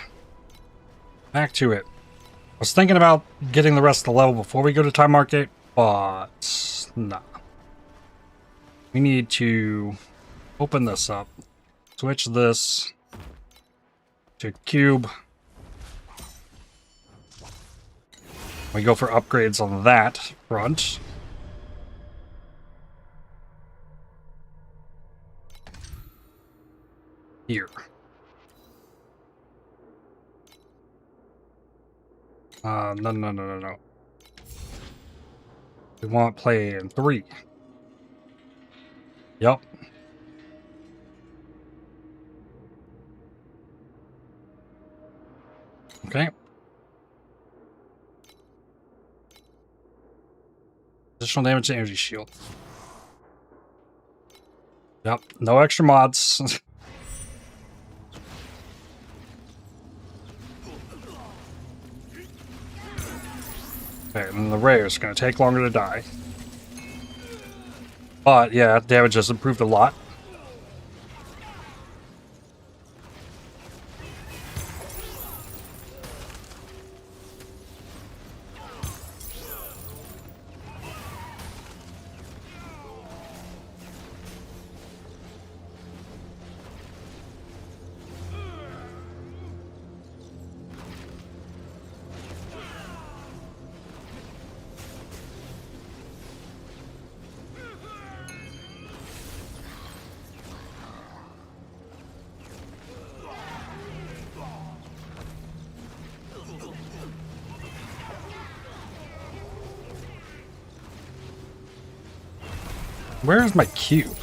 Back to it. I was thinking about getting the rest of the level before we go to Timemark 8, but nah. We need to open this up. Switch this to cube. We go for upgrades on that front. Here. No. We want play in 3. Yep. Okay. Additional damage to energy shield. Yep. No extra mods. Okay, and the rare is going to take longer to die. But, yeah, damage has improved a lot. Where's my cube?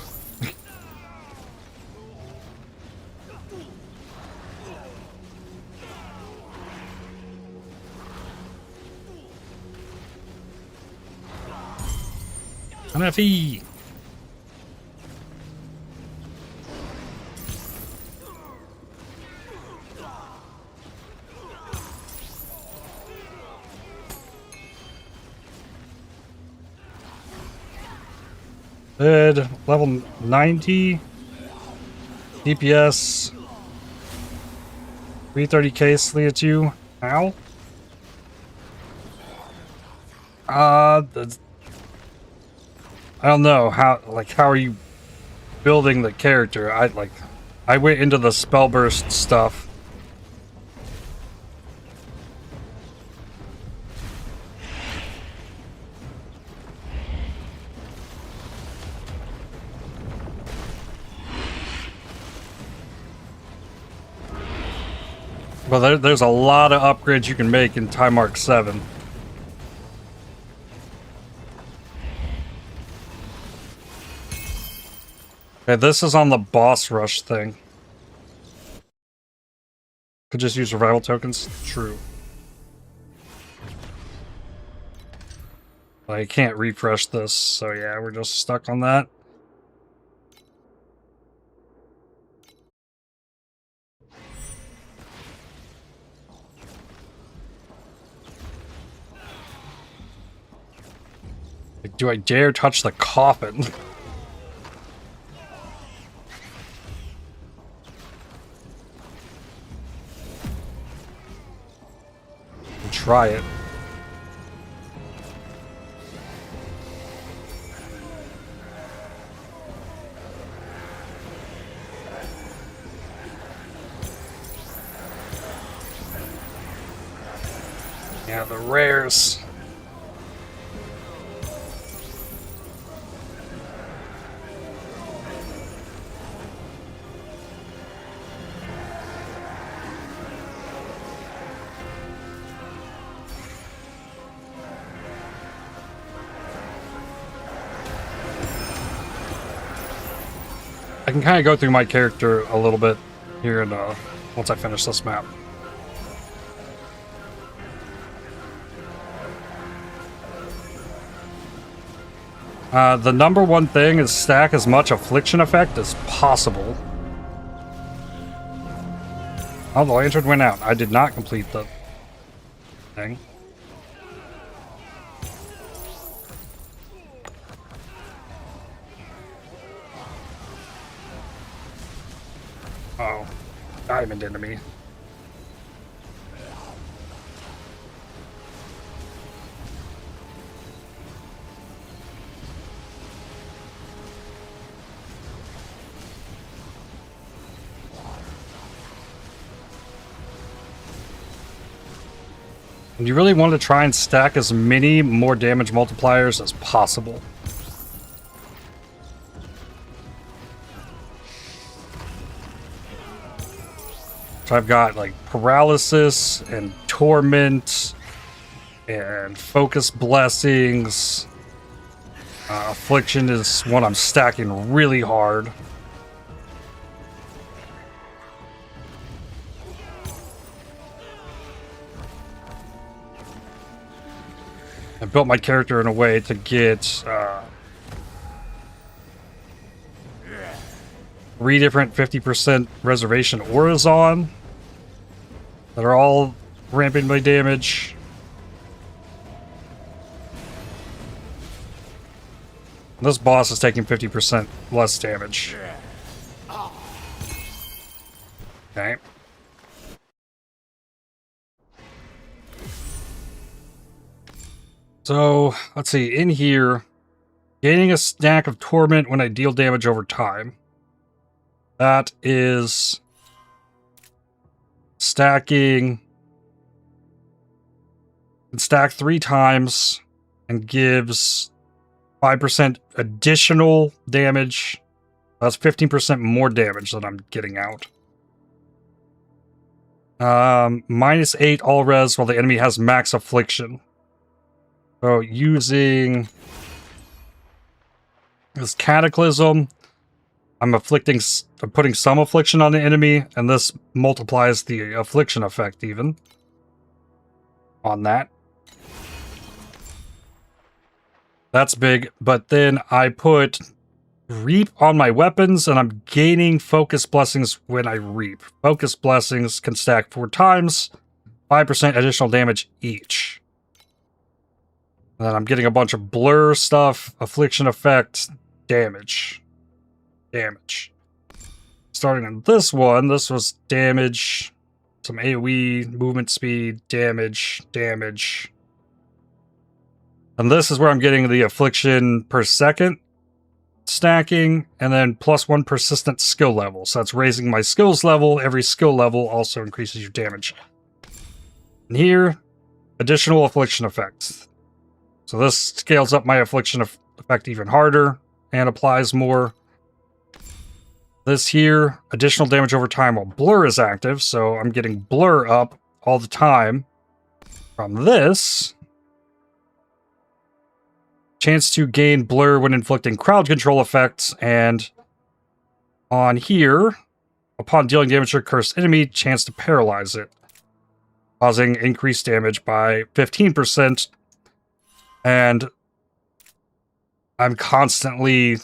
NFE! Bid, level 90, DPS, 330k Selena 2. Ow. I don't know how are you building the character? I went into the spell burst stuff. Well, there's a lot of upgrades you can make in Timemark 7. Okay, this is on the boss rush thing. Could just use revival tokens? True. I can't refresh this, so yeah, we're just stuck on that. Do I dare touch the coffin? Try it. Yeah, the rares. I can kind of go through my character a little bit here and once I finish this map. The number one thing is stack as much affliction effect as possible. Oh, the lantern went out. I did not complete the thing. Oh, diamond enemy. And you really want to try and stack as many more damage multipliers as possible. So I've got like paralysis and torment and focus blessings. Affliction is one I'm stacking really hard. I built my character in a way to get 3 different 50% reservation auras on that are all ramping my damage. This boss is taking 50% less damage. Okay. So, let's see, in here, gaining a stack of torment when I deal damage over time. That is stacking. Can stack 3 times and gives 5% additional damage. That's 15% more damage that I'm getting out. -8 all res while the enemy has max affliction. So using this Cataclysm, I'm putting some affliction on the enemy, and this multiplies the affliction effect even on that. That's big, but then I put Reap on my weapons, and I'm gaining Focus Blessings when I Reap. Focus Blessings can stack 4 times, 5% additional damage each. And then I'm getting a bunch of blur stuff, affliction effect, damage. Damage. Starting on this one, this was damage, some AoE, movement speed, damage, damage. And this is where I'm getting the affliction per second stacking, and then +1 persistent skill level. So that's raising my skills level. Every skill level also increases your damage. And here, additional affliction effects. So this scales up my affliction effect even harder and applies more. This here, additional damage over time while blur is active, so I'm getting blur up all the time. From this, chance to gain blur when inflicting crowd control effects, and on here, upon dealing damage to a cursed enemy, chance to paralyze it, causing increased damage by 15%. And I'm constantly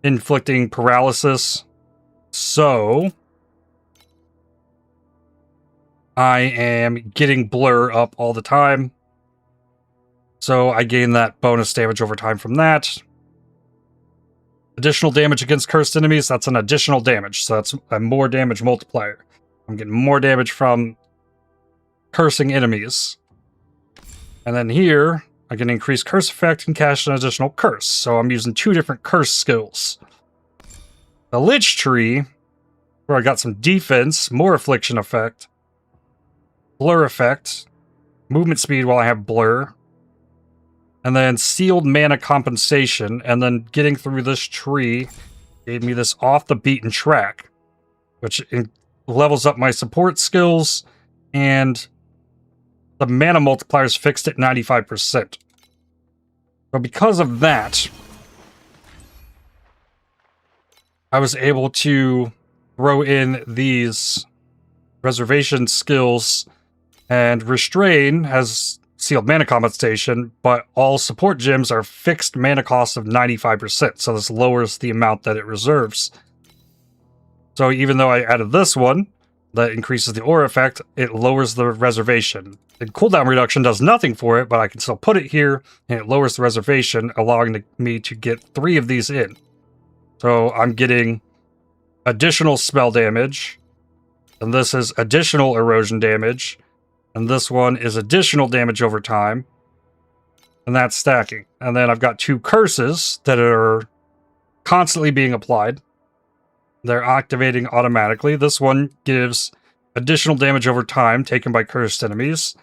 inflicting paralysis, so I am getting blur up all the time. So I gain that bonus damage over time from that. Additional damage against cursed enemies, that's an additional damage, so that's a more damage multiplier. I'm getting more damage from cursing enemies. And then here, I can increase curse effect and cast an additional curse. So I'm using 2 different curse skills. The Lich Tree, where I got some defense, more affliction effect, blur effect, movement speed while I have blur, and then sealed mana compensation, and then getting through this tree gave me this off the beaten track, which levels up my support skills, and the mana multiplier is fixed at 95%. So because of that, I was able to throw in these reservation skills, and Restrain has sealed mana compensation, but all support gems are fixed mana cost of 95%, so this lowers the amount that it reserves. So even though I added this one, that increases the aura effect, it lowers the reservation. The cooldown reduction does nothing for it, but I can still put it here, and it lowers the reservation, allowing me to get 3 of these in. So I'm getting additional spell damage, and this is additional erosion damage, and this one is additional damage over time, and that's stacking. And then I've got 2 curses that are constantly being applied. They're activating automatically. This one gives additional damage over time taken by cursed enemies.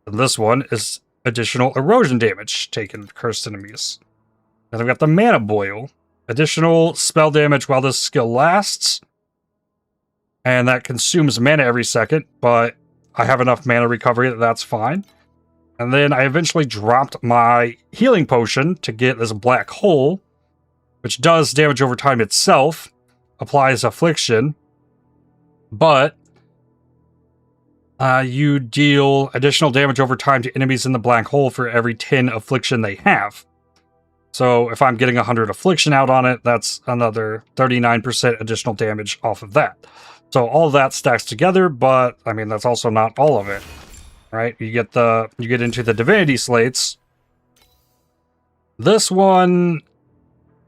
And this one is additional erosion damage taken cursed enemies. And I've got the Mana Boil, additional spell damage while this skill lasts. And that consumes mana every second, but I have enough mana recovery that that's fine. And then I eventually dropped my healing potion to get this black hole, which does damage over time itself, applies affliction, but you deal additional damage over time to enemies in the black hole for every 10 affliction they have. So if I'm getting 100 affliction out on it, that's another 39% additional damage off of that. So all that stacks together, but I mean that's also not all of it, right? You get into the divinity slates. This one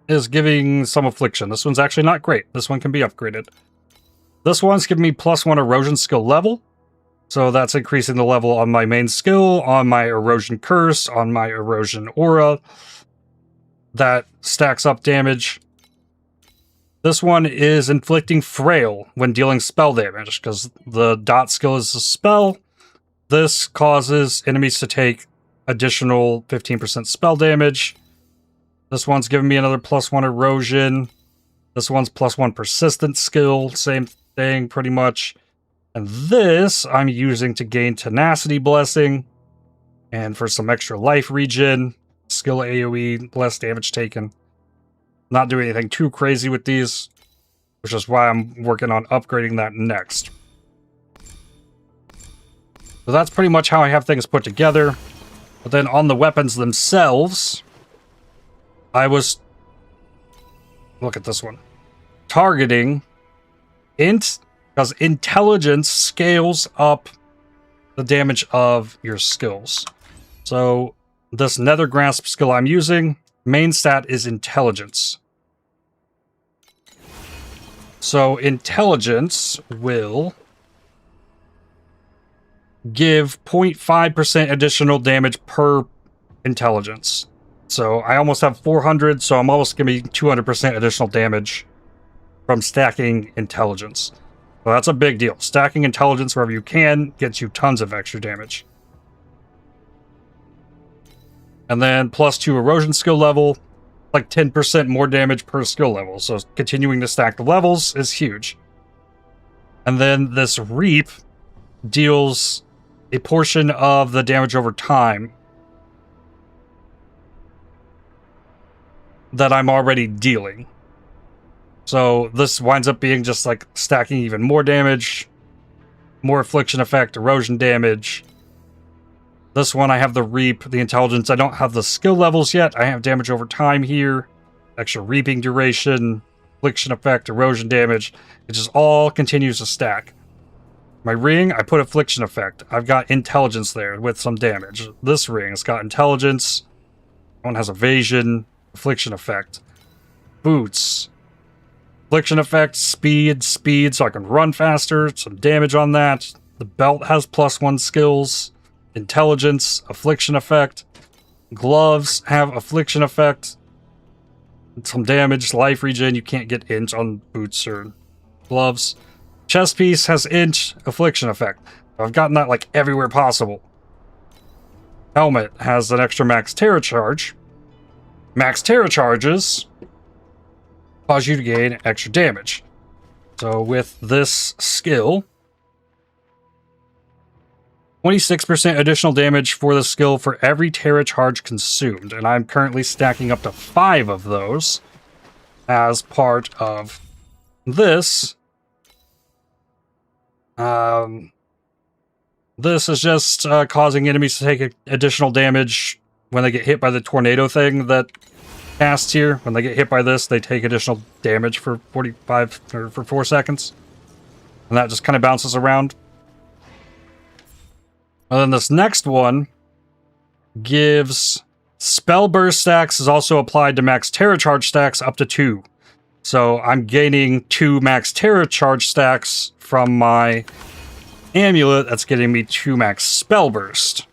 is giving some affliction. This one's actually not great. This one can be upgraded. This one's giving me +1 erosion skill level. So that's increasing the level on my main skill, on my erosion curse, on my erosion aura. That stacks up damage. This one is inflicting frail when dealing spell damage, because the dot skill is a spell. This causes enemies to take additional 15% spell damage. This one's giving me another +1 erosion. This one's +1 persistent skill, same thing pretty much. And this I'm using to gain tenacity blessing and for some extra life regen, skill AoE, less damage taken. Not doing anything too crazy with these, which is why I'm working on upgrading that next. So that's pretty much how I have things put together. But then on the weapons themselves, I was, look at this one, targeting int, because intelligence scales up the damage of your skills. So this Nether Grasp skill I'm using, main stat is intelligence. So intelligence will give 0.5% additional damage per intelligence. So I almost have 400, so I'm almost giving me 200% additional damage from stacking intelligence. So that's a big deal. Stacking intelligence wherever you can gets you tons of extra damage. And then +2 erosion skill level, like 10% more damage per skill level. So continuing to stack the levels is huge. And then this Reap deals a portion of the damage over time that I'm already dealing. So this winds up being just like stacking even more damage, more affliction effect, erosion damage. This one I have the Reap, the intelligence. I don't have the skill levels yet. I have damage over time here, extra reaping duration, affliction effect, erosion damage. It just all continues to stack. My ring, I put affliction effect. I've got intelligence there with some damage. This ring, it's got intelligence. One has evasion, affliction effect. Boots. Affliction effect, speed, so I can run faster, some damage on that. The belt has +1 skills, intelligence, affliction effect. Gloves have affliction effect, some damage, life regen. You can't get int on boots or gloves. Chest piece has int, affliction effect. I've gotten that like everywhere possible. Helmet has an extra max terra charge. Max terra charges cause you to gain extra damage. So with this skill, 26% additional damage for the skill for every terra charge consumed. And I'm currently stacking up to 5 of those as part of this. This is just causing enemies to take additional damage when they get hit by the tornado thing that casts here. When they get hit by this, they take additional damage for 45 or for 4 seconds. And that just kind of bounces around. And then this next one gives spell burst stacks is also applied to max terra charge stacks up to 2. So I'm gaining 2 max terra charge stacks from my amulet. That's getting me 2 max spell burst.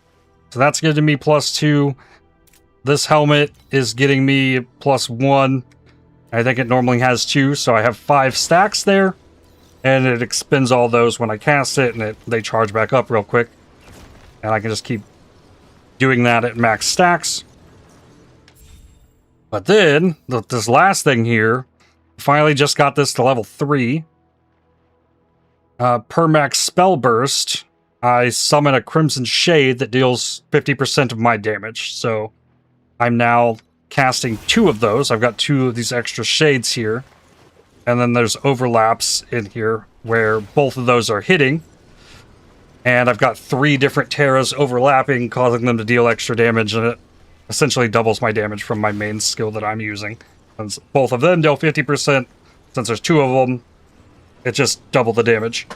So that's getting me +2. This helmet is getting me +1. I think it normally has 2, so I have 5 stacks there. And it expends all those when I cast it, and they charge back up real quick. And I can just keep doing that at max stacks. But then, this last thing here, finally just got this to level 3. Per max spell burst, I summon a Crimson Shade that deals 50% of my damage. So I'm now casting 2 of those. I've got 2 of these extra shades here. And then there's overlaps in here where both of those are hitting. And I've got 3 different Terras overlapping, causing them to deal extra damage, and it essentially doubles my damage from my main skill that I'm using. Since both of them deal 50%, since there's 2 of them, it just doubled the damage.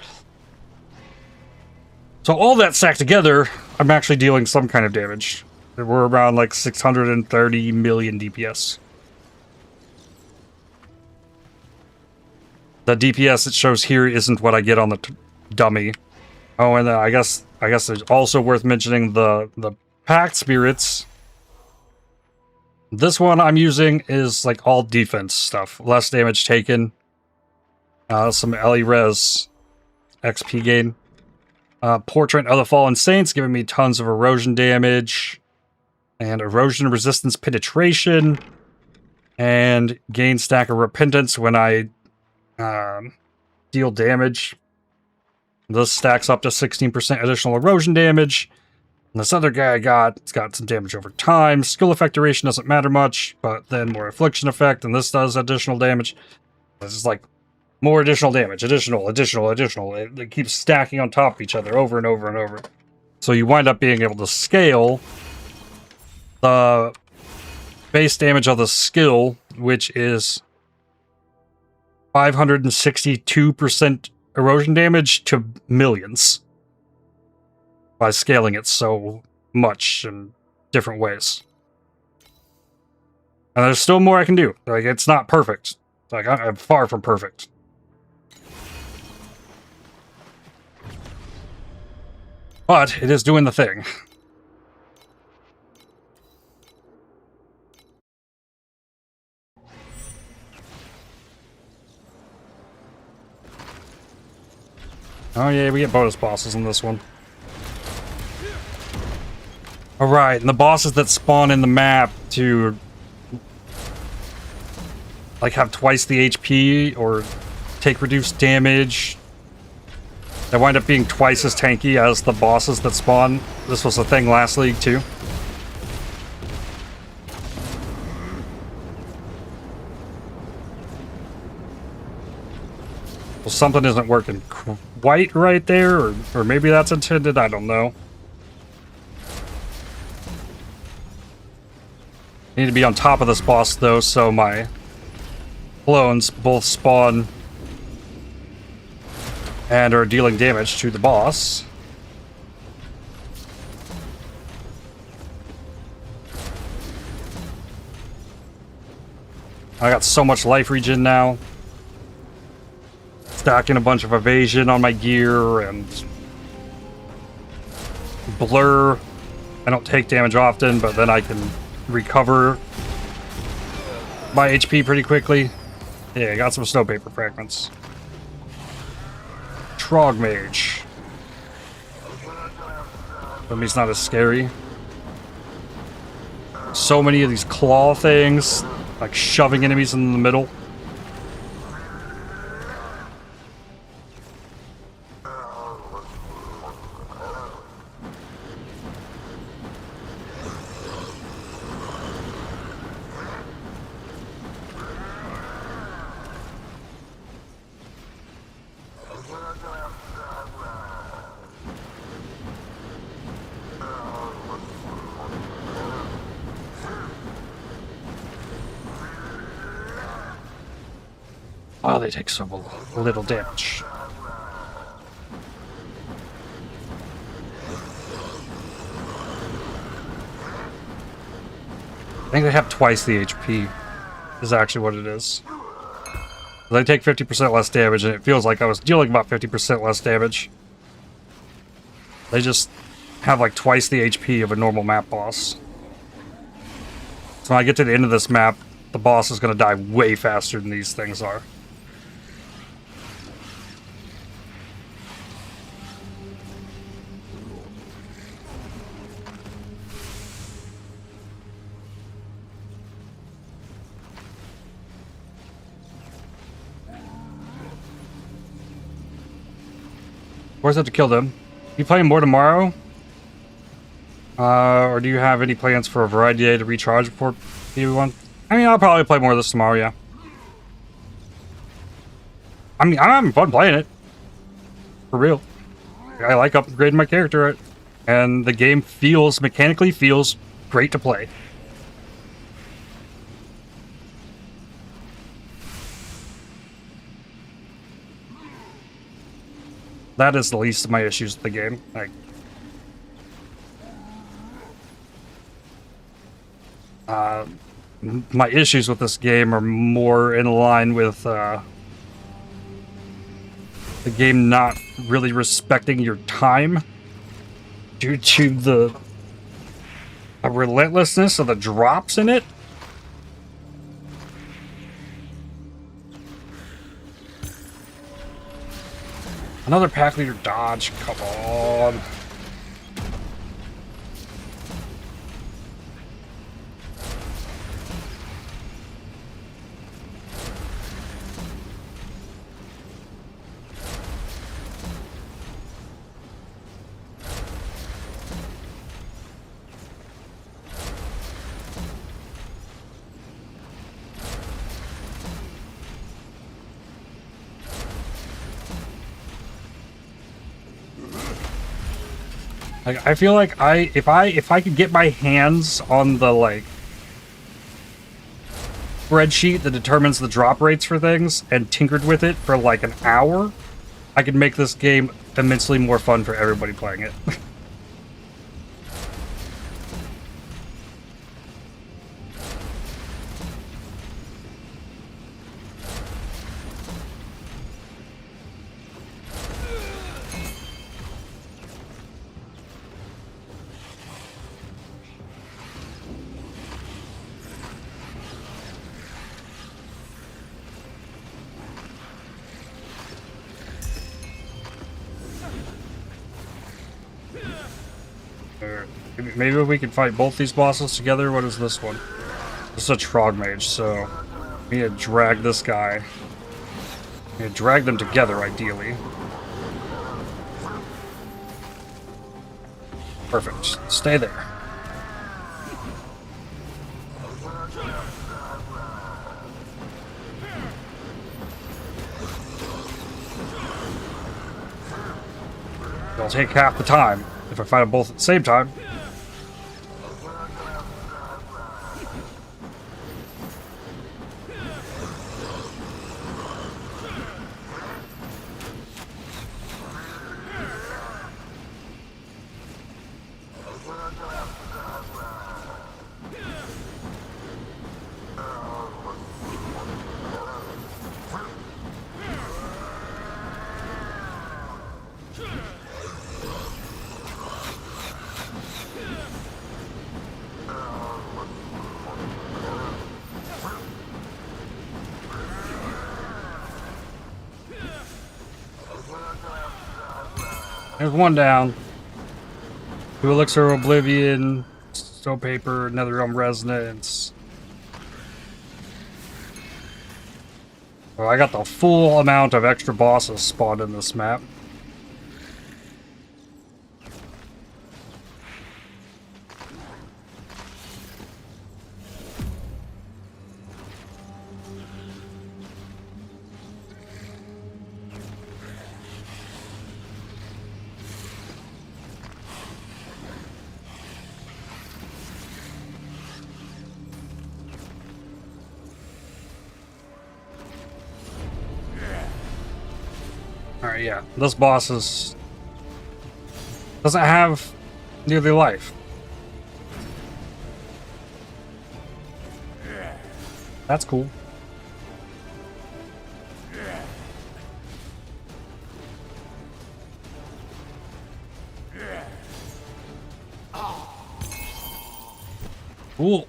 So all that stacked together, I'm actually dealing some kind of damage. We're around like 630 million DPS. The DPS it shows here isn't what I get on the dummy. Oh, and I guess it's also worth mentioning the Pact Spirits. This one I'm using is like all defense stuff. Less damage taken. Some LE Res XP gain. Portrait of the Fallen Saints giving me tons of erosion damage. And erosion resistance penetration. And gain stack of repentance when I deal damage. This stacks up to 16% additional erosion damage. And this other guy it's got some damage over time. Skill effect duration doesn't matter much, but then more affliction effect, and this does additional damage. This is like more additional damage, additional. It keeps stacking on top of each other over and over and over. So you wind up being able to scale the base damage of the skill, which is 562% erosion damage to millions by scaling it so much in different ways. And there's still more I can do. Like, it's not perfect. Like, I'm far from perfect. But it is doing the thing. Oh yeah, we get bonus bosses in this one. Alright, and the bosses that spawn in the map to like have twice the HP or take reduced damage, they wind up being twice as tanky as the bosses that spawn. This was a thing last league too. Well, something isn't working quite right there, or maybe that's intended, I don't know. I need to be on top of this boss though, so my clones both spawn and are dealing damage to the boss. I got so much life regen now. Stacking a bunch of evasion on my gear and blur. I don't take damage often, but then I can recover my HP pretty quickly. Yeah, I got some snow paper fragments. Trog Mage. But he's not as scary. So many of these claw things, like shoving enemies in the middle. Oh, they take so little damage. I think they have twice the HP, is actually what it is. They take 50% less damage, and it feels like I was dealing about 50% less damage. They just have like twice the HP of a normal map boss. So when I get to the end of this map, the boss is going to die way faster than these things are. course, I have to kill them. You playing more tomorrow? Or do you have any plans for a variety day to recharge before PB1? I mean, I'll probably play more of this tomorrow, yeah. I mean, I'm having fun playing it. For real. I like upgrading my character, and the game mechanically feels great to play. That is the least of my issues with the game. Like, my issues with this game are more in line with the game not really respecting your time due to the relentlessness of the drops in it. Another pack leader dodge, come on. Like, I feel like if I could get my hands on the like spreadsheet that determines the drop rates for things and tinkered with it for like an hour, I could make this game immensely more fun for everybody playing it. Maybe we can fight both these bosses together. What is this one? This is a Trog Mage, so we need to drag this guy. We need to drag them together, ideally. Perfect. Stay there. It'll take half the time if I fight them both at the same time. There's one down. 2 Elixir of Oblivion, Stone Paper, Netherrealm Resonance. Well, I got the full amount of extra bosses spawned in this map. Alright, yeah. This boss doesn't have nearly life. That's cool. Cool.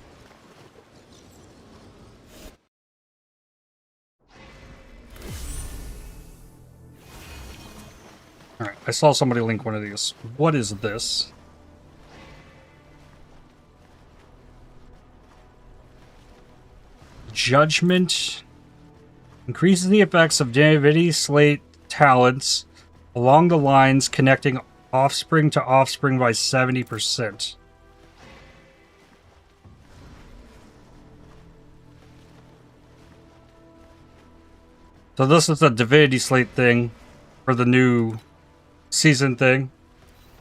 Alright, I saw somebody link one of these. What is this? Judgment increases the effects of Divinity Slate talents along the lines connecting offspring to offspring by 70%. So this is the Divinity Slate thing for the new season thing.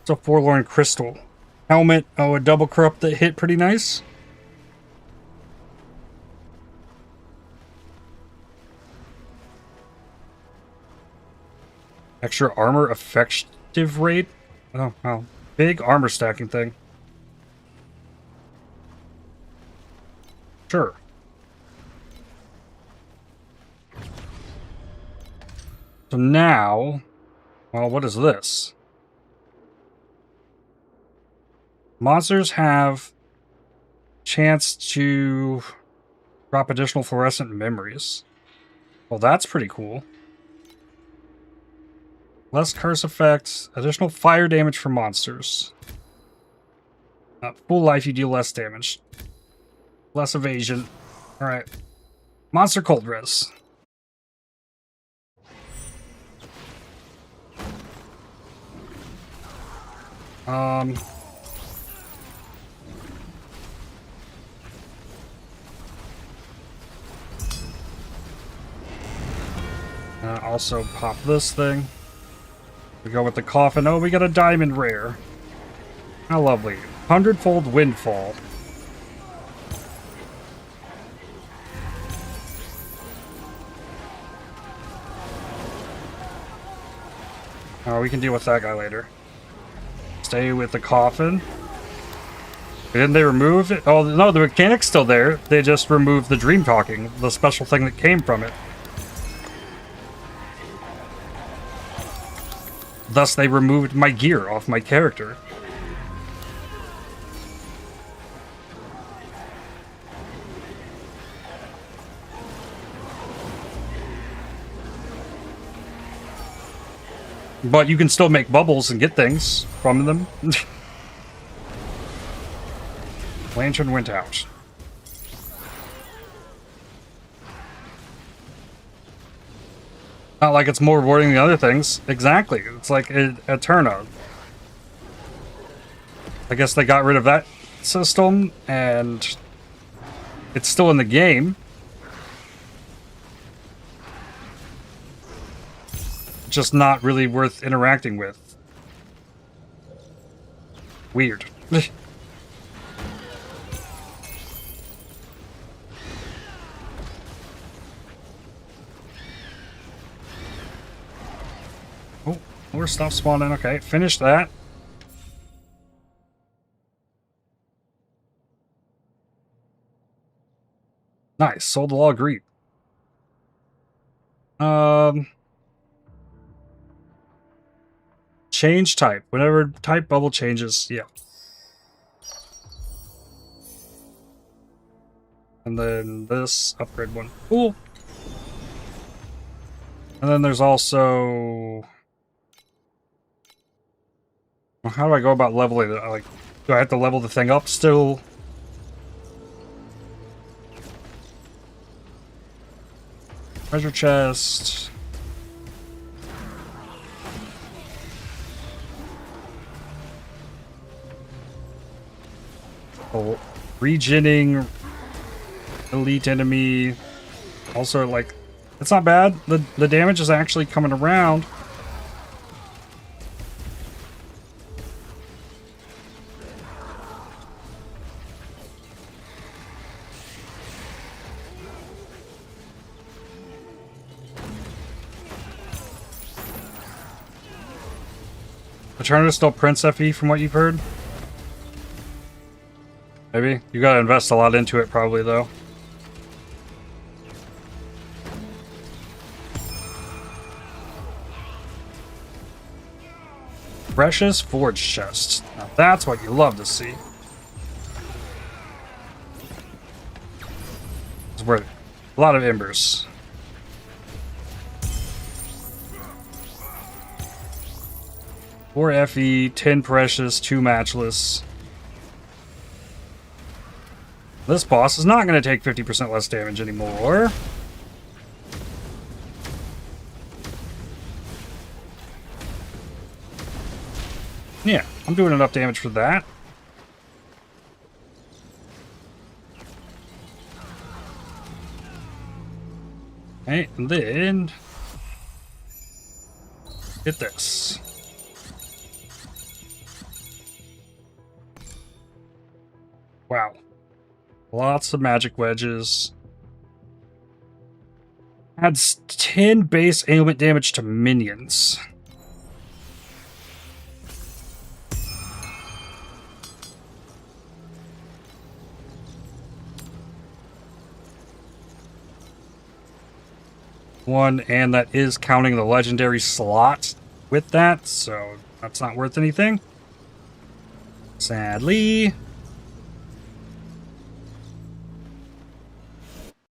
It's a Forlorn Crystal. Helmet, oh, a double corrupt that hit pretty nice. Extra armor effective rate? Oh, wow. Big armor stacking thing. Sure. So now, well, what is this? Monsters have chance to drop additional fluorescent memories. Well, that's pretty cool. Less curse effects, additional fire damage for monsters. Full life, you deal less damage. Less evasion. Alright. Monster cold res. Also pop this thing. We go with the coffin. Oh, we got a diamond rare. How lovely. 100-fold windfall. Oh, we can deal with that guy later. Stay with the coffin. Didn't they remove it? Oh, no, the mechanic's still there. They just removed the dream talking, the special thing that came from it. Thus, they removed my gear off my character. But you can still make bubbles and get things from them. Lantern went out. Not like it's more rewarding than other things. Exactly. It's like a turn-on. I guess they got rid of that system, and it's still in the game. Just not really worth interacting with. Weird. Oh, more stuff spawning. Okay, finish that. Nice. Sold the law agreed. Change type. Whenever type bubble changes, yeah. And then this upgrade one. Cool. And then there's also... Well, how do I go about leveling it? Like, do I have to level the thing up still? Treasure chest. Oh, regening elite enemy. Also, like, it's not bad. The damage is actually coming around. Eternatus still Prince FE from what you've heard? Maybe? You gotta invest a lot into it probably though. Precious Forge Chest. Now that's what you love to see. It's worth it. A lot of embers. Four FE, 10 precious, 2 matchless. This boss is not going to take 50% less damage anymore. Yeah, I'm doing enough damage for that. Okay, and then hit this. Wow. Lots of magic wedges. Adds 10 base ailment damage to minions. One, and that is counting the legendary slot with that, so that's not worth anything. Sadly.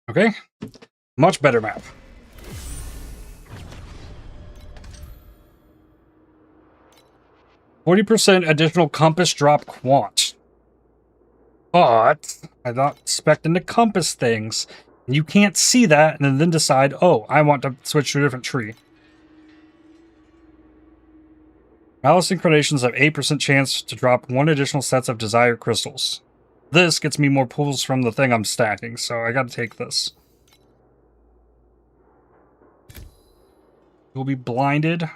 Okay. Much better map. %, additional compass drop quant. But I'm not expecting to compass things. You can't see that and then decide, oh, I want to switch to a different tree. Malice Incarnations have 8% chance to drop 1 additional sets of desired crystals. This gets me more pulls from the thing I'm stacking, so I gotta take this. You'll be blinded.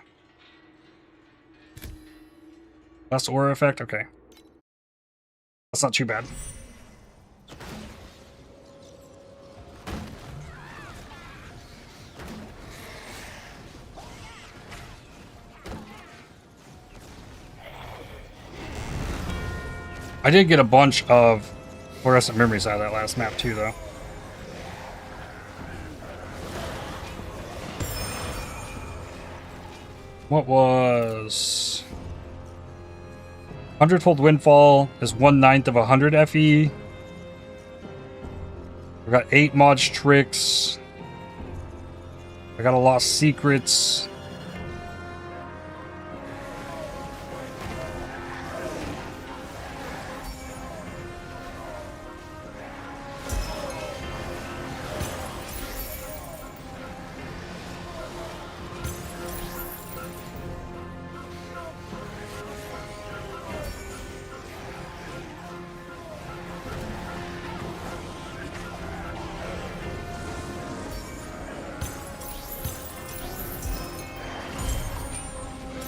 Less aura effect? Okay. That's not too bad. I did get a bunch of fluorescent memories out of that last map too, though. What was... 100-fold Windfall is 1/9 of 100 FE. I got 8 Modge Tricks. I got a Lost Secrets.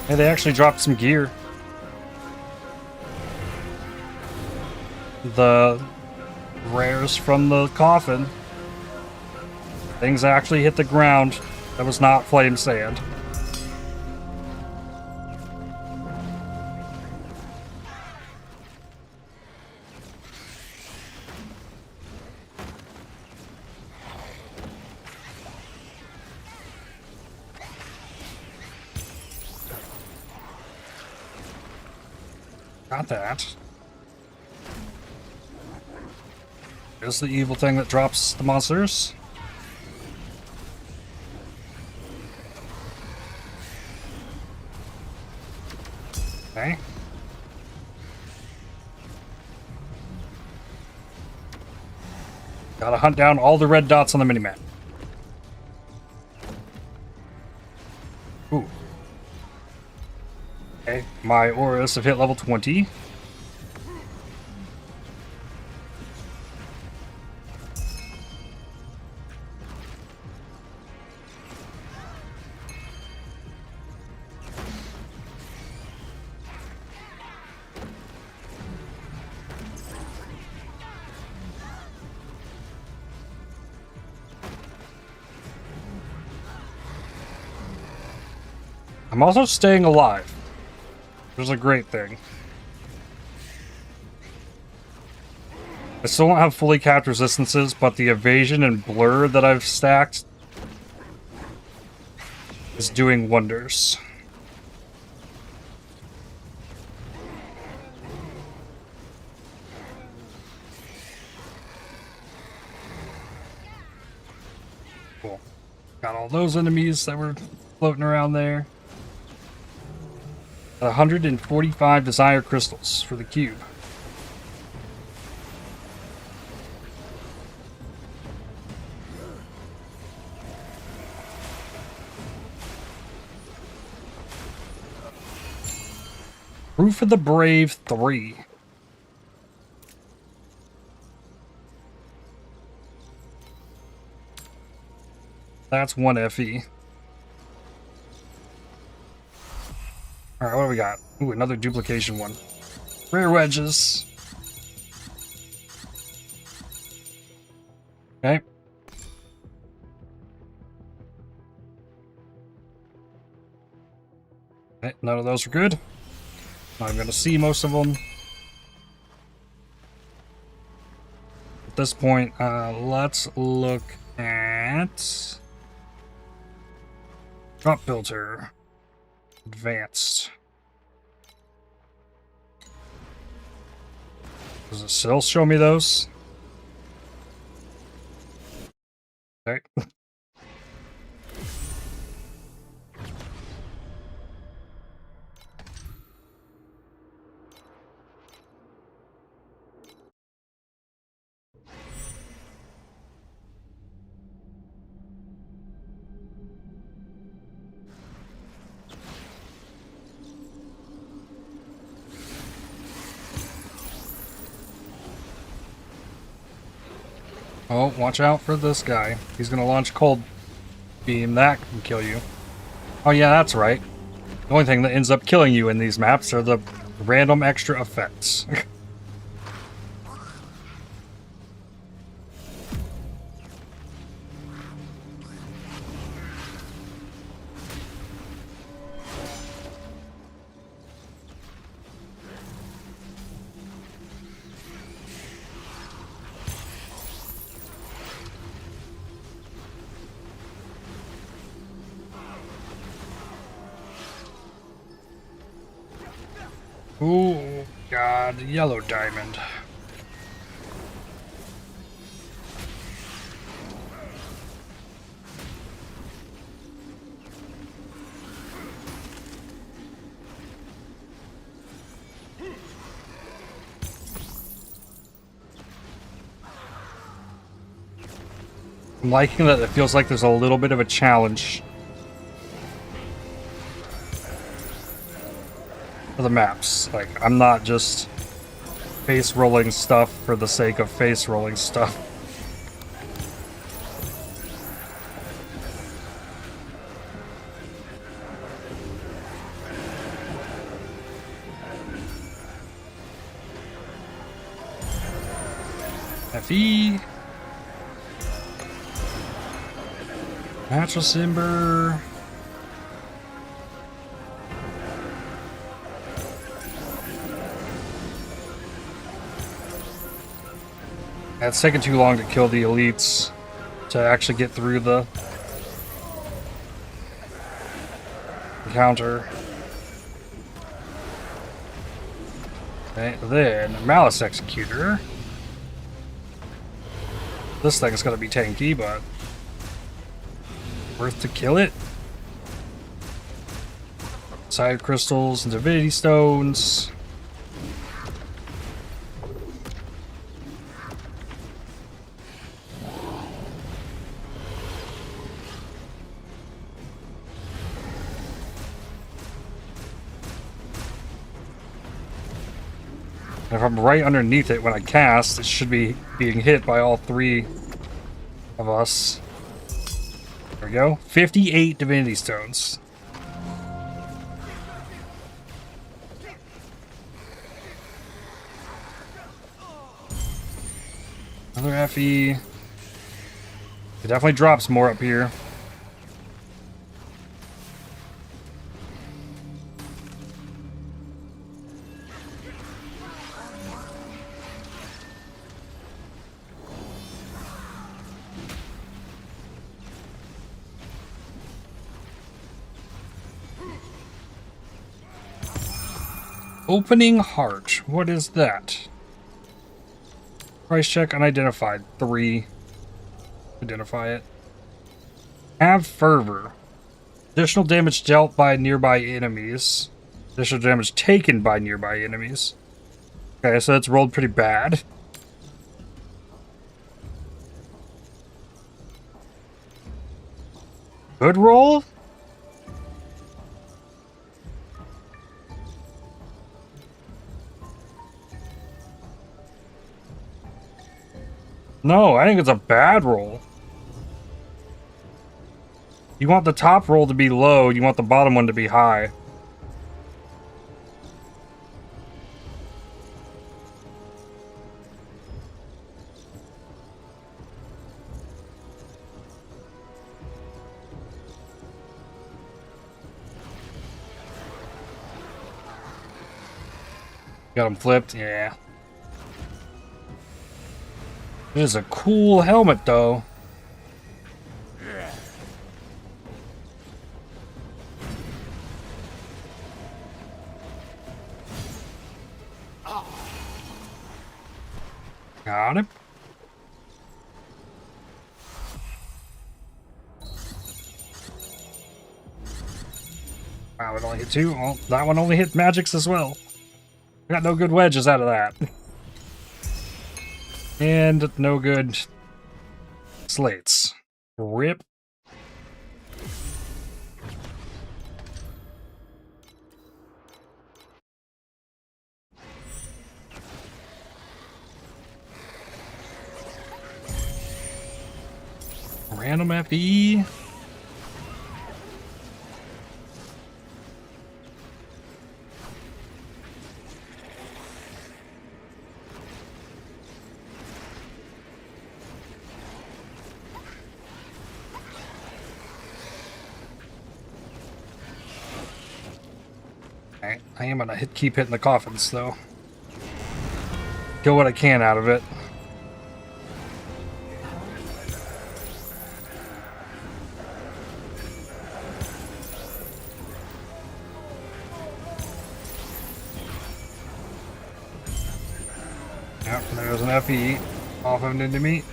Hey, they actually dropped some gear. The rares from the coffin. Things actually hit the ground. That was not flame sand. Got that. Here's the evil thing that drops the monsters. Okay. Gotta hunt down all the red dots on the minimap. Ooh. Okay, my auras have hit level 20. I'm also staying alive, which is a great thing. I still don't have fully capped resistances, but the evasion and blur that I've stacked is doing wonders. Cool. Got all those enemies that were floating around there. 145 desire crystals for the cube. Proof of the Brave 3. That's 1 FE. Alright, what do we got? Ooh, another duplication one. Rare wedges. Okay. Okay, none of those are good. I'm gonna see most of them. At this point, let's look at drop filter. Advanced. Does it still show me those? Okay. Oh, watch out for this guy. He's gonna launch cold beam. That can kill you. Oh yeah, that's right. The only thing that ends up killing you in these maps are the random extra effects. Ooh, God, yellow diamond. I'm liking that it feels like there's a little bit of a challenge for the maps. Like, I'm not just face rolling stuff for the sake of face rolling stuff. FE. Natural Simber. It's taking too long to kill the elites to actually get through the encounter. Okay, then Malice Executor. This thing's gonna be tanky, but worth to kill it. Side crystals and divinity stones. And if I'm right underneath it when I cast, it should be being hit by all three of us. There we go. 58 divinity stones. Another FE. It definitely drops more up here. Opening heart. What is that? Price check unidentified. 3. Identify it. Have fervor. Additional damage dealt by nearby enemies. Additional damage taken by nearby enemies. Okay, so that's rolled pretty bad. Good roll? No, I think it's a bad roll. You want the top roll to be low, you want the bottom one to be high. Got him flipped, yeah. It is a cool helmet, though. Got him. Wow, it only hit two. Oh, that one only hit magics as well. I got no good wedges out of that. And no good slates. Rip. Random FE. I am gonna keep hitting the coffins, though. Get what I can out of it. Yep, there's an FE off of into me.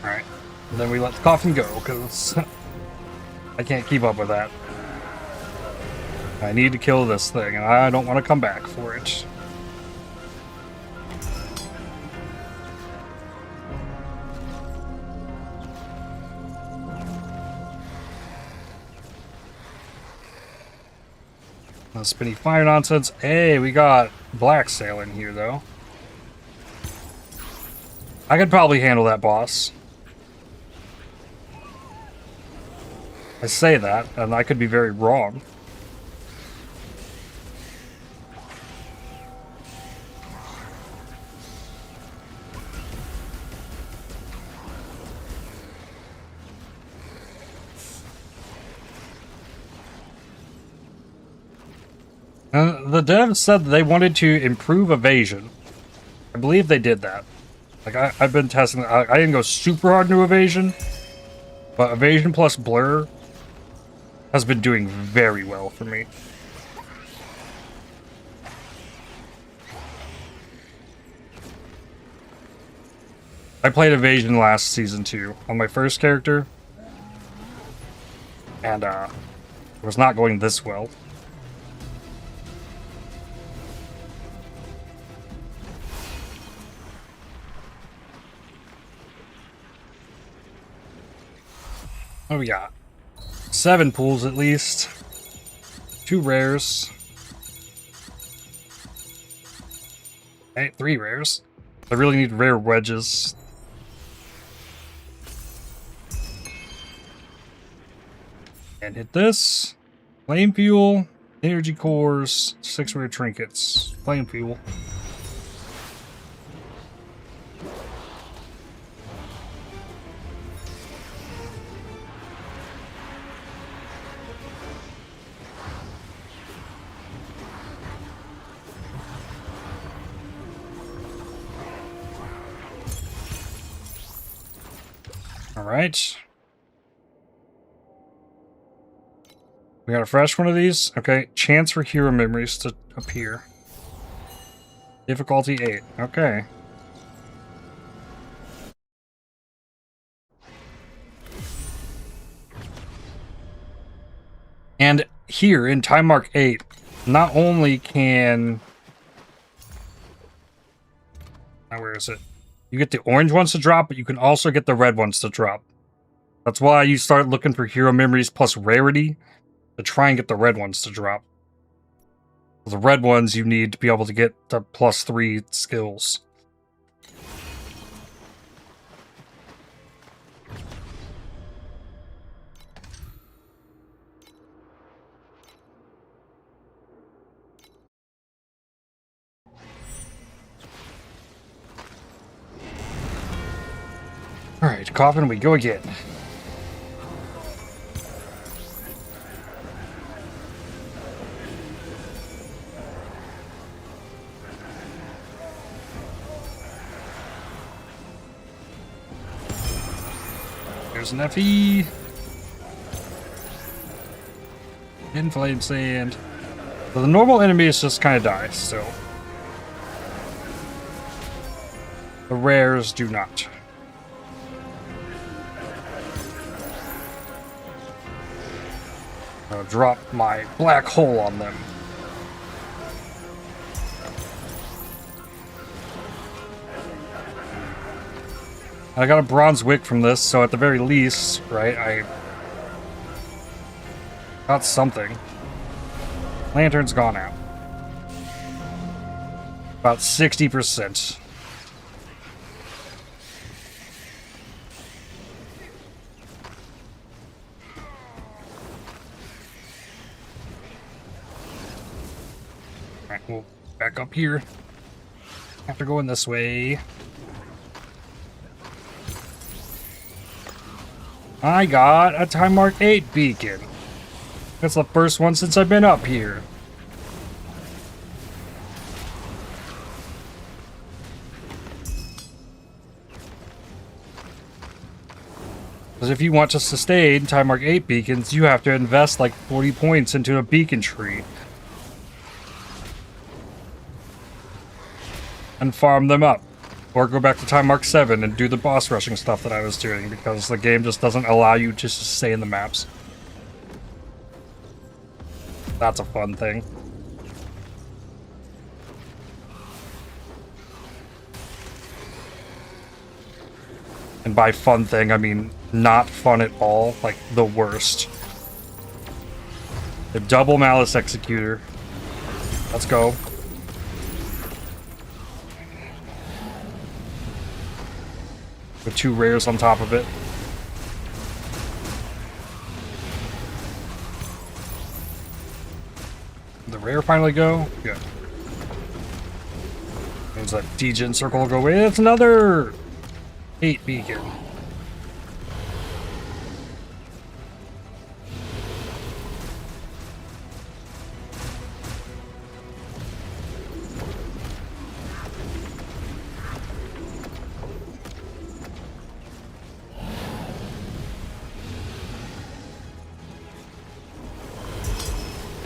Alright, and then we let the coffin go, because I can't keep up with that. I need to kill this thing, and I don't want to come back for it. No spinny fire nonsense. Hey, we got black sail in here, though. I could probably handle that boss. I say that, and I could be very wrong. The devs said they wanted to improve evasion. I believe they did that. Like, I've been testing. I didn't go super hard into evasion, but evasion plus blur has been doing very well for me. I played evasion last season too on my first character, and it was not going this well. What we got? 7 pools at least. 2 rares. Hey, 3 rares. I really need rare wedges. And hit this. Flame fuel, energy cores, 6 rare trinkets. Flame fuel. Alright. We got a fresh one of these. Okay. Chance for hero memories to appear. Difficulty 8. Okay. And here in Timemark 8, not only can Now, where is it? You get the orange ones to drop, but you can also get the red ones to drop. That's why you start looking for hero memories plus rarity to try and get the red ones to drop. The red ones you need to be able to get the +3 skills. Alright, coffin, we go again. There's an FE. Inflamed sand. So the normal enemies just kind of die still. The rares do not. I'll drop my black hole on them. I got a bronze wick from this, so at the very least, right, I got something. Lantern's gone out. About 60%. Alright, we'll back up here. After going this way. I got a Timemark 8 beacon. That's the first one since I've been up here. Because if you want to sustain Timemark 8 beacons, you have to invest like 40 points into a beacon tree. And farm them up. Or go back to Timemark 7 and do the boss rushing stuff that I was doing, because the game just doesn't allow you to stay in the maps. That's a fun thing. And by fun thing, I mean not fun at all, like the worst. The double Malice Executor. Let's go. With 2 rares on top of it. Did the rare finally go? Good. Means that Degen circle will go away. It's another 8 beacon.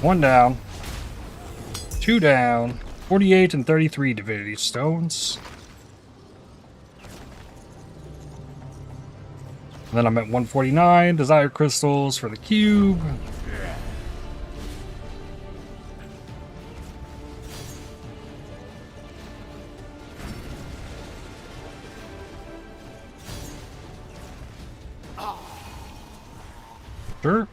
One down. 2 down. 48 and 33 Divinity Stones. And then I'm at 149. Desire Crystals for the cube. Sure.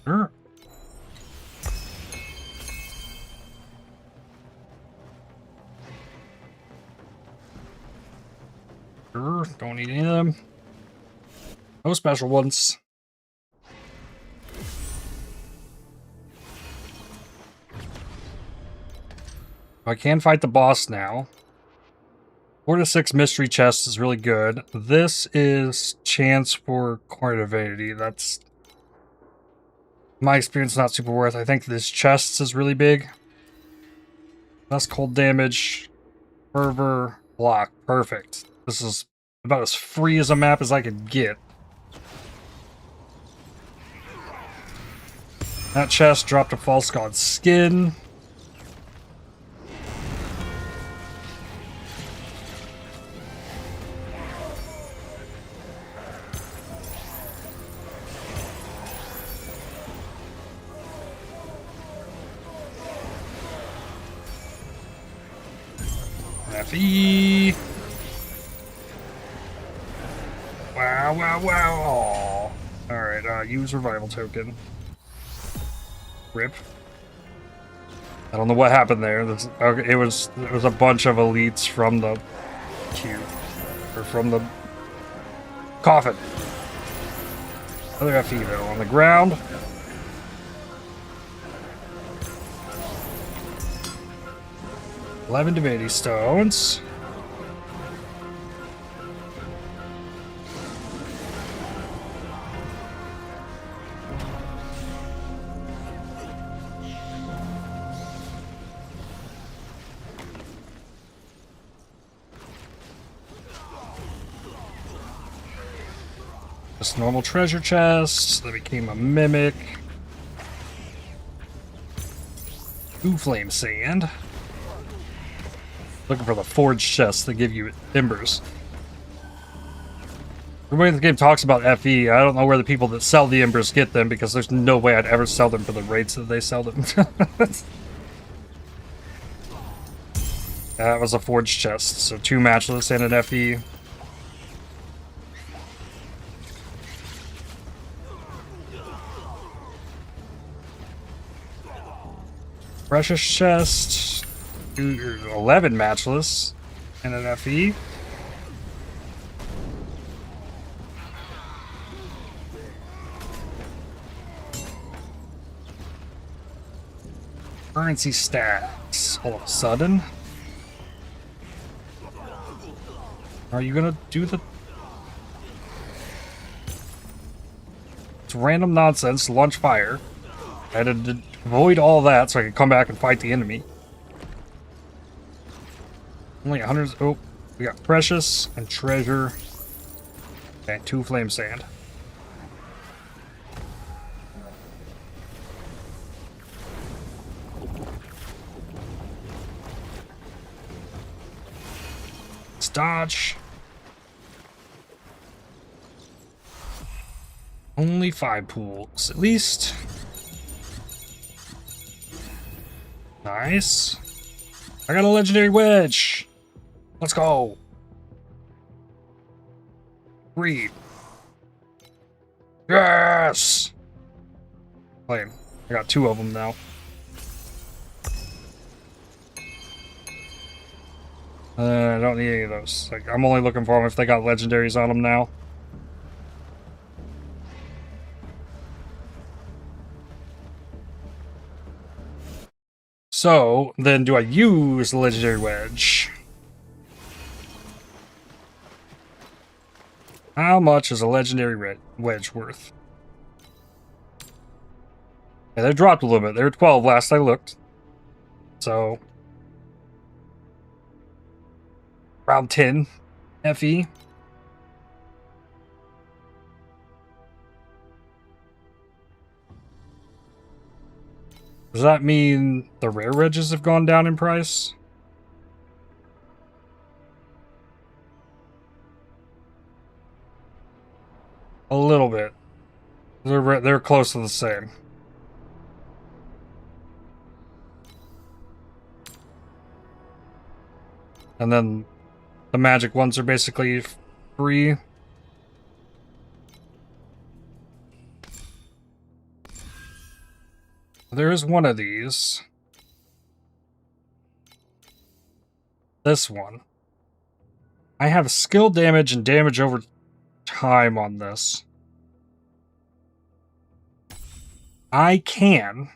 Sure. Sure, don't need any of them. No special ones. I can fight the boss now. 4 to 6 mystery chests is really good. This is chance for core divinity. That's, in my experience, not super worth. I think this chests is really big. Less cold damage. Fervor. Block. Perfect. This is about as free as a map as I could get. That chest dropped a False God skin. FE. Wow, wow, wow. Alright, use revival token. Rip. I don't know what happened there. Okay, it was a bunch of elites from the queue. Or from the coffin. Another FE though on the ground. $11 divinity stones. Just normal treasure chest. That became a mimic. 2 flame sand. Looking for the forged chests that give you embers. Everybody in the game talks about FE. I don't know where the people that sell the embers get them, because there's no way I'd ever sell them for the rates that they sell them. That was a forged chest, so 2 matchless and an FE. Precious chest. 11 matchless and an FE. Currency stacks all of a sudden. Are you gonna do the... It's random nonsense, launch fire. I had to avoid all that so I could come back and fight the enemy. Only 100... Oh, we got precious and treasure. And 2 flame sand. Let's dodge. Only 5 pools, at least. Nice. I got a legendary wedge. Let's go. 3. Yes. Flame. I got 2 of them now. I don't need any of those. Like, I'm only looking for them if they got legendaries on them now. So, then do I use the legendary wedge? How much is a legendary wedge worth? Yeah, they dropped a little bit. They were 12 last I looked. So, around 10 FE. Does that mean the rare wedges have gone down in price? A little bit. They're close to the same. And then the magic ones are basically free. There is one of these. This one. I have skill damage and damage over time on this. I can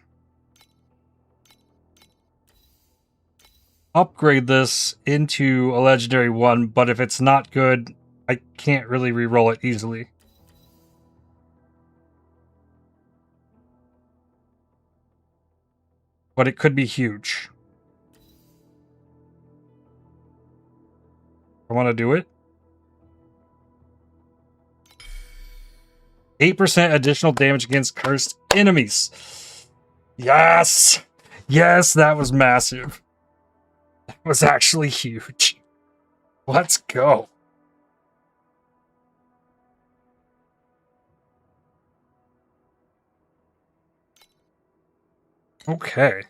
upgrade this into a legendary one, but if it's not good, I can't really reroll it easily. But it could be huge. I want to do it. 8% additional damage against cursed enemies. Yes! Yes, that was massive. That was actually huge. Let's go. Okay.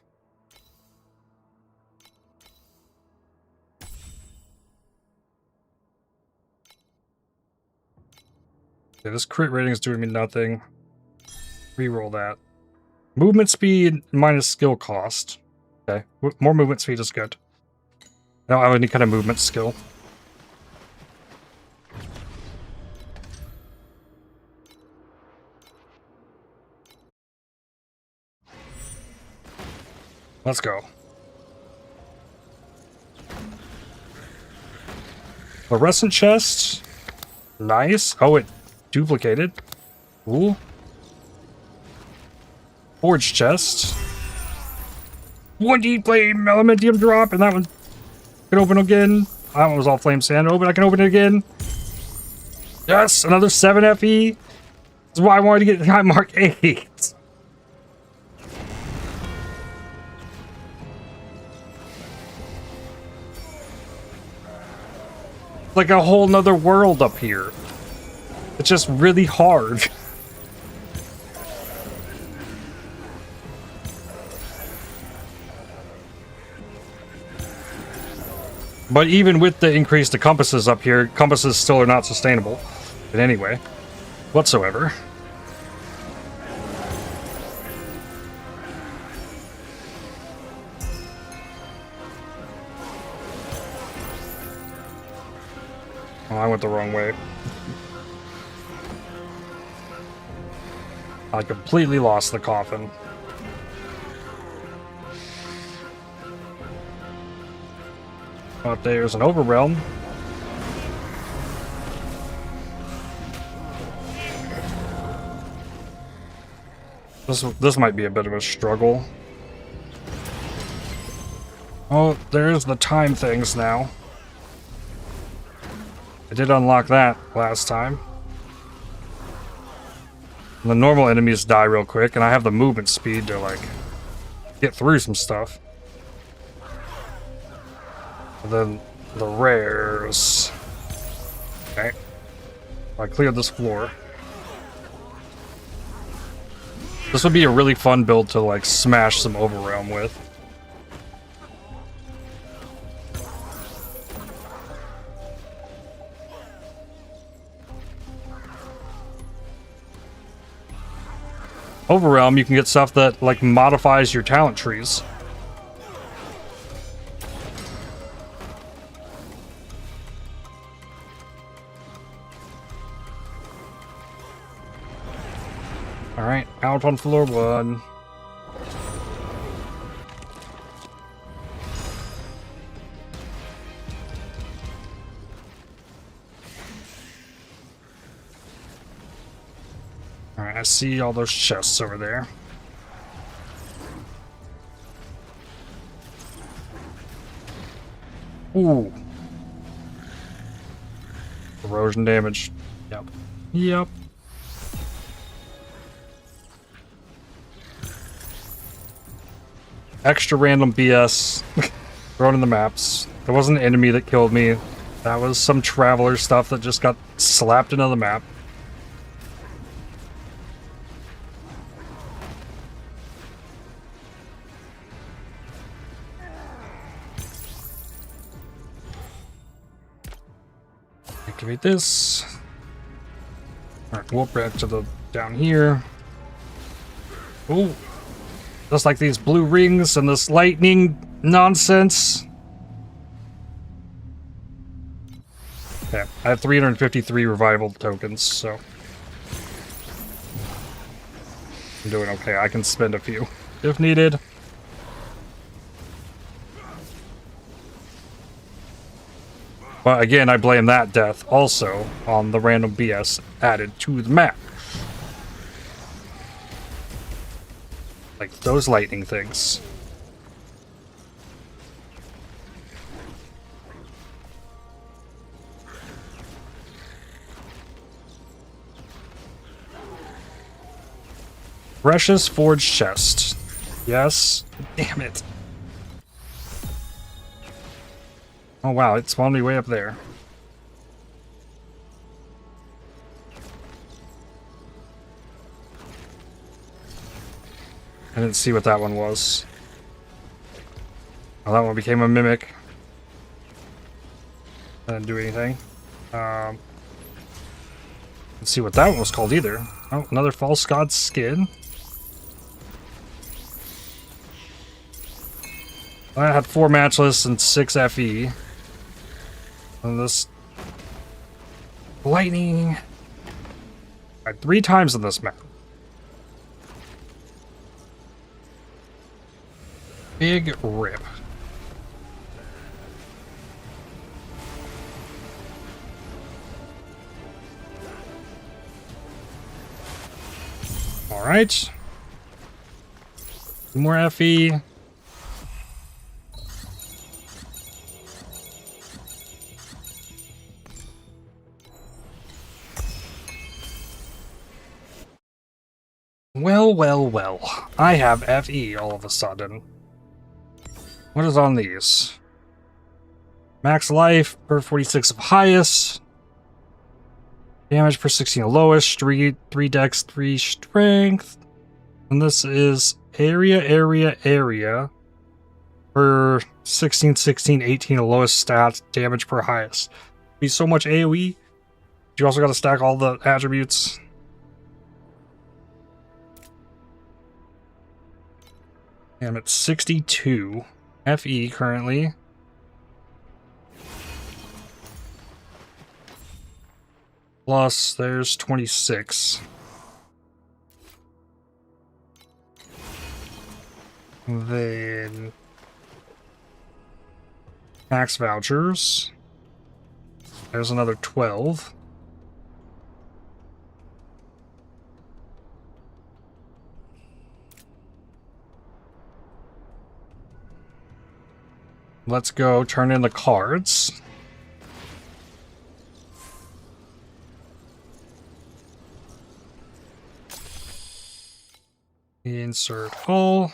Okay, this crit rating is doing me nothing. Reroll that. Movement speed minus skill cost. Okay, more movement speed is good. I don't have any kind of movement skill. Let's go. Fluorescent chest. Nice. Oh, it duplicated. Cool. Forge chest. 1D flame elementium drop, and that one can open again. That one was all flame sand open. I can open it again. Yes, another 7 FE. This is why I wanted to get Timemark 8. Like a whole nother world up here. It's just really hard. But even with the increase to compasses up here, compasses still are not sustainable in any way whatsoever. Oh, I went the wrong way. I completely lost the coffin. But there's an overrealm. This might be a bit of a struggle. Oh, there's the time things now. I did unlock that last time. And the normal enemies die real quick, and I have the movement speed to, like, get through some stuff. And then the rares. Okay. I cleared this floor. This would be a really fun build to, like, smash some Overrealm with. Overrealm, you can get stuff that, like, modifies your talent trees. Alright, out on floor 1. Alright, I see all those chests over there. Ooh. Erosion damage. Yep. Yep. Extra random BS thrown in the maps. There wasn't an enemy that killed me. That was some traveler stuff that just got slapped into the map. Activate this. Alright, warp back to the down here. Ooh. Just like these blue rings and this lightning nonsense. Okay, I have 353 revival tokens, so I'm doing okay. I can spend a few if needed. But again, I blame that death also on the random BS added to the map. Like those lightning things. Precious forged chest. Yes. Damn it. Oh wow, it spawned me way up there. I didn't see what that one was. Oh, that one became a mimic. I didn't do anything. Let's Let's see what that one was called either. Oh, another false god skin. I had 4 matchless and 6 FE. And this lightning. Right, 3 times in this map. Big rip. Alright. More FE. Well, well, well. I have FE all of a sudden. What is on these? Max life per 46 of highest. Damage per 16 of lowest. 3 dex, 3 strength. And this is area per 16, 16, 18 of lowest stats. Damage per highest. Be so much AoE. You also got to stack all the attributes. I'm at 62 FE currently. Plus, there's 26. Then max vouchers. There's another 12. Let's go turn in the cards. Insert all.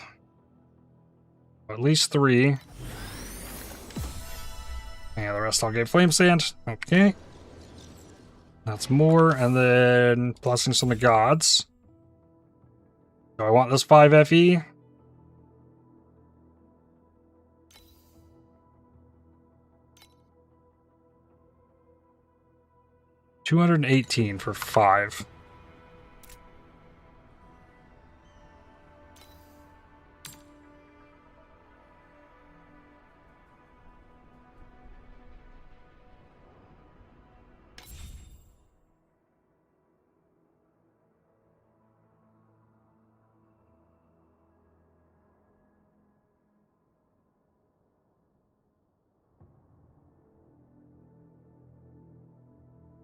At least 3. And the rest I'll get flame sand. Okay. That's more. And then blessings from the gods. Do I want this 5 FE? $218 for 5.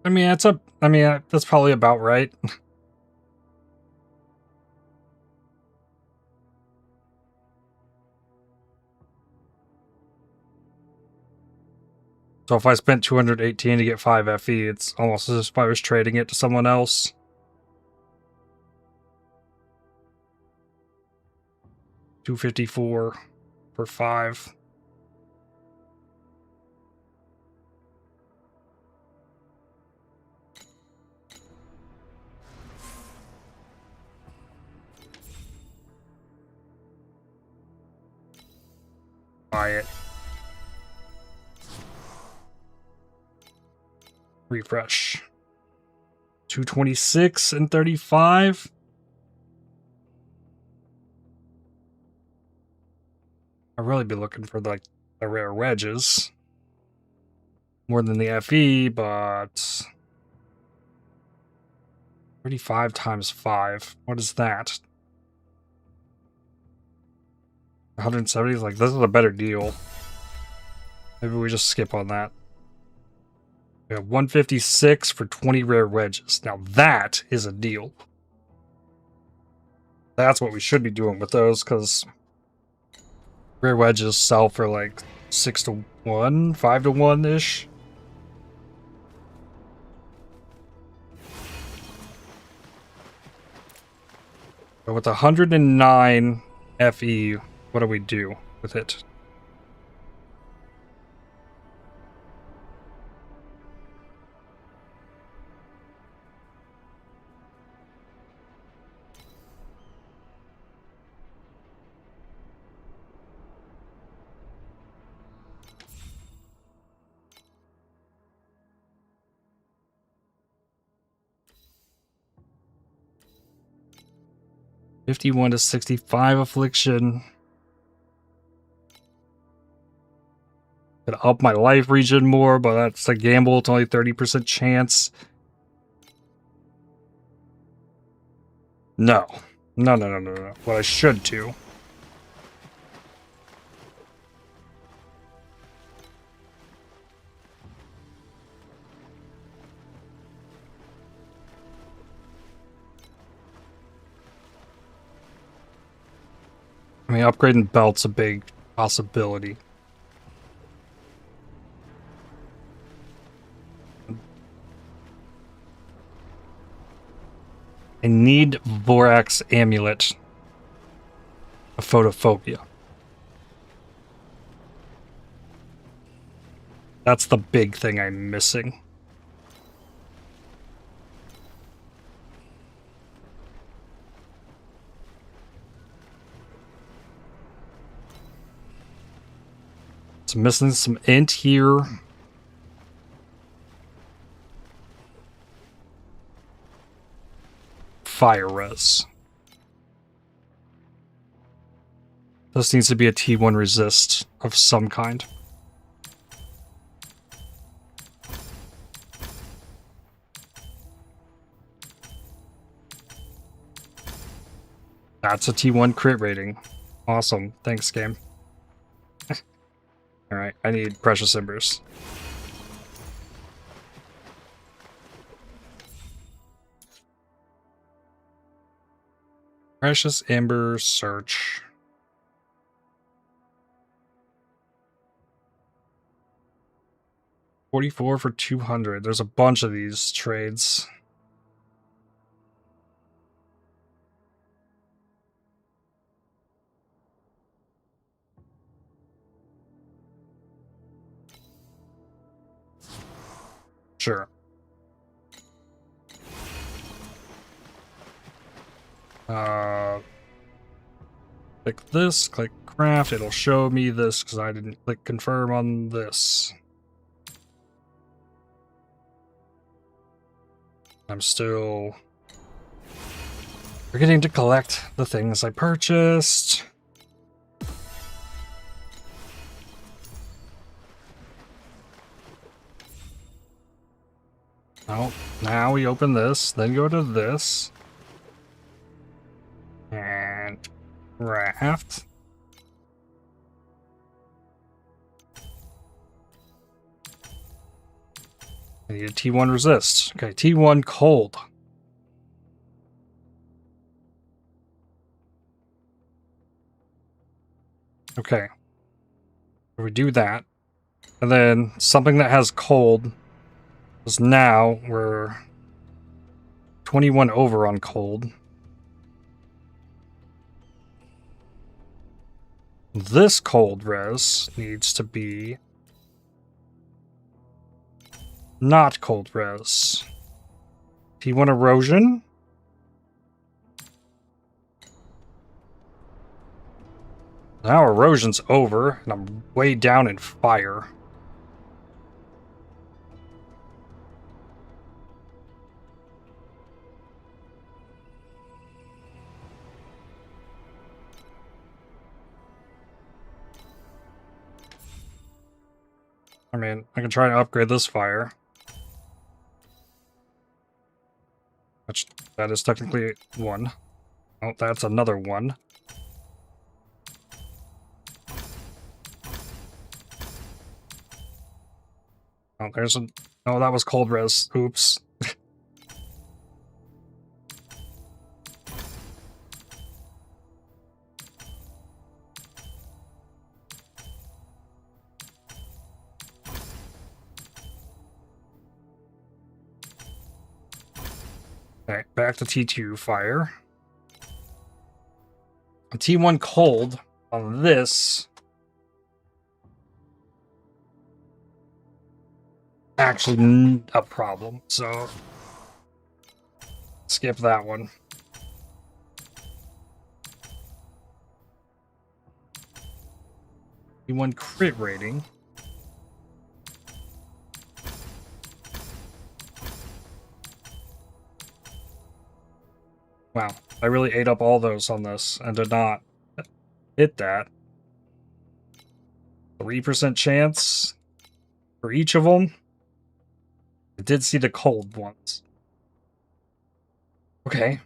I mean, that's probably about right. So if I spent 218 to get 5 FE, it's almost as if I was trading it to someone else. $254 for 5. Buy it. Refresh. 226 and 35. I'd really be looking for the rare wedges. More than the FE, but 35 times 5. What is that? 170 is like, this is a better deal. Maybe we just skip on that. We have 156 for 20 rare wedges. Now that is a deal. That's what we should be doing with those, because rare wedges sell for like 6 to 1, 5 to 1-ish. But with 109 FE, what do we do with it? 51 to 65 affliction. Could up my life regen more, but that's a gamble. It's only 30% chance. No. No. What I should do. I mean, upgrading belt's a big possibility. I need Vorax Amulet of Photophobia. That's the big thing I'm missing. It's missing some int here. Fire res. This needs to be a T1 resist of some kind. That's a T1 crit rating. Awesome. Thanks, game. Alright, I need Precious Embers. Precious Embers search. $44 for 200. There's a bunch of these trades. Sure. Click this, click craft. It'll show me this because I didn't click confirm on this. I'm still forgetting to collect the things I purchased. Oh, now we open this, then go to this. And craft. I need a T1 resist. Okay, T1 cold. Okay. We do that. And then something that has cold is now we're 21 over on cold. This cold res needs to be not cold res. T1 erosion. Now erosion's over, and I'm way down in fire. I mean, I can try and upgrade this fire. Which, that is technically one. Oh, that's another one. Oh, there's a... Oh, that was cold res. Oops. Okay, back to T2 fire. A T1 cold on this. Actually, a problem, so skip that one. T1 crit rating. Wow, I really ate up all those on this and did not hit that. 3% chance for each of them. I did see the cold ones. Okay.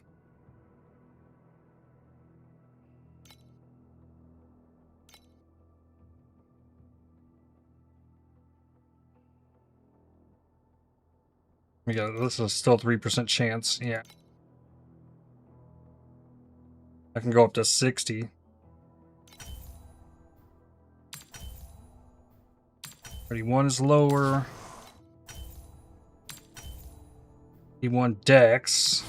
This is still 3% chance. Yeah. I can go up to 60. 31 is lower. 81 dex.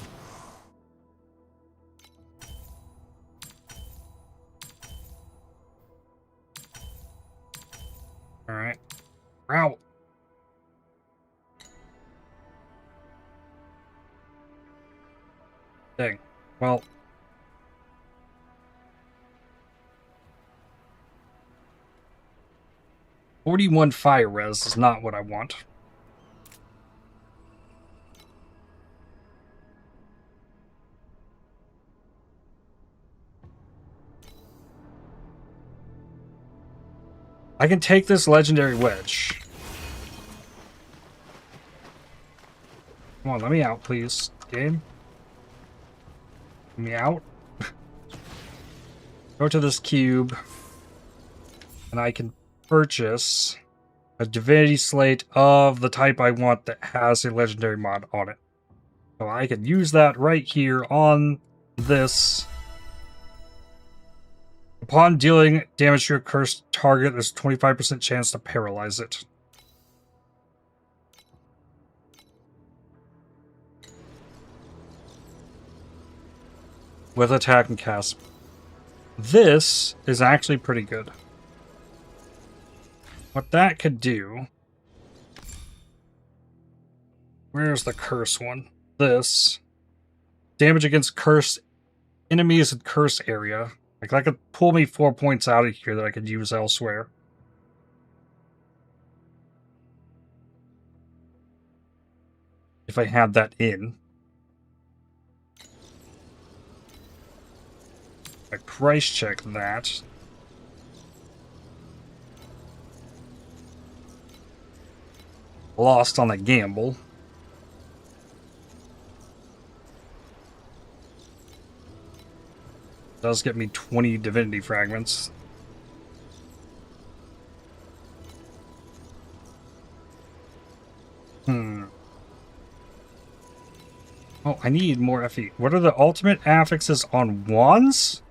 Alright. Out. Dang. Well. .41 fire res is not what I want. I can take this legendary wedge. Come on, let me out, please. Game. Let me out. Go to this cube. And I can purchase a divinity slate of the type I want that has a legendary mod on it. So I can use that right here on this. Upon dealing damage to a cursed target, there's a 25% chance to paralyze it. With attack and cast. This is actually pretty good. What that could do... Where's the curse one? This. Damage against cursed enemies in curse area. Like, that could pull me 4 points out of here that I could use elsewhere. If I had that in. I price check that. Lost on a gamble. Does get me 20 divinity fragments. Oh, I need more FE. What are the ultimate affixes on wands?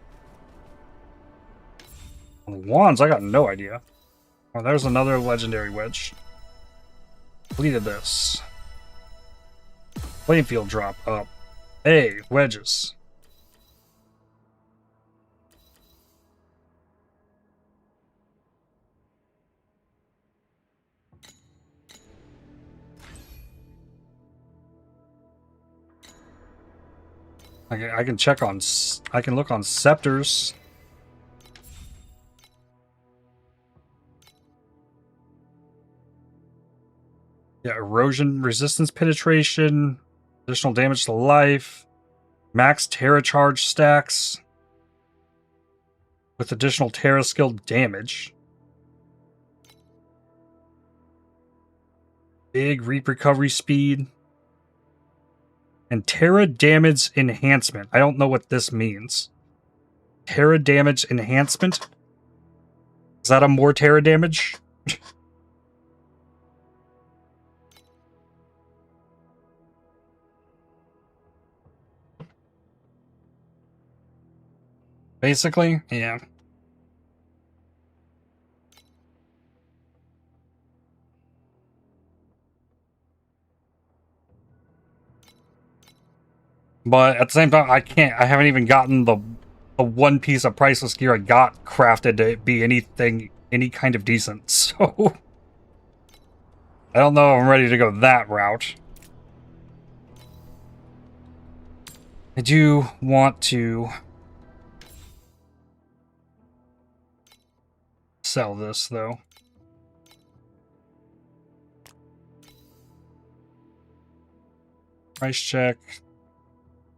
On wands, I got no idea. Oh, there's another legendary wedge. Completed this. Playing field drop up. Hey, wedges. I can check on... I can look on scepters. Yeah, erosion, resistance penetration, additional damage to life, max Terra charge stacks with additional Terra skill damage. Big reap recovery speed. And Terra damage enhancement. I don't know what this means. Terra damage enhancement? Is that a more Terra damage? Basically, yeah. But at the same time, I haven't even gotten the one piece of priceless gear I got crafted to be anything, any kind of decent, so... I don't know if I'm ready to go that route. I do want to... sell this, though. Price check.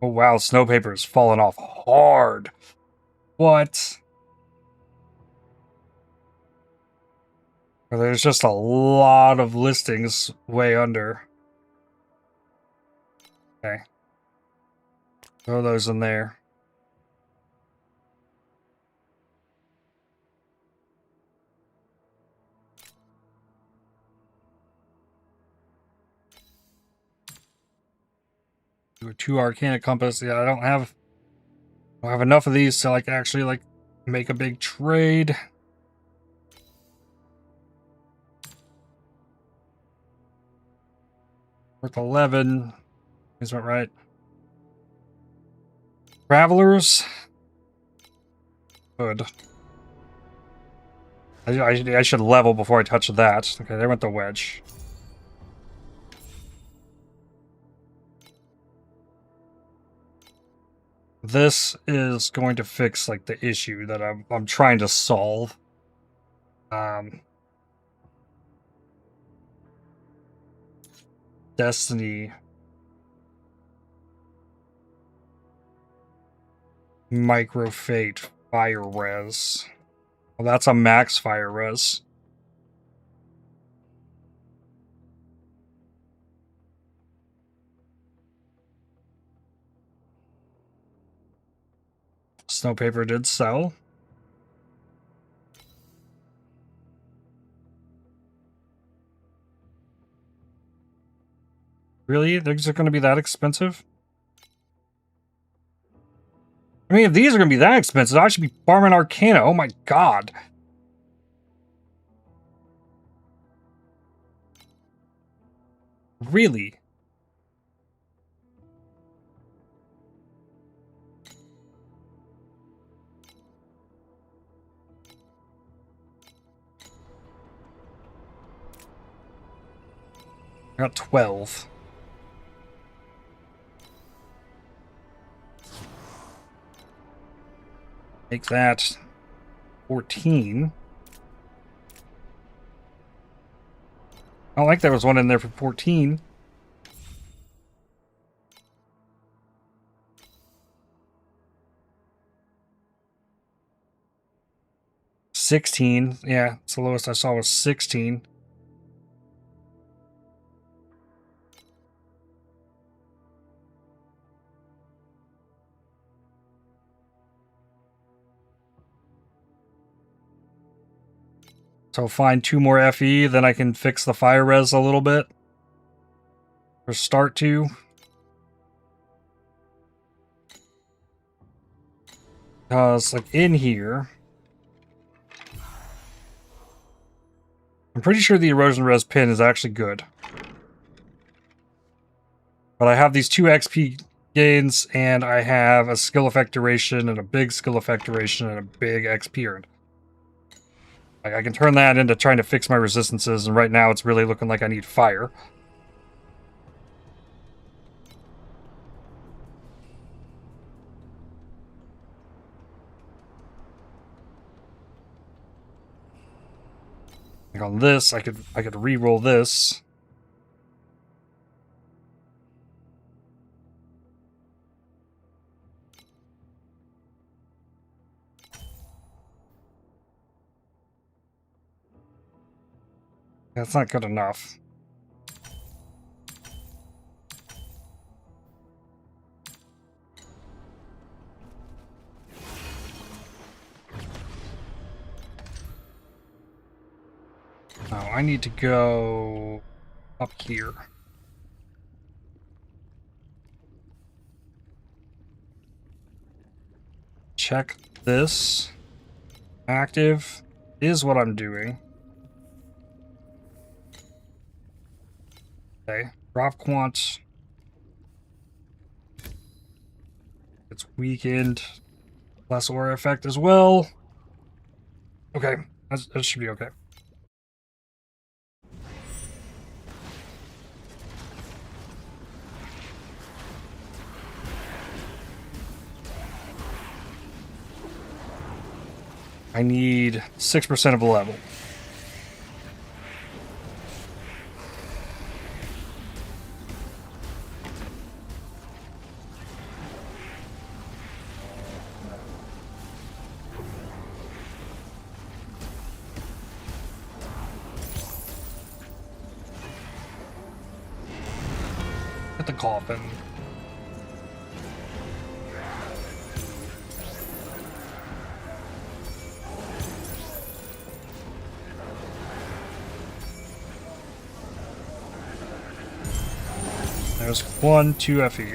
Oh wow, snow paper is falling off hard. What? There's just a lot of listings way under. Okay. Throw those in there. Do a 2 Arcana Compass. Yeah, I don't have enough of these to like actually like make a big trade. Worth 11. Is that right? Travelers. Good. I should level before I touch that. Okay, there went the wedge. This is going to fix like the issue that I'm trying to solve. Destiny. Micro Fate. Fire Res. Well, that's a max fire res. Snow paper did sell. Really? These are going to be that expensive? I mean, if these are going to be that expensive, I should be farming Arcana. Oh my god. Really? I got 12. Make that 14. I don't like there was one in there for 14. $16. Yeah, it's the lowest I saw was 16. So find 2 more FE, then I can fix the fire res a little bit. Or start to. Because, like, in here... I'm pretty sure the erosion res pin is actually good. But I have these 2 XP gains, and I have a skill effect duration, and a big skill effect duration, and a big XP earned. Like, I can turn that into trying to fix my resistances, and right now it's really looking like I need fire. Like on this, I could re-roll this. That's not good enough. Oh, I need to go up here. Check this. Active is what I'm doing. Okay, drop quant. It's weakened. Less aura effect as well. Okay, that should be okay. I need 6% of a level. coffin. There's 1, 2 FE.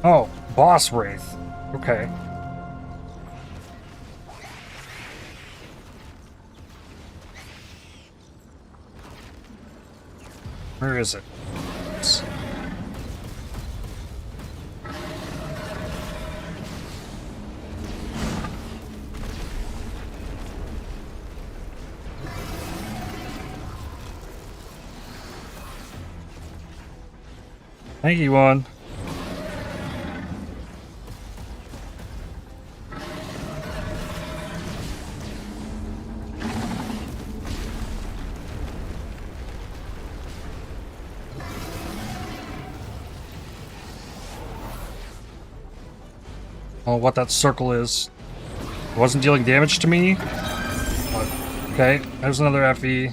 Oh, boss wraith. Okay. Where is it? Thank you, one. Oh, what that circle is. It wasn't dealing damage to me. Okay, there's another FE.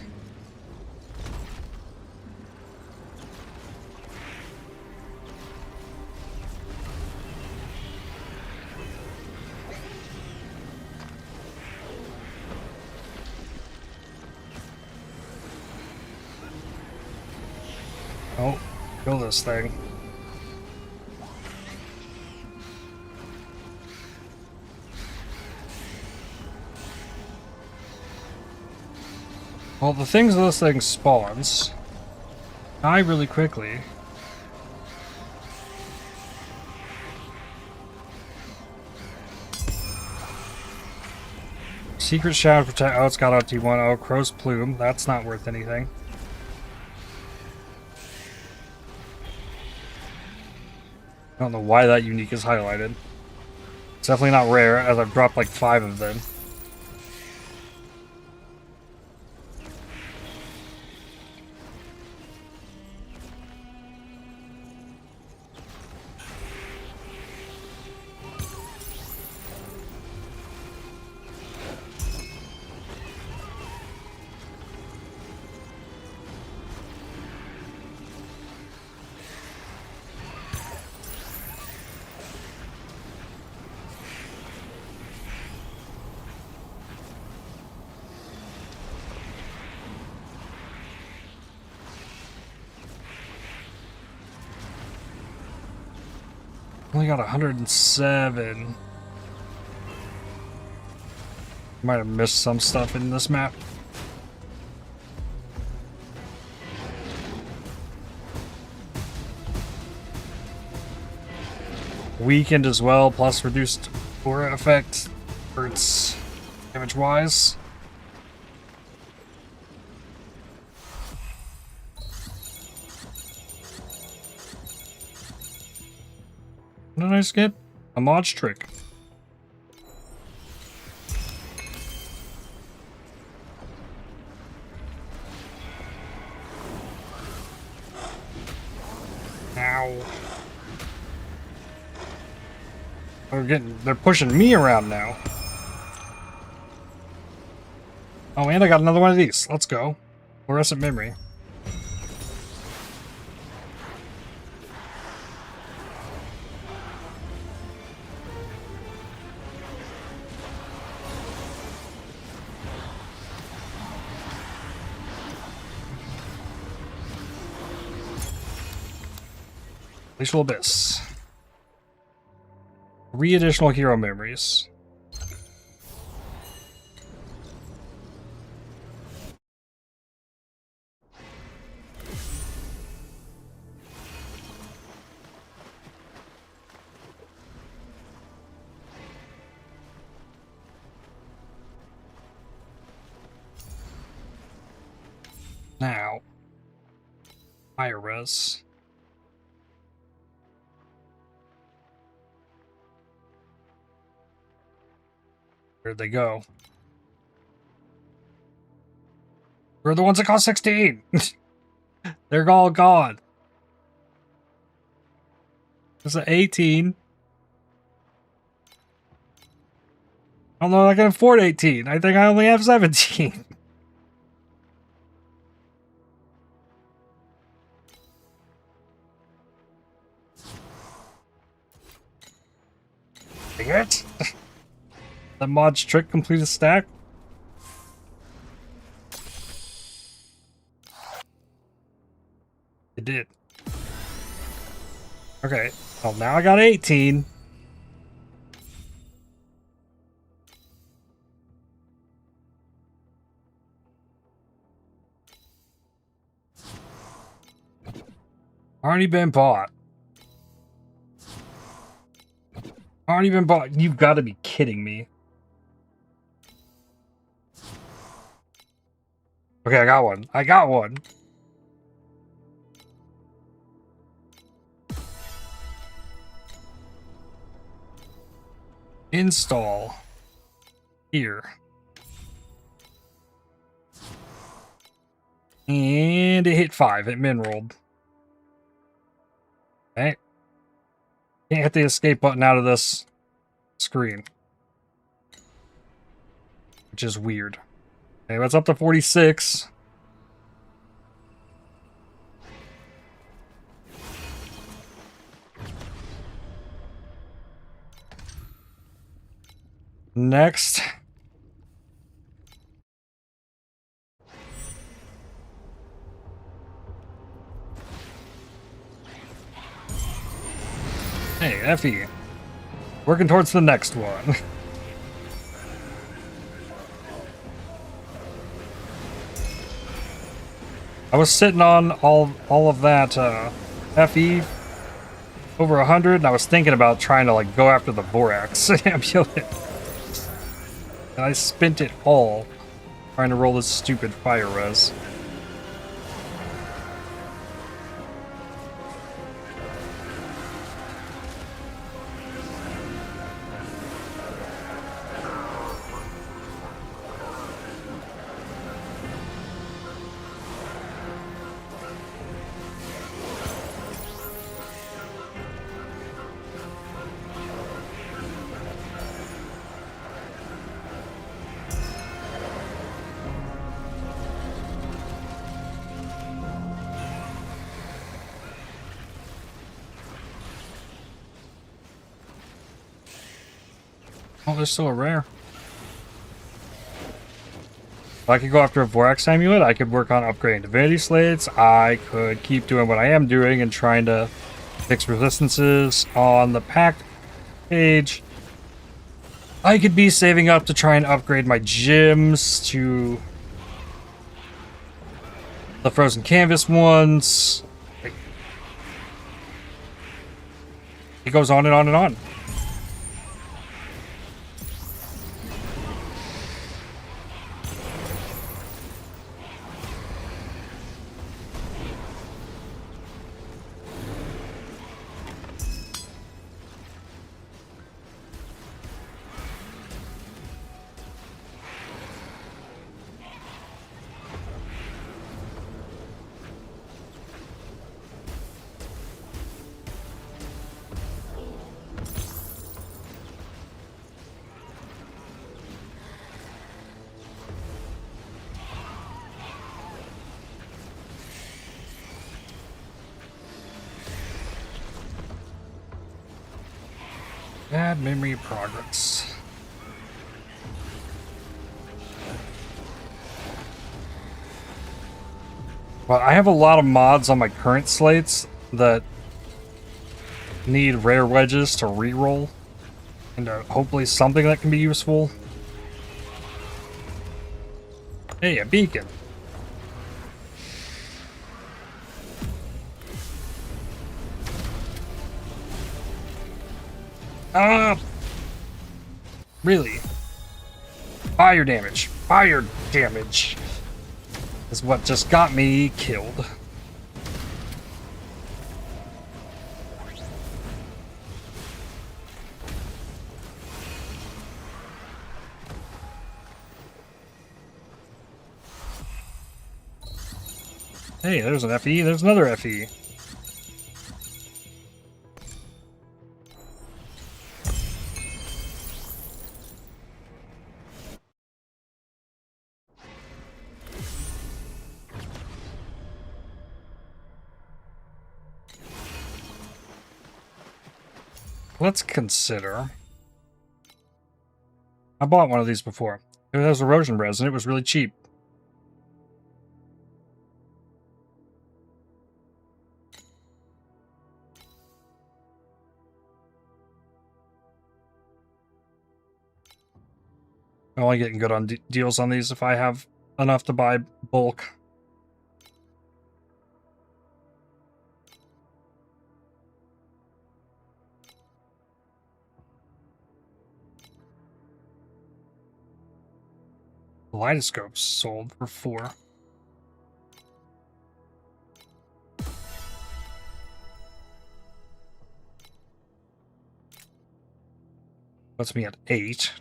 Oh, kill this thing. Well, the things this thing spawns die really quickly. Secret Shadow Protect. Oh, it's got a T1. Oh, Crow's Plume. That's not worth anything. I don't know why that unique is highlighted. It's definitely not rare, as I've dropped like 5 of them. Only got 107. Might have missed some stuff in this map. Weakened as well, plus reduced aura effect. Hurts damage wise. What did I skip? A mod trick. Ow. They're pushing me around now. Oh, and I got another one of these. Let's go. Fluorescent memory. Glacial Abyss. 3 additional hero memories. Now, higher res. Where'd they go? We're the ones that cost 16. They're all gone. There's an 18. I don't know if I can afford 18. I think I only have 17. Dang it. The mod's trick complete a stack? It did. Okay. Well, now I got 18. Already been bought. Already been bought. You've got to be kidding me. Okay, I got one. I got one. Install. Here. And it hit 5. It min-rolled. Okay. Can't hit the escape button out of this screen. Which is weird. Okay, what's up to 46? Next. Hey, Effie. Working towards the next one. I was sitting on all of that FE over 100, and I was thinking about trying to like go after the Borax amulet. And I spent it all trying to roll this stupid fire res. Oh, there's still a rare. If I could go after a Borax amulet, I could work on upgrading divinity slates. I could keep doing what I am doing and trying to fix resistances on the pact page. I could be saving up to try and upgrade my gyms to the frozen canvas ones. It goes on and on and on. Bad memory progress. Well, I have a lot of mods on my current slates that need rare wedges to reroll into hopefully something that can be useful. Hey, a beacon. Really? Fire damage. Fire damage. is what just got me killed. Hey, there's an FE, there's another FE. Let's consider. I bought one of these before. It has erosion res and it was really cheap. I'm only getting good on deals on these if I have enough to buy bulk. Kaleidoscopes sold for 4. Puts me at 8.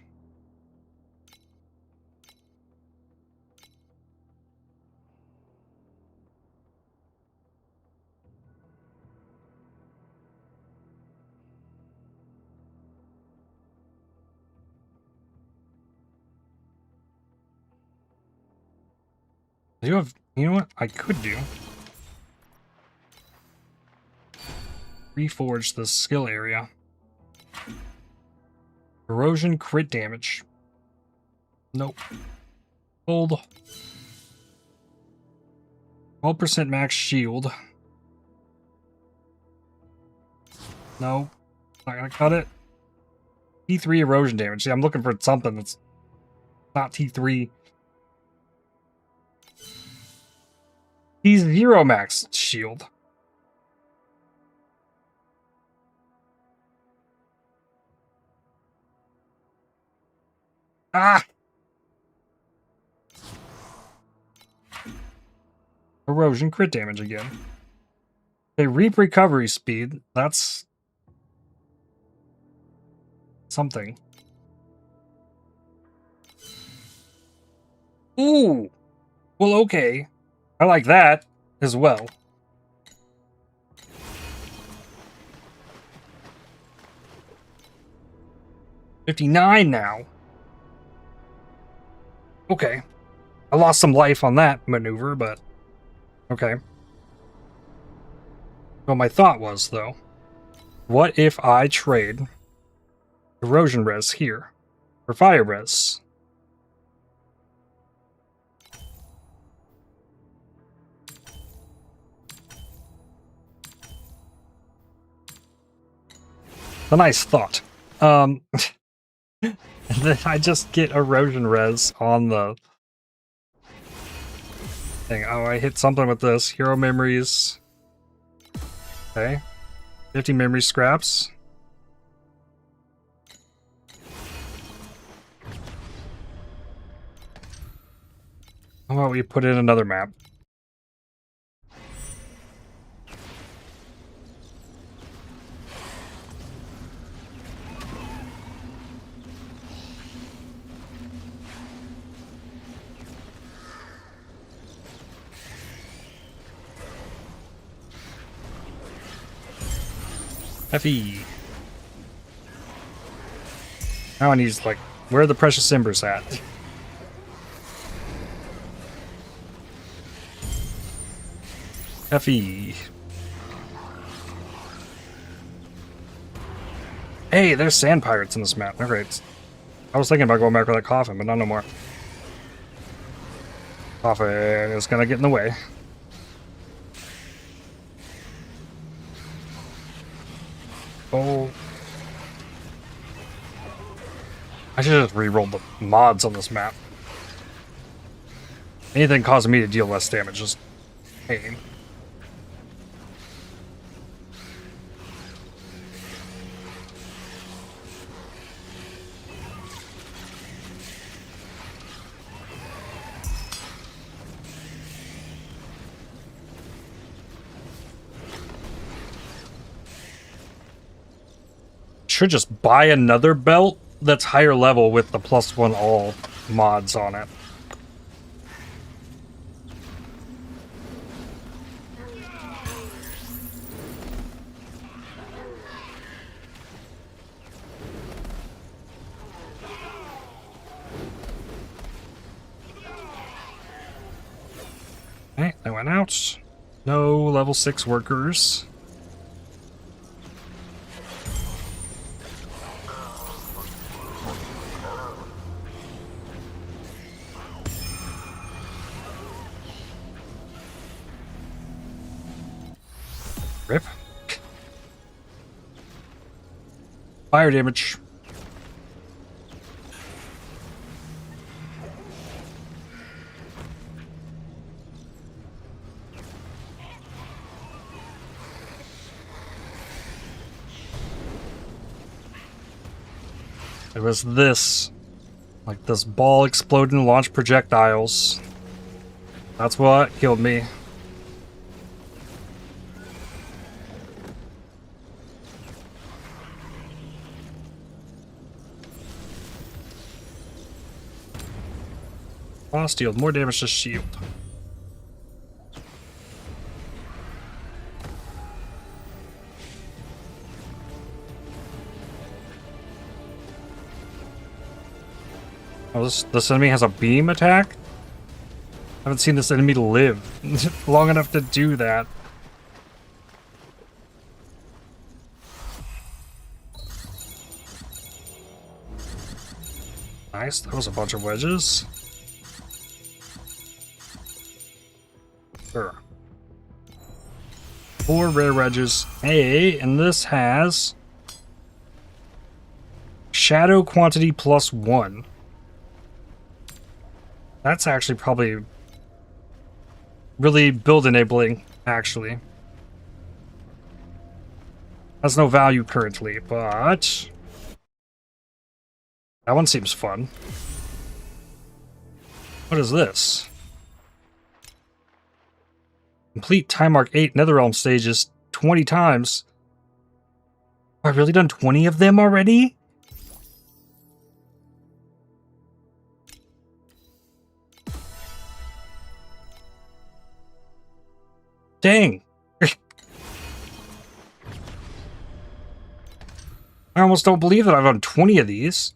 You know what I could do? Reforge the skill area. Erosion crit damage. Nope. Hold. 12% max shield. No. Not gonna cut it. T3 erosion damage. See, I'm looking for something that's not T3. T0 max shield. Ah! Erosion crit damage again. Okay, reap recovery speed. That's something. Ooh! Well, okay. I like that as well. $59 now. Okay. I lost some life on that maneuver, but okay. Well, my thought was, though, what if I trade erosion res here for fire res? A nice thought. And then I just get erosion res on the thing. Oh, I hit something with this. Hero memories. Okay. 50 memory scraps. How about we put in another map? FE. Now I need to, like, where are the precious embers at? FE. Hey, there's sand pirates in this map. Alright. I was thinking about going back with that coffin, but not no more. Coffin is gonna get in the way. Oh. I should have just re-rolled the mods on this map. Anything causing me to deal less damage, just pain. should just buy another belt that's higher level with the +1 all mods on it. Okay, that went out. No level 6 workers. Rip. Fire damage. It was this. Like this ball explode and launch projectiles. That's what killed me. Boss dealed more damage to shield. Oh, this enemy has a beam attack? I haven't seen this enemy live long enough to do that. Nice, that was a bunch of wedges. Sure. 4 rare wedges. Hey, and this has shadow quantity +1. That's actually probably really build enabling, actually. Has no value currently, but that one seems fun. What is this? Complete Timemark 8 Netherrealm stages 20 times. Have I really done 20 of them already? Dang. I almost don't believe that I've done 20 of these.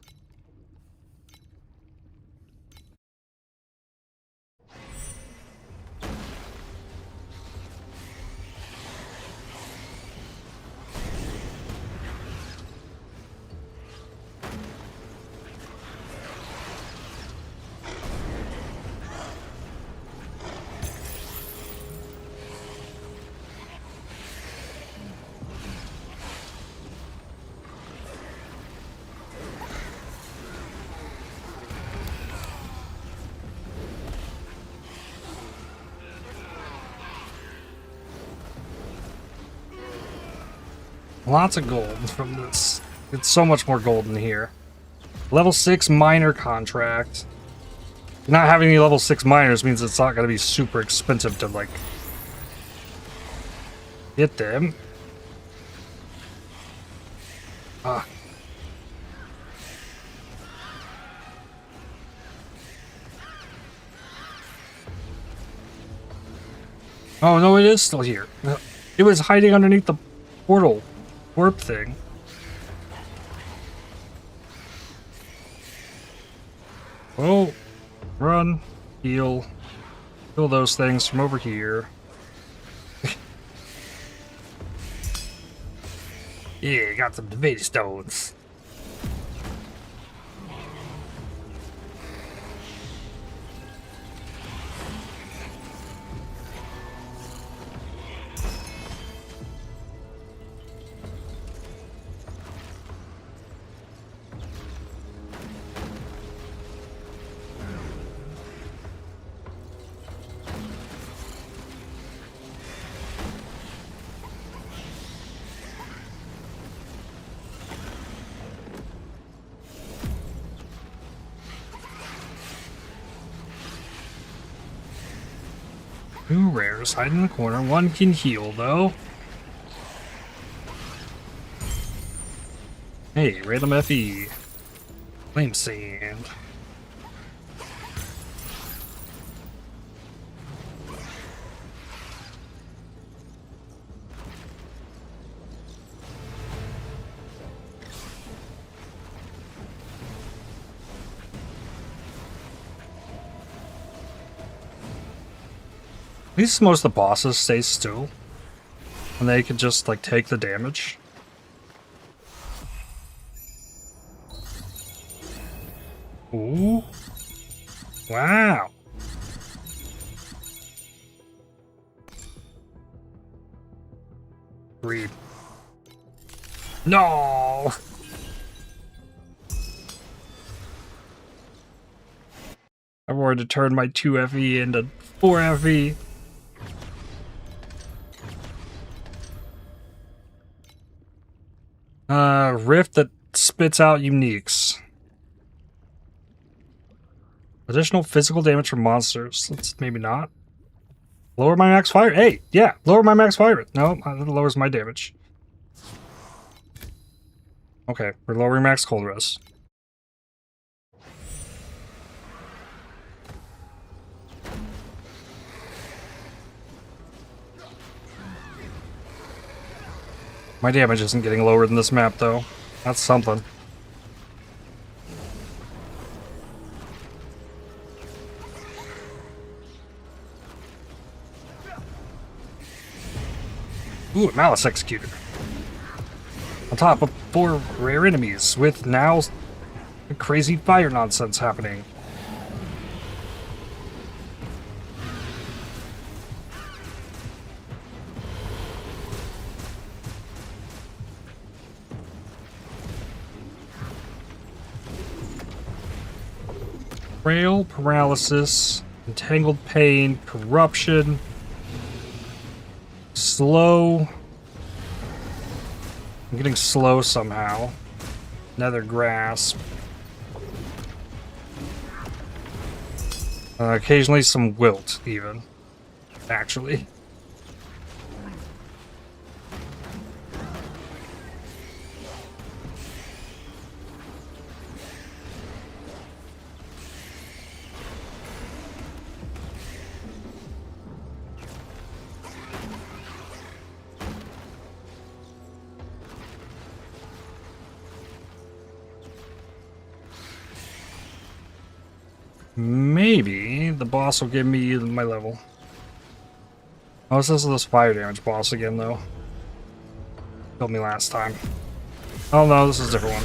Lots of gold from this. It's so much more gold in here. Level 6 miner contract. Not having any level 6 miners means it's not going to be super expensive to, like, get them. Ah. Oh, no, it is still here. It was hiding underneath the portal. Warp thing. Oh, run, heal, kill those things from over here. Yeah, got some divinity stones. Two rares hide in the corner. One can heal, though. Hey, random FE. Flame sand. At least most of the bosses stay still. And they can just, like, take the damage. Ooh. Wow. Read. No! I wanted to turn my 2 FE into 4 FE. Rift that spits out uniques. Additional physical damage from monsters. Let's maybe not. Lower my max fire. Hey, yeah, lower my max fire. No, that lowers my damage. Okay, we're lowering max cold res. My damage isn't getting lower than this map, though. That's something. Ooh, Malice Executor. On top of 4 rare enemies, with now crazy fire nonsense happening. Frail, paralysis, entangled pain, corruption, slow. I'm getting slow somehow. Nether Grasp. Occasionally some wilt, even. Actually. Maybe the boss will give me my level. Oh, this is this fire damage boss again, though. Killed me last time. Oh no, this is a different one.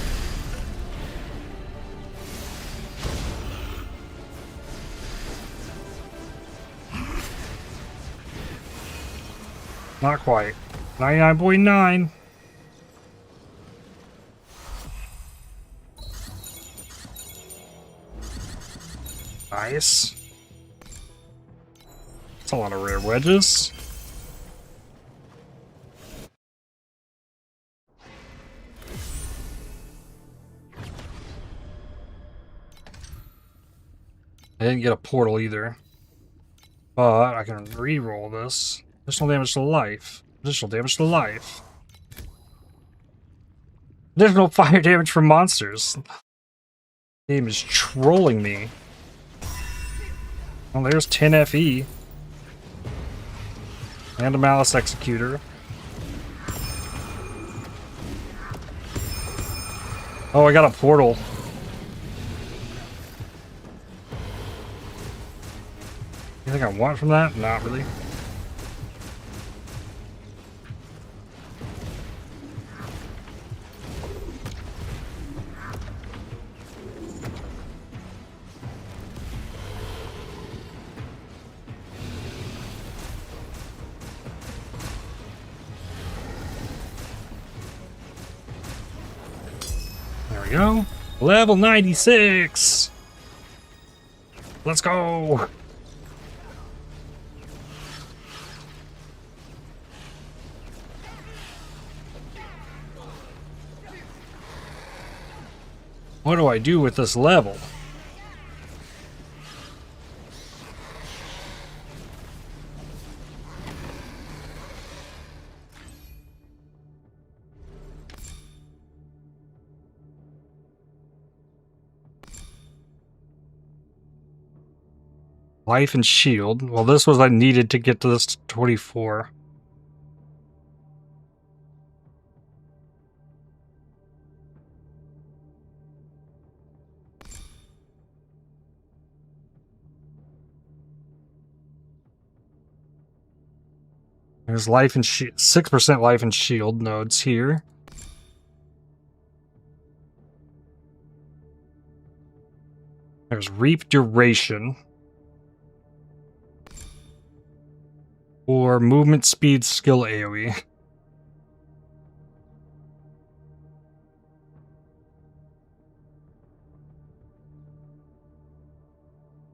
Not quite. 99.9. Nice. That's a lot of rare wedges. I didn't get a portal either. But I can re-roll this. Additional damage to life. Additional damage to life. Additional fire damage from monsters. The game is trolling me. Oh, there's 10 FE. And a Malice Executor. Oh, I got a portal. Anything I want from that? Not really. There we go. Level 96! Let's go! What do I do with this level? Life and shield. Well, this was I needed to get to this 24. There's life and 6% life and shield nodes here. There's reap duration. Or movement speed skill AoE.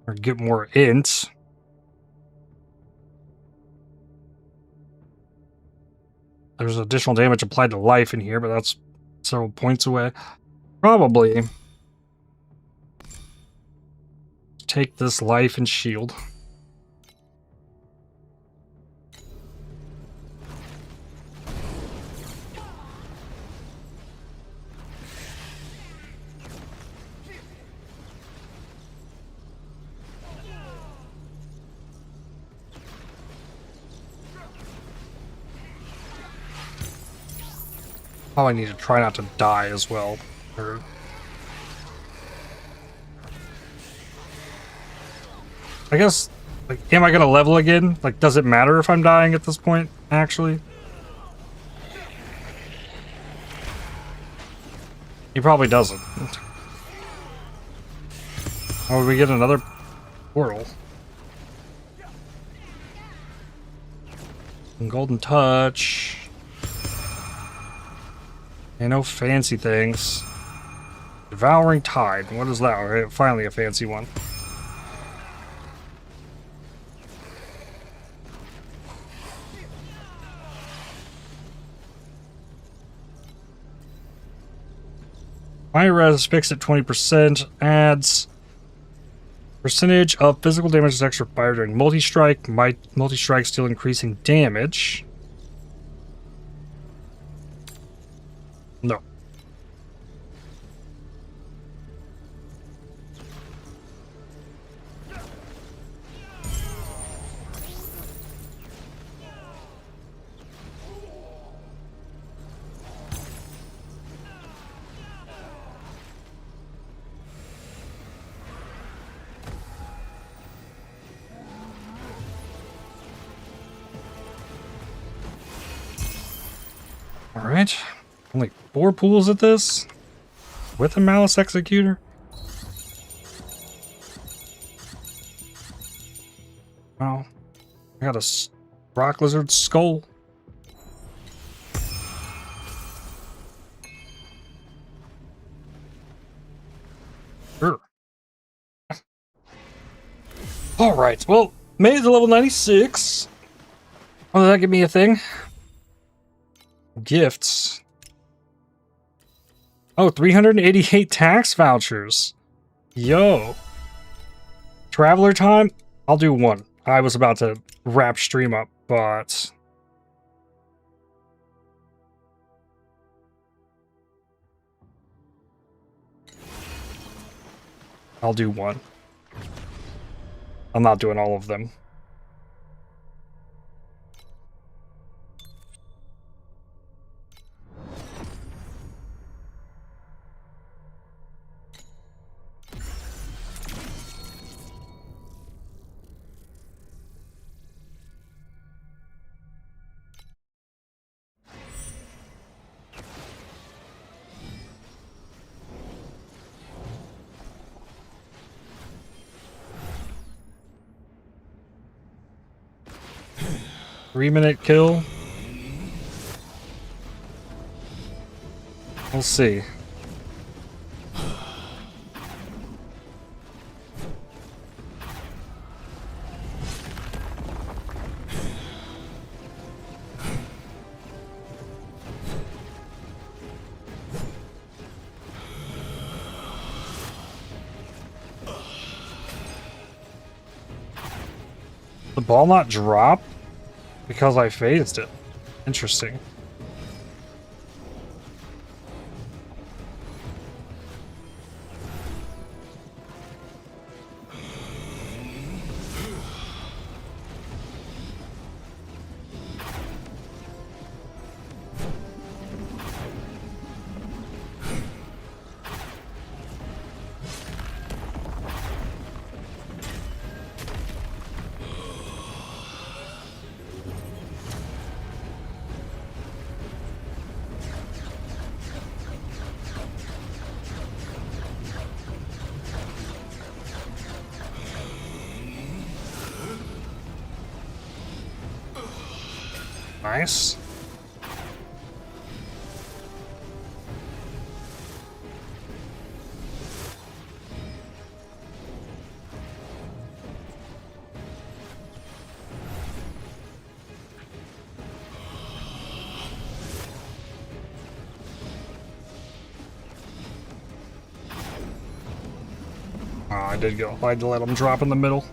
Or get more int. There's additional damage applied to life in here, but that's several points away. Probably take this life and shield. Oh, I need to try not to die as well. I guess, like, am I gonna level again? Like, does it matter if I'm dying at this point, actually? He probably doesn't. Oh, we get another portal. And golden touch. And no fancy things. Devouring Tide. What is that? Okay, finally a fancy one. My res fixed at 20%. Adds percentage of physical damage to extra fire during multi-strike. My multi-strike still increasing damage. No. All right. Only 4 pools at this? With a Malice Executor? Oh. I got a rock lizard skull. Sure. Alright, well, made it to level 96. Oh, did that give me a thing? Gifts. Oh, 388 tax vouchers. Yo. Traveler time? I'll do one. I was about to wrap stream up, but... I'll do one. I'm not doing all of them. Three-minute kill. We'll see. The ball not drop? Because I phased it. Interesting. Nice. Oh, I did go. I had to let him drop in the middle.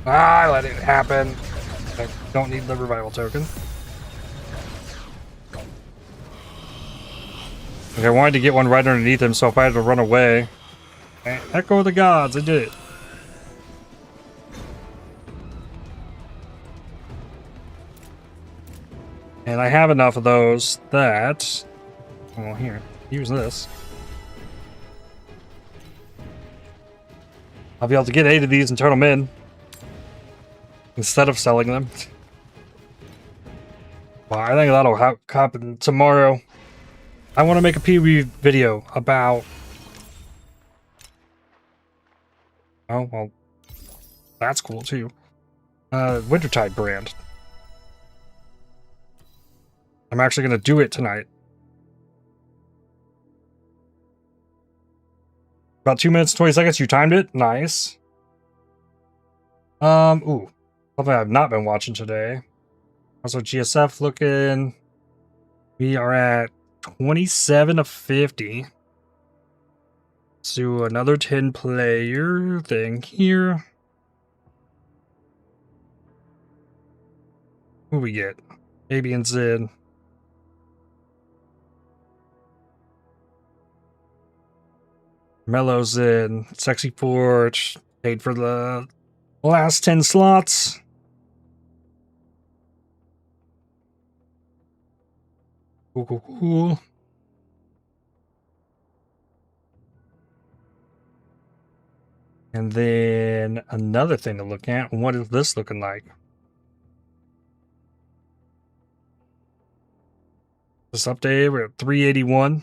I let it happen. I don't need the revival token. Okay, I wanted to get one right underneath him, so if I had to run away... Echo of the gods, I did it. And I have enough of those that... Well, here, use this. I'll be able to get 8 of these and turn them in. Instead of selling them. Well, I think that'll happen tomorrow. I want to make a PvP video about... Oh, well, that's cool too. Wintertide brand. I'm actually going to do it tonight. About 2 minutes, 20 seconds. You timed it? Nice. Ooh. Something I've not been watching today. Also, GSF looking... We are at 27 of 50. Let's do another 10-player thing here. Who we get? Avian's in. Mello's in. Sexy Forge. Paid for the last 10 slots. Cool. And then another thing to look at. What is this looking like? This update, we're at 381.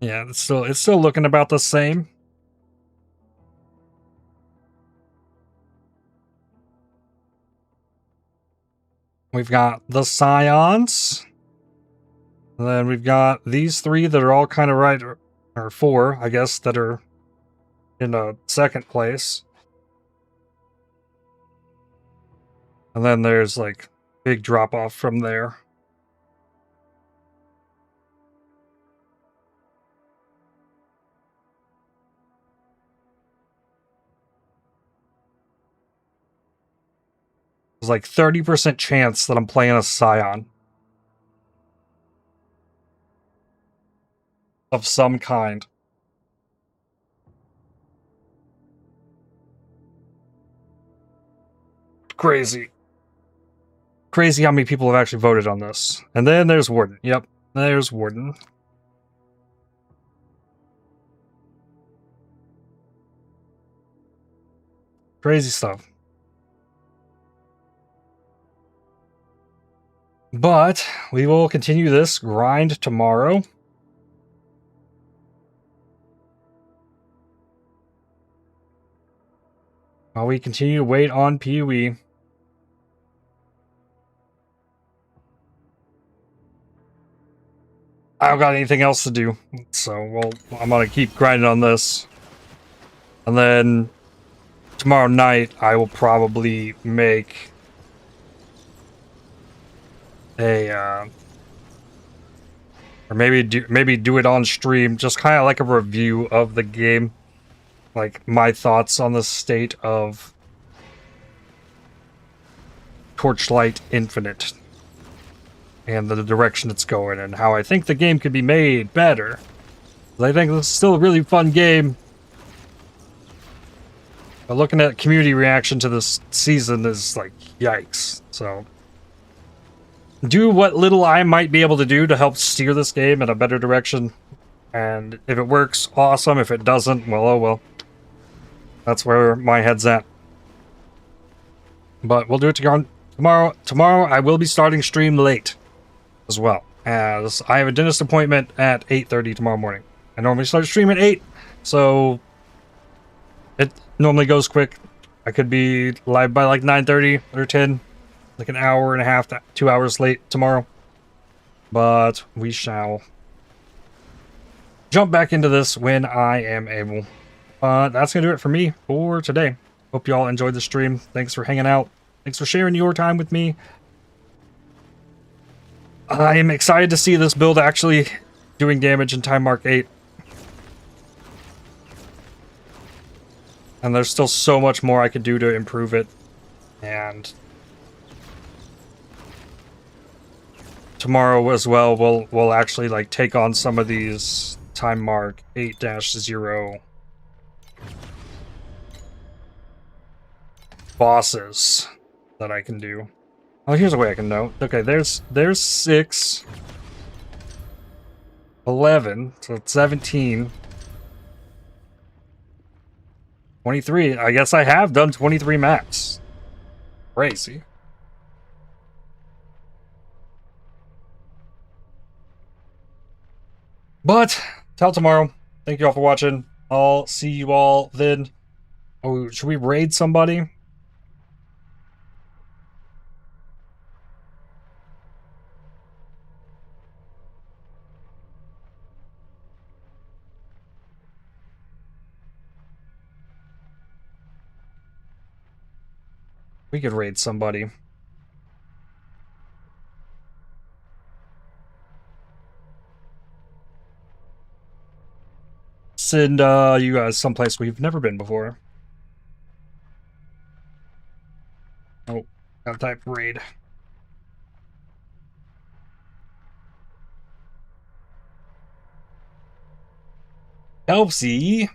Yeah, it's still looking about the same. We've got the Scions. And then we've got these 3 that are all kind of right, or 4, I guess, that are in a second place. And then there's like big drop off from there. There's like 30% chance that I'm playing a Scion. Of some kind. Crazy. Crazy how many people have actually voted on this. And then there's Warden. Yep, there's Warden. Crazy stuff. But we will continue this grind tomorrow. While we continue to wait on PoE. I don't got anything else to do, so I'm gonna keep grinding on this. And then tomorrow night I will probably make a or maybe do it on stream, just kind of like a review of the game, like my thoughts on the state of Torchlight Infinite and the direction it's going and how I think the game could be made better. I think this is still a really fun game. But looking at community reaction to this season is like, yikes. So, do what little I might be able to do to help steer this game in a better direction. And if it works, awesome. If it doesn't, well, oh well. That's where my head's at. But we'll do it tomorrow. Tomorrow I will be starting stream late as well, as I have a dentist appointment at 8:30 tomorrow morning. I normally start stream at 8, so it normally goes quick. I could be live by like 9:30 or 10, like an hour and a half to 2 hours late tomorrow. But we shall jump back into this when I am able. That's going to do it for me for today. Hope you all enjoyed the stream. Thanks for hanging out. Thanks for sharing your time with me. I am excited to see this build actually doing damage in Timemark 8. And there's still so much more I could do to improve it. And tomorrow as well, we'll actually like take on some of these Timemark 8-0 bosses that I can do. Oh, here's a way I can know. Okay, there's 6, 11, so it's 17, 23. I guess I have done 23 maps. Crazy. But till tomorrow. Thank you all for watching. I'll see you all then. Oh, should we raid somebody? We could raid somebody. Send you guys someplace we've never been before. Oh, gotta type raid. Elsie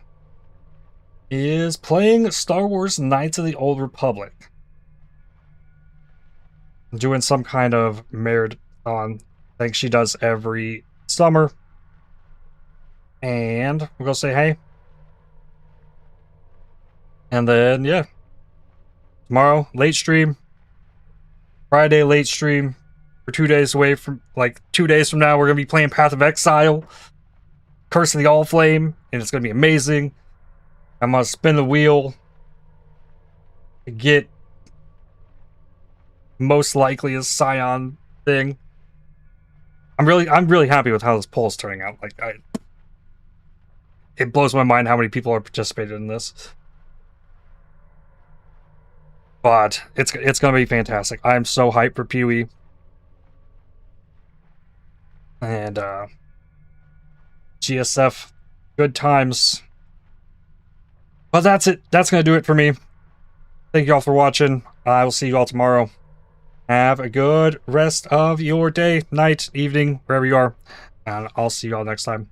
is playing Star Wars Knights of the Old Republic. Doing some kind of marathon thing she does every summer. And we'll go say hey. And then, yeah. Tomorrow, late stream. Friday, late stream. We're 2 days away from, like, 2 days from now, we're going to be playing Path of Exile. Curse of the All-Flame. And it's going to be amazing. I'm going to spin the wheel. Get most likely a Scion thing. I'm really happy with how this poll is turning out. Like, it blows my mind how many people are participating in this. But it's gonna be fantastic. I'm so hyped for PoE. And GSF, good times. But that's it. That's gonna do it for me. Thank you all for watching. I will see you all tomorrow. Have a good rest of your day, night, evening, wherever you are. And I'll see you all next time.